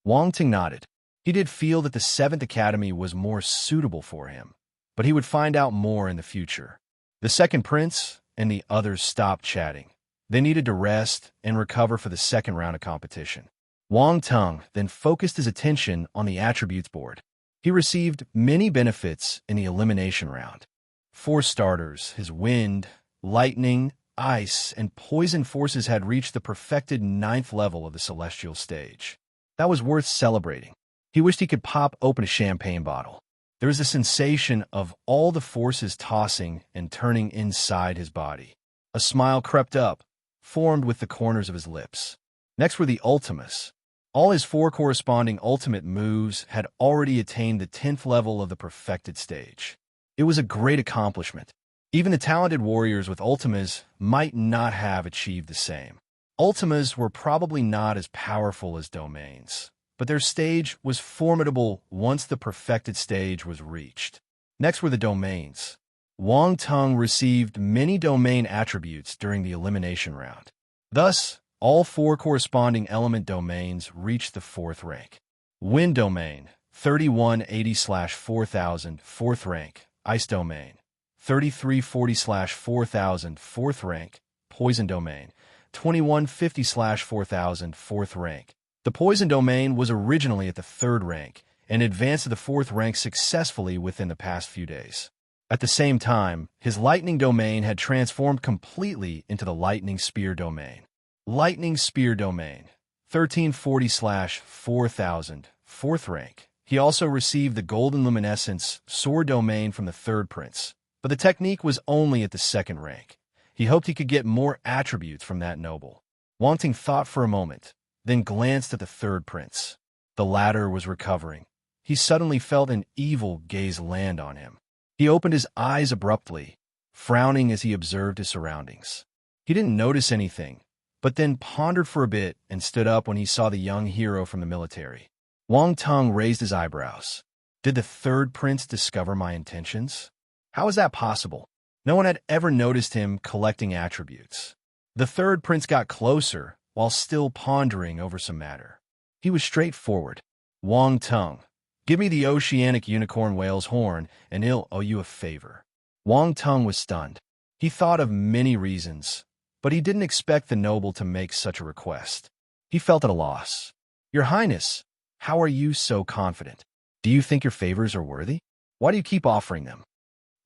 Wang Ting nodded. He did feel that the 7th Academy was more suitable for him, but he would find out more in the future. The second prince and the others stopped chatting. They needed to rest and recover for the second round of competition. Wang Tung then focused his attention on the attributes board. He received many benefits in the elimination round. For starters, his wind, lightning, ice, and poison forces had reached the perfected 9th level of the celestial stage. That was worth celebrating. He wished he could pop open a champagne bottle. There was a sensation of all the forces tossing and turning inside his body. A smile crept up, formed with the corners of his lips. Next were the Ultimas. All his 4 corresponding ultimate moves had already attained the 10th level of the perfected stage. It was a great accomplishment. Even the talented warriors with Ultimas might not have achieved the same. Ultimas were probably not as powerful as domains, but their stage was formidable once the perfected stage was reached. Next were the domains. Wang Tung received many domain attributes during the elimination round. Thus, all 4 corresponding element domains reached the 4th rank. Wind domain, 3180/4000, 4th rank. Ice domain, 3340/4000, 4th rank. Poison domain, 2150/4000, 4th rank. The poison domain was originally at the 3rd rank and advanced to the 4th rank successfully within the past few days. At the same time, his lightning domain had transformed completely into the lightning spear domain. Lightning spear domain, 1340/4000, 4th rank. He also received the golden luminescence sword domain from the 3rd prince, but the technique was only at the 2nd rank. He hoped he could get more attributes from that noble. Wang Ting thought for a moment, then glanced at the 3rd prince. The latter was recovering. He suddenly felt an evil gaze land on him. He opened his eyes abruptly, frowning as he observed his surroundings. He didn't notice anything, but then pondered for a bit and stood up when he saw the young hero from the military. Wang Tung raised his eyebrows. Did the 3rd prince discover my intentions? How is that possible? No one had ever noticed him collecting attributes. The 3rd prince got closer while still pondering over some matter. He was straightforward. Wang Tung, give me the oceanic unicorn whale's horn, and he'll owe you a favor. Wang Tung was stunned. He thought of many reasons, but he didn't expect the noble to make such a request. He felt at a loss. Your Highness, how are you so confident? Do you think your favors are worthy? Why do you keep offering them?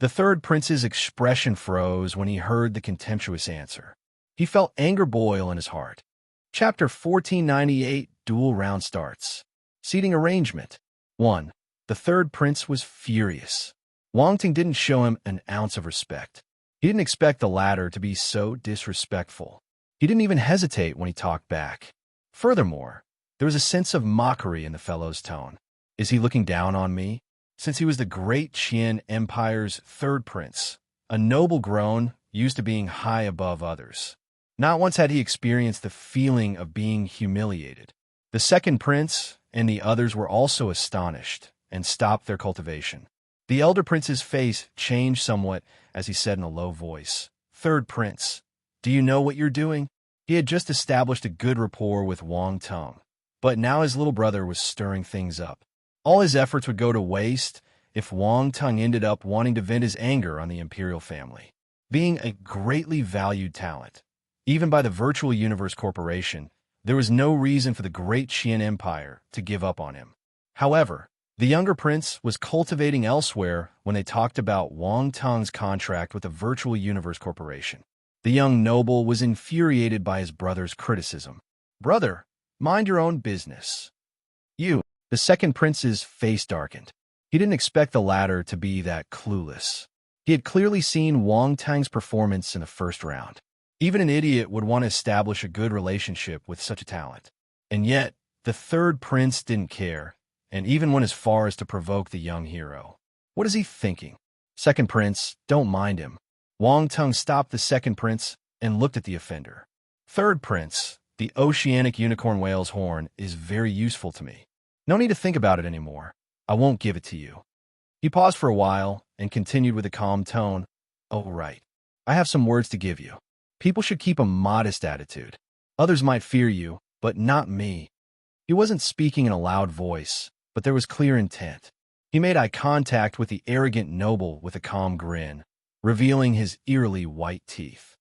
The 3rd prince's expression froze when he heard the contemptuous answer. He felt anger boil in his heart. Chapter 1498, Duel Round starts. Seating arrangement. 1. The third prince was furious. Wang Ting didn't show him an ounce of respect. He didn't expect the latter to be so disrespectful. He didn't even hesitate when he talked back. Furthermore, there was a sense of mockery in the fellow's tone. Is he looking down on me? Since he was the great Qian Empire's third prince, a noble grown, used to being high above others. Not once had he experienced the feeling of being humiliated. The second prince and the others were also astonished and stopped their cultivation. The elder prince's face changed somewhat as he said in a low voice, "Third prince, do you know what you're doing?" He had just established a good rapport with Wang Tong, but now his little brother was stirring things up. All his efforts would go to waste if Wang Tong ended up wanting to vent his anger on the imperial family. Being a greatly valued talent, even by the Virtual Universe Corporation, there was no reason for the great Qian Empire to give up on him. However, the younger prince was cultivating elsewhere when they talked about Wang Tong's contract with the Virtual Universe Corporation. The young noble was infuriated by his brother's criticism. "Brother, mind your own business." The second prince's face darkened. He didn't expect the latter to be that clueless. He had clearly seen Wang Tong's performance in the first round. Even an idiot would want to establish a good relationship with such a talent. And yet, the third prince didn't care, and even went as far as to provoke the young hero. What is he thinking? Second prince, don't mind him. Wang Tong stopped the second prince and looked at the offender. Third prince, the oceanic unicorn whale's horn is very useful to me. No need to think about it anymore. I won't give it to you. He paused for a while and continued with a calm tone. Oh, right. I have some words to give you. People should keep a modest attitude. Others might fear you, but not me. He wasn't speaking in a loud voice, but there was clear intent. He made eye contact with the arrogant noble with a calm grin, revealing his eerily white teeth.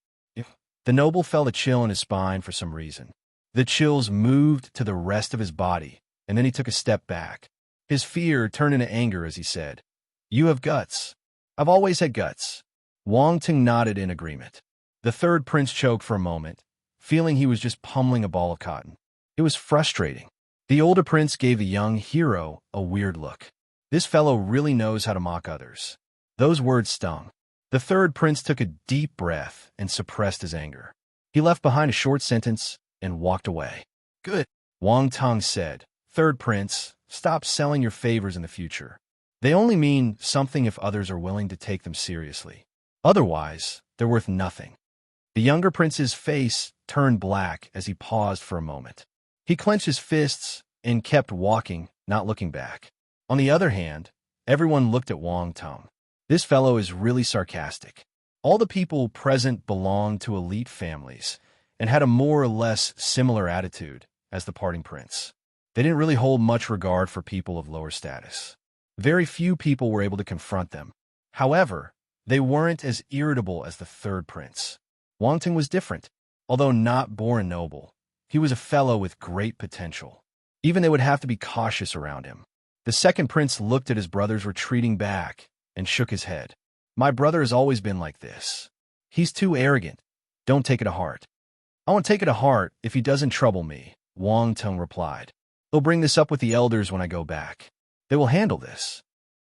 The noble felt a chill in his spine for some reason. The chills moved to the rest of his body, and then he took a step back. His fear turned into anger as he said, "You have guts. I've always had guts." Wang Ting nodded in agreement. The third prince choked for a moment, feeling he was just pummeling a ball of cotton. It was frustrating. The older prince gave the young hero a weird look. This fellow really knows how to mock others. Those words stung. The third prince took a deep breath and suppressed his anger. He left behind a short sentence and walked away. "Good," Wang Tong said. "Third prince, stop selling your favors in the future. They only mean something if others are willing to take them seriously. Otherwise, they're worth nothing." The younger prince's face turned black as he paused for a moment. He clenched his fists and kept walking, not looking back. On the other hand, everyone looked at Wang Tong. This fellow is really sarcastic. All the people present belonged to elite families and had a more or less similar attitude as the parting prince. They didn't really hold much regard for people of lower status. Very few people were able to confront them. However, they weren't as irritable as the third prince. Wang Ting was different. Although not born noble, he was a fellow with great potential. Even they would have to be cautious around him. The second prince looked at his brothers retreating back and shook his head. "My brother has always been like this. He's too arrogant. Don't take it to heart." "I won't take it to heart if he doesn't trouble me," Wang Tong replied. "I'll bring this up with the elders when I go back. They will handle this."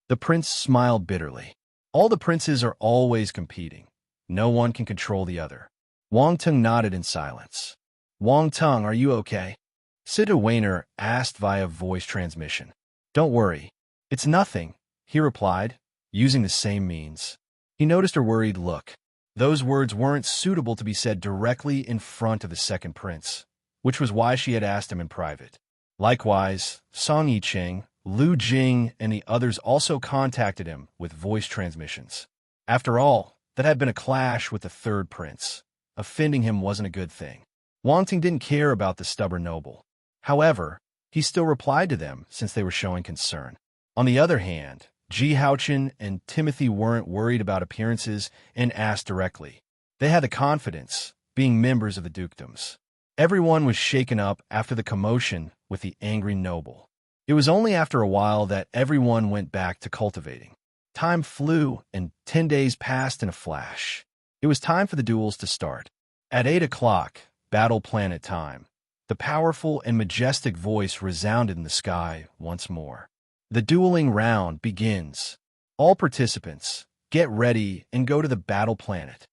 The prince smiled bitterly. All the princes are always competing. No one can control the other. Wang Tong nodded in silence. "Wang Tong, are you okay?" Sita Weiner asked via voice transmission. "Don't worry. It's nothing," he replied, using the same means. He noticed her worried look. Those words weren't suitable to be said directly in front of the second prince, which was why she had asked him in private. Likewise, Song Yicheng, Lu Jing, and the others also contacted him with voice transmissions. After all, that had been a clash with the third prince. Offending him wasn't a good thing. Wang Ting didn't care about the stubborn noble. However, he still replied to them since they were showing concern. On the other hand, Ji Haochen and Timothy weren't worried about appearances and asked directly. They had the confidence, being members of the dukedoms. Everyone was shaken up after the commotion with the angry noble. It was only after a while that everyone went back to cultivating. Time flew, and 10 days passed in a flash. It was time for the duels to start. At 8 o'clock, battle planet time, The powerful and majestic voice resounded in the sky once more. The dueling round begins. All participants, get ready and go to the battle planet.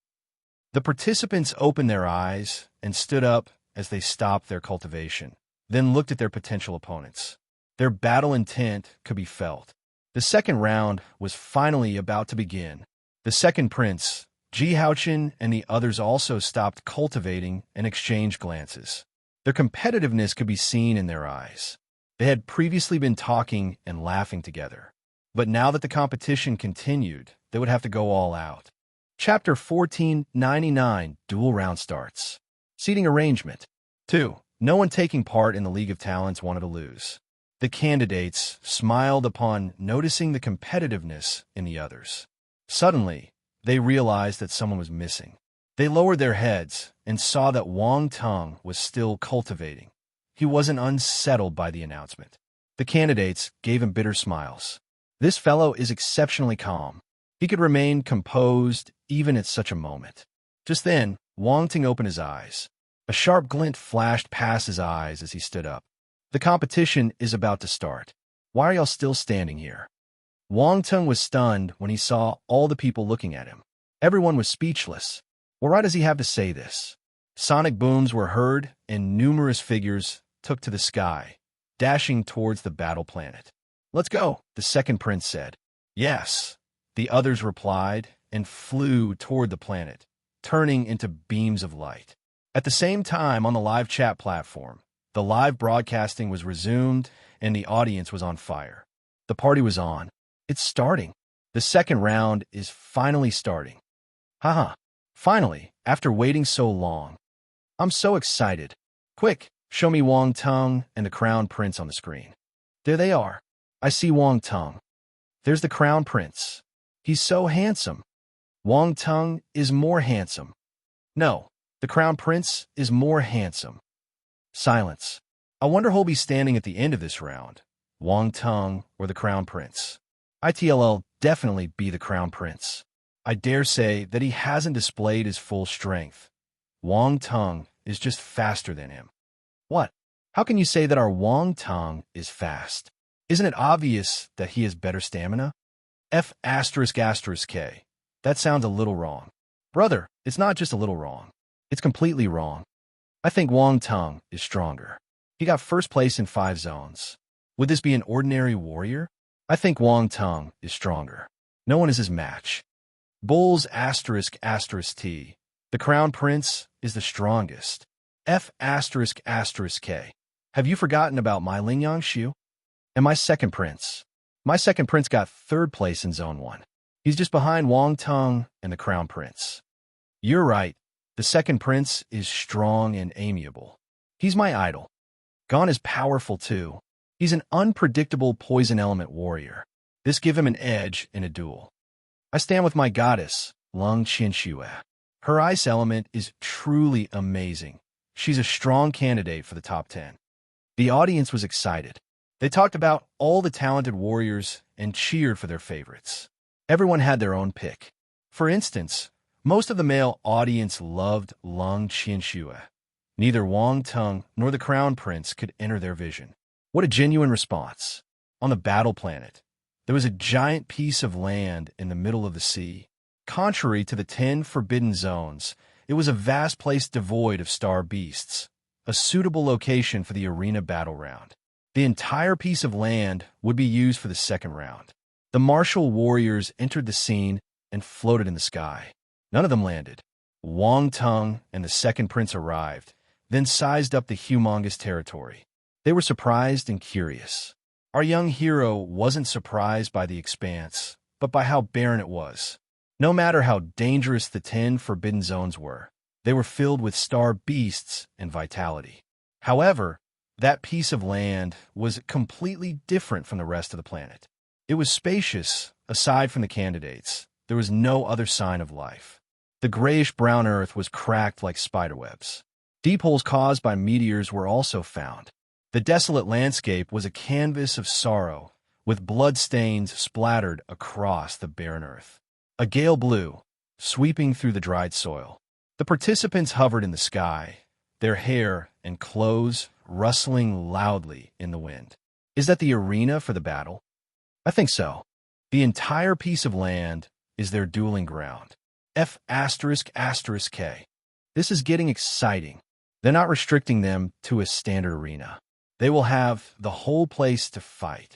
The participants opened their eyes and stood up as they stopped their cultivation, then looked at their potential opponents. Their battle intent could be felt. The second round was finally about to begin. The second prince, Ji Haochen, and the others also stopped cultivating and exchanged glances. Their competitiveness could be seen in their eyes. They had previously been talking and laughing together. But now that the competition continued, they would have to go all out. Chapter 1499, Duel Round starts. Seating arrangement. 2. No one taking part in the League of Talents wanted to lose. The candidates smiled upon noticing the competitiveness in the others. Suddenly, they realized that someone was missing. They lowered their heads and saw that Wang Teng was still cultivating. He wasn't unsettled by the announcement. The candidates gave him bitter smiles. This fellow is exceptionally calm. He could remain composed even at such a moment. Just then, Wang Teng opened his eyes. A sharp glint flashed past his eyes as he stood up. The competition is about to start. Why are y'all still standing here? Wang Teng was stunned when he saw all the people looking at him. Everyone was speechless. Well, why does he have to say this? Sonic booms were heard, and numerous figures took to the sky, dashing towards the battle planet. Let's go, the second prince said. Yes, the others replied, and flew toward the planet, turning into beams of light. At the same time, on the live chat platform, the live broadcasting was resumed, and the audience was on fire. The party was on. It's starting. The second round is finally starting. Haha. Finally, after waiting so long. I'm so excited. Quick, show me Wang Teng and the Crown Prince on the screen. There they are. I see Wang Teng. There's the Crown Prince. He's so handsome. Wang Teng is more handsome. No, the Crown Prince is more handsome. Silence. I wonder who'll be standing at the end of this round, Wang Teng or the Crown Prince. ITLL definitely be the Crown Prince. I dare say that he hasn't displayed his full strength. Wang Teng is just faster than him. What? How can you say that our Wang Teng is fast? Isn't it obvious that he has better stamina? F***K. That sounds a little wrong. Brother, it's not just a little wrong. It's completely wrong. I think Wang Teng is stronger. He got first place in 5 zones. Would this be an ordinary warrior? I think Wang Teng is stronger. No one is his match. Bulls ***T. The Crown Prince is the strongest. F***K. Have you forgotten about my Lingyang Xiu? And my second prince? My second prince got 3rd place in Zone 1. He's just behind Wang Teng and the Crown Prince. You're right. The second prince is strong and amiable. He's my idol. Gon is powerful too. He's an unpredictable poison element warrior. This give him an edge in a duel. I stand with my goddess, Lung Qinxue. Her ice element is truly amazing. She's a strong candidate for the top 10. The audience was excited. They talked about all the talented warriors and cheered for their favorites. Everyone had their own pick. For instance, most of the male audience loved Lung Qinxue. Neither Wang Teng nor the Crown Prince could enter their vision. What a genuine response. On the battle planet, there was a giant piece of land in the middle of the sea. Contrary to the 10 forbidden zones, it was a vast place devoid of star beasts, a suitable location for the arena battle round. The entire piece of land would be used for the second round. The martial warriors entered the scene and floated in the sky. None of them landed. Wang Teng and the second prince arrived, then sized up the humongous territory. They were surprised and curious. Our young hero wasn't surprised by the expanse, but by how barren it was. No matter how dangerous the 10 forbidden zones were, they were filled with star beasts and vitality. However, that piece of land was completely different from the rest of the planet. It was spacious. Aside from the candidates, there was no other sign of life. The grayish-brown earth was cracked like spiderwebs. Deep holes caused by meteors were also found. The desolate landscape was a canvas of sorrow, with bloodstains splattered across the barren earth. A gale blew, sweeping through the dried soil. The participants hovered in the sky, their hair and clothes rustling loudly in the wind. Is that the arena for the battle? I think so. The entire piece of land is their dueling ground. F asterisk asterisk K. This is getting exciting. They're not restricting them to a standard arena. They will have the whole place to fight.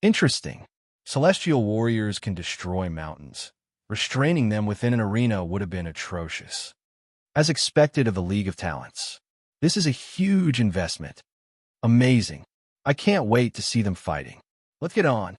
Interesting. Celestial warriors can destroy mountains. Restraining them within an arena would have been atrocious. As expected of the League of Talents. This is a huge investment. Amazing. I can't wait to see them fighting. Let's get on.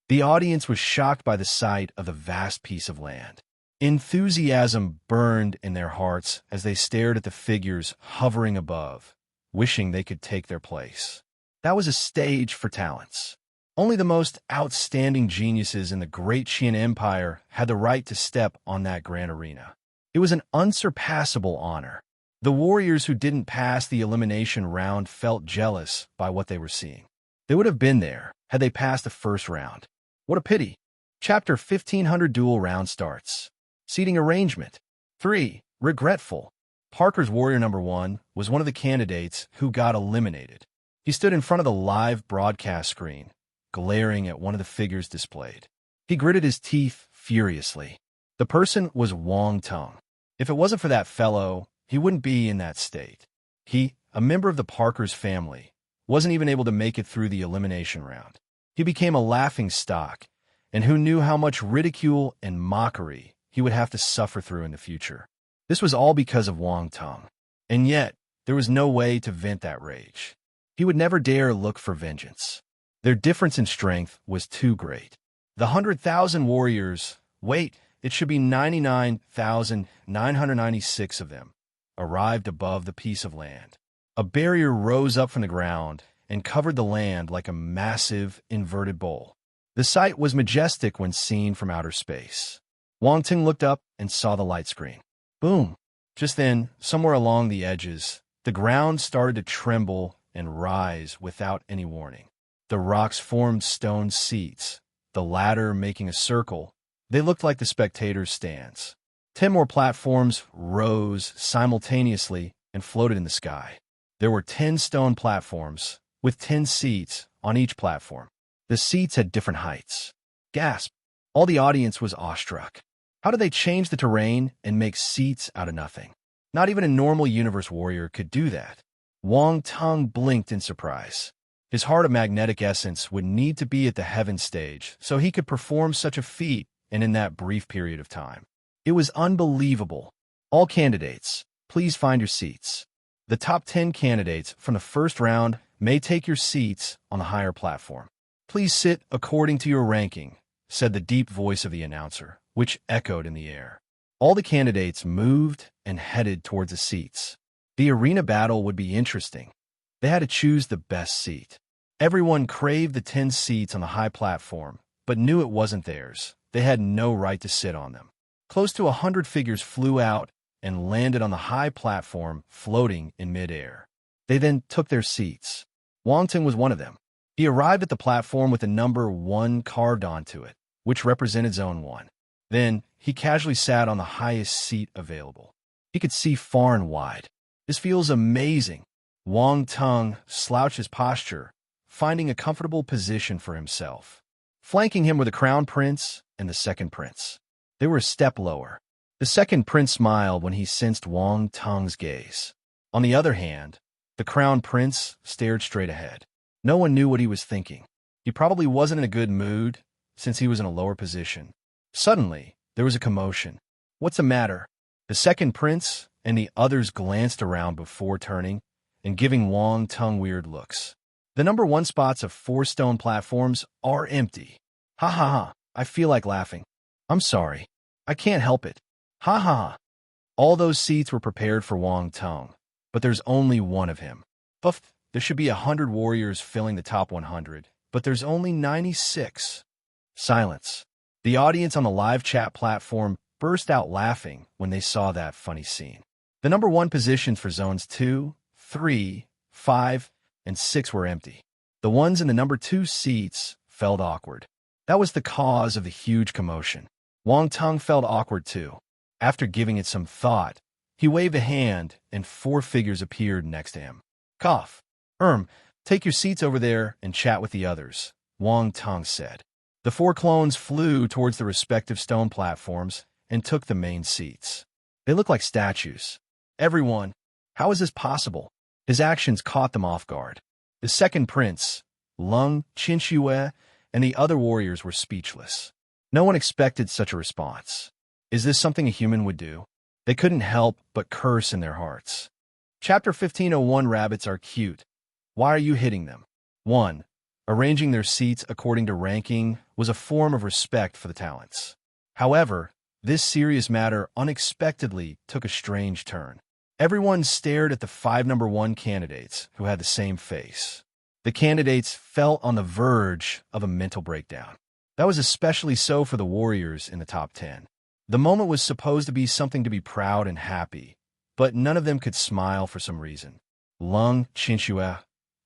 The audience was shocked by the sight of the vast piece of land. Enthusiasm burned in their hearts as they stared at the figures hovering above, wishing they could take their place. That was a stage for talents. Only the most outstanding geniuses in the great Qian Empire had the right to step on that grand arena. It was an unsurpassable honor. The warriors who didn't pass the elimination round felt jealous by what they were seeing. They would have been there had they passed the first round. What a pity. Chapter 1500 Duel Round starts. Seating arrangement. 3. Regretful. Parker's warrior number 1 was one of the candidates who got eliminated. He stood in front of the live broadcast screen, glaring at one of the figures displayed. He gritted his teeth furiously. The person was Wang Tung. If it wasn't for that fellow, he wouldn't be in that state. He, a member of the Parker's family, wasn't even able to make it through the elimination round. He became a laughing stock, and who knew how much ridicule and mockery he would have to suffer through in the future. This was all because of Wang Tung. And yet, there was no way to vent that rage. He would never dare look for vengeance. Their difference in strength was too great. The 100,000 warriors, wait, it should be 99,996 of them, arrived above the piece of land. A barrier rose up from the ground and covered the land like a massive inverted bowl. The sight was majestic when seen from outer space. Wang Tung looked up and saw the light screen. Boom! Just then, somewhere along the edges, the ground started to tremble and rise without any warning. The rocks formed stone seats, the latter making a circle. They looked like the spectators' stands. 10 more platforms rose simultaneously and floated in the sky. There were 10 stone platforms, with 10 seats on each platform. The seats had different heights. Gasp! All the audience was awestruck. How did they change the terrain and make seats out of nothing? Not even a normal universe warrior could do that. Wang Tung blinked in surprise. His heart of magnetic essence would need to be at the heaven stage so he could perform such a feat and in that brief period of time. It was unbelievable. All candidates, please find your seats. The top 10 candidates from the first round may take your seats on the higher platform. Please sit according to your ranking, said the deep voice of the announcer, which echoed in the air. All the candidates moved and headed towards the seats. The arena battle would be interesting. They had to choose the best seat. Everyone craved the 10 seats on the high platform, but knew it wasn't theirs. They had no right to sit on them. Close to 100 figures flew out and landed on the high platform, floating in midair. They then took their seats. Wang Tung was one of them. He arrived at the platform with the number 1 carved onto it, which represented Zone 1. Then, he casually sat on the highest seat available. He could see far and wide. This feels amazing. Wang Tung slouched his posture, finding a comfortable position for himself. Flanking him were the Crown Prince and the Second Prince. They were a step lower. The Second Prince smiled when he sensed Wang Tung's gaze. On the other hand, the Crown Prince stared straight ahead. No one knew what he was thinking. He probably wasn't in a good mood, since he was in a lower position. Suddenly, there was a commotion. What's the matter? The Second Prince and the others glanced around before turning and giving Wang Tung weird looks. The number 1 spots of 4 stone platforms are empty. Ha ha ha, I feel like laughing. I'm sorry. I can't help it. Ha ha ha. All those seats were prepared for Wang Tung, but there's only one of him. There should be 100 warriors filling the top 100, but there's only 96. Silence. The audience on the live chat platform burst out laughing when they saw that funny scene. The number 1 positions for zones 2, 3, 5, and 6 were empty. The ones in the number 2 seats felt awkward. That was the cause of the huge commotion. Wang Tung felt awkward too. After giving it some thought, he waved a hand and 4 figures appeared next to him. Cough. Take your seats over there and chat with the others, Wang Tung said. The 4 clones flew towards the respective stone platforms and took the main seats. They looked like statues. Everyone, how is this possible? His actions caught them off guard. The second prince, Lung Qinxue, and the other warriors were speechless. No one expected such a response. Is this something a human would do? They couldn't help but curse in their hearts. Chapter 1501. Rabbits are cute. Why are you hitting them? 1. Arranging their seats according to ranking was a form of respect for the talents. However, this serious matter unexpectedly took a strange turn. Everyone stared at the 5 number 1 candidates who had the same face. The candidates felt on the verge of a mental breakdown. That was especially so for the warriors in the top 10. The moment was supposed to be something to be proud and happy, but none of them could smile for some reason. Lung Qinxue,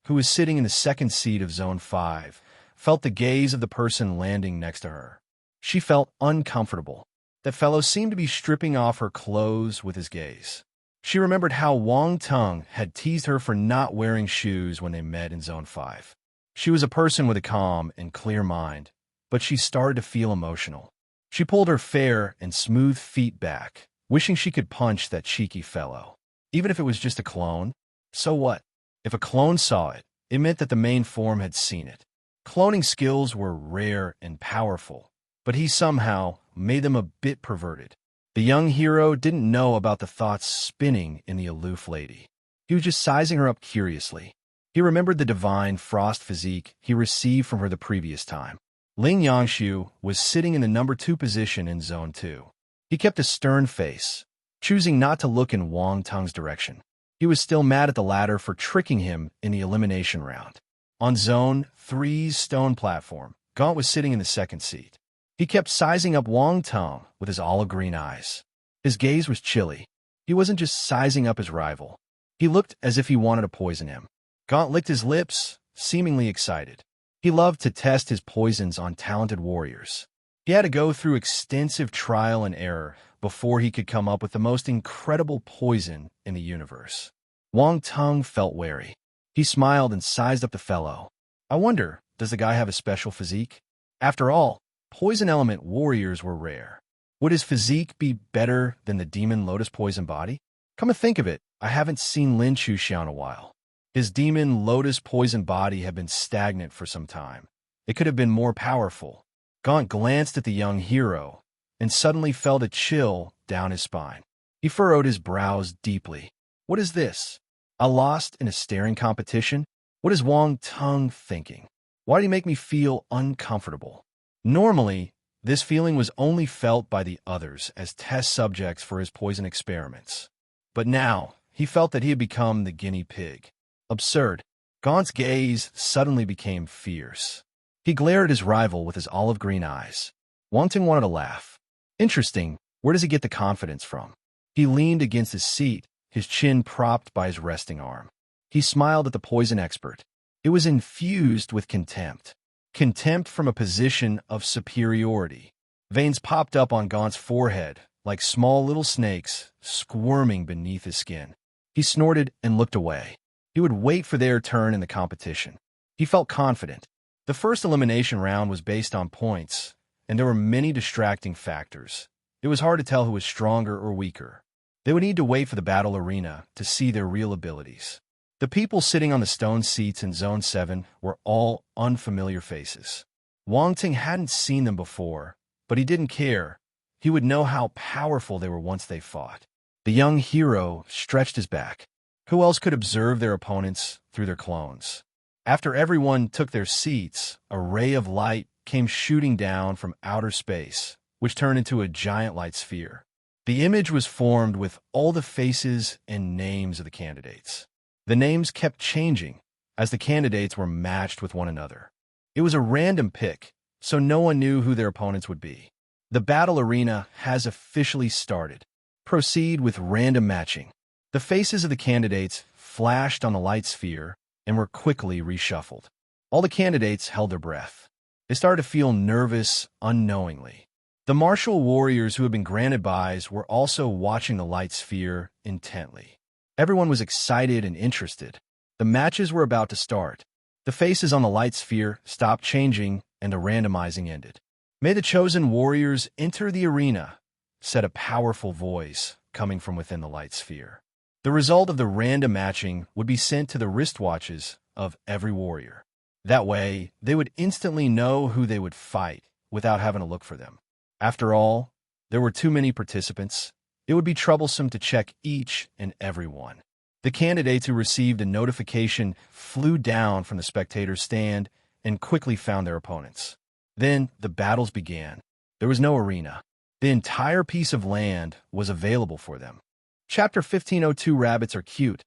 who was sitting in the second seat of Zone 5, felt the gaze of the person landing next to her. She felt uncomfortable. That fellow seemed to be stripping off her clothes with his gaze. She remembered how Wang Tung had teased her for not wearing shoes when they met in Zone 5. She was a person with a calm and clear mind, but she started to feel emotional. She pulled her fair and smooth feet back, wishing she could punch that cheeky fellow. Even if it was just a clone, so what? If a clone saw it, it meant that the main form had seen it. Cloning skills were rare and powerful, but he somehow made them a bit perverted. The young hero didn't know about the thoughts spinning in the aloof lady. He was just sizing her up curiously. He remembered the divine frost physique he received from her the previous time. Ling Yangshu was sitting in the number 2 position in Zone 2. He kept a stern face, choosing not to look in Wang Tung's direction. He was still mad at the latter for tricking him in the elimination round. On Zone 3's stone platform, Gaunt was sitting in the second seat. He kept sizing up Wang Tung with his olive green eyes. His gaze was chilly. He wasn't just sizing up his rival. He looked as if he wanted to poison him. Gaunt licked his lips, seemingly excited. He loved to test his poisons on talented warriors. He had to go through extensive trial and error before he could come up with the most incredible poison in the universe. Wang Tung felt wary. He smiled and sized up the fellow. I wonder, does the guy have a special physique? After all, poison element warriors were rare. Would his physique be better than the demon lotus poison body? Come to think of it, I haven't seen Lin Chuxiao in a while. His demon lotus poison body had been stagnant for some time. It could have been more powerful. Gaunt glanced at the young hero and suddenly felt a chill down his spine. He furrowed his brows deeply. What is this? A lost in a staring competition? What is Wang Tung thinking? Why did he make me feel uncomfortable? Normally, this feeling was only felt by the others as test subjects for his poison experiments. But now, he felt that he had become the guinea pig. Absurd. Gaunt's gaze suddenly became fierce. He glared at his rival with his olive green eyes. Wang Tung wanted to laugh. Interesting, where does he get the confidence from? He leaned against his seat, his chin propped by his resting arm. He smiled at the poison expert. It was infused with contempt. Contempt from a position of superiority. Veins popped up on Gaunt's forehead, like small little snakes squirming beneath his skin. He snorted and looked away. He would wait for their turn in the competition. He felt confident. The first elimination round was based on points, and there were many distracting factors. It was hard to tell who was stronger or weaker. They would need to wait for the battle arena to see their real abilities. The people sitting on the stone seats in Zone 7 were all unfamiliar faces. Wang Tung hadn't seen them before, but he didn't care. He would know how powerful they were once they fought. The young hero stretched his back. Who else could observe their opponents through their clones? After everyone took their seats, a ray of light came shooting down from outer space, which turned into a giant light sphere. The image was formed with all the faces and names of the candidates. The names kept changing as the candidates were matched with one another. It was a random pick, so no one knew who their opponents would be. The battle arena has officially started. Proceed with random matching. The faces of the candidates flashed on the light sphere and were quickly reshuffled. All the candidates held their breath. They started to feel nervous unknowingly. The martial warriors who had been granted buys were also watching the light sphere intently. Everyone was excited and interested. The matches were about to start. The faces on the light sphere stopped changing, and the randomizing ended. "May the chosen warriors enter the arena," said a powerful voice coming from within the light sphere. The result of the random matching would be sent to the wristwatches of every warrior. That way, they would instantly know who they would fight without having to look for them. After all, there were too many participants. It would be troublesome to check each and every one. The candidates who received a notification flew down from the spectator's stand and quickly found their opponents. Then the battles began. There was no arena. The entire piece of land was available for them. Chapter 1502 Rabbits are cute.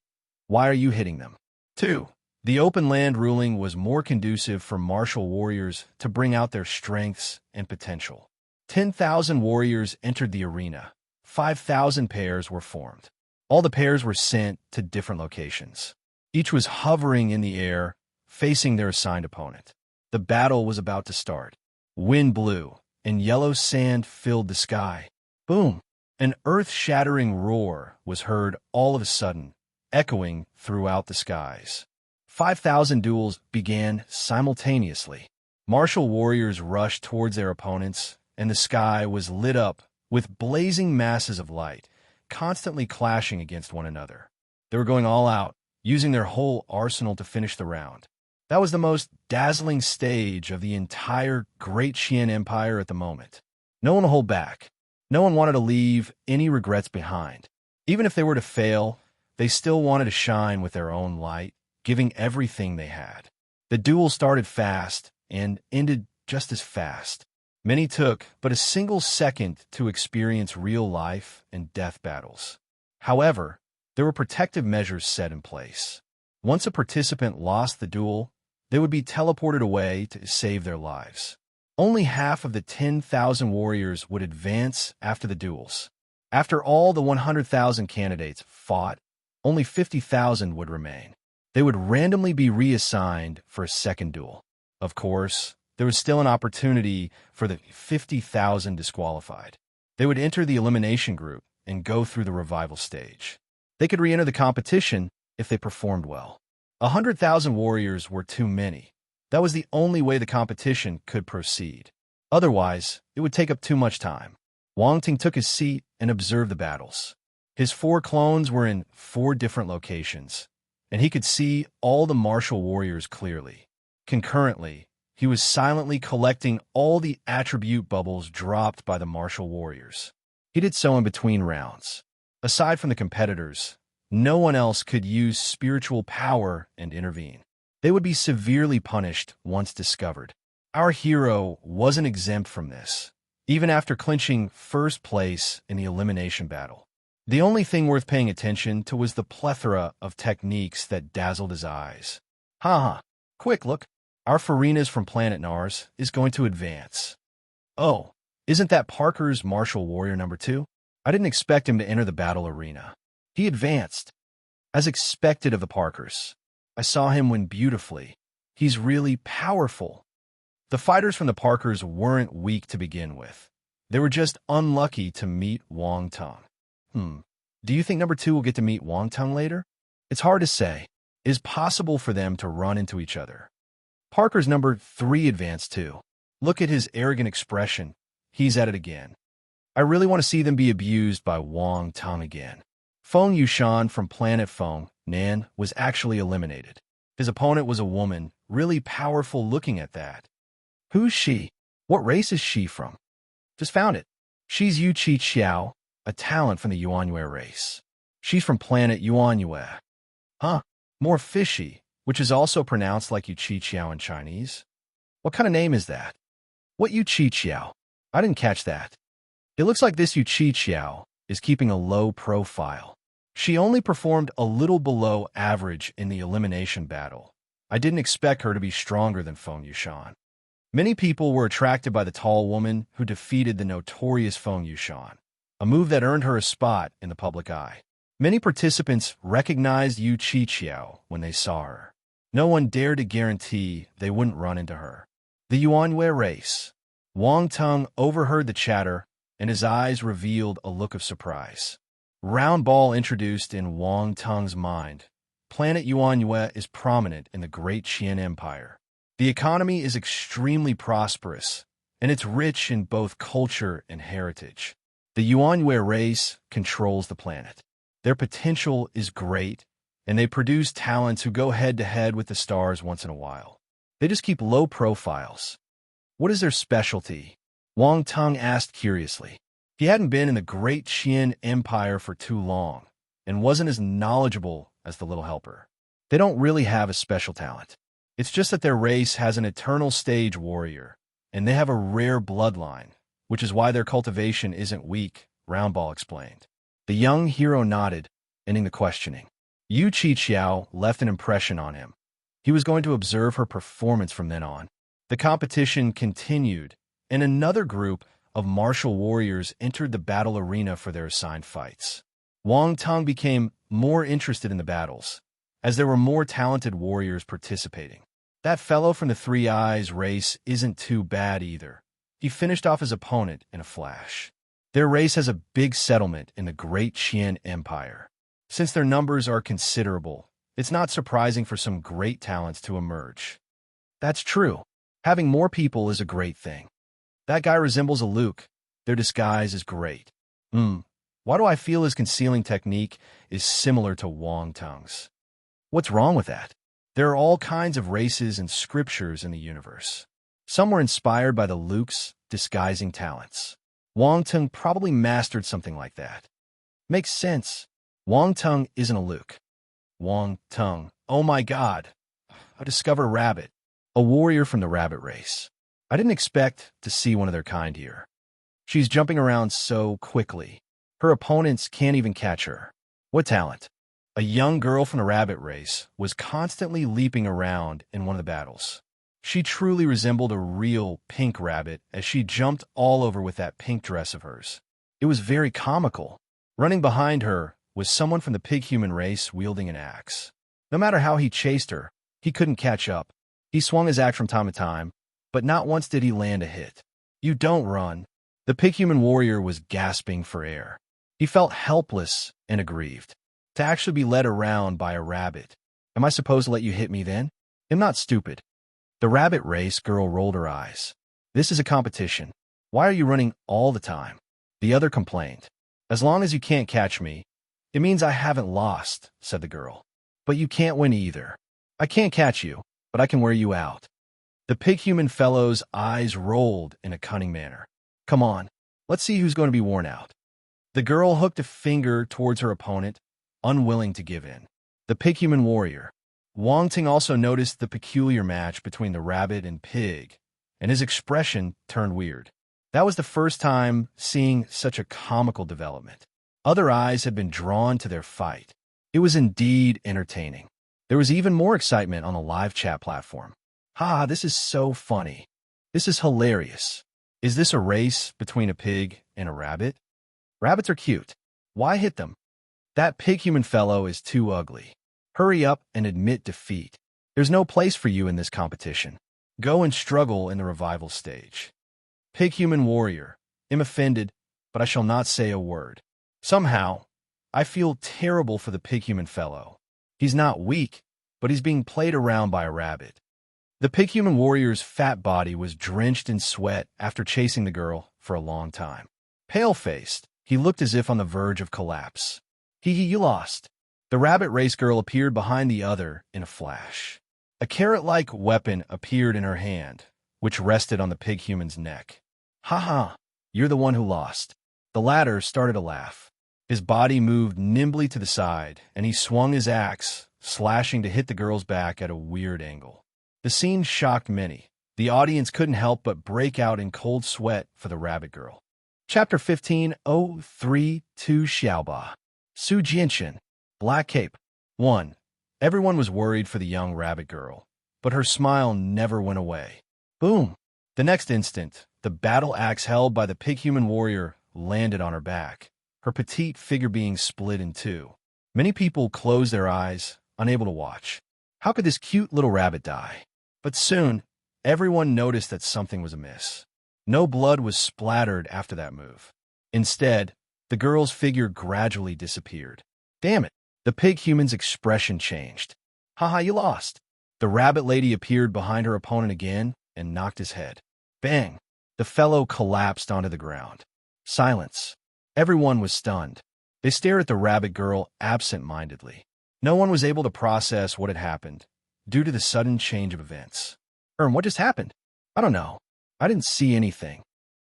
Why are you hitting them? 2. The open land ruling was more conducive for martial warriors to bring out their strengths and potential. 10,000 warriors entered the arena. 5,000 pairs were formed. All the pairs were sent to different locations. Each was hovering in the air, facing their assigned opponent. The battle was about to start. Wind blew, and yellow sand filled the sky. Boom! An earth-shattering roar was heard all of a sudden, echoing throughout the skies. 5,000 duels began simultaneously. Martial warriors rushed towards their opponents, and the sky was lit up with blazing masses of light, constantly clashing against one another. They were going all out, using their whole arsenal to finish the round. That was the most dazzling stage of the entire Great Qian Empire at the moment. No one would hold back. No one wanted to leave any regrets behind. Even if they were to fail, they still wanted to shine with their own light, giving everything they had. The duel started fast and ended just as fast. Many took but a single second to experience real life and death battles. However, there were protective measures set in place. Once a participant lost the duel, they would be teleported away to save their lives. Only half of the 10,000 warriors would advance after the duels. After all the 100,000 candidates fought, only 50,000 would remain. They would randomly be reassigned for a second duel. Of course, there was still an opportunity for the 50,000 disqualified. They would enter the elimination group and go through the revival stage. They could re-enter the competition if they performed well. 100,000 warriors were too many. That was the only way the competition could proceed. Otherwise, it would take up too much time. Wang Ting took his seat and observed the battles. His 4 clones were in 4 different locations, and he could see all the martial warriors clearly. Concurrently, he was silently collecting all the attribute bubbles dropped by the martial warriors. He did so in between rounds. Aside from the competitors, no one else could use spiritual power and intervene. They would be severely punished once discovered. Our hero wasn't exempt from this, even after clinching first place in the elimination battle. The only thing worth paying attention to was the plethora of techniques that dazzled his eyes. Ha! Quick, look! Our Farina's from planet Nars is going to advance. Oh, isn't that Parker's martial warrior number 2? I didn't expect him to enter the battle arena. He advanced, as expected of the Parkers. I saw him win beautifully. He's really powerful. The fighters from the Parkers weren't weak to begin with. They were just unlucky to meet Wang Tung. Do you think number 2 will get to meet Wang Tung later? It's hard to say. It is possible for them to run into each other. Parker's number 3 advanced too. Look at his arrogant expression. He's at it again. I really want to see them be abused by Wang Tung again. Feng Yushan from planet Feng, Nan, was actually eliminated. His opponent was a woman, really powerful looking at that. Who's she? What race is she from? Just found it. She's Yu Chi Xiao, a talent from the Yuanyue race. She's from planet Yuanyue. More fishy, which is also pronounced like Yu Chi Xiao in Chinese. What kind of name is that? What Yu Chi Xiao? I didn't catch that. It looks like this Yu Chi Xiao is keeping a low profile. She only performed a little below average in the elimination battle. I didn't expect her to be stronger than Feng Yushan. Many people were attracted by the tall woman who defeated the notorious Feng Yushan, a move that earned her a spot in the public eye. Many participants recognized Yu Chi Xiao when they saw her. No one dared to guarantee they wouldn't run into her. The Yuanyue race. Wang Tung overheard the chatter, and his eyes revealed a look of surprise. Round ball introduced in Wang Tung's mind. planet Yuanyue is prominent in the Great Qian Empire. The economy is extremely prosperous, and it's rich in both culture and heritage. The Yuanyue race controls the planet. Their potential is great, and they produce talents who go head-to-head with the stars once in a while. They just keep low profiles. What is their specialty? Wang Teng asked curiously. He hadn't been in the Great Qian Empire for too long, and wasn't as knowledgeable as the little helper. They don't really have a special talent. It's just that their race has an eternal stage warrior, and they have a rare bloodline, which is why their cultivation isn't weak, Roundball explained. The young hero nodded, ending the questioning. Yu Qiqiao left an impression on him. He was going to observe her performance from then on. The competition continued, and another group of martial warriors entered the battle arena for their assigned fights. Wang Teng became more interested in the battles, as there were more talented warriors participating. That fellow from the Three Eyes race isn't too bad either. He finished off his opponent in a flash. Their race has a big settlement in the Great Qian Empire. Since their numbers are considerable, it's not surprising for some great talents to emerge. That's true. Having more people is a great thing. That guy resembles a Luke. Their disguise is great. Why do I feel his concealing technique is similar to Wang Teng's? What's wrong with that? There are all kinds of races and scriptures in the universe. Some were inspired by the Luke's disguising talents. Wang Teng probably mastered something like that. Makes sense. Wang Teng isn't a Luke. Wang Teng. Oh my god. A discover rabbit. A warrior from the rabbit race. I didn't expect to see one of their kind here. She's jumping around so quickly. Her opponents can't even catch her. What talent? A young girl from the rabbit race was constantly leaping around in one of the battles. She truly resembled a real pink rabbit as she jumped all over with that pink dress of hers. It was very comical. Running behind her was someone from the pig-human race wielding an axe. No matter how he chased her, he couldn't catch up. He swung his axe from time to time, but not once did he land a hit. You don't run. The pig-human warrior was gasping for air. He felt helpless and aggrieved. To actually be led around by a rabbit. Am I supposed to let you hit me then? I'm not stupid. The rabbit race girl rolled her eyes. This is a competition. Why are you running all the time? The other complained. As long as you can't catch me, it means I haven't lost, said the girl. But you can't win either. I can't catch you, but I can wear you out. The pig-human fellow's eyes rolled in a cunning manner. Come on, let's see who's going to be worn out. The girl hooked a finger towards her opponent, unwilling to give in. The pig-human warrior. Wang Ting also noticed the peculiar match between the rabbit and pig, and his expression turned weird. That was the first time seeing such a comical development. Other eyes had been drawn to their fight. It was indeed entertaining. There was even more excitement on the live chat platform. Ha, this is so funny. This is hilarious. Is this a race between a pig and a rabbit? Rabbits are cute. Why hit them? That pig-human fellow is too ugly. Hurry up and admit defeat. There's no place for you in this competition. Go and struggle in the revival stage. Pig-human warrior. I'm offended, but I shall not say a word. Somehow, I feel terrible for the pig-human fellow. He's not weak, but he's being played around by a rabbit. The pig-human warrior's fat body was drenched in sweat after chasing the girl for a long time. Pale-faced, he looked as if on the verge of collapse. You lost. The rabbit race girl appeared behind the other in a flash. A carrot-like weapon appeared in her hand, which rested on the pig-human's neck. Ha, you're the one who lost. The latter started to laugh. His body moved nimbly to the side, and he swung his axe, slashing to hit the girl's back at a weird angle. The scene shocked many. The audience couldn't help but break out in cold sweat for the rabbit girl. Chapter 15:032 Xiaoba. Su Jianxin. Black Cape. 1. Everyone was worried for the young rabbit girl, but her smile never went away. Boom! The next instant, the battle axe held by the pig-human warrior landed on her back, her petite figure being split in two. Many people closed their eyes, unable to watch. How could this cute little rabbit die? But soon, everyone noticed that something was amiss. No blood was splattered after that move. Instead, the girl's figure gradually disappeared. Damn it! The pig human's expression changed. Haha, you lost. The rabbit lady appeared behind her opponent again and knocked his head. Bang! The fellow collapsed onto the ground. Silence. Everyone was stunned. They stared at the rabbit girl absent-mindedly. No one was able to process what had happened due to the sudden change of events. What just happened? I don't know. I didn't see anything.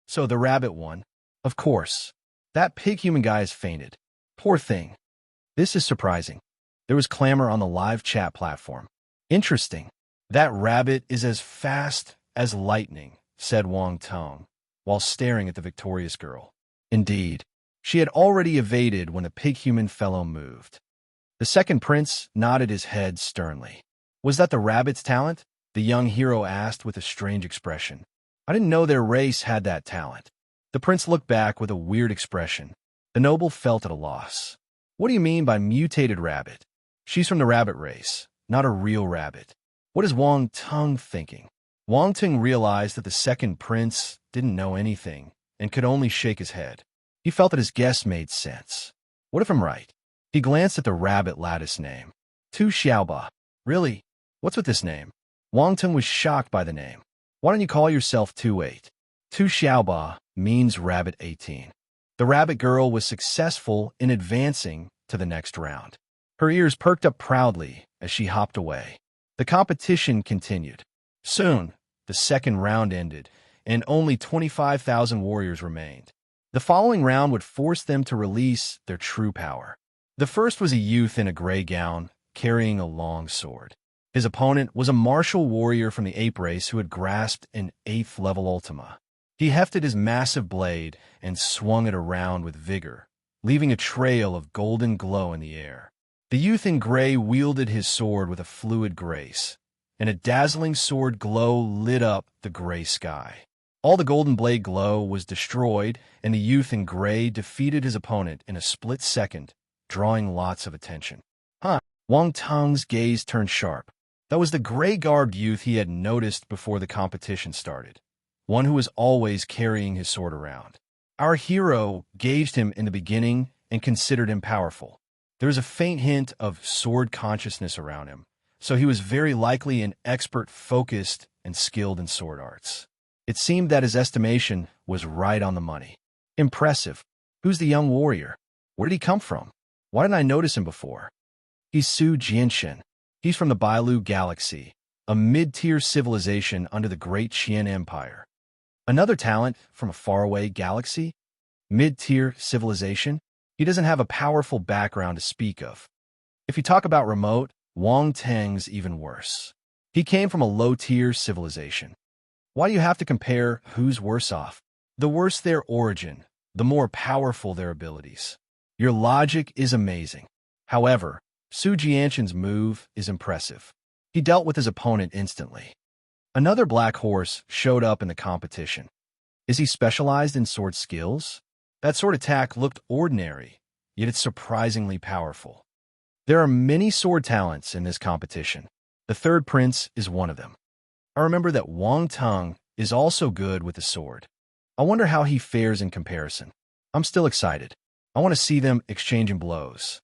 So the rabbit won? Of course. That pig human guy has fainted. Poor thing. This is surprising. There was clamor on the live chat platform. Interesting. That rabbit is as fast as lightning, said Wang Tong, while staring at the victorious girl. Indeed. She had already evaded when the pig human fellow moved. The second prince nodded his head sternly. Was that the rabbit's talent? The young hero asked with a strange expression. I didn't know their race had that talent. The prince looked back with a weird expression. The noble felt at a loss. What do you mean by mutated rabbit? She's from the rabbit race, not a real rabbit. What is Wang Tong thinking? Wang Tong realized that the second prince didn't know anything and could only shake his head. He felt that his guess made sense. What if I'm right? He glanced at the rabbit lattice name. Tu Xiaoba. Really? What's with this name? Wang Tong was shocked by the name. Why don't you call yourself 28? Tu Xiaoba means rabbit 18. The rabbit girl was successful in advancing to the next round. Her ears perked up proudly as she hopped away. The competition continued. Soon, the second round ended, and only 25,000 warriors remained. The following round would force them to release their true power. The first was a youth in a gray gown, carrying a long sword. His opponent was a martial warrior from the ape race who had grasped an 8th level Ultima. He hefted his massive blade and swung it around with vigor, leaving a trail of golden glow in the air. The youth in gray wielded his sword with a fluid grace, and a dazzling sword glow lit up the gray sky. All the golden blade glow was destroyed, and the youth in gray defeated his opponent in a split second, drawing lots of attention. Wang Tong's gaze turned sharp. That was the gray-garbed youth he had noticed before the competition started, one who was always carrying his sword around. Our hero gauged him in the beginning and considered him powerful. There was a faint hint of sword consciousness around him, so he was very likely an expert focused and skilled in sword arts. It seemed that his estimation was right on the money. Impressive. Who's the young warrior? Where did he come from? Why didn't I notice him before? He's Su Jianshan. He's from the Bailu Galaxy, a mid-tier civilization under the Great Qian Empire. Another talent from a faraway galaxy? Mid-tier civilization? He doesn't have a powerful background to speak of. If you talk about remote, Wang Teng's even worse. He came from a low-tier civilization. Why do you have to compare who's worse off? The worse their origin, the more powerful their abilities. Your logic is amazing. However, Su Jianshan's move is impressive. He dealt with his opponent instantly. Another black horse showed up in the competition. Is he specialized in sword skills? That sword attack looked ordinary, yet it's surprisingly powerful. There are many sword talents in this competition. The third prince is one of them. I remember that Wang Tong is also good with the sword. I wonder how he fares in comparison. I'm still excited. I want to see them exchanging blows.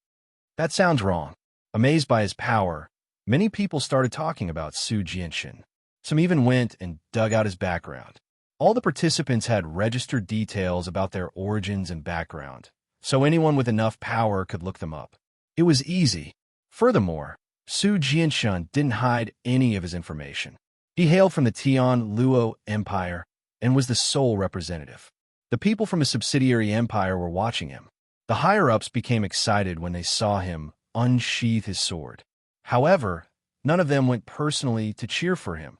That sounds wrong. Amazed by his power, many people started talking about Su Jianshan. Some even went and dug out his background. All the participants had registered details about their origins and background, so anyone with enough power could look them up. It was easy. Furthermore, Su Jianshan didn't hide any of his information. He hailed from the Tian Luo Empire and was the sole representative. The people from his subsidiary empire were watching him. The higher-ups became excited when they saw him unsheath his sword. However, none of them went personally to cheer for him.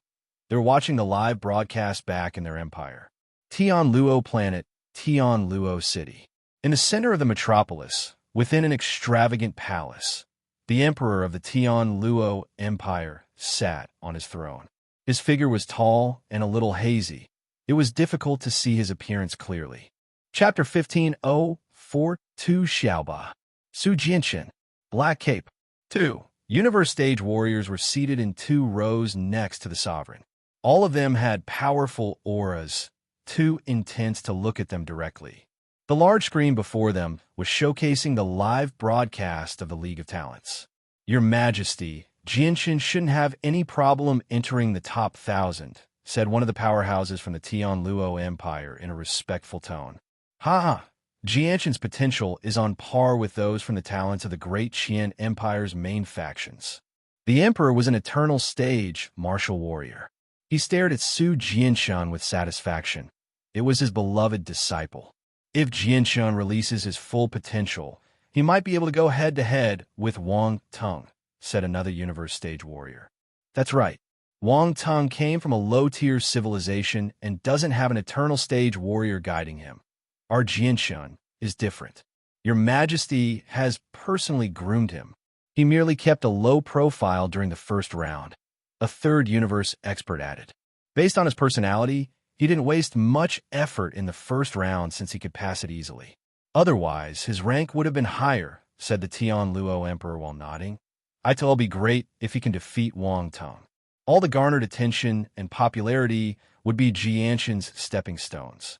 They were watching the live broadcast back in their empire. Tian Luo Planet, Tian Luo City. In the center of the metropolis, within an extravagant palace, the emperor of the Tian Luo Empire sat on his throne. His figure was tall and a little hazy. It was difficult to see his appearance clearly. Chapter 15:042 Xiaoba. Su Jianshan. Black Cape. 2. Universe stage warriors were seated in 2 rows next to the sovereign. All of them had powerful auras, too intense to look at them directly. The large screen before them was showcasing the live broadcast of the League of Talents. "Your Majesty, Jianshan shouldn't have any problem entering the top 1,000, said one of the powerhouses from the Tianluo Empire in a respectful tone. Ha! Jianshan's potential is on par with those from the talents of the great Qian Empire's main factions. The emperor was an eternal stage martial warrior. He stared at Su Jianshan with satisfaction. It was his beloved disciple. If Jianshan releases his full potential, he might be able to go head-to-head with Wang Teng, said another universe stage warrior. That's right. Wang Teng came from a low-tier civilization and doesn't have an eternal stage warrior guiding him. Our Jianshan is different. Your Majesty has personally groomed him. He merely kept a low profile during the first round, a third universe expert added. Based on his personality, he didn't waste much effort in the first round since he could pass it easily. Otherwise, his rank would have been higher, said the Tianluo Emperor while nodding. It'll be great if he can defeat Wang Teng. All the garnered attention and popularity would be Jianshan's stepping stones.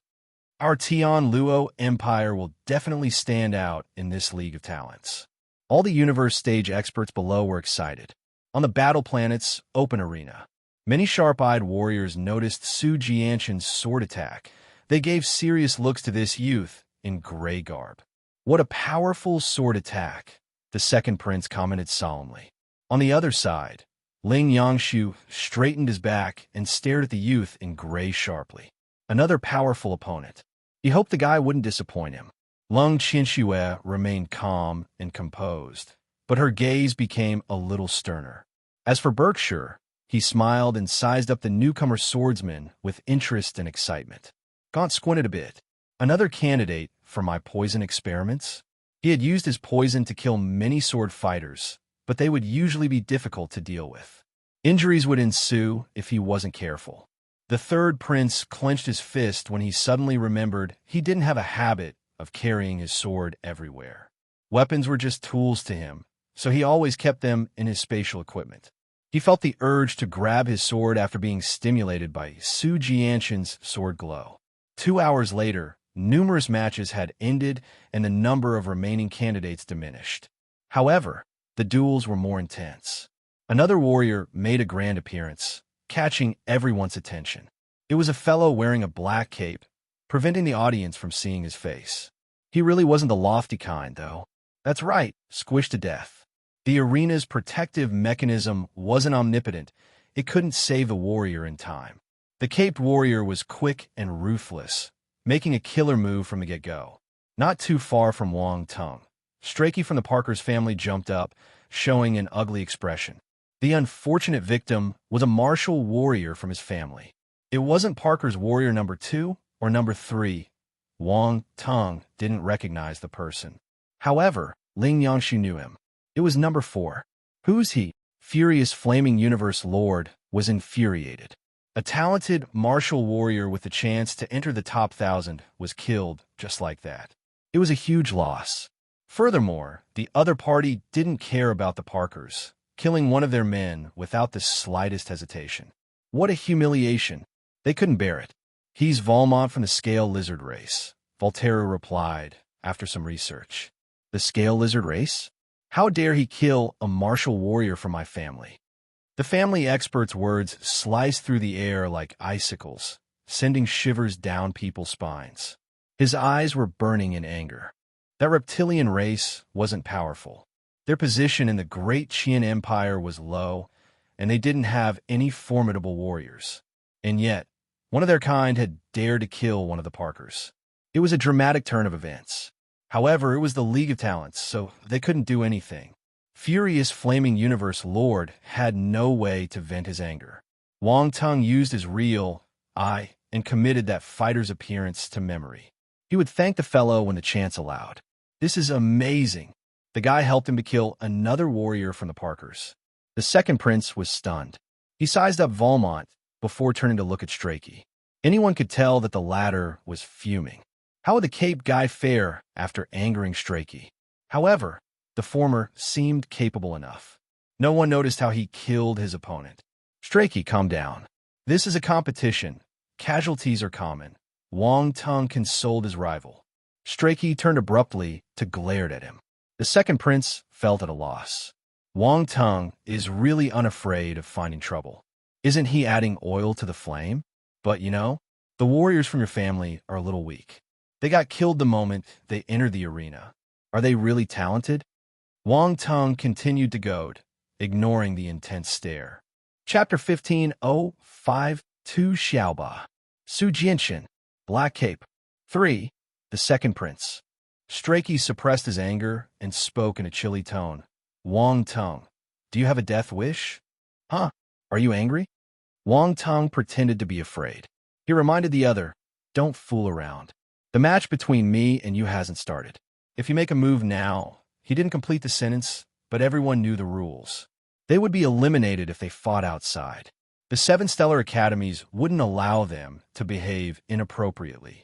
Our Tianluo Empire will definitely stand out in this League of Talents. All the universe stage experts below were excited. On the battle planet's open arena, many sharp-eyed warriors noticed Su Jianshan's sword attack. They gave serious looks to this youth in gray garb. What a powerful sword attack, the second prince commented solemnly. On the other side, Ling Yangshu straightened his back and stared at the youth in gray sharply. Another powerful opponent. He hoped the guy wouldn't disappoint him. Lung Qinxue remained calm and composed, but her gaze became a little sterner. As for Berkshire, he smiled and sized up the newcomer swordsman with interest and excitement. Gaunt squinted a bit. Another candidate for my poison experiments? He had used his poison to kill many sword fighters, but they would usually be difficult to deal with. Injuries would ensue if he wasn't careful. The third prince clenched his fist when he suddenly remembered he didn't have a habit of carrying his sword everywhere. Weapons were just tools to him, so he always kept them in his spatial equipment. He felt the urge to grab his sword after being stimulated by Su Jianshan's sword glow. 2 hours later, numerous matches had ended and the number of remaining candidates diminished. However, the duels were more intense. Another warrior made a grand appearance, catching everyone's attention. It was a fellow wearing a black cape, preventing the audience from seeing his face. He really wasn't the lofty kind, though. That's right, squished to death. The arena's protective mechanism wasn't omnipotent. It couldn't save the warrior in time. The caped warrior was quick and ruthless, making a killer move from the get-go. Not too far from Wang Teng, Strakey from the Parker's family jumped up, showing an ugly expression. The unfortunate victim was a martial warrior from his family. It wasn't Parker's warrior number 2 or number 3. Wang Teng didn't recognize the person. However, Ling Yangshu knew him. It was number 4. Who's he? Furious Flaming Universe Lord was infuriated. A talented martial warrior with the chance to enter the top 1,000 was killed just like that. It was a huge loss. Furthermore, the other party didn't care about the Parkers, killing one of their men without the slightest hesitation. What a humiliation. They couldn't bear it. He's Valmont from the Scale Lizard race, Volterra replied after some research. The Scale Lizard race? How dare he kill a martial warrior from my family? The family expert's words sliced through the air like icicles, sending shivers down people's spines. His eyes were burning in anger. That reptilian race wasn't powerful. Their position in the great Qian Empire was low, and they didn't have any formidable warriors. And yet, one of their kind had dared to kill one of the Parkers. It was a dramatic turn of events. However, it was the League of Talents, so they couldn't do anything. Furious Flaming Universe Lord had no way to vent his anger. Wang Teng used his real eye and committed that fighter's appearance to memory. He would thank the fellow when the chance allowed. This is amazing. The guy helped him to kill another warrior from the Parkers. The second prince was stunned. He sized up Valmont before turning to look at Strakey. Anyone could tell that the latter was fuming. How would the Cape guy fare after angering Strakey? However, the former seemed capable enough. No one noticed how he killed his opponent. Strakey, calm down. This is a competition. Casualties are common. Wang Teng consoled his rival. Strachey turned abruptly to glared at him. The second prince felt at a loss. Wang Tung is really unafraid of finding trouble. Isn't he adding oil to the flame? But the warriors from your family are a little weak. They got killed the moment they entered the arena. Are they really talented? Wang Tung continued to goad, ignoring the intense stare. Chapter 15:052 Xiaoba. Su Jianxin, Black Cape. 3. The Second Prince. Strachey suppressed his anger and spoke in a chilly tone. Wang Tung, do you have a death wish? Huh? Are you angry? Wang Tung pretended to be afraid. He reminded the other, don't fool around. The match between me and you hasn't started. If you make a move now, he didn't complete the sentence, but everyone knew the rules. They would be eliminated if they fought outside. The 7 stellar academies wouldn't allow them to behave inappropriately.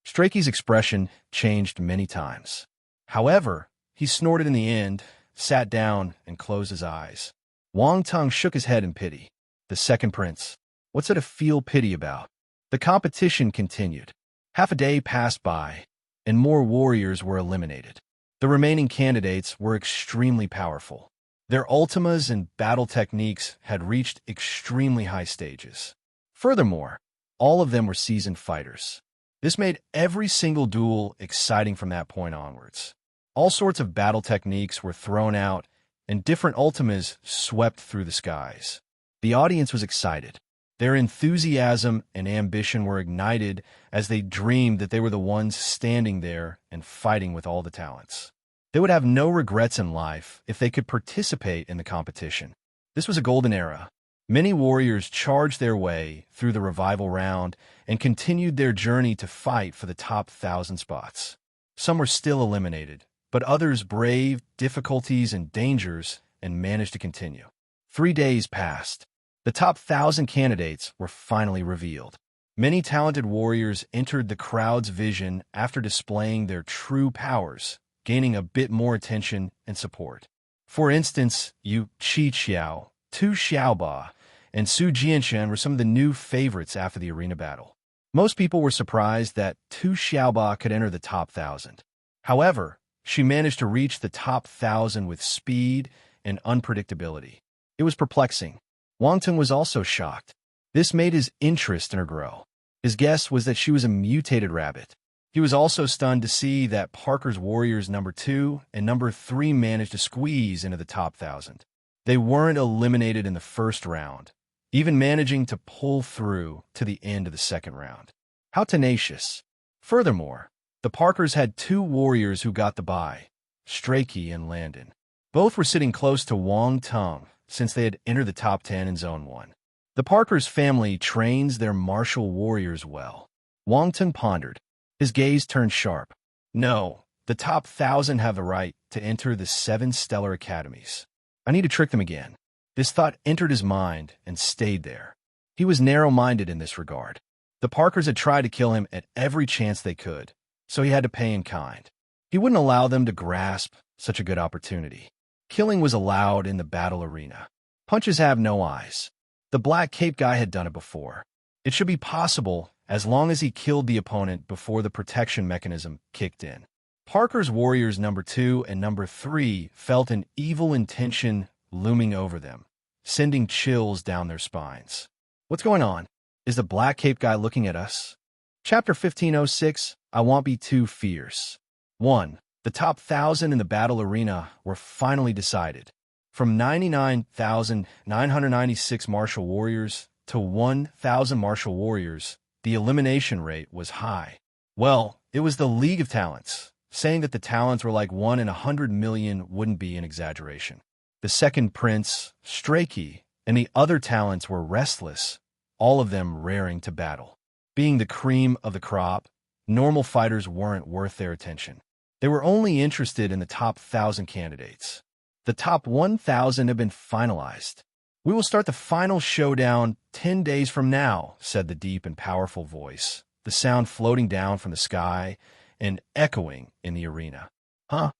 Strachey's expression changed many times. However, he snorted in the end, sat down, and closed his eyes. Wang Tung shook his head in pity. The second prince. What's it to feel pity about? The competition continued. Half a day passed by, and more warriors were eliminated. The remaining candidates were extremely powerful. Their ultimas and battle techniques had reached extremely high stages. Furthermore, all of them were seasoned fighters. This made every single duel exciting from that point onwards. All sorts of battle techniques were thrown out, and different ultimas swept through the skies. The audience was excited. Their enthusiasm and ambition were ignited as they dreamed that they were the ones standing there and fighting with all the talents. They would have no regrets in life if they could participate in the competition. This was a golden era. Many warriors charged their way through the revival round and continued their journey to fight for the top 1,000 spots. Some were still eliminated, but others braved difficulties and dangers and managed to continue. 3 days passed. The top 1,000 candidates were finally revealed. Many talented warriors entered the crowd's vision after displaying their true powers, gaining a bit more attention and support. For instance, Yu Qiqiao, Tu Xiaoba, and Su Jianxin were some of the new favorites after the arena battle. Most people were surprised that Tu Xiaoba could enter the top 1,000. However, she managed to reach the top 1,000 with speed and unpredictability. It was perplexing. Wang Tung was also shocked. This made his interest in her grow. His guess was that she was a mutated rabbit. He was also stunned to see that Parker's warriors number 2 and number 3 managed to squeeze into the top 1,000. They weren't eliminated in the first round, even managing to pull through to the end of the second round. How tenacious. Furthermore, the Parkers had 2 warriors who got the bye, Strachey and Landon. Both were sitting close to Wang Tung since they had entered the top 10 in Zone 1. The Parkers family trains their martial warriors well. Wang Tung pondered. His gaze turned sharp. No, the top 1,000 have the right to enter the 7 stellar academies. I need to trick them again. This thought entered his mind and stayed there. He was narrow-minded in this regard. The Parkers had tried to kill him at every chance they could, so he had to pay in kind. He wouldn't allow them to grasp such a good opportunity. Killing was allowed in the battle arena. Punches have no eyes. The Black Cape guy had done it before. It should be possible as long as he killed the opponent before the protection mechanism kicked in. Parker's warriors number 2 and number 3 felt an evil intention looming over them, sending chills down their spines. What's going on? Is the Black Cape guy looking at us? Chapter 15:06, I Won't Be Too Fierce. 1. The top 1,000 in the battle arena were finally decided. From 99,996 martial warriors to 1,000 martial warriors, the elimination rate was high. Well, it was the League of Talents. Saying that the talents were like 1 in 100 million wouldn't be an exaggeration. The second prince, Strachey, and the other talents were restless, all of them raring to battle. Being the cream of the crop, normal fighters weren't worth their attention. They were only interested in the top 1,000 candidates. The top 1,000 have been finalized. We will start the final showdown 10 days from now, said the deep and powerful voice, the sound floating down from the sky and echoing in the arena. 10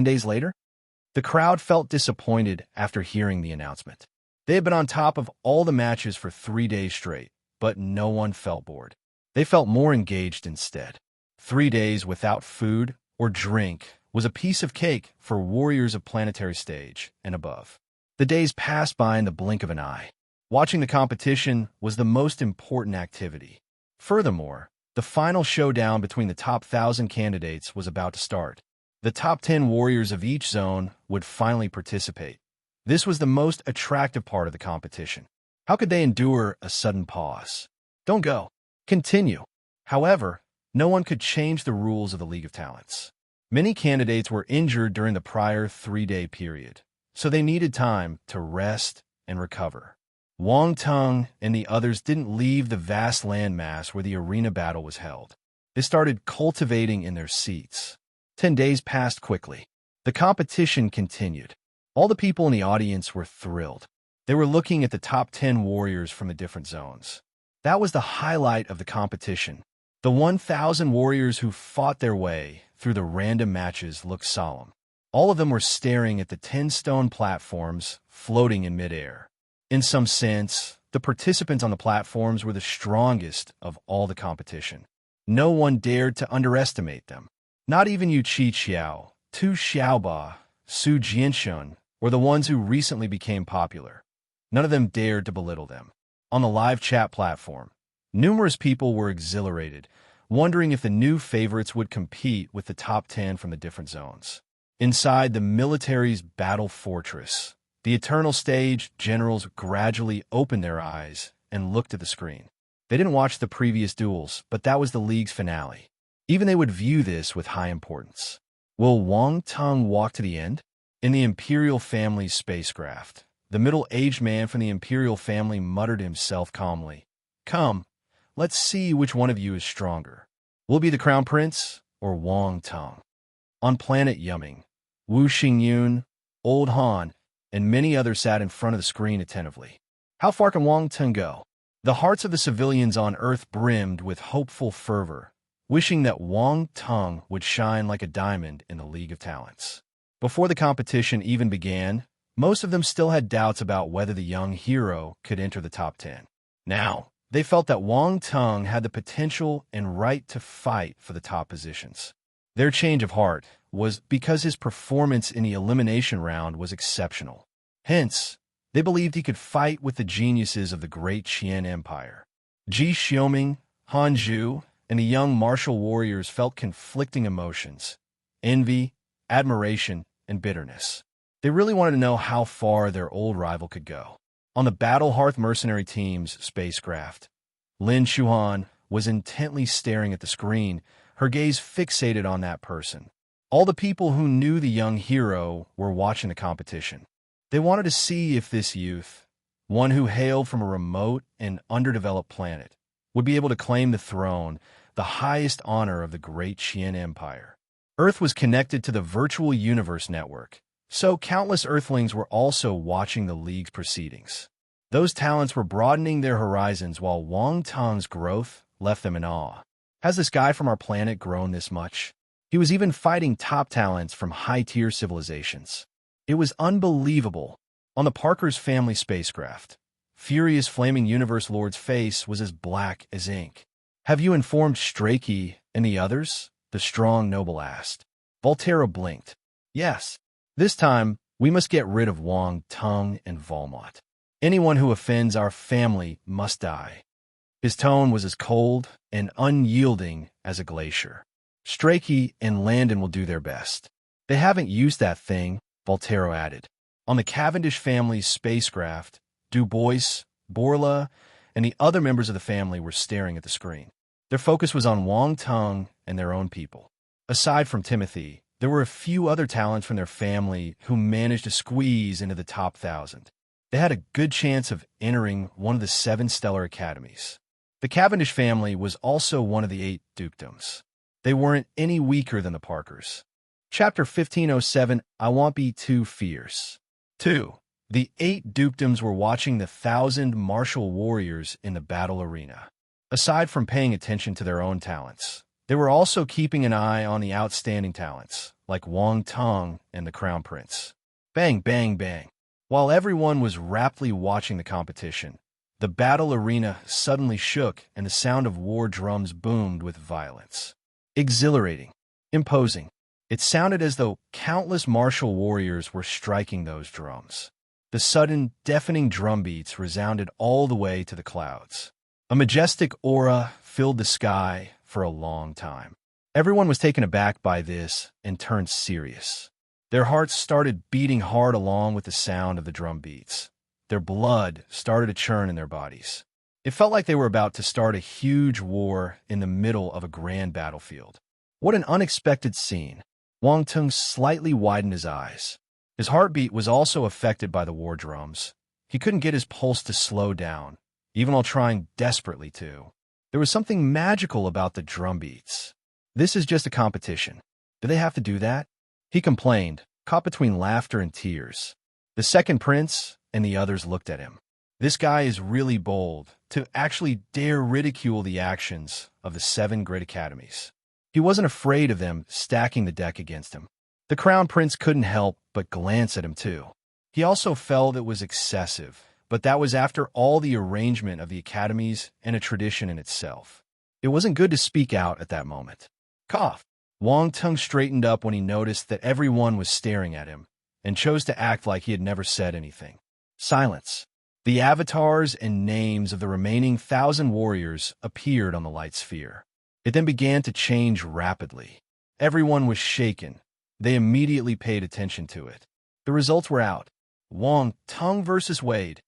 days later? The crowd felt disappointed after hearing the announcement. They had been on top of all the matches for 3 days straight, but no one felt bored. They felt more engaged instead. 3 days without food or drink was a piece of cake for warriors of planetary stage and above. The days passed by in the blink of an eye. Watching the competition was the most important activity. Furthermore, the final showdown between the top 1,000 candidates was about to start. The top 10 warriors of each zone would finally participate. This was the most attractive part of the competition. How could they endure a sudden pause? Don't go. Continue. However, no one could change the rules of the League of Talents. Many candidates were injured during the prior 3-day period, so they needed time to rest and recover. Wang Tung and the others didn't leave the vast landmass where the arena battle was held. They started cultivating in their seats. 10 days passed quickly. The competition continued. All the people in the audience were thrilled. They were looking at the top 10 warriors from the different zones. That was the highlight of the competition. The 1,000 warriors who fought their way through the random matches looked solemn. All of them were staring at the 10 stone platforms floating in midair. In some sense, the participants on the platforms were the strongest of all the competition. No one dared to underestimate them. Not even Yu Qi Qiao, Tu Xiaoba, Su Jianshun, or the ones who recently became popular. None of them dared to belittle them. On the live chat platform, numerous people were exhilarated, wondering if the new favorites would compete with the top 10 from the different zones. Inside the military's battle fortress, the eternal stage generals gradually opened their eyes and looked at the screen. They didn't watch the previous duels, but that was the league's finale. Even they would view this with high importance. Will Wang Tung walk to the end? In the Imperial family's spacecraft, the middle-aged man from the Imperial family muttered to himself calmly, "Come, let's see which one of you is stronger. Will it be the Crown Prince or Wang Tung?" On planet Yumming, Wu Xingyun, Old Han, and many others sat in front of the screen attentively. How far can Wang Tung go? The hearts of the civilians on Earth brimmed with hopeful fervor, wishing that Wang Tung would shine like a diamond in the League of Talents. Before the competition even began, most of them still had doubts about whether the young hero could enter the top 10. Now, they felt that Wang Tung had the potential and right to fight for the top positions. Their change of heart was because his performance in the elimination round was exceptional. Hence, they believed he could fight with the geniuses of the great Qian Empire. Ji Xiaoming, Han Zhu, and the young martial warriors felt conflicting emotions: envy, admiration, and bitterness. They really wanted to know how far their old rival could go. On the Battle Hearth mercenary team's spacecraft, Lin Shuhan was intently staring at the screen, her gaze fixated on that person. All the people who knew the young hero were watching the competition. They wanted to see if this youth, one who hailed from a remote and underdeveloped planet, would be able to claim the throne, the highest honor of the great Qian Empire. Earth was connected to the virtual universe network, so countless Earthlings were also watching the League's proceedings. Those talents were broadening their horizons while Wang Tung's growth left them in awe. Has this guy from our planet grown this much? He was even fighting top talents from high-tier civilizations. It was unbelievable. On the Parker's family spacecraft, Furious Flaming Universe Lord's face was as black as ink. "Have you informed Strakey and the others?" the strong noble asked. Volterra blinked. "Yes. This time, we must get rid of Wang Tung and Volmont. Anyone who offends our family must die." His tone was as cold and unyielding as a glacier. "Strakey and Landon will do their best. They haven't used that thing," Volterra added. On the Cavendish family's spacecraft, Du Bois, Borla, and the other members of the family were staring at the screen. Their focus was on Wang Tung and their own people. Aside from Timothy, there were a few other talents from their family who managed to squeeze into the top 1,000. They had a good chance of entering one of the 7 stellar academies. The Cavendish family was also one of the 8 dukedoms. They weren't any weaker than the Parkers. Chapter 1507, I Won't Be Too Fierce. 2. The 8 dukedoms were watching the 1,000 martial warriors in the battle arena. Aside from paying attention to their own talents, they were also keeping an eye on the outstanding talents, like Wang Tung and the Crown Prince. Bang, bang, bang. While everyone was raptly watching the competition, the battle arena suddenly shook and the sound of war drums boomed with violence. exhilarating, imposing. It sounded as though countless martial warriors were striking those drums. The sudden, deafening drum beats resounded all the way to the clouds. A majestic aura filled the sky for a long time. Everyone was taken aback by this and turned serious. Their hearts started beating hard along with the sound of the drum beats. Their blood started to churn in their bodies. It felt like they were about to start a huge war in the middle of a grand battlefield. What an unexpected scene. Wang Tung slightly widened his eyes. His heartbeat was also affected by the war drums. He couldn't get his pulse to slow down, even while trying desperately to. There was something magical about the drum beats. This is just a competition. Do they have to do that? He complained, caught between laughter and tears. The second prince and the others looked at him. This guy is really bold to actually dare ridicule the actions of the 7 great academies. He wasn't afraid of them stacking the deck against him. The crown prince couldn't help but glance at him too. He also felt it was excessive, but that was after all the arrangement of the academies and a tradition in itself. It wasn't good to speak out at that moment. Cough. Wang Tung straightened up when he noticed that everyone was staring at him and chose to act like he had never said anything. Silence. The avatars and names of the remaining 1,000 warriors appeared on the light sphere. It then began to change rapidly. Everyone was shaken. They immediately paid attention to it. The results were out. Wang Tung versus Wade.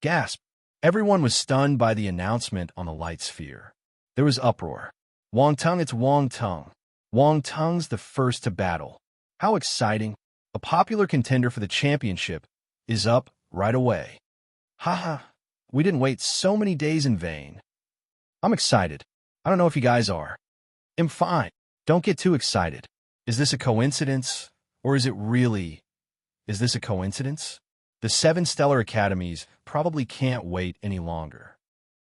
Gasp. Everyone was stunned by the announcement on the light sphere. There was uproar. Wang Tung, it's Wang Tung. Wang Tung's the first to battle. How exciting. A popular contender for the championship is up right away. Haha, we didn't wait so many days in vain. I'm excited. I don't know if you guys are. I'm fine. Don't get too excited. Is this a coincidence? Or is this a coincidence? The 7 stellar academies probably can't wait any longer.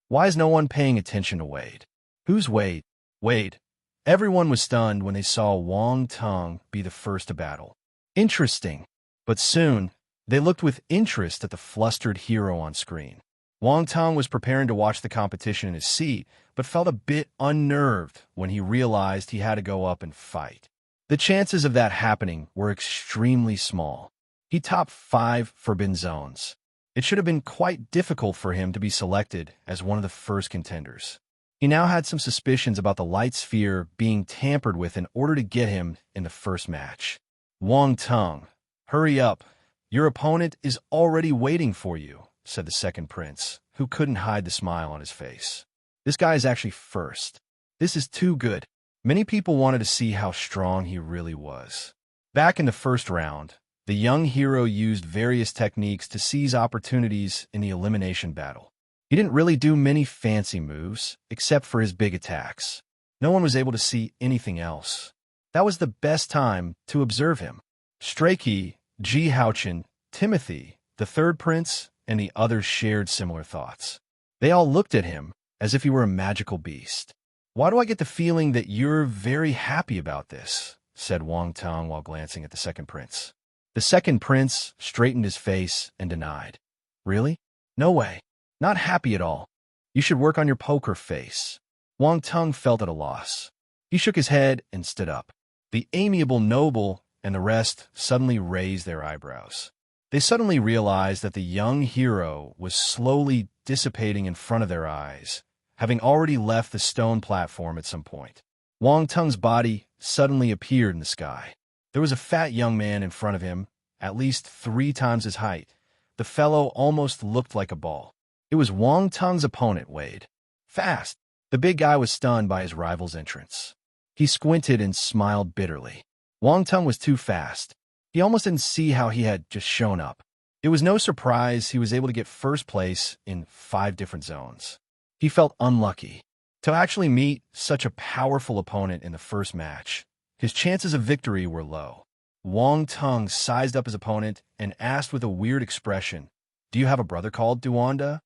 Why is no one paying attention to Wade? Who's Wade? Wade. Everyone was stunned when they saw Wang Tung be the first to battle. Interesting. But soon, they looked with interest at the flustered hero on screen. Wang Tung was preparing to watch the competition in his seat, but felt a bit unnerved when he realized he had to go up and fight. The chances of that happening were extremely small. He topped 5 forbidden zones. It should have been quite difficult for him to be selected as one of the first contenders. He now had some suspicions about the light sphere being tampered with in order to get him in the first match. Wang Tung, hurry up. Your opponent is already waiting for you, said the second prince, who couldn't hide the smile on his face. This guy is actually first. This is too good. Many people wanted to see how strong he really was. Back in the first round, the young hero used various techniques to seize opportunities in the elimination battle. He didn't really do many fancy moves, except for his big attacks. No one was able to see anything else. That was the best time to observe him. Strachey, Ji Haochen, Timothy, the third prince, and the others shared similar thoughts. They all looked at him as if he were a magical beast. Why do I get the feeling that you're very happy about this? Said Wang Tung while glancing at the second prince. The second prince straightened his face and denied. Really? No way. Not happy at all. You should work on your poker face. Wang Tung felt at a loss. He shook his head and stood up. The amiable noble and the rest suddenly raised their eyebrows. They suddenly realized that the young hero was slowly dissipating in front of their eyes, having already left the stone platform at some point. Wang Tung's body suddenly appeared in the sky. There was a fat young man in front of him, at least 3 times his height. The fellow almost looked like a ball. It was Wang Tung's opponent, Wade. Fast. The big guy was stunned by his rival's entrance. He squinted and smiled bitterly. Wang Tung was too fast. He almost didn't see how he had just shown up. It was no surprise he was able to get first place in 5 different zones. He felt unlucky. To actually meet such a powerful opponent in the first match, his chances of victory were low. Wang Tung sized up his opponent and asked with a weird expression, "Do you have a brother called Duanda?"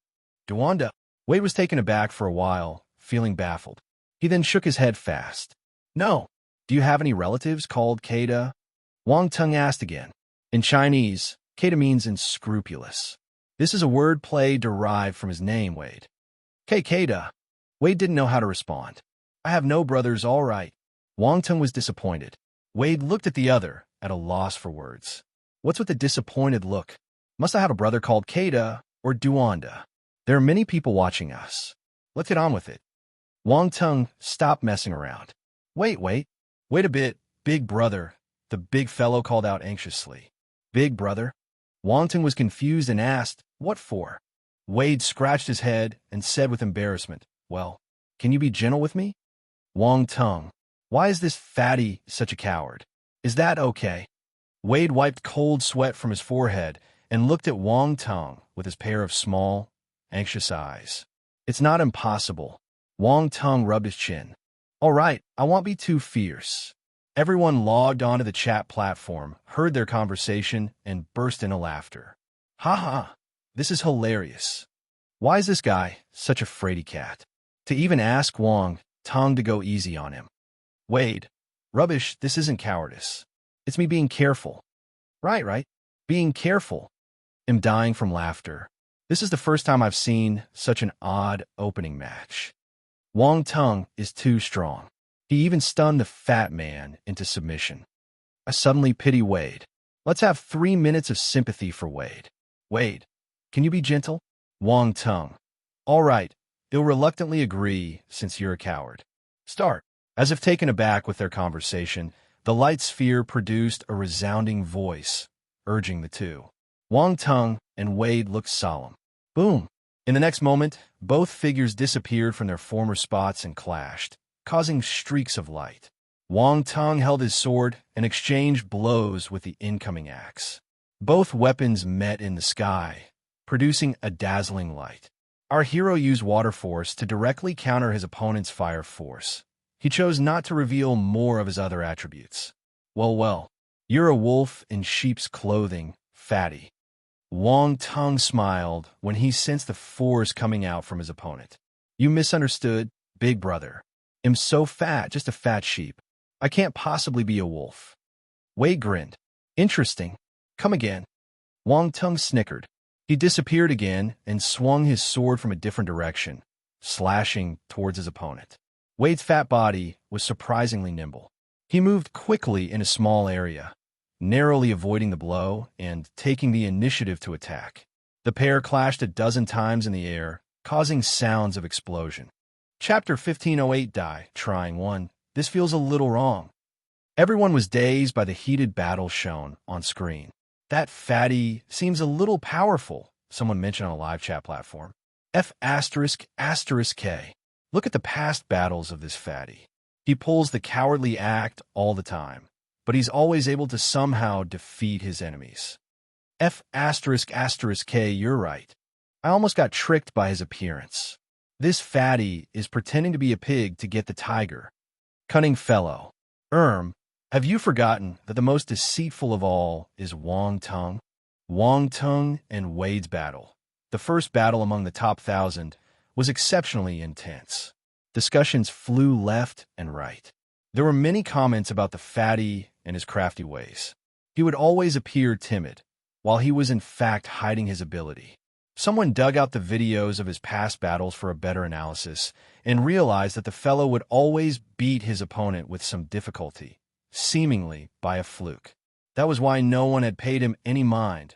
Duanda? Wade was taken aback for a while, feeling baffled. He then shook his head fast. No. Do you have any relatives called Keita? Wang Tung asked again. In Chinese, Keita means unscrupulous. This is a word play derived from his name, Wade. Keita. Wade didn't know how to respond. I have no brothers, all right. Wang Tung was disappointed. Wade looked at the other, at a loss for words. What's with the disappointed look? Must I have a brother called Kada or Duanda? There are many people watching us. Let's get on with it. Wang Tung stopped messing around. Wait a bit, big brother, the big fellow called out anxiously. Big brother? Wang Tung was confused and asked, what for? Wade scratched his head and said with embarrassment, well, can you be gentle with me? Wang Tung, why is this fatty such a coward? Is that okay? Wade wiped cold sweat from his forehead and looked at Wang Tung with his pair of small, anxious eyes. It's not impossible. Wang Tung rubbed his chin. All right, I won't be too fierce. Everyone logged onto the chat platform, heard their conversation, and burst into laughter. Ha ha, this is hilarious. Why is this guy such a fraidy cat? To even ask Wang Tung to go easy on him. Wade, rubbish, this isn't cowardice. It's me being careful. Right. Being careful. I'm dying from laughter. This is the first time I've seen such an odd opening match. Wang Tung is too strong. He even stunned the fat man into submission. I suddenly pity Wade. Let's have 3 minutes of sympathy for Wade. Wade, can you be gentle? Wang Tung. All right, he'll reluctantly agree since you're a coward. Start. As if taken aback with their conversation, the light sphere produced a resounding voice, urging the two. Wang Tung and Wade looked solemn. Boom! In the next moment, both figures disappeared from their former spots and clashed, causing streaks of light. Wang Tung held his sword and exchanged blows with the incoming axe. Both weapons met in the sky, producing a dazzling light. Our hero used water force to directly counter his opponent's fire force. He chose not to reveal more of his other attributes. Well, you're a wolf in sheep's clothing, fatty. Wang Tung smiled when he sensed the force coming out from his opponent. You misunderstood, big brother. I'm so fat, just a fat sheep. I can't possibly be a wolf. Wade grinned. Interesting. Come again. Wang Tung snickered. He disappeared again and swung his sword from a different direction, slashing towards his opponent. Wade's fat body was surprisingly nimble. He moved quickly in a small area, narrowly avoiding the blow and taking the initiative to attack. The pair clashed a dozen times in the air, causing sounds of explosion. Chapter 1508 Die, trying 1. This feels a little wrong. Everyone was dazed by the heated battle shown on screen. That fatty seems a little powerful, someone mentioned on a live chat platform. F***K. Look at the past battles of this fatty. He pulls the cowardly act all the time, but he's always able to somehow defeat his enemies. F***K, you're right. I almost got tricked by his appearance. This fatty is pretending to be a pig to get the tiger. Cunning fellow. Have you forgotten that the most deceitful of all is Wang Tung? Wang Tung and Wade's battle, the first battle among the top 1,000, was exceptionally intense. Discussions flew left and right. There were many comments about the fatty and his crafty ways. He would always appear timid, while he was in fact hiding his ability. Someone dug out the videos of his past battles for a better analysis and realized that the fellow would always beat his opponent with some difficulty, seemingly by a fluke. That was why no one had paid him any mind.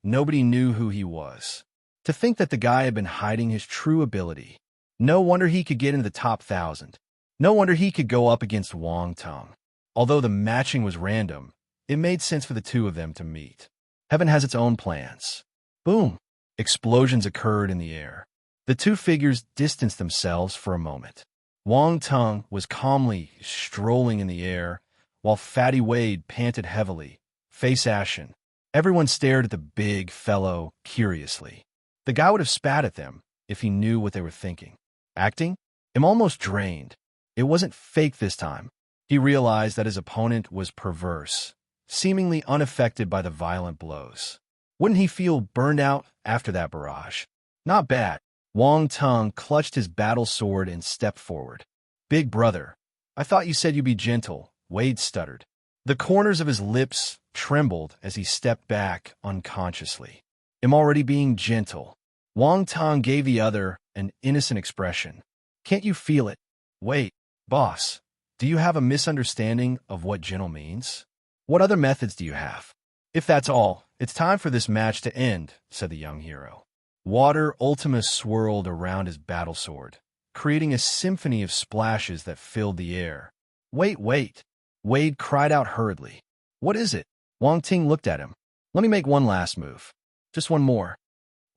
Nobody knew who he was. To think that the guy had been hiding his true ability. No wonder he could get into the top 1,000. No wonder he could go up against Wang Tung. Although the matching was random, it made sense for the two of them to meet. Heaven has its own plans. Boom! Explosions occurred in the air. The two figures distanced themselves for a moment. Wang Tung was calmly strolling in the air, while Fatty Wade panted heavily, face ashen. Everyone stared at the big fellow curiously. The guy would have spat at them if he knew what they were thinking. Acting? I'm almost drained. It wasn't fake this time. He realized that his opponent was perverse, seemingly unaffected by the violent blows. Wouldn't he feel burned out after that barrage? Not bad. Wang Tung clutched his battle sword and stepped forward. Big brother, I thought you said you'd be gentle, Wade stuttered. The corners of his lips trembled as he stepped back unconsciously. I'm already being gentle. Wang Tung gave the other an innocent expression. Can't you feel it? Wait, boss. Do you have a misunderstanding of what gentle means? What other methods do you have? If that's all, it's time for this match to end, said the young hero. Water Ultima swirled around his battle sword, creating a symphony of splashes that filled the air. Wait, wait! Wade cried out hurriedly. What is it? Wang Ting looked at him. Let me make one last move. Just one more.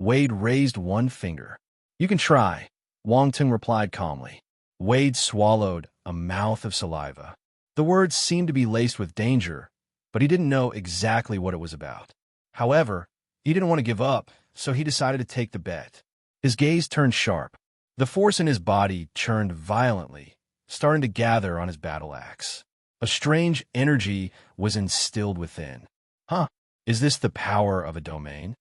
Wade raised one finger. You can try, Wang Ting replied calmly. Wade swallowed a mouth of saliva. The words seemed to be laced with danger, but he didn't know exactly what it was about. However, he didn't want to give up, so he decided to take the bet. His gaze turned sharp. The force in his body churned violently, starting to gather on his battle axe. A strange energy was instilled within. Huh, is this the power of a domain?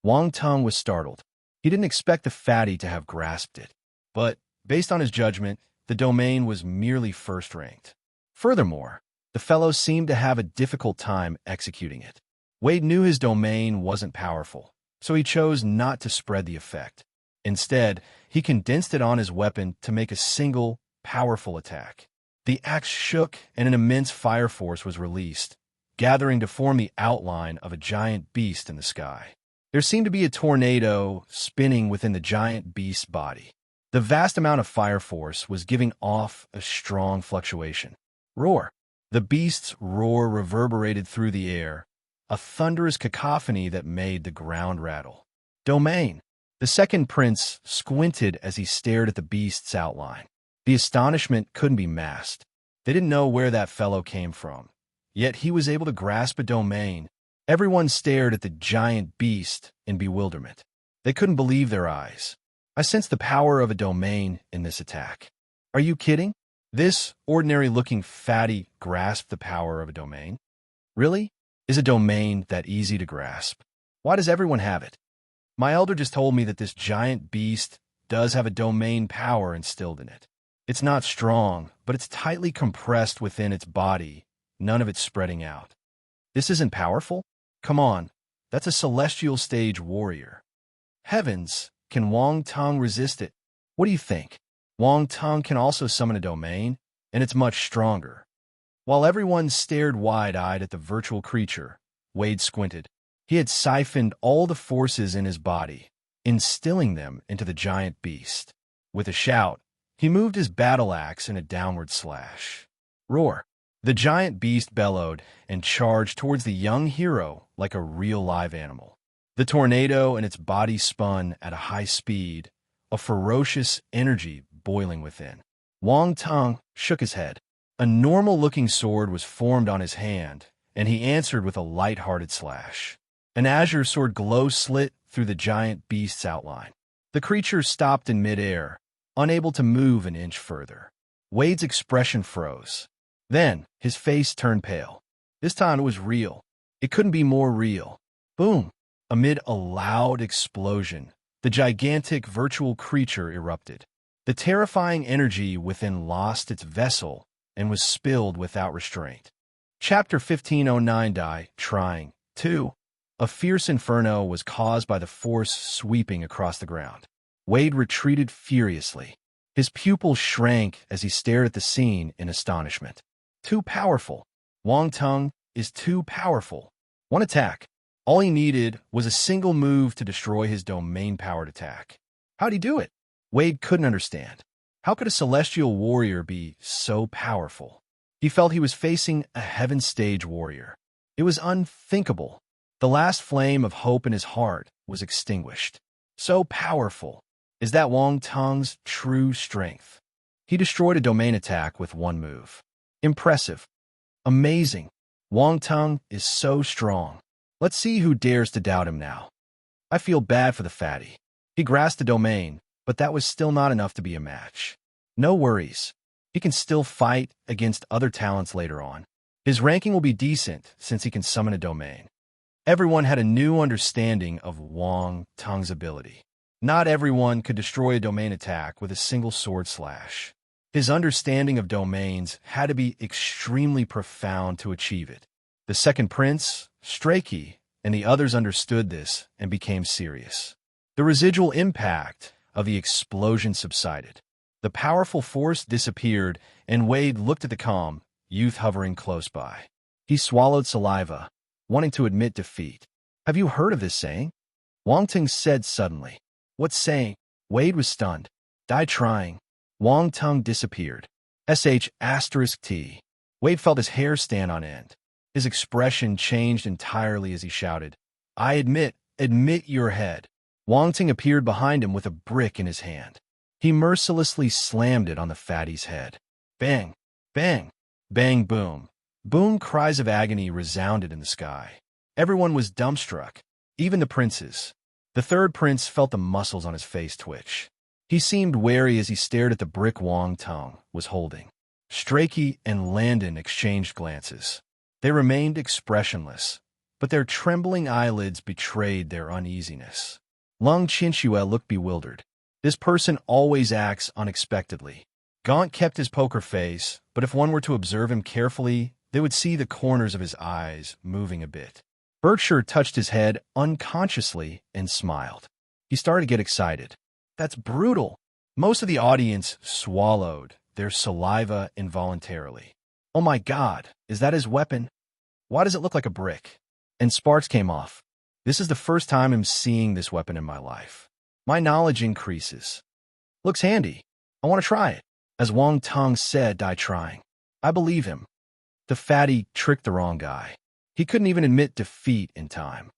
Wang Tung was startled. He didn't expect the fatty to have grasped it. But, based on his judgment, the domain was merely first-ranked. Furthermore, the fellow seemed to have a difficult time executing it. Wade knew his domain wasn't powerful, so he chose not to spread the effect. Instead, he condensed it on his weapon to make a single, powerful attack. The axe shook and an immense fire force was released, gathering to form the outline of a giant beast in the sky. There seemed to be a tornado spinning within the giant beast's body. The vast amount of fire force was giving off a strong fluctuation. Roar! The beast's roar reverberated through the air, a thunderous cacophony that made the ground rattle. Domain! The second prince squinted as he stared at the beast's outline. The astonishment couldn't be masked. They didn't know where that fellow came from. Yet he was able to grasp a domain. Everyone stared at the giant beast in bewilderment. They couldn't believe their eyes. I sensed the power of a domain in this attack. Are you kidding? This ordinary-looking fatty grasped the power of a domain? Really? Is a domain that easy to grasp? Why does everyone have it? My elder just told me that this giant beast does have a domain power instilled in it. It's not strong, but it's tightly compressed within its body, none of it spreading out. This isn't powerful? Come on, that's a celestial stage warrior. Heavens, can Wang Tung resist it? What do you think? Wang Tung can also summon a domain, and it's much stronger. While everyone stared wide-eyed at the virtual creature, Wade squinted. He had siphoned all the forces in his body, instilling them into the giant beast. With a shout, he moved his battle axe in a downward slash. Roar! The giant beast bellowed and charged towards the young hero like a real live animal. The tornado and its body spun at a high speed, a ferocious energy boiling within. Wang Tung shook his head. A normal-looking sword was formed on his hand, and he answered with a light-hearted slash. An azure sword glow slit through the giant beast's outline. The creature stopped in midair, unable to move an inch further. Wade's expression froze. Then, his face turned pale. This time it was real. It couldn't be more real. Boom! Amid a loud explosion, the gigantic virtual creature erupted. The terrifying energy within lost its vessel and was spilled without restraint. Chapter 1509 Die Trying 2. A fierce inferno was caused by the force sweeping across the ground. Wade retreated furiously. His pupils shrank as he stared at the scene in astonishment. Too powerful. Wang Tung is too powerful. One attack. All he needed was a single move to destroy his domain-powered attack. How'd he do it? Wade couldn't understand. How could a celestial warrior be so powerful? He felt he was facing a heaven stage warrior. It was unthinkable. The last flame of hope in his heart was extinguished. So powerful. Is that Wang Tung's true strength? He destroyed a domain attack with one move. Impressive. Amazing. Wang Tung is so strong. Let's see who dares to doubt him now. I feel bad for the fatty. He grasped a domain, but that was still not enough to be a match. No worries. He can still fight against other talents later on. His ranking will be decent since he can summon a domain. Everyone had a new understanding of Wang Tung's ability. Not everyone could destroy a domain attack with a single sword slash. His understanding of domains had to be extremely profound to achieve it. The second prince, Strachey, and the others understood this and became serious. The residual impact of the explosion subsided. The powerful force disappeared, and Wade looked at the calm youth hovering close by. He swallowed saliva, wanting to admit defeat. "Have you heard of this saying?" Wang Ting said suddenly. "What saying?" Wade was stunned. "Die trying." Wang Tung disappeared. **T. Wade felt his hair stand on end. His expression changed entirely as he shouted, "I admit your head." Wang Ting appeared behind him with a brick in his hand. He mercilessly slammed it on the fatty's head. Bang! Bang! Bang! Boom! Boom! Cries of agony resounded in the sky. Everyone was dumbstruck, even the princes. The third prince felt the muscles on his face twitch. He seemed wary as he stared at the brick Wang Tung was holding. Strakey and Landon exchanged glances. They remained expressionless, but their trembling eyelids betrayed their uneasiness. Lung Chinchua looked bewildered. This person always acts unexpectedly. Gaunt kept his poker face, but if one were to observe him carefully, they would see the corners of his eyes moving a bit. Berkshire touched his head unconsciously and smiled. He started to get excited. "That's brutal." Most of the audience swallowed their saliva involuntarily. "Oh my God, is that his weapon? Why does it look like a brick?" And sparks came off. "This is the first time I'm seeing this weapon in my life. My knowledge increases. Looks handy. I want to try it." As Wang Tung said, "Die trying." I believe him. The fatty tricked the wrong guy. He couldn't even admit defeat in time.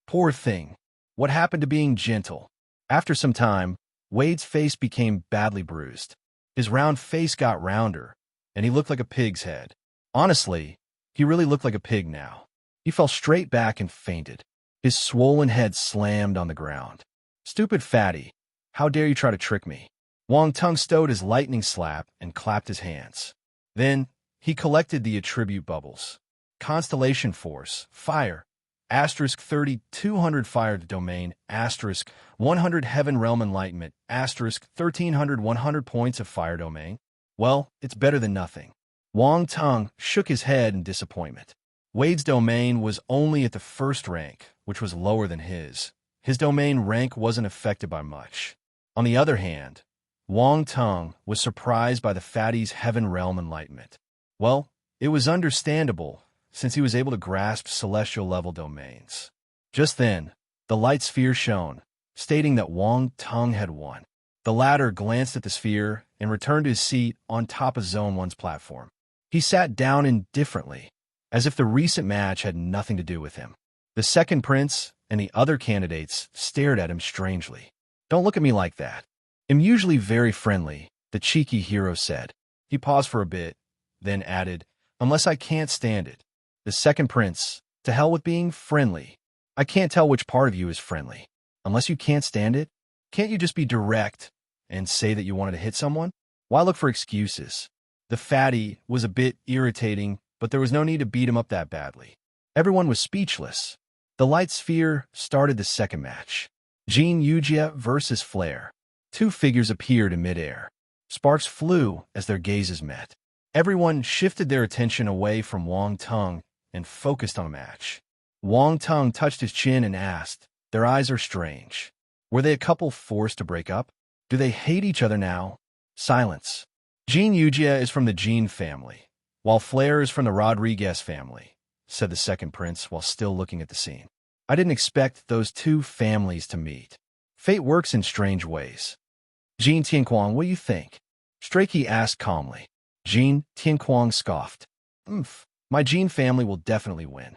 Poor thing. What happened to being gentle? After some time, Wade's face became badly bruised. His round face got rounder, and he looked like a pig's head. Honestly, he really looked like a pig now. He fell straight back and fainted. His swollen head slammed on the ground. "Stupid fatty. How dare you try to trick me?" Wang Tung stowed his lightning slap and clapped his hands. Then, he collected the attribute bubbles. Constellation Force, Fire, *30, 200 Fire Domain, *100 Heaven Realm Enlightenment, *1300, 100 points of Fire Domain. Well, it's better than nothing. Wang Tung shook his head in disappointment. Wade's domain was only at the first rank, which was lower than his. His domain rank wasn't affected by much. On the other hand, Wang Tung was surprised by the fatty's Heaven Realm Enlightenment. Well, it was understandable, since he was able to grasp celestial-level domains. Just then, the light sphere shone, stating that Wang Tung had won. The latter glanced at the sphere and returned to his seat on top of Zone 1's platform. He sat down indifferently, as if the recent match had nothing to do with him. The second prince and the other candidates stared at him strangely. "Don't look at me like that. I'm usually very friendly," the cheeky hero said. He paused for a bit, then added, "Unless I can't stand it." The second prince, "To hell with being friendly. I can't tell which part of you is friendly. Unless you can't stand it, can't you just be direct and say that you wanted to hit someone? Why look for excuses?" The fatty was a bit irritating, but there was no need to beat him up that badly. Everyone was speechless. The light sphere started the second match. Jin Yujia versus Flare. Two figures appeared in midair. Sparks flew as their gazes met. Everyone shifted their attention away from Wang Tung and focused on a match. Wang Tung touched his chin and asked, "Their eyes are strange. Were they a couple forced to break up? Do they hate each other now?" Silence. "Jin Yujia is from the Jin family, while Flare is from the Rodriguez family," said the second prince while still looking at the scene. "I didn't expect those two families to meet. Fate works in strange ways." "Jin Tianquang, what do you think?" Strakey asked calmly. Jin Tianquang scoffed. My Jin family will definitely win."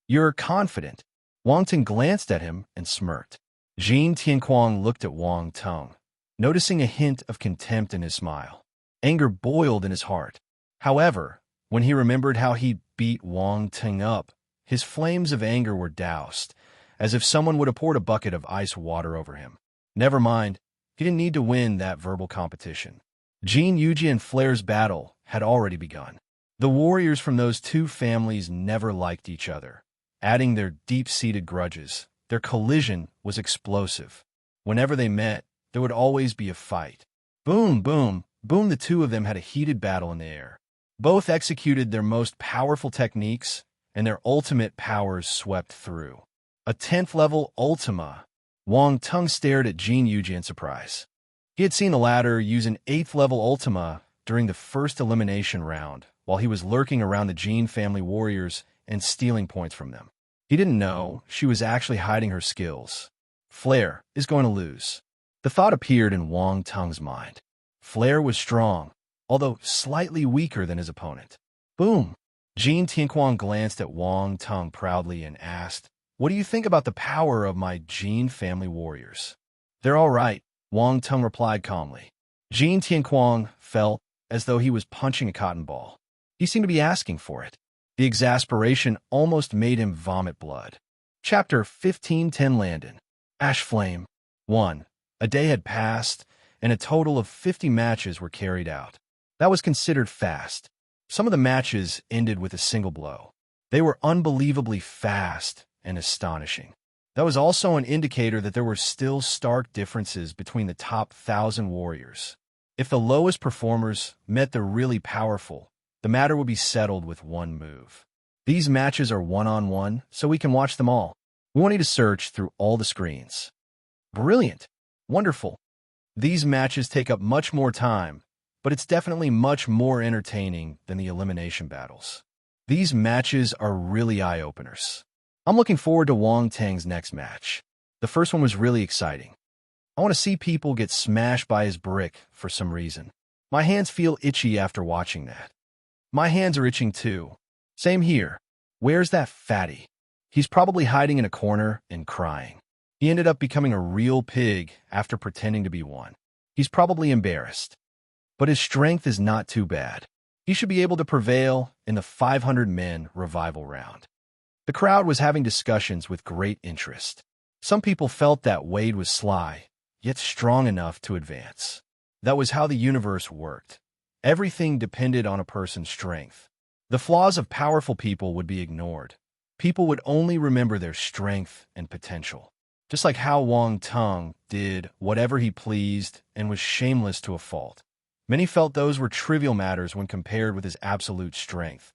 "You're confident." Wang Tung glanced at him and smirked. Jin Tianquang looked at Wang Tung, noticing a hint of contempt in his smile. Anger boiled in his heart. However, when he remembered how he beat Wang Tung up, his flames of anger were doused, as if someone would have poured a bucket of ice water over him. Never mind, he didn't need to win that verbal competition. Jin Yuji and Flare's battle had already begun. The warriors from those two families never liked each other. Adding their deep-seated grudges, their collision was explosive. Whenever they met, there would always be a fight. Boom, boom, boom, the two of them had a heated battle in the air. Both executed their most powerful techniques, and their ultimate powers swept through. A 10th level Ultima. Wang Tung stared at Jin Yuji in surprise. He had seen the latter use an 8th level Ultima during the first elimination round while he was lurking around the Jean family warriors and stealing points from them. He didn't know she was actually hiding her skills. Flair is going to lose. The thought appeared in Wang Tung's mind. Flair was strong, although slightly weaker than his opponent. Boom! Jean Tianquan glanced at Wang Tung proudly and asked, "What do you think about the power of my Jean family warriors?" "They're all right," Wang Tung replied calmly. Jean Tianquan felt as though he was punching a cotton ball. He seemed to be asking for it. The exasperation almost made him vomit blood. Chapter 1510 Landon. Ash Flame. 1. A day had passed, and a total of 50 matches were carried out. That was considered fast. Some of the matches ended with a single blow. They were unbelievably fast and astonishing. That was also an indicator that there were still stark differences between the top 1,000 warriors. If the lowest performers met the really powerful, the matter would be settled with one move. These matches are one-on-one, so we can watch them all. We want you to search through all the screens. Brilliant. Wonderful. These matches take up much more time, but it's definitely much more entertaining than the elimination battles. These matches are really eye-openers. I'm looking forward to Wang Tang's next match. The first one was really exciting. I want to see people get smashed by his brick for some reason. My hands feel itchy after watching that. My hands are itching too. Same here. Where's that fatty? He's probably hiding in a corner and crying. He ended up becoming a real pig after pretending to be one. He's probably embarrassed. But his strength is not too bad. He should be able to prevail in the 500-men revival round. The crowd was having discussions with great interest. Some people felt that Wade was sly, yet strong enough to advance. That was how the universe worked. Everything depended on a person's strength. The flaws of powerful people would be ignored. People would only remember their strength and potential. Just like how Wang Tung did whatever he pleased and was shameless to a fault. Many felt those were trivial matters when compared with his absolute strength.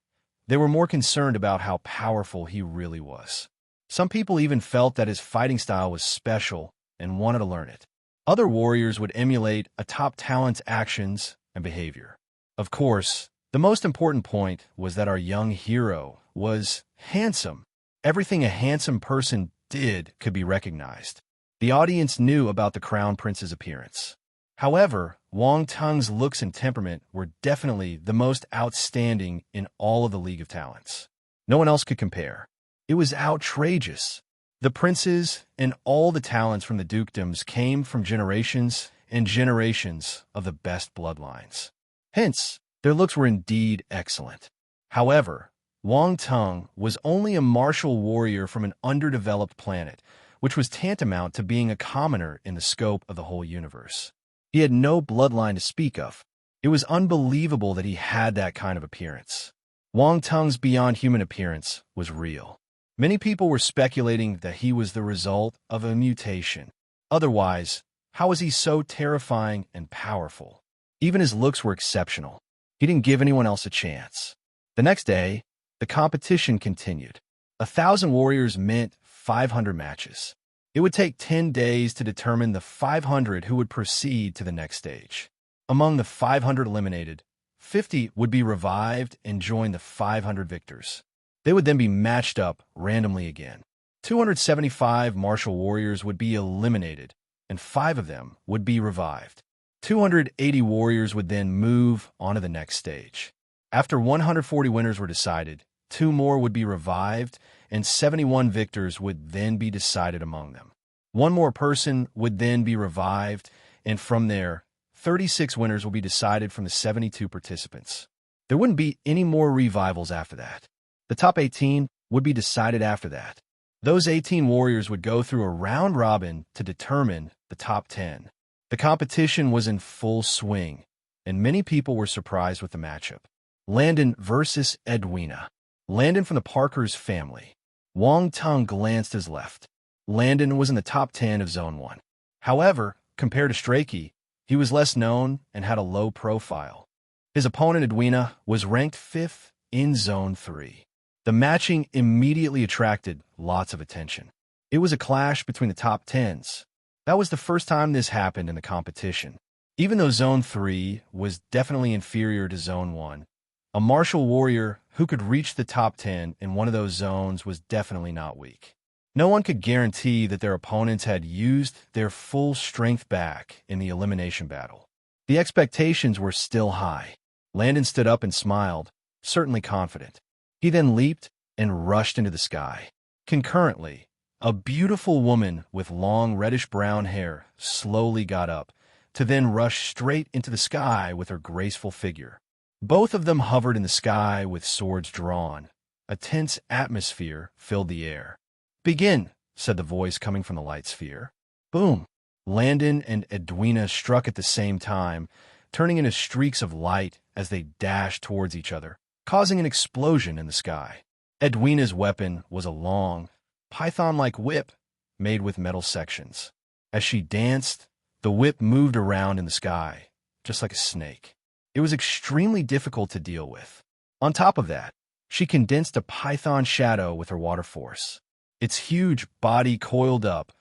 They were more concerned about how powerful he really was. Some people even felt that his fighting style was special and wanted to learn it. Other warriors would emulate a top talent's actions and behavior. Of course, the most important point was that our young hero was handsome. Everything a handsome person did could be recognized. The audience knew about the Crown Prince's appearance. However, Wang Tung's looks and temperament were definitely the most outstanding in all of the League of Talents. No one else could compare. It was outrageous. The princes and all the talents from the dukedoms came from generations and generations of the best bloodlines. Hence, their looks were indeed excellent. However, Wang Tung was only a martial warrior from an underdeveloped planet, which was tantamount to being a commoner in the scope of the whole universe. He had no bloodline to speak of. It was unbelievable that he had that kind of appearance. Wang Tung's beyond-human appearance was real. Many people were speculating that he was the result of a mutation. Otherwise, how was he so terrifying and powerful? Even his looks were exceptional. He didn't give anyone else a chance. The next day, the competition continued. 1,000 warriors meant 500 matches. It would take 10 days to determine the 500 who would proceed to the next stage. Among the 500 eliminated, 50 would be revived and join the 500 victors. They would then be matched up randomly again. 275 martial warriors would be eliminated, and 5 of them would be revived. 280 warriors would then move on to the next stage. After 140 winners were decided, 2 more would be revived, and 71 victors would then be decided among them. 1 more person would then be revived, and from there, 36 winners will be decided from the 72 participants. There wouldn't be any more revivals after that. The top 18 would be decided after that. Those 18 warriors would go through a round robin to determine the top 10. The competition was in full swing, and many people were surprised with the matchup. Landon versus Edwina. Landon from the Parkers family. Wang Tung glanced his left. Landon was in the top 10 of Zone 1. However, compared to Strakey, he was less known and had a low profile. His opponent Edwina was ranked 5th in Zone 3. The matching immediately attracted lots of attention. It was a clash between the top 10s. That was the first time this happened in the competition. Even though Zone 3 was definitely inferior to Zone 1, a martial warrior who could reach the top 10 in one of those zones was definitely not weak. No one could guarantee that their opponents had used their full strength back in the elimination battle. The expectations were still high. Landon stood up and smiled, certainly confident. He then leaped and rushed into the sky. Concurrently, a beautiful woman with long reddish-brown hair slowly got up, to then rush straight into the sky with her graceful figure. Both of them hovered in the sky with swords drawn. A tense atmosphere filled the air. "Begin," said the voice coming from the light sphere. Boom! Landon and Edwina struck at the same time, turning into streaks of light as they dashed towards each other, causing an explosion in the sky. Edwina's weapon was a long, python-like whip made with metal sections. As she danced, the whip moved around in the sky, just like a snake. It was extremely difficult to deal with. On top of that, she condensed a python shadow with her water force. Its huge body coiled up,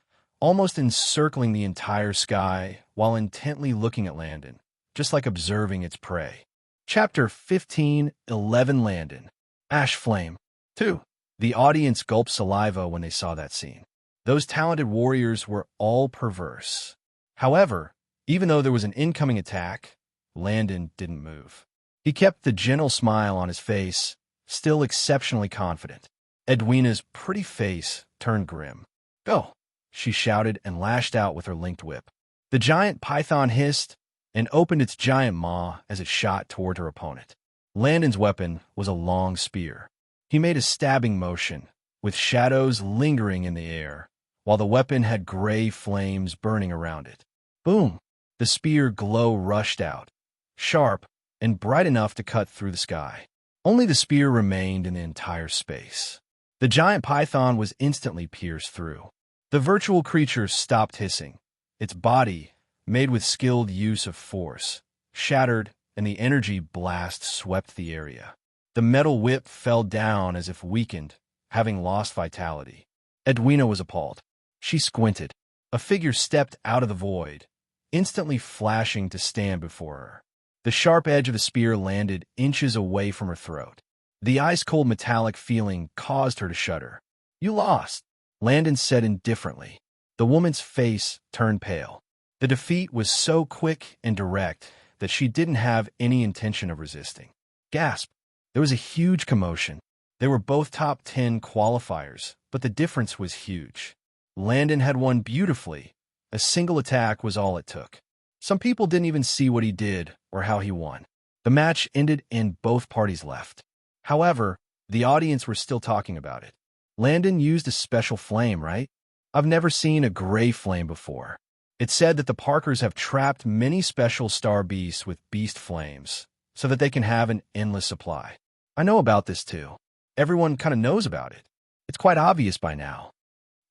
almost encircling the entire sky while intently looking at Landon, just like observing its prey. Chapter 15:11 Landon. Ash Flame. 2. The audience gulped saliva when they saw that scene. Those talented warriors were all perverse. However, even though there was an incoming attack, Landon didn't move. He kept the gentle smile on his face, still exceptionally confident. Edwina's pretty face turned grim. "Go!" she shouted and lashed out with her linked whip. The giant python hissed and opened its giant maw as it shot toward her opponent. Landon's weapon was a long spear. He made a stabbing motion, with shadows lingering in the air, while the weapon had gray flames burning around it. Boom! The spear glow rushed out, sharp and bright enough to cut through the sky. Only the spear remained in the entire space. The giant python was instantly pierced through. The virtual creature stopped hissing. Its body, made with skilled use of force, shattered, and the energy blast swept the area. The metal whip fell down as if weakened, having lost vitality. Edwina was appalled. She squinted. A figure stepped out of the void, instantly flashing to stand before her. The sharp edge of the spear landed inches away from her throat. The ice-cold metallic feeling caused her to shudder. "You lost," Landon said indifferently. The woman's face turned pale. The defeat was so quick and direct that she didn't have any intention of resisting. Gasp! There was a huge commotion. They were both top 10 qualifiers, but the difference was huge. Landon had won beautifully. A single attack was all it took. Some people didn't even see what he did or how he won. The match ended and both parties left. However, the audience were still talking about it. Landon used a special flame, right? I've never seen a gray flame before. It's said that the Parkers have trapped many special star beasts with beast flames so that they can have an endless supply. I know about this too. Everyone kind of knows about it. It's quite obvious by now.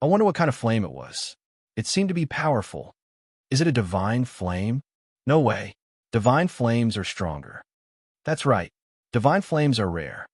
I wonder what kind of flame it was. It seemed to be powerful. Is it a divine flame? No way. Divine flames are stronger. That's right. Divine flames are rare.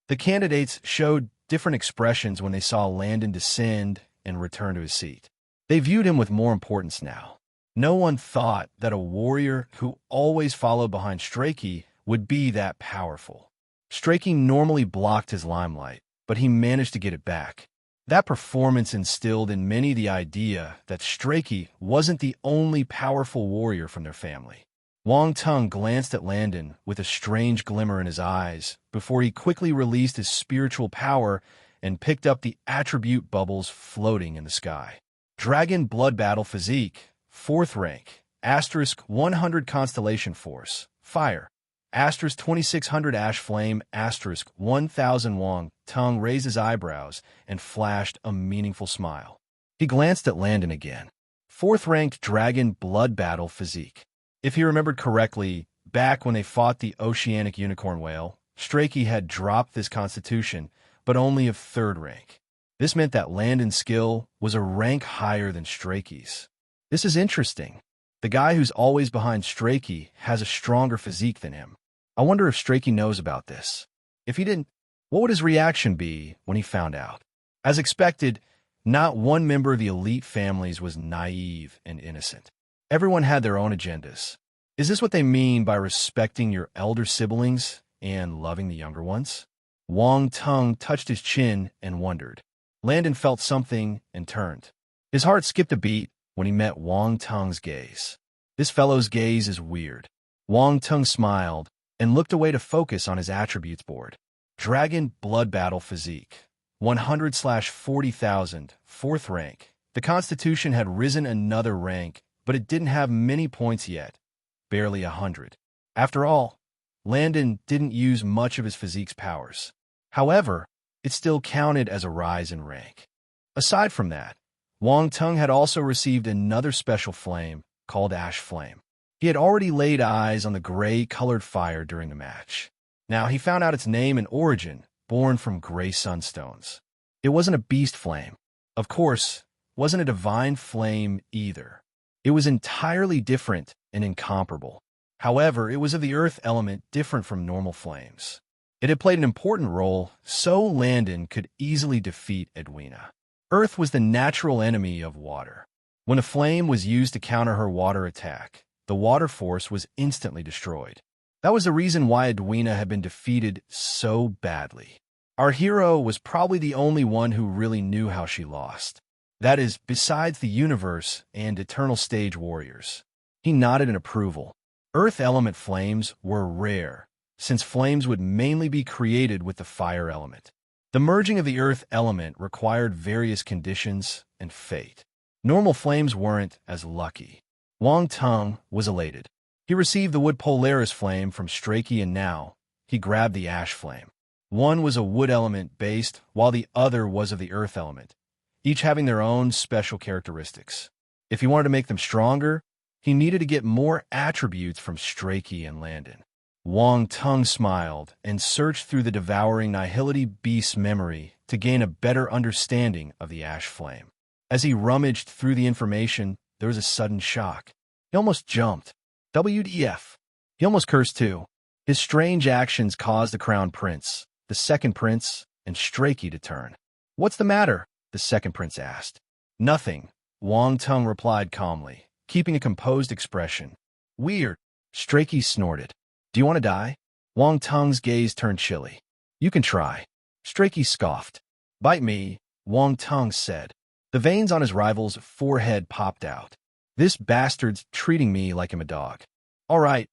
The candidates showed different expressions when they saw Landon descend and return to his seat. They viewed him with more importance now. No one thought that a warrior who always followed behind Strakey would be that powerful. Strakey normally blocked his limelight, but he managed to get it back. That performance instilled in many the idea that Strakey wasn't the only powerful warrior from their family. Wong Tung glanced at Landon with a strange glimmer in his eyes before he quickly released his spiritual power and picked up the attribute bubbles floating in the sky. Dragon Blood Battle Physique, 4th rank, asterisk 100 Constellation Force, Fire, asterisk 2600 Ash Flame, asterisk 1000 Wong Tung raised his eyebrows and flashed a meaningful smile. He glanced at Landon again. 4th ranked Dragon Blood Battle Physique. If he remembered correctly, back when they fought the Oceanic Unicorn Whale, Strakey had dropped this constitution, but only of 3rd rank. This meant that Landon's skill was a rank higher than Strakey's. This is interesting. The guy who's always behind Strakey has a stronger physique than him. I wonder if Strakey knows about this. If he didn't, what would his reaction be when he found out? As expected, not one member of the elite families was naive and innocent. Everyone had their own agendas. Is this what they mean by respecting your elder siblings and loving the younger ones? Wang Tung touched his chin and wondered. Landon felt something and turned. His heart skipped a beat when he met Wang Tung's gaze. This fellow's gaze is weird. Wang Tung smiled and looked away to focus on his attributes board. Dragon Blood Battle Physique. 100/40,000, 4th rank. The Constitution had risen another rank, but it didn't have many points yet. Barely 100. After all, Landon didn't use much of his physique's powers. However, it still counted as a rise in rank. Aside from that, Wang Tung had also received another special flame called Ash Flame. He had already laid eyes on the gray-colored fire during the match. Now he found out its name and origin, born from gray sunstones. It wasn't a beast flame. Of course, wasn't a divine flame either. It was entirely different and incomparable. However, it was of the earth element, different from normal flames. It had played an important role, so Landon could easily defeat Edwina. Earth was the natural enemy of water. When a flame was used to counter her water attack, the water force was instantly destroyed. That was the reason why Edwina had been defeated so badly. Our hero was probably the only one who really knew how she lost. That is, besides the universe and eternal stage warriors. He nodded in approval. Earth element flames were rare, since flames would mainly be created with the fire element. The merging of the earth element required various conditions and fate. Normal flames weren't as lucky. Wang Tung was elated. He received the wood Polaris flame from Strakey, and now he grabbed the ash flame. One was a wood element based, while the other was of the earth element, each having their own special characteristics. If he wanted to make them stronger, he needed to get more attributes from Strakey and Landon. Wang Tung smiled and searched through the devouring Nihility Beast's memory to gain a better understanding of the ash flame. As he rummaged through the information, there was a sudden shock. He almost jumped. WTF. He almost cursed too. His strange actions caused the Crown Prince, the Second Prince, and Strakey to turn. "What's the matter?" the Second Prince asked. "Nothing," Wang Tung replied calmly, keeping a composed expression. "Weird," Strakey snorted. "Do you want to die?" Wang Tung's gaze turned chilly. "You can try." Strakey scoffed. "Bite me," Wang Tung said. The veins on his rival's forehead popped out. "This bastard's treating me like I'm a dog." All right,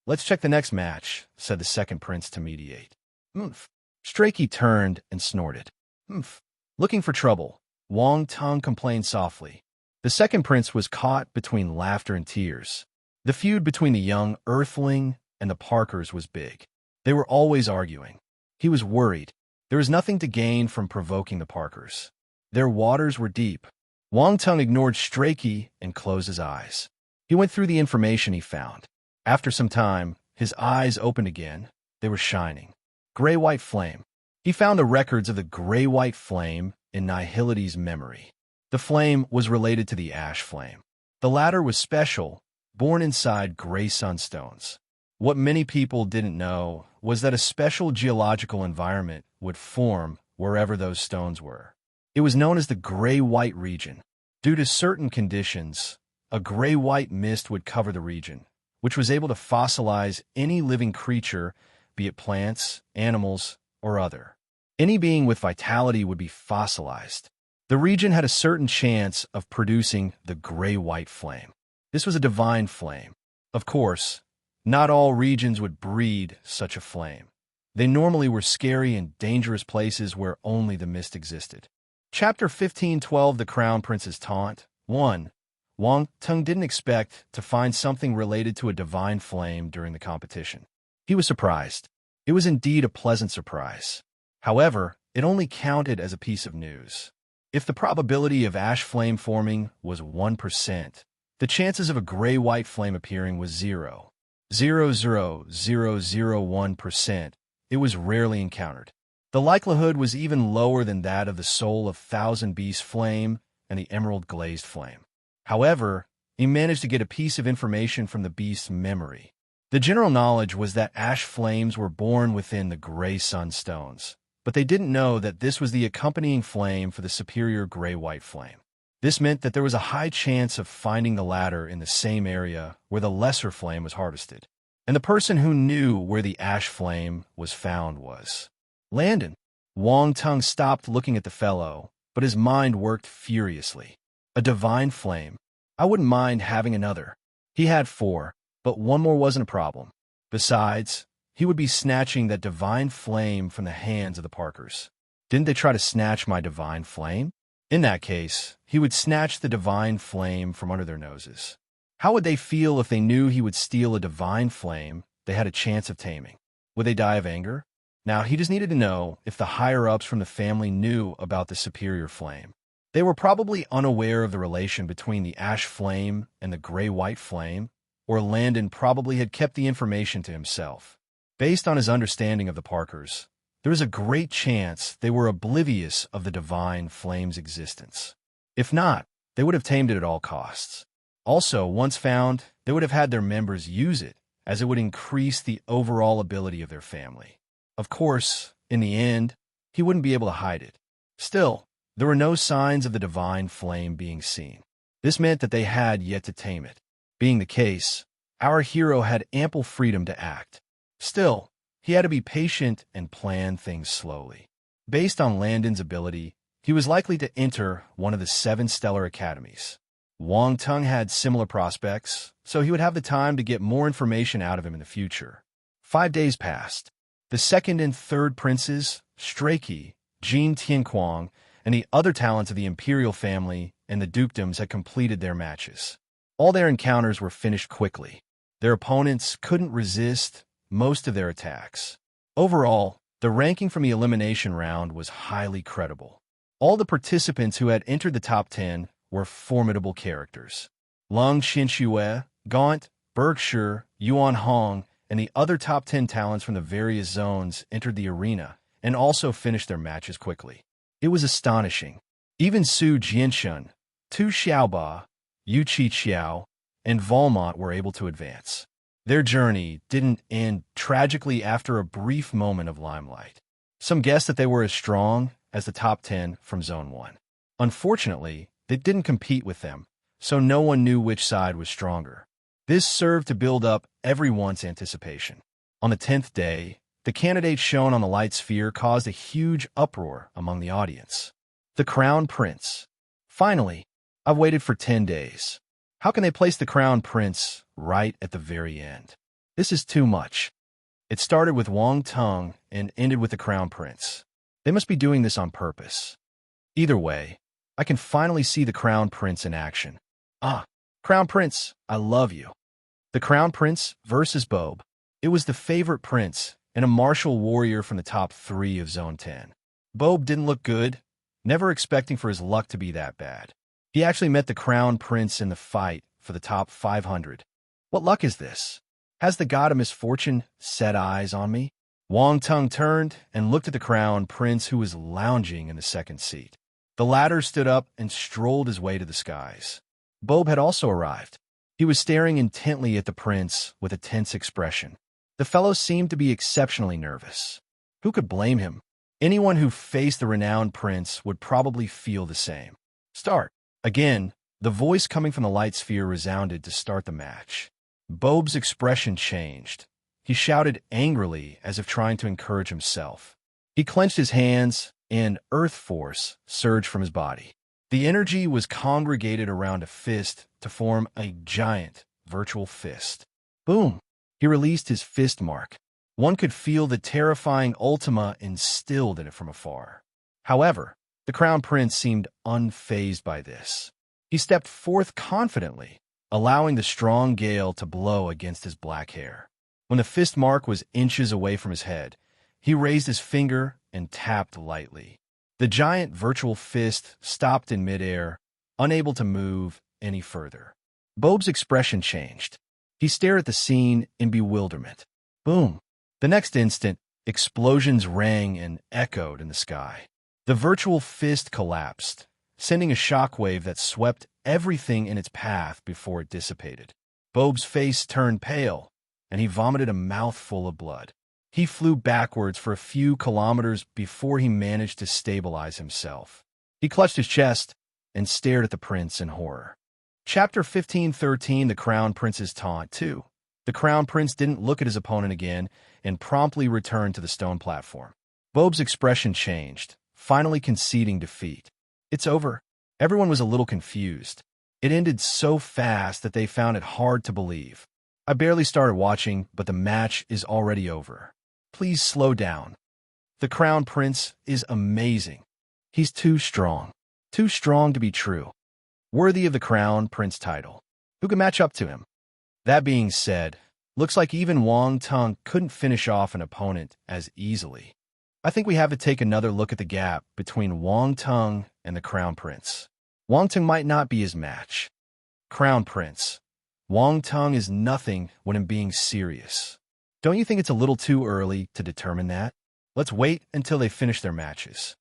let's check the next match," said the Second Prince to mediate. "Oomph." Strakey turned and snorted. "Oomph." Looking for trouble, Wang Tung complained softly. The Second Prince was caught between laughter and tears. The feud between the young Earthling and the Parkers was big. They were always arguing. He was worried. There was nothing to gain from provoking the Parkers. Their waters were deep. Wang Tung ignored Strakey and closed his eyes. He went through the information he found. After some time, his eyes opened again. They were shining. Gray-white flame. He found the records of the gray-white flame in Nihility's memory. The flame was related to the ash flame. The latter was special, born inside gray sunstones. What many people didn't know was that a special geological environment would form wherever those stones were. It was known as the gray-white region. Due to certain conditions, a gray-white mist would cover the region, which was able to fossilize any living creature, be it plants, animals, or other. Any being with vitality would be fossilized. The region had a certain chance of producing the gray-white flame. This was a divine flame. Of course, not all regions would breed such a flame. They normally were scary and dangerous places where only the mist existed. Chapter 15:12 The Crown Prince's Taunt. 1. Wang Tung didn't expect to find something related to a divine flame during the competition. He was surprised. It was indeed a pleasant surprise. However, it only counted as a piece of news. If the probability of ash flame forming was 1%, the chances of a gray-white flame appearing was 0.00001%. It was rarely encountered. The likelihood was even lower than that of the Soul of Thousand Beasts flame and the Emerald Glazed flame. However, he managed to get a piece of information from the beast's memory. The general knowledge was that ash flames were born within the gray sunstones, but they didn't know that this was the accompanying flame for the superior gray-white flame. This meant that there was a high chance of finding the latter in the same area where the lesser flame was harvested. And the person who knew where the ash flame was found was Landon. Wang Tung stopped looking at the fellow, but his mind worked furiously. A divine flame. I wouldn't mind having another. He had 4, but one more wasn't a problem. Besides, he would be snatching that divine flame from the hands of the Parkers. Didn't they try to snatch my divine flame? In that case, he would snatch the divine flame from under their noses. How would they feel if they knew he would steal a divine flame they had a chance of taming? Would they die of anger? Now, he just needed to know if the higher-ups from the family knew about the superior flame. They were probably unaware of the relation between the ash flame and the gray-white flame, or Landon probably had kept the information to himself. Based on his understanding of the Parkers, there was a great chance they were oblivious of the divine flame's existence. If not, they would have tamed it at all costs. Also, once found, they would have had their members use it, as it would increase the overall ability of their family. Of course, in the end, he wouldn't be able to hide it. Still, there were no signs of the divine flame being seen. This meant that they had yet to tame it. Being the case, our hero had ample freedom to act. Still, he had to be patient and plan things slowly. Based on Landon's ability, he was likely to enter one of the 7 stellar academies. Wang Tung had similar prospects, so he would have the time to get more information out of him in the future. 5 days passed. The second and third princes, Strachey, Jin Tianquang, and the other talents of the imperial family and the dukedoms had completed their matches. All their encounters were finished quickly. Their opponents couldn't resist most of their attacks. Overall, the ranking from the elimination round was highly credible. All the participants who had entered the top 10 were formidable characters. Lung Xinxue, Gaunt, Berkshire, Yuan Hong, and the other top 10 talents from the various zones entered the arena and also finished their matches quickly. It was astonishing. Even Su Jianshun, Tu Xiaoba, Yu Qi Xiao, and Valmont were able to advance. Their journey didn't end tragically after a brief moment of limelight. Some guessed that they were as strong as the top 10 from Zone 1. Unfortunately, they didn't compete with them, so no one knew which side was stronger. This served to build up everyone's anticipation. On the 10th day, the candidates shown on the light sphere caused a huge uproar among the audience. The Crown Prince. Finally, I've waited for 10 days. How can they place the Crown Prince right at the very end? This is too much. It started with Wang Tung and ended with the Crown Prince. They must be doing this on purpose. Either way, I can finally see the Crown Prince in action. Ah, Crown Prince, I love you. The Crown Prince versus Bob. It was the favorite prince and a martial warrior from the top 3 of Zone 10. Bob didn't look good, never expecting for his luck to be that bad. He actually met the Crown Prince in the fight for the top 500. What luck is this? Has the god of misfortune set eyes on me? Wang Tung turned and looked at the Crown Prince who was lounging in the second seat. The latter stood up and strolled his way to the skies. Bob had also arrived. He was staring intently at the prince with a tense expression. The fellow seemed to be exceptionally nervous. Who could blame him? Anyone who faced the renowned prince would probably feel the same. Start. Again, the voice coming from the light sphere resounded to start the match. Bob's expression changed. He shouted angrily as if trying to encourage himself. He clenched his hands, and earth force surged from his body. The energy was congregated around a fist to form a giant virtual fist. Boom! He released his fist mark. One could feel the terrifying Ultima instilled in it from afar. However, the Crown Prince seemed unfazed by this. He stepped forth confidently, allowing the strong gale to blow against his black hair. When the fist mark was inches away from his head, he raised his finger and tapped lightly. The giant virtual fist stopped in midair, unable to move any further. Bob's expression changed. He stared at the scene in bewilderment. Boom! The next instant, explosions rang and echoed in the sky. The virtual fist collapsed, sending a shockwave that swept everything in its path before it dissipated. Bob's face turned pale, and he vomited a mouthful of blood. He flew backwards for a few kilometers before he managed to stabilize himself. He clutched his chest, and stared at the prince in horror. Chapter 15:13 The Crown Prince's Taunt 2. The Crown Prince didn't look at his opponent again and promptly returned to the stone platform. Bob's expression changed, finally conceding defeat. It's over. Everyone was a little confused. It ended so fast that they found it hard to believe. I barely started watching, but the match is already over. Please slow down. The Crown Prince is amazing. He's too strong to be true. Worthy of the Crown Prince title. Who can match up to him? That being said, looks like even Wang Tung couldn't finish off an opponent as easily. I think we have to take another look at the gap between Wang Tung and the Crown Prince. Wang Tung might not be his match. Crown Prince. Wang Tung is nothing when I'm being serious. Don't you think it's a little too early to determine that? Let's wait until they finish their matches.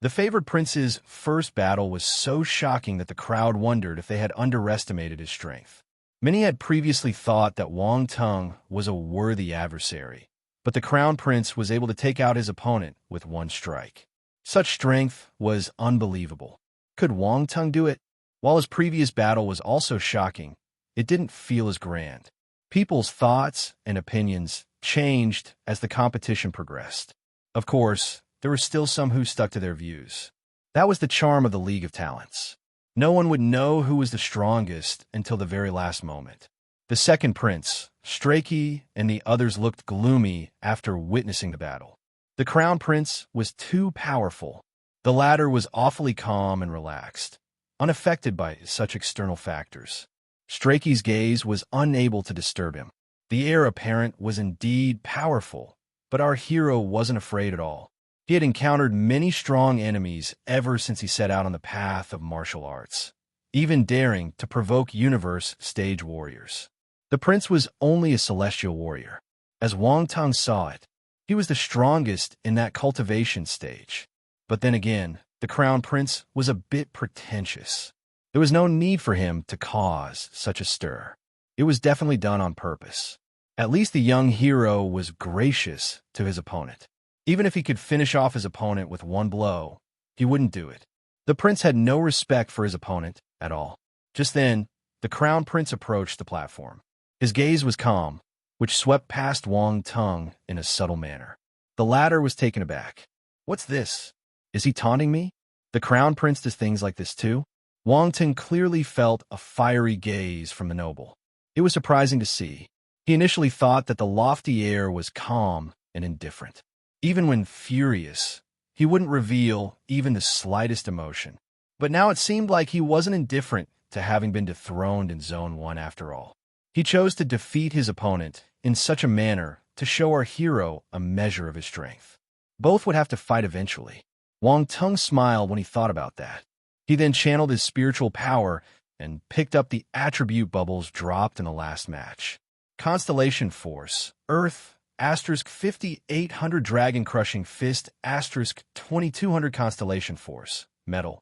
The favored prince's first battle was so shocking that the crowd wondered if they had underestimated his strength. Many had previously thought that Wang Tung was a worthy adversary, but the Crown Prince was able to take out his opponent with one strike. Such strength was unbelievable. Could Wang Tung do it? While his previous battle was also shocking, it didn't feel as grand. People's thoughts and opinions changed as the competition progressed. Of course, there were still some who stuck to their views. That was the charm of the League of Talents. No one would know who was the strongest until the very last moment. The second prince, Strachey, and the others looked gloomy after witnessing the battle. The Crown Prince was too powerful. The latter was awfully calm and relaxed, unaffected by such external factors. Strachey's gaze was unable to disturb him. The heir apparent was indeed powerful, but our hero wasn't afraid at all. He had encountered many strong enemies ever since he set out on the path of martial arts, even daring to provoke universe stage warriors. The prince was only a celestial warrior. As Wang Tung saw it, he was the strongest in that cultivation stage. But then again, the Crown Prince was a bit pretentious. There was no need for him to cause such a stir. It was definitely done on purpose. At least the young hero was gracious to his opponent. Even if he could finish off his opponent with one blow, he wouldn't do it. The prince had no respect for his opponent at all. Just then, the Crown Prince approached the platform. His gaze was calm, which swept past Wang Tung in a subtle manner. The latter was taken aback. What's this? Is he taunting me? The Crown Prince does things like this too? Wang Tung clearly felt a fiery gaze from the noble. It was surprising to see. He initially thought that the lofty heir was calm and indifferent. Even when furious, he wouldn't reveal even the slightest emotion. But now it seemed like he wasn't indifferent to having been dethroned in Zone 1 after all. He chose to defeat his opponent in such a manner to show our hero a measure of his strength. Both would have to fight eventually. Wang Tung smiled when he thought about that. He then channeled his spiritual power and picked up the attribute bubbles dropped in the last match. Constellation Force, Earth, Asterisk 5800 Dragon Crushing Fist, Asterisk 2200 Constellation Force, Metal,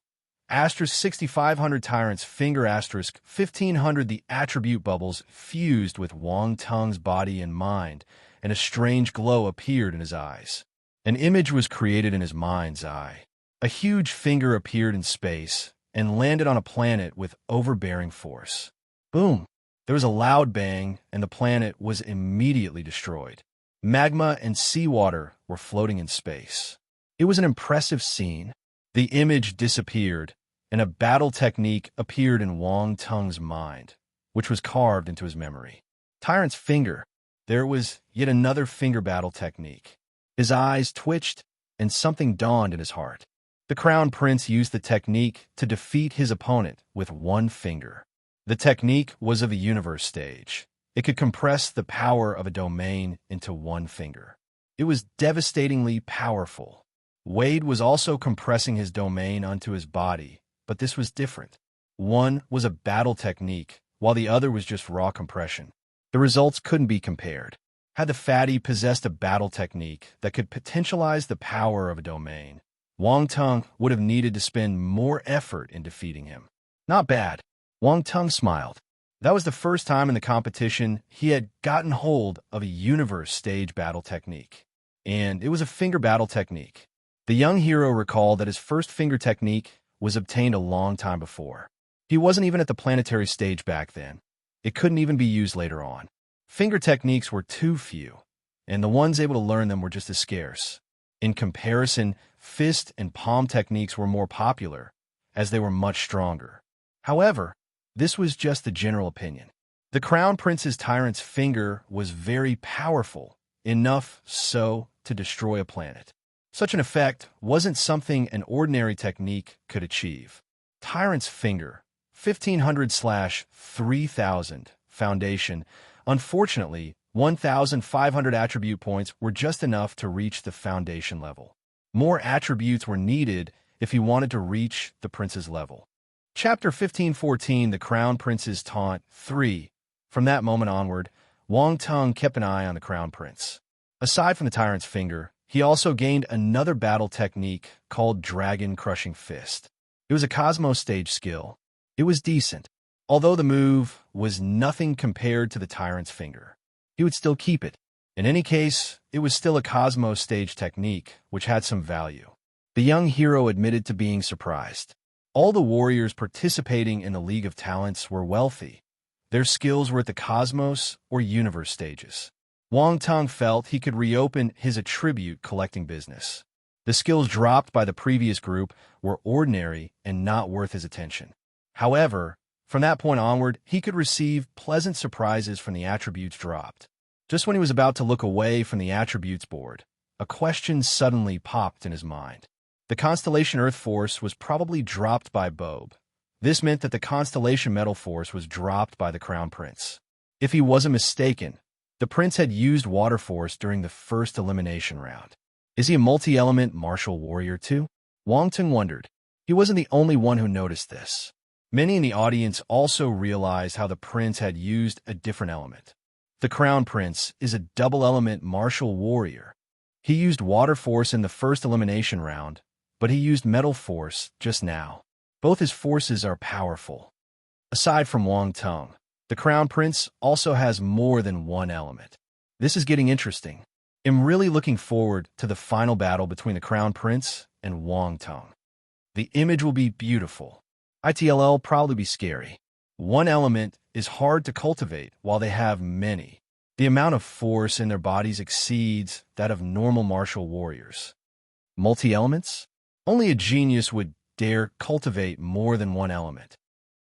Asterisk 6500 Tyrant's Finger, Asterisk 1500 The attribute bubbles fused with Wang Tung's body and mind, and a strange glow appeared in his eyes. An image was created in his mind's eye. A huge finger appeared in space and landed on a planet with overbearing force. Boom! There was a loud bang, and the planet was immediately destroyed. Magma and seawater were floating in space. It was an impressive scene. The image disappeared, and a battle technique appeared in Wang Tung's mind, which was carved into his memory. Tyrant's Finger. There was yet another finger battle technique. His eyes twitched, and something dawned in his heart. The Crown Prince used the technique to defeat his opponent with one finger. The technique was of a universe stage. It could compress the power of a domain into one finger. It was devastatingly powerful. Wade was also compressing his domain onto his body, but this was different. One was a battle technique, while the other was just raw compression. The results couldn't be compared. Had the fatty possessed a battle technique that could potentialize the power of a domain, Wang Tung would have needed to spend more effort in defeating him. Not bad. Wang Tung smiled. That was the first time in the competition he had gotten hold of a universe stage battle technique. And it was a finger battle technique. The young hero recalled that his first finger technique was obtained a long time before. He wasn't even at the planetary stage back then. It couldn't even be used later on. Finger techniques were too few, and the ones able to learn them were just as scarce. In comparison, fist and palm techniques were more popular, as they were much stronger. However, this was just the general opinion. The Crown Prince's tyrant's finger was very powerful, enough so to destroy a planet. Such an effect wasn't something an ordinary technique could achieve. Tyrant's finger, 1500/3000 foundation. Unfortunately, 1,500 attribute points were just enough to reach the foundation level. More attributes were needed if he wanted to reach the prince's level. Chapter 1514, The Crown Prince's Taunt 3. From that moment onward, Wang Tung kept an eye on the Crown Prince. Aside from the tyrant's finger, he also gained another battle technique called Dragon Crushing Fist. It was a Cosmos stage skill. It was decent, although the move was nothing compared to the tyrant's finger. He would still keep it. In any case, it was still a Cosmos stage technique, which had some value. The young hero admitted to being surprised. All the warriors participating in the League of Talents were wealthy. Their skills were at the Cosmos or Universe stages. Wang Tung felt he could reopen his attribute collecting business. The skills dropped by the previous group were ordinary and not worth his attention. However, from that point onward, he could receive pleasant surprises from the attributes dropped. Just when he was about to look away from the attributes board, a question suddenly popped in his mind. The Constellation Earth Force was probably dropped by Bob. This meant that the Constellation Metal Force was dropped by the Crown Prince. If he wasn't mistaken, the prince had used Water Force during the first elimination round. Is he a multi-element martial warrior too? Wang Tung wondered. He wasn't the only one who noticed this. Many in the audience also realized how the prince had used a different element. The Crown Prince is a double-element martial warrior. He used Water Force in the first elimination round, but he used Metal Force just now. Both his forces are powerful. Aside from Wang Tung, the Crown Prince also has more than one element. This is getting interesting. I'm really looking forward to the final battle between the Crown Prince and Wang Tung. The image will be beautiful. ITLL probably be scary. One element is hard to cultivate while they have many. The amount of force in their bodies exceeds that of normal martial warriors. Multi-elements? Only a genius would dare cultivate more than one element.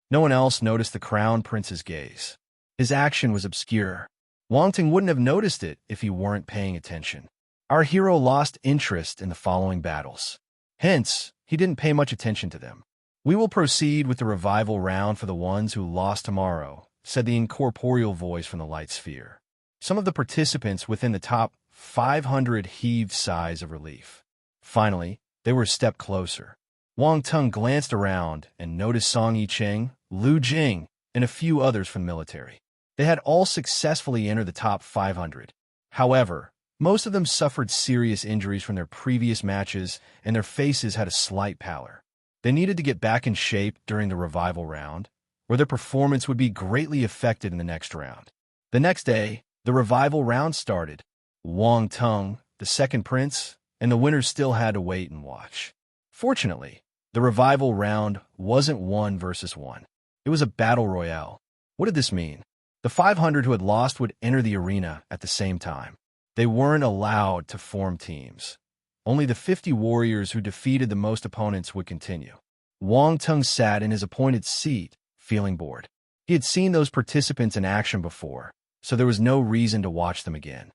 No one else noticed the Crown Prince's gaze. His action was obscure. Wang Tung wouldn't have noticed it if he weren't paying attention. Our hero lost interest in the following battles. Hence, he didn't pay much attention to them. We will proceed with the revival round for the ones who lost tomorrow, said the incorporeal voice from the light sphere. Some of the participants within the top 500 heaved sighs of relief. Finally, they were a step closer. Wang Tung glanced around and noticed Song Yicheng, Lu Jing, and a few others from the military. They had all successfully entered the top 500. However, most of them suffered serious injuries from their previous matches, and their faces had a slight pallor. They needed to get back in shape during the revival round, or their performance would be greatly affected in the next round. The next day, the revival round started. Wang Tung, the second prince, and the winners still had to wait and watch. Fortunately, the revival round wasn't 1 versus 1. It was a battle royale. What did this mean? The 500 who had lost would enter the arena at the same time. They weren't allowed to form teams. Only the 50 warriors who defeated the most opponents would continue. Wang Tung sat in his appointed seat, feeling bored. He had seen those participants in action before, so there was no reason to watch them again.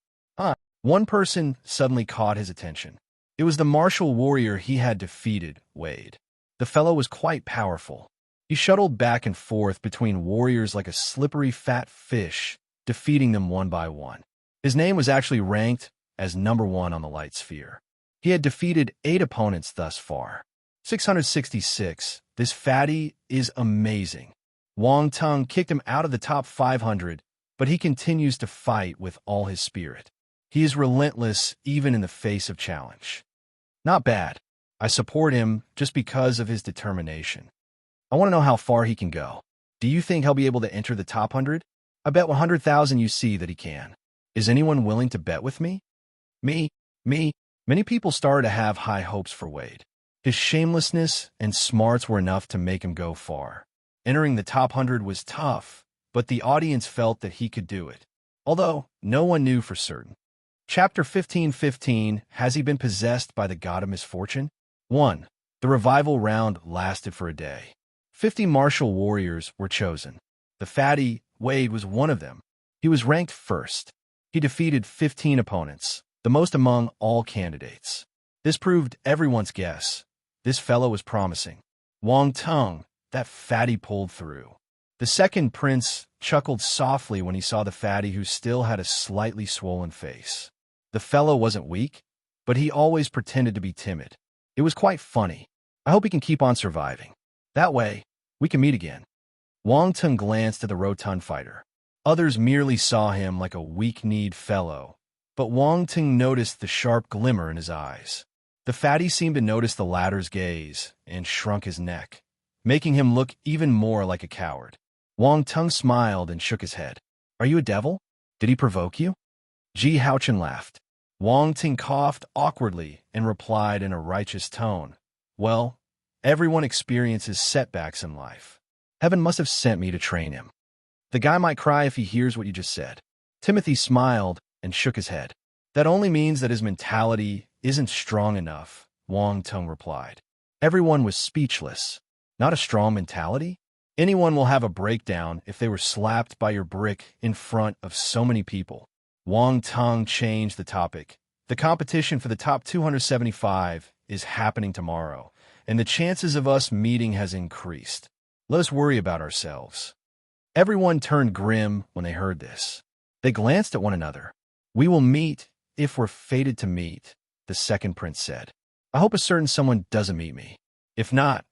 One person suddenly caught his attention. It was the martial warrior he had defeated, Wade. The fellow was quite powerful. He shuttled back and forth between warriors like a slippery fat fish, defeating them one by one. His name was actually ranked as number 1 on the light sphere. He had defeated 8 opponents thus far. 666. This fatty is amazing. Wang Tung kicked him out of the top 500, but he continues to fight with all his spirit. He is relentless even in the face of challenge. Not bad. I support him just because of his determination. I want to know how far he can go. Do you think he'll be able to enter the top 100? I bet 100,000 you see that he can. Is anyone willing to bet with me? Me. Many people started to have high hopes for Wade. His shamelessness and smarts were enough to make him go far. Entering the top 100 was tough, but the audience felt that he could do it, although no one knew for certain. Chapter 15:15. Has he been possessed by the god of misfortune? 1. The revival round lasted for a day. 50 martial warriors were chosen. The fatty, Wade, was one of them. He was ranked first. He defeated 15 opponents, the most among all candidates. This proved everyone's guess. This fellow was promising. Wang Tung, that fatty, pulled through. The second prince chuckled softly when he saw the fatty, who still had a slightly swollen face. The fellow wasn't weak, but he always pretended to be timid. It was quite funny. I hope he can keep on surviving. That way, we can meet again. Wang Tung glanced at the rotund fighter. Others merely saw him like a weak-kneed fellow, but Wang Tung noticed the sharp glimmer in his eyes. The fatty seemed to notice the latter's gaze and shrunk his neck, making him look even more like a coward. Wang Tung smiled and shook his head. Are you a devil? Did he provoke you? Ji Haochen laughed. Wang Tung coughed awkwardly and replied in a righteous tone. Well, everyone experiences setbacks in life. Heaven must have sent me to train him. The guy might cry if he hears what you just said. Timothy smiled and shook his head. That only means that his mentality isn't strong enough, Wang Tung replied. Everyone was speechless. Not a strong mentality? Anyone will have a breakdown if they were slapped by your brick in front of so many people. Wang Tung changed the topic. The competition for the top 275 is happening tomorrow, and the chances of us meeting has increased. Let us worry about ourselves. Everyone turned grim when they heard this. They glanced at one another. We will meet if we're fated to meet, the second prince said. I hope a certain someone doesn't meet me. If not,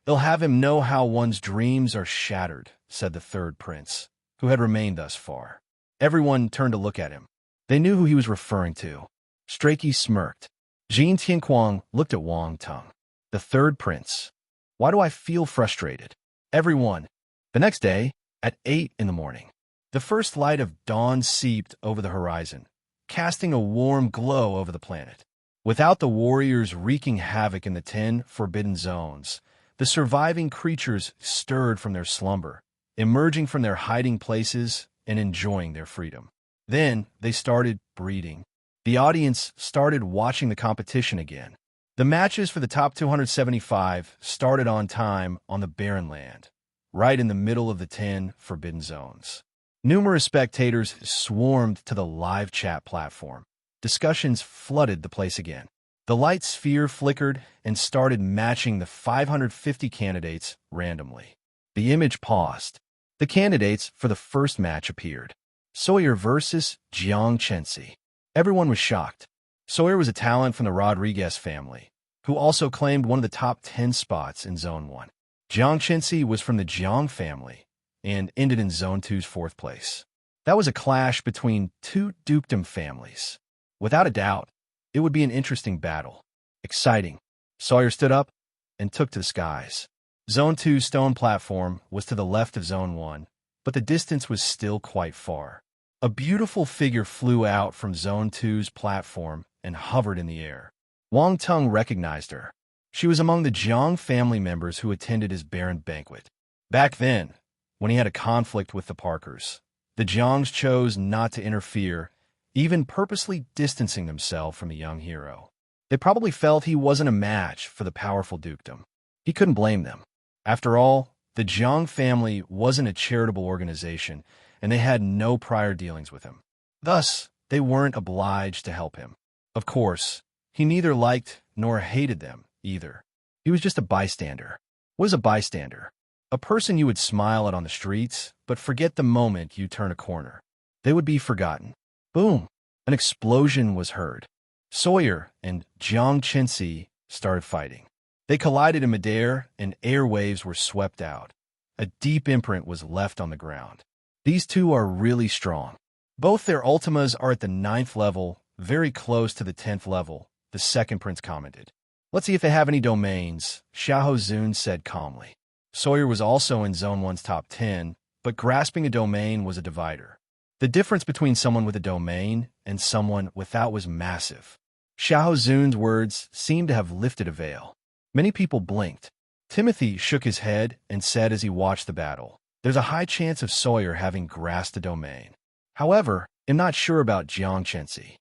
they'll have him know how one's dreams are shattered, said the third prince, who had remained thus far. Everyone turned to look at him. They knew who he was referring to. Strakey smirked. Jin Tianquang looked at Wang Tung. The third prince. Why do I feel frustrated? Everyone. The next day, at 8 in the morning, the first light of dawn seeped over the horizon, casting a warm glow over the planet. Without the warriors wreaking havoc in the 10 forbidden zones, the surviving creatures stirred from their slumber, emerging from their hiding places and enjoying their freedom. Then they started breeding. The audience started watching the competition again. The matches for the top 275 started on time on the barren land, right in the middle of the 10 forbidden zones. Numerous spectators swarmed to the live chat platform. Discussions flooded the place again. The light sphere flickered and started matching the 550 candidates randomly. The image paused. The candidates for the first match appeared. Sawyer versus Jiang Chensi. Everyone was shocked. Sawyer was a talent from the Rodriguez family, who also claimed one of the top 10 spots in Zone 1. Jiang Chensi was from the Jiang family and ended in Zone 2's 4th place. That was a clash between two dukedom families. Without a doubt, it would be an interesting battle. Exciting. Sawyer stood up and took to the skies. Zone 2's stone platform was to the left of Zone 1, but the distance was still quite far. A beautiful figure flew out from Zone 2's platform and hovered in the air. Wang Tung recognized her. She was among the Jiang family members who attended his barren banquet. Back then, when he had a conflict with the Parkers, the Jiangs chose not to interfere, even purposely distancing themselves from the young hero. They probably felt he wasn't a match for the powerful dukedom. He couldn't blame them. After all, the Jiang family wasn't a charitable organization, and they had no prior dealings with him. Thus, they weren't obliged to help him. Of course, he neither liked nor hated them either. He was just a bystander. What is a bystander? A person you would smile at on the streets, but forget the moment you turn a corner. They would be forgotten. Boom! An explosion was heard. Sawyer and Jiang Chensi started fighting. They collided in midair, and airwaves were swept out. A deep imprint was left on the ground. These two are really strong. Both their ultimas are at the 9th level, very close to the 10th level, the second prince commented. Let's see if they have any domains, Xiahou Zun said calmly. Sawyer was also in Zone 1's top 10, but grasping a domain was a divider. The difference between someone with a domain and someone without was massive. Xiahou Zun's words seemed to have lifted a veil. Many people blinked. Timothy shook his head and said as he watched the battle, "There's a high chance of Sawyer having grasped a domain. However, I'm not sure about Jiang Chensi.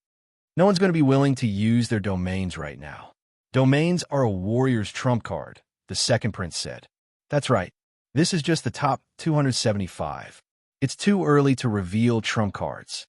No one's going to be willing to use their domains right now." "Domains are a warrior's trump card," the second prince said. "That's right. This is just the top 275. It's too early to reveal trump cards."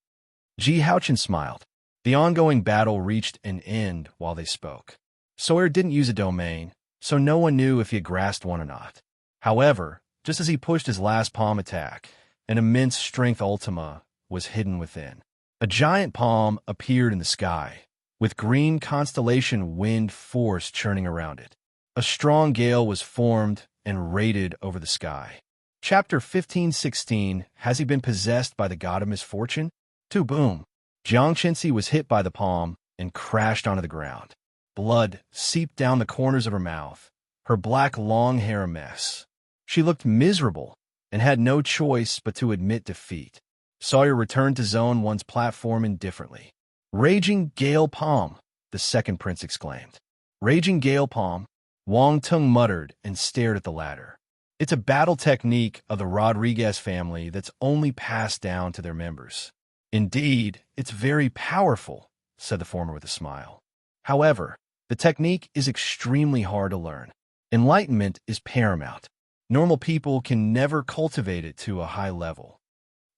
Ji Haochen smiled. The ongoing battle reached an end while they spoke. Sawyer didn't use a domain, so no one knew if he had grasped one or not. However, just as he pushed his last palm attack, an immense strength Ultima was hidden within. A giant palm appeared in the sky, with green constellation wind force churning around it. A strong gale was formed and raided over the sky. Chapter 15:16. Has he been possessed by the god of misfortune? Boom. Jiang Chensi was hit by the palm and crashed onto the ground. Blood seeped down the corners of her mouth, her black long hair a mess. She looked miserable and had no choice but to admit defeat. Sawyer returned to Zone 1's platform indifferently. "Raging Gale Palm," the second prince exclaimed. "Raging Gale Palm," Wang Tung muttered and stared at the ladder. "It's a battle technique of the Rodriguez family that's only passed down to their members." "Indeed, it's very powerful," said the former with a smile. "However, the technique is extremely hard to learn. Enlightenment is paramount. Normal people can never cultivate it to a high level."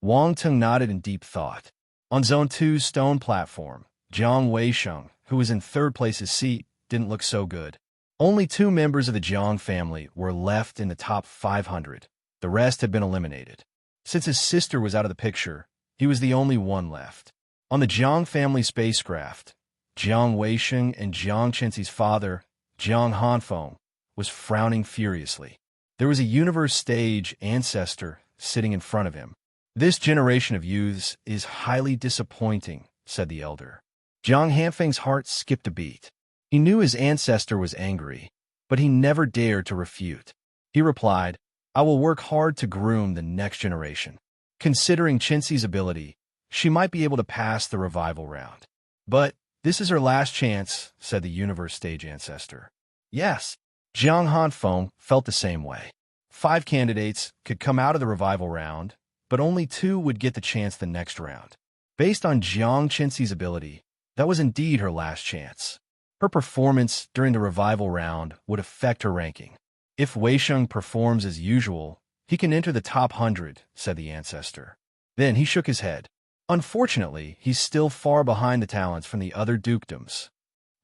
Wang Tung nodded in deep thought. On Zone 2's stone platform, Jiang Weisheng, who was in third place's seat, didn't look so good. Only 2 members of the Jiang family were left in the top 500. The rest had been eliminated. Since his sister was out of the picture, he was the only one left. On the Jiang family spacecraft, Jiang Weisheng and Jiang Chensi's father, Jiang Hanfeng, was frowning furiously. There was a universe stage ancestor sitting in front of him. "This generation of youths is highly disappointing," said the elder. Jiang Hanfeng's heart skipped a beat. He knew his ancestor was angry, but he never dared to refute. He replied, "I will work hard to groom the next generation." Considering Chensi's ability, she might be able to pass the revival round. "But this is her last chance," said the universe stage ancestor. Yes, Jiang Hanfeng felt the same way. 5 candidates could come out of the revival round, but only 2 would get the chance the next round. Based on Jiang Chensi's ability, that was indeed her last chance. Her performance during the revival round would affect her ranking. "If Weisheng performs as usual, he can enter the top 100, said the ancestor. Then he shook his head. "Unfortunately, he's still far behind the talents from the other dukedoms.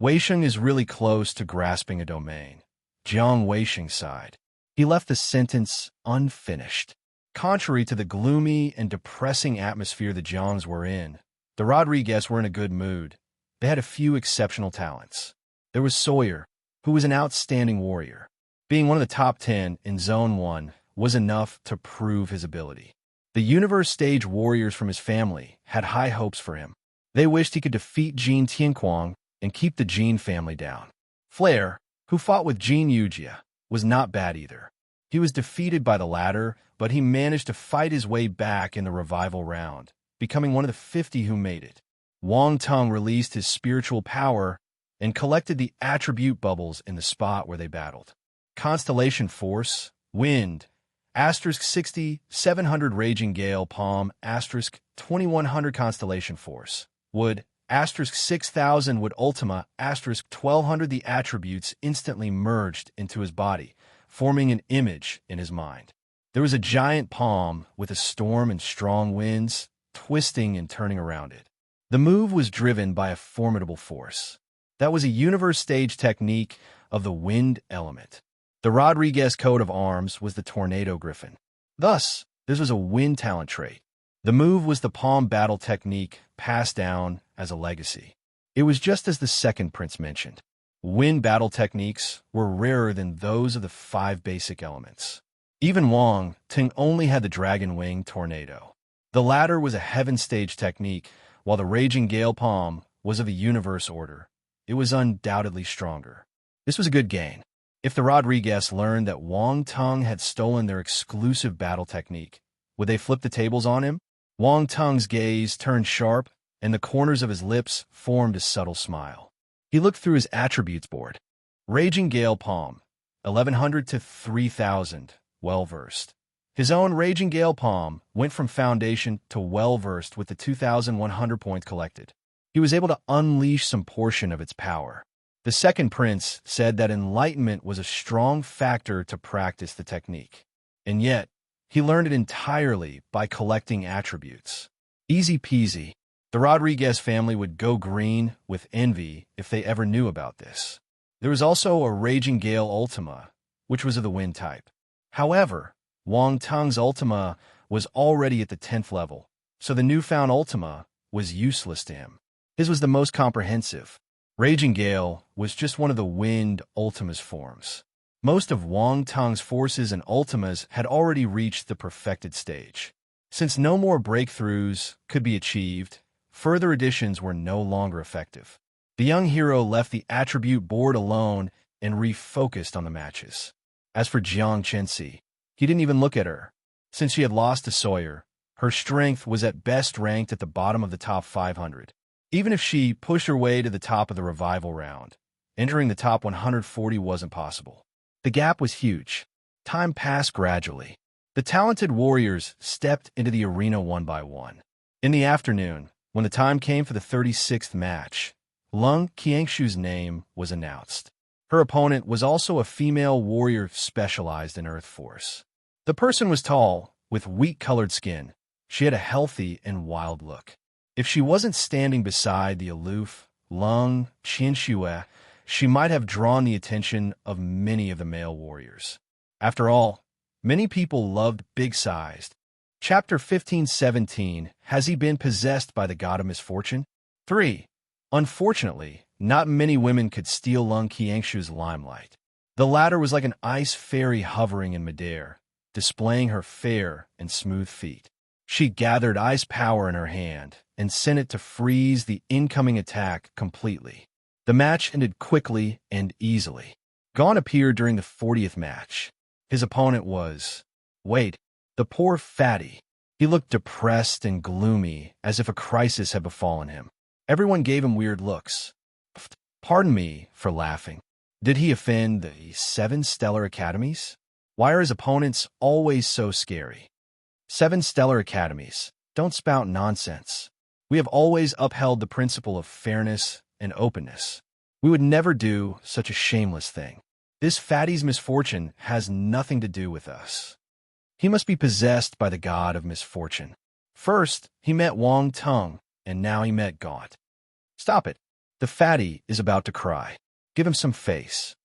Weisheng is really close to grasping a domain." Jiang Weisheng sighed. He left the sentence unfinished. Contrary to the gloomy and depressing atmosphere the Jiangs were in, the Rodriguez were in a good mood. They had a few exceptional talents. There was Sawyer, who was an outstanding warrior. Being one of the top 10 in Zone 1 was enough to prove his ability. The universe stage warriors from his family had high hopes for him. They wished he could defeat Jin Tianquang and keep the Jin family down. Flair, who fought with Jin Yujia, was not bad either. He was defeated by the latter, but he managed to fight his way back in the revival round, becoming one of the 50 who made it. Wang Tung released his spiritual power and collected the attribute bubbles in the spot where they battled. Constellation Force, Wind, *60, 700 Raging Gale Palm, *2100 Constellation Force, Wood, *6000 Wood Ultima, *1200. The attributes instantly merged into his body, forming an image in his mind. There was a giant palm with a storm and strong winds, twisting and turning around it. The move was driven by a formidable force. That was a universe stage technique of the wind element. The Rodriguez coat of arms was the Tornado Griffin. Thus, this was a wind talent trait. The move was the palm battle technique passed down as a legacy. It was just as the second prince mentioned. Wind battle techniques were rarer than those of the 5 basic elements. Even Wang Tung only had the Dragon Wing Tornado. The latter was a heaven stage technique, while the Raging Gale Palm was of a universe order. It was undoubtedly stronger. This was a good gain. If the Rodriguez learned that Wang Tung had stolen their exclusive battle technique, would they flip the tables on him? Wang Tung's gaze turned sharp, and the corners of his lips formed a subtle smile. He looked through his attributes board. Raging Gale Palm, 1100 to 3000, well-versed. His own Raging Gale Palm went from foundation to well-versed with the 2,100 points collected. He was able to unleash some portion of its power. The second prince said that enlightenment was a strong factor to practice the technique. And yet, he learned it entirely by collecting attributes. Easy peasy. The Rodriguez family would go green with envy if they ever knew about this. There was also a Raging Gale Ultima, which was of the wind type. However, Wang Tung's Ultima was already at the 10th level, so the newfound Ultima was useless to him. His was the most comprehensive. Raging Gale was just one of the wind Ultima's forms. Most of Wang Tung's forces and Ultimas had already reached the perfected stage. Since no more breakthroughs could be achieved, further additions were no longer effective. The young hero left the attribute board alone and refocused on the matches. As for Jiang Chenxi, he didn't even look at her. Since she had lost to Sawyer, her strength was at best ranked at the bottom of the top 500. Even if she pushed her way to the top of the revival round, entering the top 140 wasn't possible. The gap was huge. Time passed gradually. The talented warriors stepped into the arena one by one. In the afternoon, when the time came for the 36th match, Lung Qiangshu's name was announced. Her opponent was also a female warrior specialized in Earth Force. The person was tall, with wheat-colored skin. She had a healthy and wild look. If she wasn't standing beside the aloof Lung Qianxue, she might have drawn the attention of many of the male warriors. After all, many people loved big-sized. Chapter 15:17, Has he been possessed by the god of misfortune? 3. Unfortunately, not many women could steal Lung Qiangshu's limelight. The latter was like an ice fairy hovering in midair, displaying her fair and smooth feet. She gathered ice power in her hand and sent it to freeze the incoming attack completely. The match ended quickly and easily. Gon appeared during the 40th match. His opponent was Wade, the poor fatty. He looked depressed and gloomy, as if a crisis had befallen him. Everyone gave him weird looks. Pardon me for laughing. Did he offend the 7 Stellar Academies? Why are his opponents always so scary? 7 Stellar Academies. Don't spout nonsense. We have always upheld the principle of fairness and openness. We would never do such a shameless thing. This fatty's misfortune has nothing to do with us. He must be possessed by the god of misfortune. First, he met Wang Tung, and now he met Gaunt. Stop it. The fatty is about to cry. Give him some face.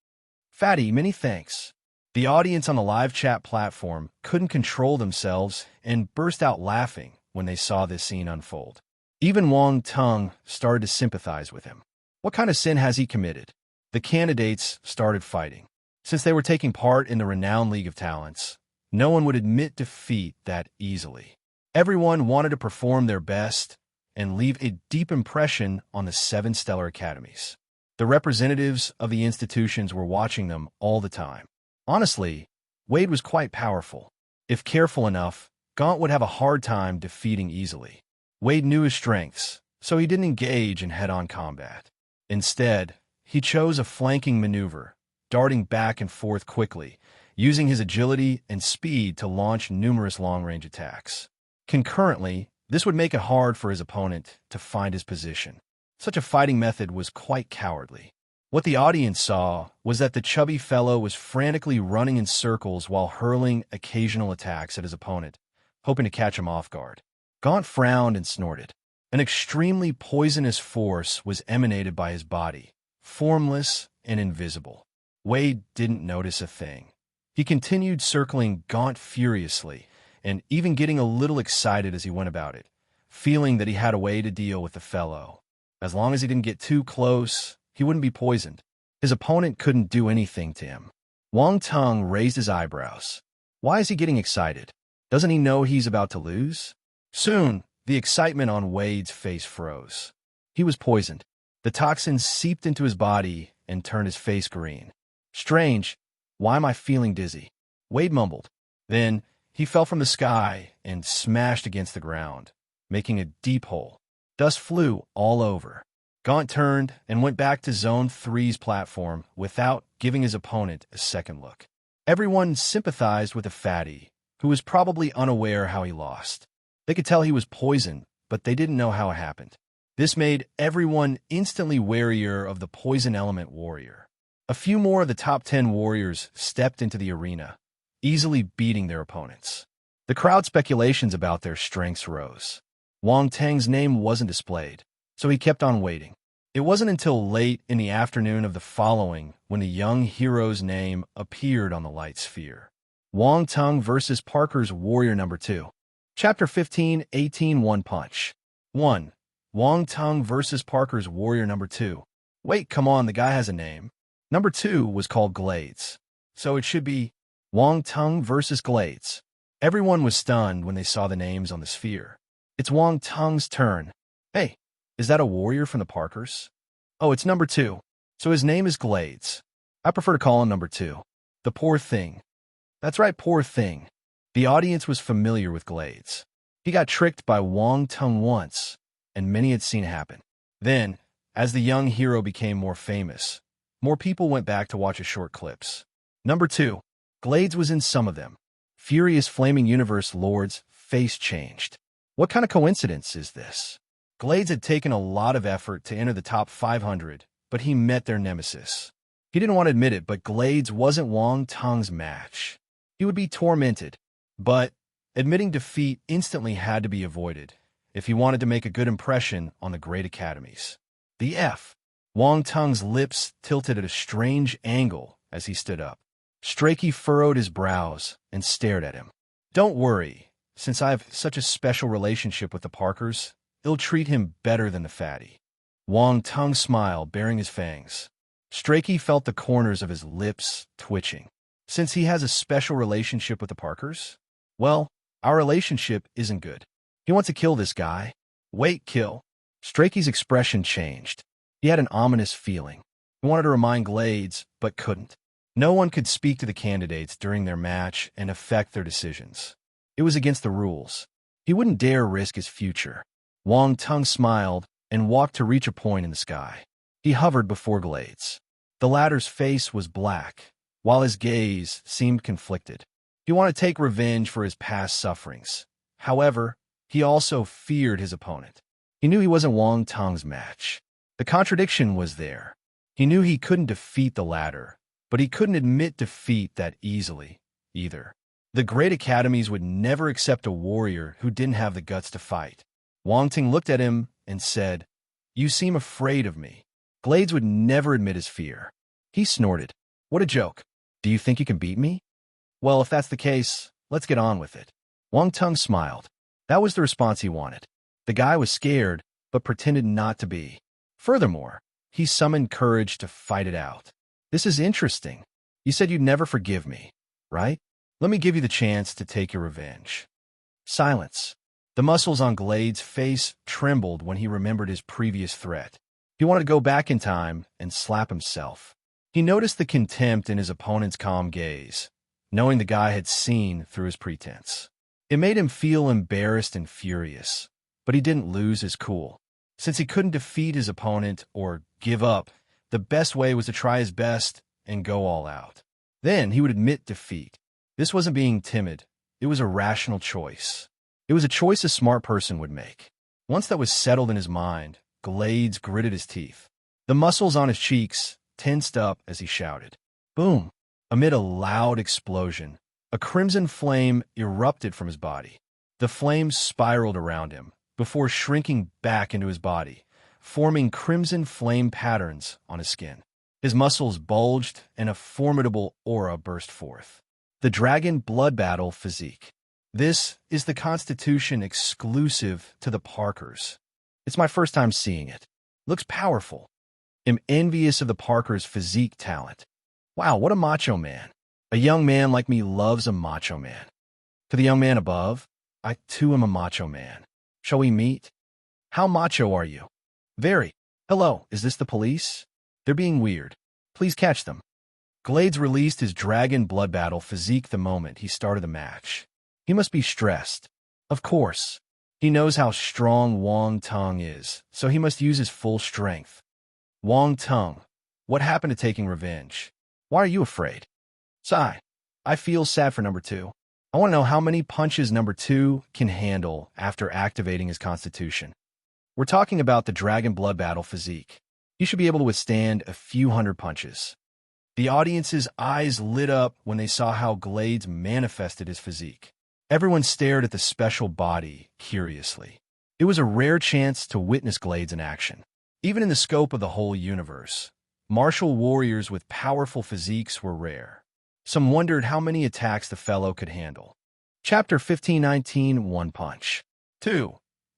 Fatty, many thanks. The audience on the live chat platform couldn't control themselves and burst out laughing when they saw this scene unfold. Even Wang Tung started to sympathize with him. What kind of sin has he committed? The candidates started fighting. Since they were taking part in the renowned League of Talents, no one would admit defeat that easily. Everyone wanted to perform their best and leave a deep impression on the 7 Stellar Academies. The representatives of the institutions were watching them all the time. Honestly, Wade was quite powerful. If careful enough, Gaunt would have a hard time defeating easily. Wade knew his strengths, so he didn't engage in head-on combat. Instead, he chose a flanking maneuver, darting back and forth quickly, using his agility and speed to launch numerous long-range attacks. Concurrently, this would make it hard for his opponent to find his position. Such a fighting method was quite cowardly. What the audience saw was that the chubby fellow was frantically running in circles while hurling occasional attacks at his opponent, hoping to catch him off guard. Gaunt frowned and snorted. An extremely poisonous force was emanated by his body, formless and invisible. Wade didn't notice a thing. He continued circling Gaunt furiously, and even getting a little excited as he went about it, feeling that he had a way to deal with the fellow. As long as he didn't get too close, he wouldn't be poisoned. His opponent couldn't do anything to him. Wang Tung raised his eyebrows. Why is he getting excited? Doesn't he know he's about to lose? Soon, the excitement on Wade's face froze. He was poisoned. The toxins seeped into his body and turned his face green. Strange. Why am I feeling dizzy? Wade mumbled. Then, he fell from the sky and smashed against the ground, making a deep hole. Dust flew all over. Gaunt turned and went back to Zone 3's platform without giving his opponent a second look. Everyone sympathized with the fatty, who was probably unaware how he lost. They could tell he was poisoned, but they didn't know how it happened. This made everyone instantly warier of the poison element warrior. A few more of the top 10 warriors stepped into the arena, easily beating their opponents. The crowd speculations about their strengths rose. Wang Tang's name wasn't displayed, so he kept on waiting. It wasn't until late in the afternoon of the following when the young hero's name appeared on the light sphere. Wang Tang versus Parker's Warrior Number 2. Chapter 15, 18 One Punch. 1. Wang Tang versus Parker's Warrior Number 2. Wait, come on, the guy has a name. Number 2 was called Glades, so it should be Wang Tang versus Glades. Everyone was stunned when they saw the names on the sphere. It's Wang Tang's turn. Hey, is that a warrior from the Parkers? Oh, it's number 2. So his name is Glades. I prefer to call him number 2. The poor thing. That's right, poor thing. The audience was familiar with Glades. He got tricked by Wang Tang once, and many had seen it happen. Then, as the young hero became more famous, more people went back to watch his short clips. Number 2. Glades was in some of them. Furious Flaming Universe Lord's face changed. What kind of coincidence is this? Glades had taken a lot of effort to enter the top 500, but he met their nemesis. He didn't want to admit it, but Glades wasn't Wang Tang's match. He would be tormented, but admitting defeat instantly had to be avoided if he wanted to make a good impression on the great academies. The F. Wang Tang's lips tilted at a strange angle as he stood up. Strakey furrowed his brows and stared at him. Don't worry, since I have such a special relationship with the Parkers, it'll treat him better than the fatty. Wang Tang smiled, baring his fangs. Strakey felt the corners of his lips twitching. Since he has a special relationship with the Parkers? Well, our relationship isn't good. He wants to kill this guy. Wait, kill. Strakey's expression changed. He had an ominous feeling. He wanted to remind Glades, but couldn't. No one could speak to the candidates during their match and affect their decisions. It was against the rules. He wouldn't dare risk his future. Wang Tang smiled and walked to reach a point in the sky. He hovered before Glades. The latter's face was black, while his gaze seemed conflicted. He wanted to take revenge for his past sufferings. However, he also feared his opponent. He knew he wasn't Wang Tang's match. The contradiction was there. He knew he couldn't defeat the latter, but he couldn't admit defeat that easily, either. The great academies would never accept a warrior who didn't have the guts to fight. Wang Tang looked at him and said, "You seem afraid of me." Glades would never admit his fear. He snorted. What a joke. Do you think you can beat me? Well, if that's the case, let's get on with it. Wang Tang smiled. That was the response he wanted. The guy was scared, but pretended not to be. Furthermore, he summoned courage to fight it out. This is interesting. You said you'd never forgive me, right? Let me give you the chance to take your revenge. Silence. The muscles on Glades' face trembled when he remembered his previous threat. He wanted to go back in time and slap himself. He noticed the contempt in his opponent's calm gaze, knowing the guy had seen through his pretense. It made him feel embarrassed and furious, but he didn't lose his cool. Since he couldn't defeat his opponent or give up, the best way was to try his best and go all out. Then he would admit defeat. This wasn't being timid. It was a rational choice. It was a choice a smart person would make. Once that was settled in his mind, Glades gritted his teeth. The muscles on his cheeks tensed up as he shouted. Boom! Amid a loud explosion, a crimson flame erupted from his body. The flame spiraled around him before shrinking back into his body, forming crimson flame patterns on his skin. His muscles bulged and a formidable aura burst forth. The Dragon Blood Battle Physique. This is the Constitution exclusive to the Parkers. It's my first time seeing it. Looks powerful. I'm envious of the Parkers' physique talent. Wow, what a macho man. A young man like me loves a macho man. To the young man above, I too am a macho man. Shall we meet? How macho are you? Very. Hello, is this the police? They're being weird. Please catch them. Glades released his Dragon Blood Battle Physique the moment he started the match. He must be stressed. Of course. He knows how strong Wang Tong is, so he must use his full strength. Wang Tong, what happened to taking revenge? Why are you afraid? Sigh. I feel sad for number 2. I want to know how many punches number 2 can handle after activating his constitution. We're talking about the Dragon Blood Battle physique. You should be able to withstand a few hundred punches. The audience's eyes lit up when they saw how Glades manifested his physique. Everyone stared at the special body curiously. It was a rare chance to witness Glades in action. Even in the scope of the whole universe, martial warriors with powerful physiques were rare. Some wondered how many attacks the fellow could handle. Chapter 1519, One Punch. 2.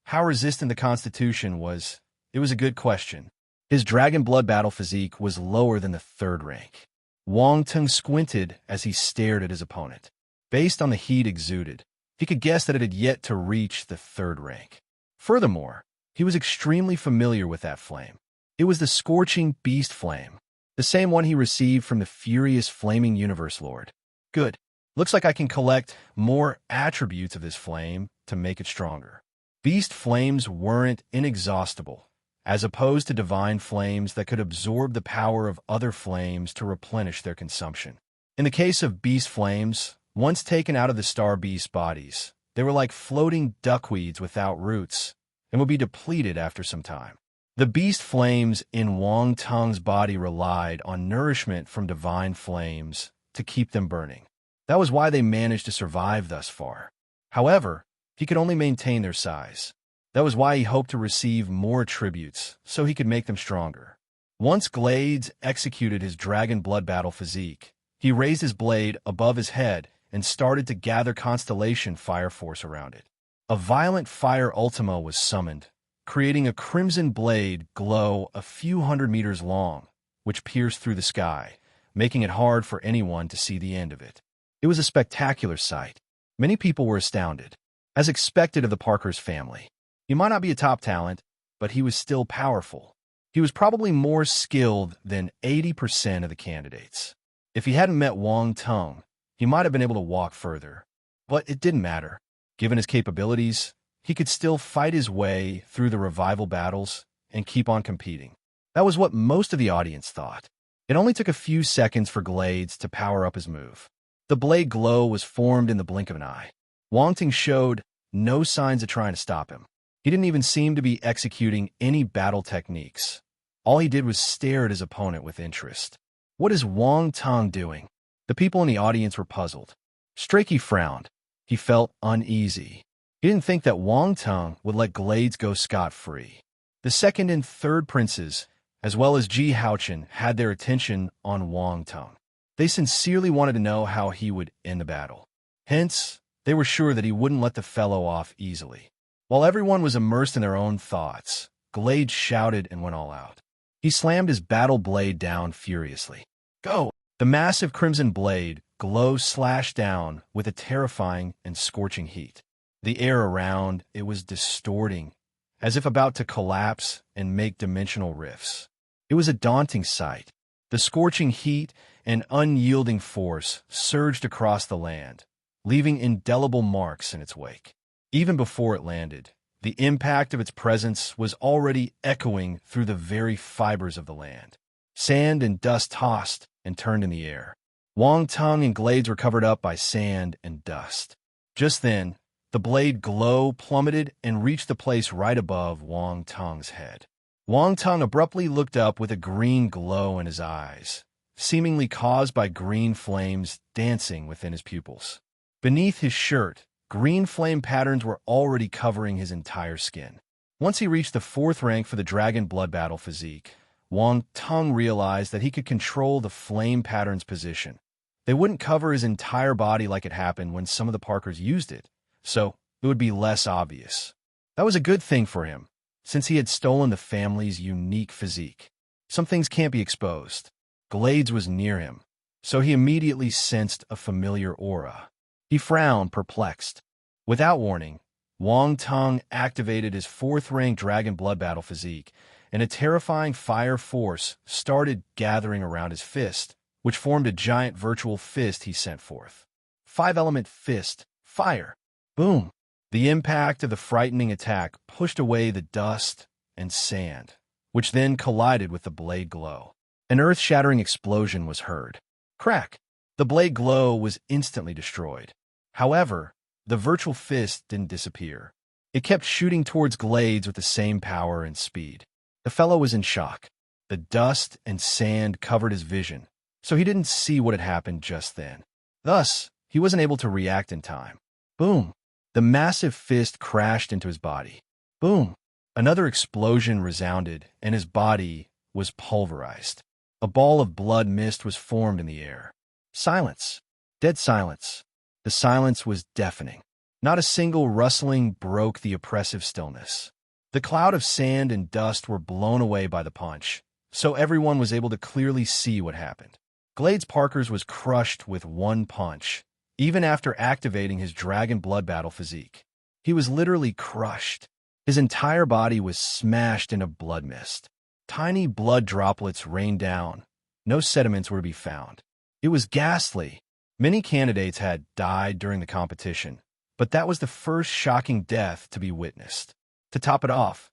How resistant the Constitution was. It was a good question. His Dragon Blood Battle physique was lower than the 3rd rank. Wang Tong squinted as he stared at his opponent. Based on the heat exuded, he could guess that it had yet to reach the 3rd rank. Furthermore, he was extremely familiar with that flame. It was the scorching beast flame, the same one he received from the furious flaming universe lord. Good. Looks like I can collect more attributes of this flame to make it stronger. Beast flames weren't inexhaustible, as opposed to divine flames that could absorb the power of other flames to replenish their consumption. In the case of beast flames, once taken out of the star beast bodies, they were like floating duckweeds without roots and would be depleted after some time. The beast flames in Wang Tong's body relied on nourishment from divine flames to keep them burning. That was why they managed to survive thus far. However, he could only maintain their size. That was why he hoped to receive more attributes, so he could make them stronger. Once Glades executed his Dragon Blood Battle physique, he raised his blade above his head and started to gather constellation fire force around it. A violent fire ultima was summoned, creating a crimson blade glow a few hundred meters long, which pierced through the sky, making it hard for anyone to see the end of it. It was a spectacular sight. Many people were astounded, as expected of the Parker's family. He might not be a top talent, but he was still powerful. He was probably more skilled than 80% of the candidates. If he hadn't met Wang Tong, he might have been able to walk further. But it didn't matter. Given his capabilities, he could still fight his way through the revival battles and keep on competing. That was what most of the audience thought. It only took a few seconds for Glades to power up his move. The blade glow was formed in the blink of an eye. Wang Tong showed no signs of trying to stop him. He didn't even seem to be executing any battle techniques. All he did was stare at his opponent with interest. What is Wang Tong doing? The people in the audience were puzzled. Strakey frowned. He felt uneasy. He didn't think that Wang Tong would let Glades go scot-free. The 2nd and 3rd princes, as well as Ji Haochen, had their attention on Wang Tong. They sincerely wanted to know how he would end the battle. Hence, they were sure that he wouldn't let the fellow off easily. While everyone was immersed in their own thoughts, Glades shouted and went all out. He slammed his battle blade down furiously. Go! The massive crimson blade glow slashed down with a terrifying and scorching heat. The air around it was distorting, as if about to collapse and make dimensional rifts. It was a daunting sight. The scorching heat and unyielding force surged across the land, leaving indelible marks in its wake. Even before it landed, the impact of its presence was already echoing through the very fibers of the land. Sand and dust tossed and turned in the air. Wang Tong and Glades were covered up by sand and dust. Just then, the blade glow plummeted and reached the place right above Wang Tong's head. Wang Tong abruptly looked up with a green glow in his eyes, seemingly caused by green flames dancing within his pupils. Beneath his shirt, green flame patterns were already covering his entire skin. Once he reached the 4th rank for the Dragon Blood Battle physique, Wang Tong realized that he could control the flame pattern's position. They wouldn't cover his entire body like it happened when some of the Parkers used it, so it would be less obvious. That was a good thing for him, since he had stolen the family's unique physique. Some things can't be exposed. Glades was near him, so he immediately sensed a familiar aura. He frowned, perplexed. Without warning, Wang Tong activated his 4th-rank Dragon Blood Battle physique, and a terrifying fire force started gathering around his fist, which formed a giant virtual fist he sent forth. 5-element fist, fire. Boom! The impact of the frightening attack pushed away the dust and sand, which then collided with the blade glow. An earth-shattering explosion was heard. Crack! The blade glow was instantly destroyed. However, the virtual fist didn't disappear. It kept shooting towards Glades with the same power and speed. The fellow was in shock. The dust and sand covered his vision, so he didn't see what had happened just then. Thus, he wasn't able to react in time. Boom! The massive fist crashed into his body. Boom! Another explosion resounded, and his body was pulverized. A ball of blood mist was formed in the air. Silence. Dead silence. The silence was deafening. Not a single rustling broke the oppressive stillness. The cloud of sand and dust were blown away by the punch, so everyone was able to clearly see what happened. Glades Parkers was crushed with one punch, even after activating his dragon blood battle physique. He was literally crushed. His entire body was smashed into blood mist. Tiny blood droplets rained down. No sediments were to be found. It was ghastly. Many candidates had died during the competition, but that was the first shocking death to be witnessed. To top it off,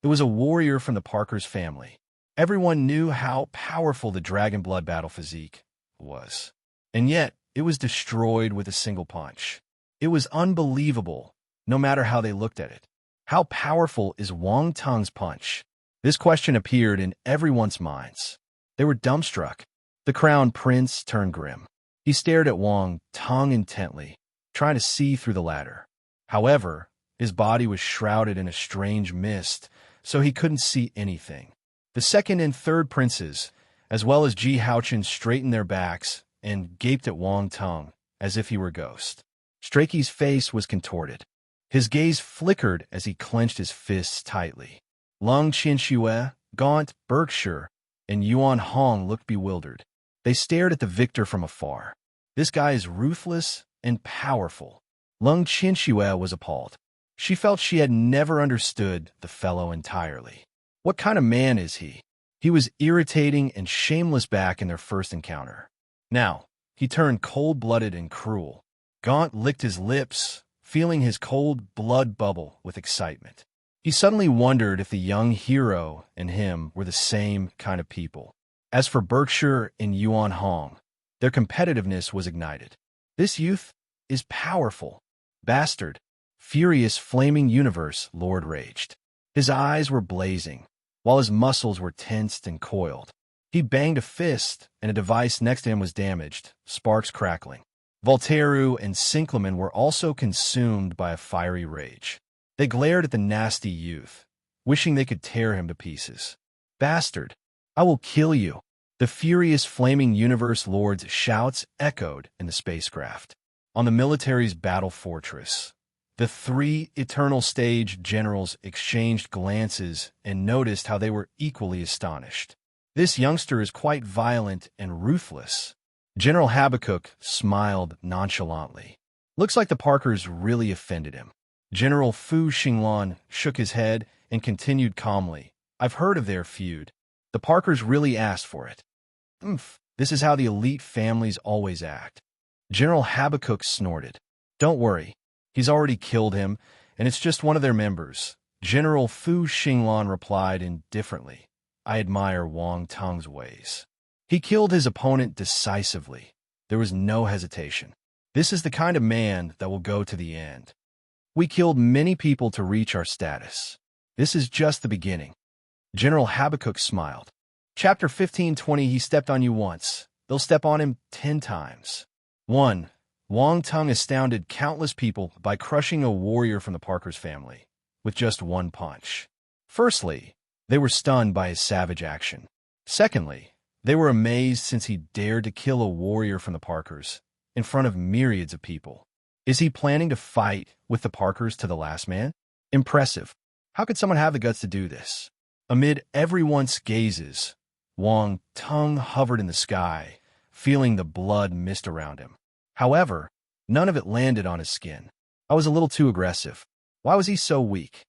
it was a warrior from the Parkers family. Everyone knew how powerful the dragon blood battle physique was, and yet it was destroyed with a single punch. It was unbelievable, no matter how they looked at it. How powerful is Wang Tung's punch? This question appeared in everyone's minds. They were dumbstruck. The crown prince turned grim. He stared at Wang Tung intently, trying to see through the latter. However, his body was shrouded in a strange mist, so he couldn't see anything. The second and third princes, as well as Ji Haochen, straightened their backs and gaped at Wang Tung as if he were a ghost. Strakey's face was contorted. His gaze flickered as he clenched his fists tightly. Lung Qianxue, Gaunt, Berkshire, and Yuan Hong looked bewildered. They stared at the victor from afar. This guy is ruthless and powerful. Lung Qianxue was appalled. She felt she had never understood the fellow entirely. What kind of man is he? He was irritating and shameless back in their first encounter. Now, he turned cold-blooded and cruel. Gaunt licked his lips, feeling his cold blood bubble with excitement. He suddenly wondered if the young hero and him were the same kind of people. As for Berkshire and Yuan Hong, their competitiveness was ignited. This youth is powerful. Bastard. Furious flaming universe, Lord raged. His eyes were blazing, while his muscles were tensed and coiled. He banged a fist, and a device next to him was damaged, sparks crackling. Voltairu and Sinkleman were also consumed by a fiery rage. They glared at the nasty youth, wishing they could tear him to pieces. Bastard, I will kill you. The furious flaming universe lord's shouts echoed in the spacecraft. On the military's battle fortress, the three Eternal Stage generals exchanged glances and noticed how they were equally astonished. This youngster is quite violent and ruthless. General Habakkuk smiled nonchalantly. Looks like the Parkers really offended him. General Fu Xinglan shook his head and continued calmly. I've heard of their feud. The Parkers really asked for it. This is how the elite families always act. General Habakkuk snorted. Don't worry. He's already killed him, and it's just one of their members. General Fu Xinglan replied indifferently. I admire Wang Tung's ways. He killed his opponent decisively. There was no hesitation. This is the kind of man that will go to the end. We killed many people to reach our status. This is just the beginning. General Habakkuk smiled. Chapter 15:20. He stepped on you once. They'll step on him 10 times. 1. Wang Tung astounded countless people by crushing a warrior from the Parkers family with just one punch. Firstly, they were stunned by his savage action. Secondly, they were amazed since he dared to kill a warrior from the Parkers in front of myriads of people. Is he planning to fight with the Parkers to the last man? Impressive. How could someone have the guts to do this? Amid everyone's gazes, Wang Tung hovered in the sky, feeling the blood mist around him. However, none of it landed on his skin. I was a little too aggressive. Why was he so weak?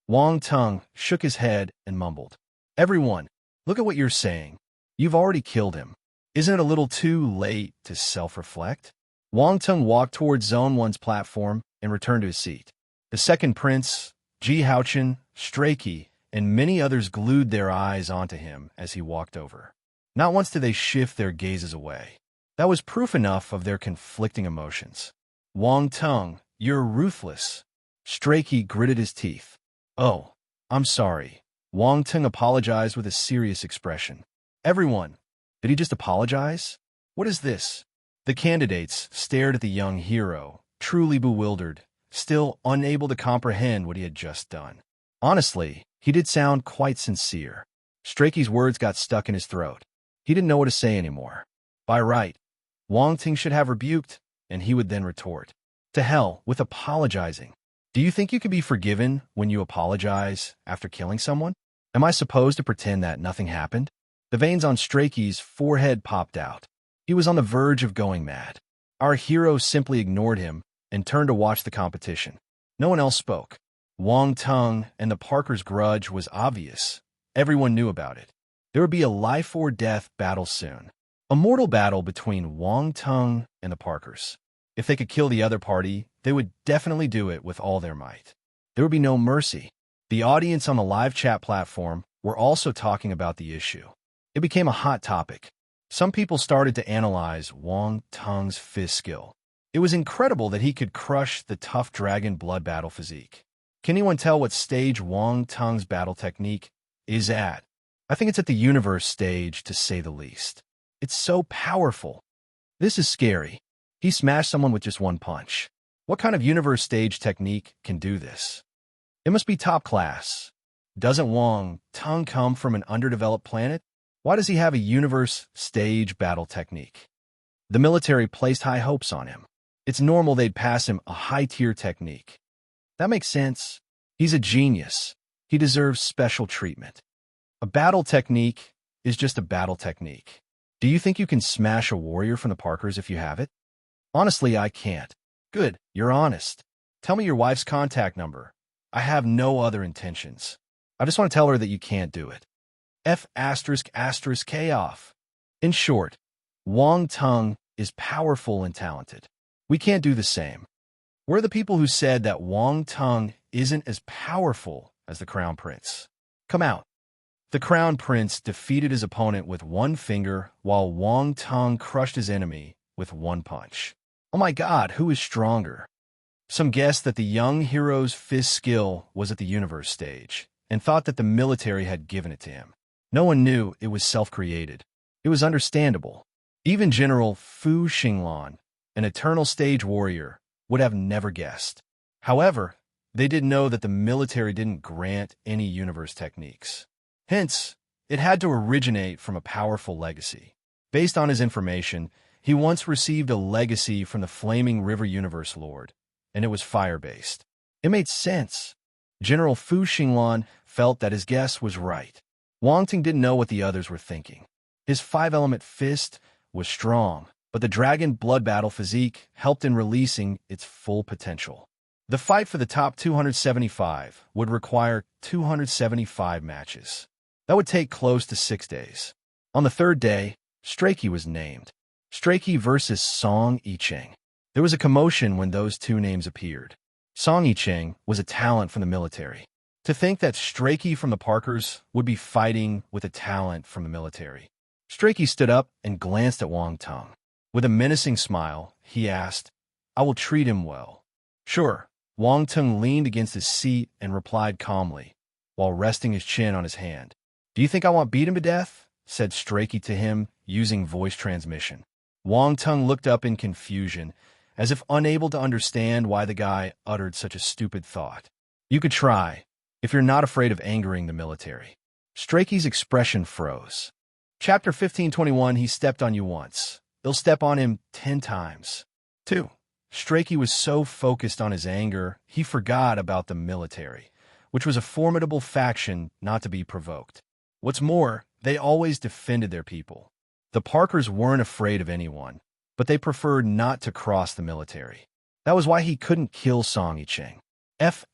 Wang Tung shook his head and mumbled. Everyone, look at what you're saying. You've already killed him. Isn't it a little too late to self-reflect? Wang Tung walked towards Zone 1's platform and returned to his seat. The second prince, Ji Haochen, Strachey, and many others glued their eyes onto him as he walked over. Not once did they shift their gazes away. That was proof enough of their conflicting emotions. Wang Tung, you're ruthless. Strachey gritted his teeth. Oh, I'm sorry. Wang Tung apologized with a serious expression. Everyone, did he just apologize? What is this? The candidates stared at the young hero, truly bewildered, still unable to comprehend what he had just done. Honestly, he did sound quite sincere. Strachey's words got stuck in his throat. He didn't know what to say anymore. By right, Wang Ting should have rebuked, and he would then retort. To hell with apologizing. Do you think you can be forgiven when you apologize after killing someone? Am I supposed to pretend that nothing happened? The veins on Strachey's forehead popped out. He was on the verge of going mad. Our hero simply ignored him and turned to watch the competition. No one else spoke. Wang Tung and the Parkers' grudge was obvious. Everyone knew about it. There would be a life-or-death battle soon. A mortal battle between Wang Tung and the Parkers. If they could kill the other party, they would definitely do it with all their might. There would be no mercy. The audience on the live chat platform were also talking about the issue. It became a hot topic. Some people started to analyze Wang Tung's fist skill. It was incredible that he could crush the tough dragon blood battle physique. Can anyone tell what stage Wang Tung's battle technique is at? I think it's at the universe stage, to say the least. It's so powerful. This is scary. He smashed someone with just one punch. What kind of universe stage technique can do this? It must be top class. Doesn't Wang Tung come from an underdeveloped planet? Why does he have a universe stage battle technique? The military placed high hopes on him. It's normal they'd pass him a high-tier technique. That makes sense. He's a genius. He deserves special treatment. A battle technique is just a battle technique. Do you think you can smash a warrior from the Parkers if you have it? Honestly, I can't. Good, you're honest. Tell me your wife's contact number. I have no other intentions. I just want to tell her that you can't do it. F***K off. In short, Wang Tung is powerful and talented. We can't do the same. We're the people who said that Wang Tung isn't as powerful as the Crown Prince. Come out. The Crown Prince defeated his opponent with one finger while Wang Tung crushed his enemy with one punch. Oh my God, who is stronger? Some guessed that the young hero's fist skill was at the universe stage and thought that the military had given it to him. No one knew it was self-created. It was understandable. Even General Fu Xinglan, an eternal stage warrior, would have never guessed. However, they did know that the military didn't grant any universe techniques. Hence, it had to originate from a powerful legacy. Based on his information, he once received a legacy from the Flaming River Universe Lord, and it was fire-based. It made sense. General Fu Xinglan felt that his guess was right. Wang Ting didn't know what the others were thinking. His five-element fist was strong, but the dragon blood battle physique helped in releasing its full potential. The fight for the top 275 would require 275 matches. That would take close to 6 days. On the third day, Strachey was named. Strachey versus Song Yicheng. There was a commotion when those two names appeared. Song Yicheng was a talent from the military. To think that Strachey from the Parkers would be fighting with a talent from the military. Strachey stood up and glanced at Wang Tung. With a menacing smile, he asked, I will treat him well. Sure. Wang Tung leaned against his seat and replied calmly, while resting his chin on his hand. Do you think I want to beat him to death? Said Strachey to him, using voice transmission. Wang Tung looked up in confusion, as if unable to understand why the guy uttered such a stupid thought. You could try, if you're not afraid of angering the military. Strachey's expression froze. Chapter 1521, he stepped on you once. They'll step on him 10 times. 2. Strachey was so focused on his anger, he forgot about the military, which was a formidable faction not to be provoked. What's more, they always defended their people. The Parkers weren't afraid of anyone, but they preferred not to cross the military. That was why he couldn't kill Song Yicheng. F***K.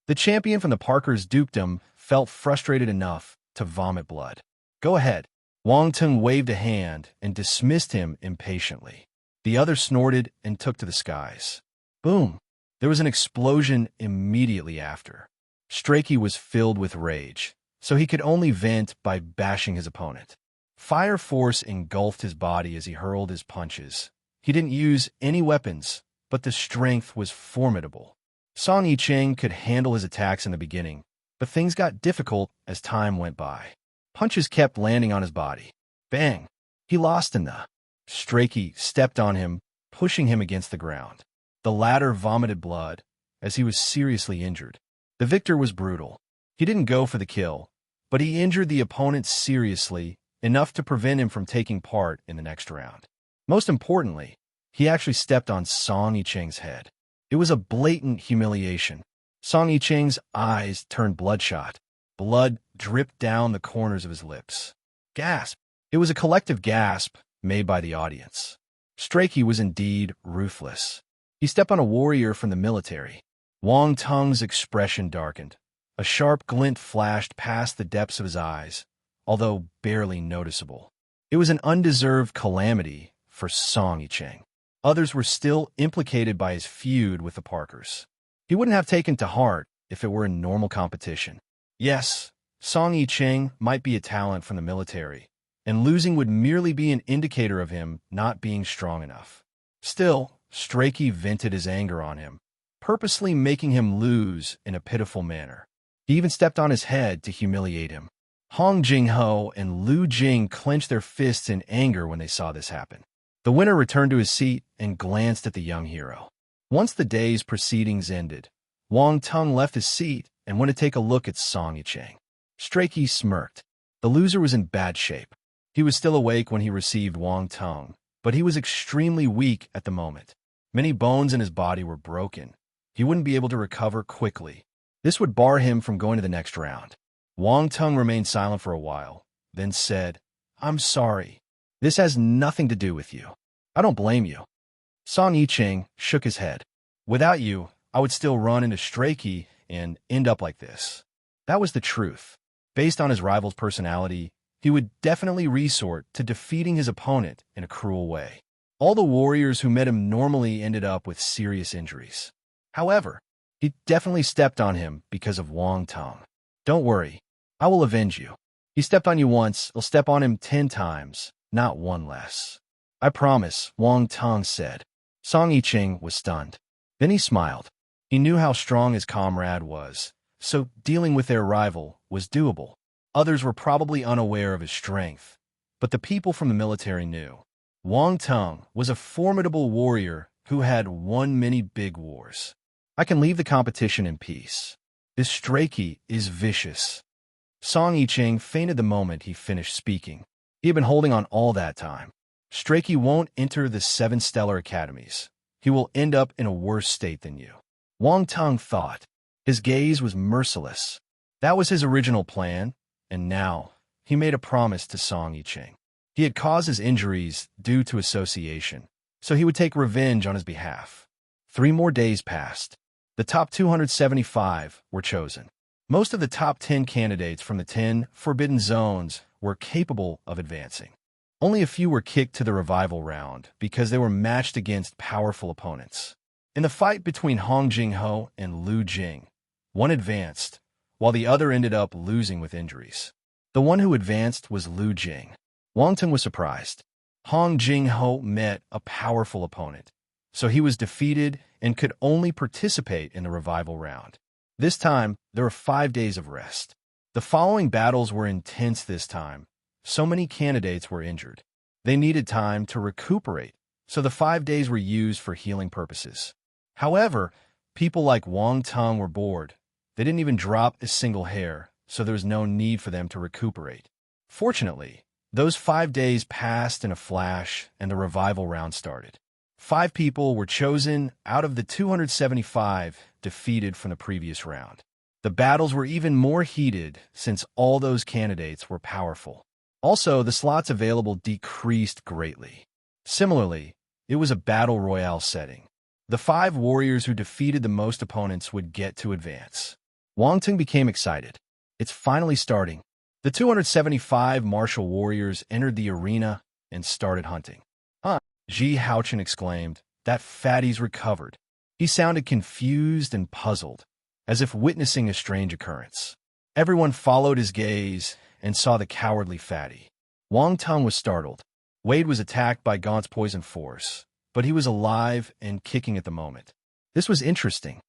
The champion from the Parkers' dukedom felt frustrated enough to vomit blood. Go ahead. Wang Tung waved a hand and dismissed him impatiently. The other snorted and took to the skies. Boom. There was an explosion immediately after. Strachey was filled with rage, so he could only vent by bashing his opponent. Fire force engulfed his body as he hurled his punches. He didn't use any weapons, but the strength was formidable. Song Yicheng could handle his attacks in the beginning, but things got difficult as time went by. Punches kept landing on his body. Bang! He lost in the. Strachey stepped on him, pushing him against the ground. The latter vomited blood, as he was seriously injured. The victor was brutal. He didn't go for the kill, but he injured the opponent seriously, enough to prevent him from taking part in the next round. Most importantly, he actually stepped on Song Yicheng's head. It was a blatant humiliation. Song Yicheng's eyes turned bloodshot. Blood dripped down the corners of his lips. Gasp! It was a collective gasp made by the audience. Strachey was indeed ruthless. He stepped on a warrior from the military. Wang Tung's expression darkened. A sharp glint flashed past the depths of his eyes, although barely noticeable. It was an undeserved calamity for Song Yicheng. Others were still implicated by his feud with the Parkers. He wouldn't have taken to heart if it were a normal competition. Yes, Song Yicheng might be a talent from the military, and losing would merely be an indicator of him not being strong enough. Still, Strachey vented his anger on him, purposely making him lose in a pitiful manner. He even stepped on his head to humiliate him. Hong Jingho and Lu Jing clenched their fists in anger when they saw this happen. The winner returned to his seat and glanced at the young hero. Once the day's proceedings ended, Wang Tung left his seat and went to take a look at Song Yicheng. Strachey smirked. The loser was in bad shape. He was still awake when he received Wang Tung, but he was extremely weak at the moment. Many bones in his body were broken. He wouldn't be able to recover quickly. This would bar him from going to the next round. Wang Tung remained silent for a while, then said, "I'm sorry. This has nothing to do with you. I don't blame you." Song Yicheng shook his head. "Without you, I would still run into Strachey and end up like this." That was the truth. Based on his rival's personality, he would definitely resort to defeating his opponent in a cruel way. All the warriors who met him normally ended up with serious injuries. However, he definitely stepped on him because of Wang Tung. "Don't worry, I will avenge you. He stepped on you once, I'll step on him 10 times, not one less." "I promise," Wang Tung said. Song Yicheng was stunned. Then he smiled. He knew how strong his comrade was, so dealing with their rival was doable. Others were probably unaware of his strength, but the people from the military knew. Wang Tung was a formidable warrior who had won many big wars. "I can leave the competition in peace. This Strachey is vicious." Song Yicheng fainted the moment he finished speaking. He had been holding on all that time. "Strachey won't enter the 7 stellar academies. He will end up in a worse state than you." Wang Tung thought. His gaze was merciless. That was his original plan, and now he made a promise to Song Yicheng. He had caused his injuries due to association, so he would take revenge on his behalf. 3 more days passed. The top 275 were chosen. Most of the top 10 candidates from the 10 forbidden zones were capable of advancing. Only a few were kicked to the revival round because they were matched against powerful opponents. In the fight between Hong Jingho and Lu Jing, one advanced, while the other ended up losing with injuries. The one who advanced was Lu Jing. Wang Tung was surprised. Hong Jingho met a powerful opponent, so he was defeated and could only participate in the revival round. This time, there were 5 days of rest. The following battles were intense this time. So many candidates were injured. They needed time to recuperate, so the 5 days were used for healing purposes. However, people like Wang Tung were bored. They didn't even drop a single hair, so there was no need for them to recuperate. Fortunately, those 5 days passed in a flash and the revival round started. 5 people were chosen out of the 275 defeated from the previous round. The battles were even more heated since all those candidates were powerful. Also, the slots available decreased greatly. Similarly, it was a battle royale setting. The 5 warriors who defeated the most opponents would get to advance. Wang Tung became excited. It's finally starting. The 275 martial warriors entered the arena and started hunting. "Huh," Ji Haochen exclaimed. "That fatty's recovered." He sounded confused and puzzled, as if witnessing a strange occurrence. Everyone followed his gaze and saw the cowardly fatty. Wang Tung was startled. Wade was attacked by Gaunt's poison force, but he was alive and kicking at the moment. This was interesting.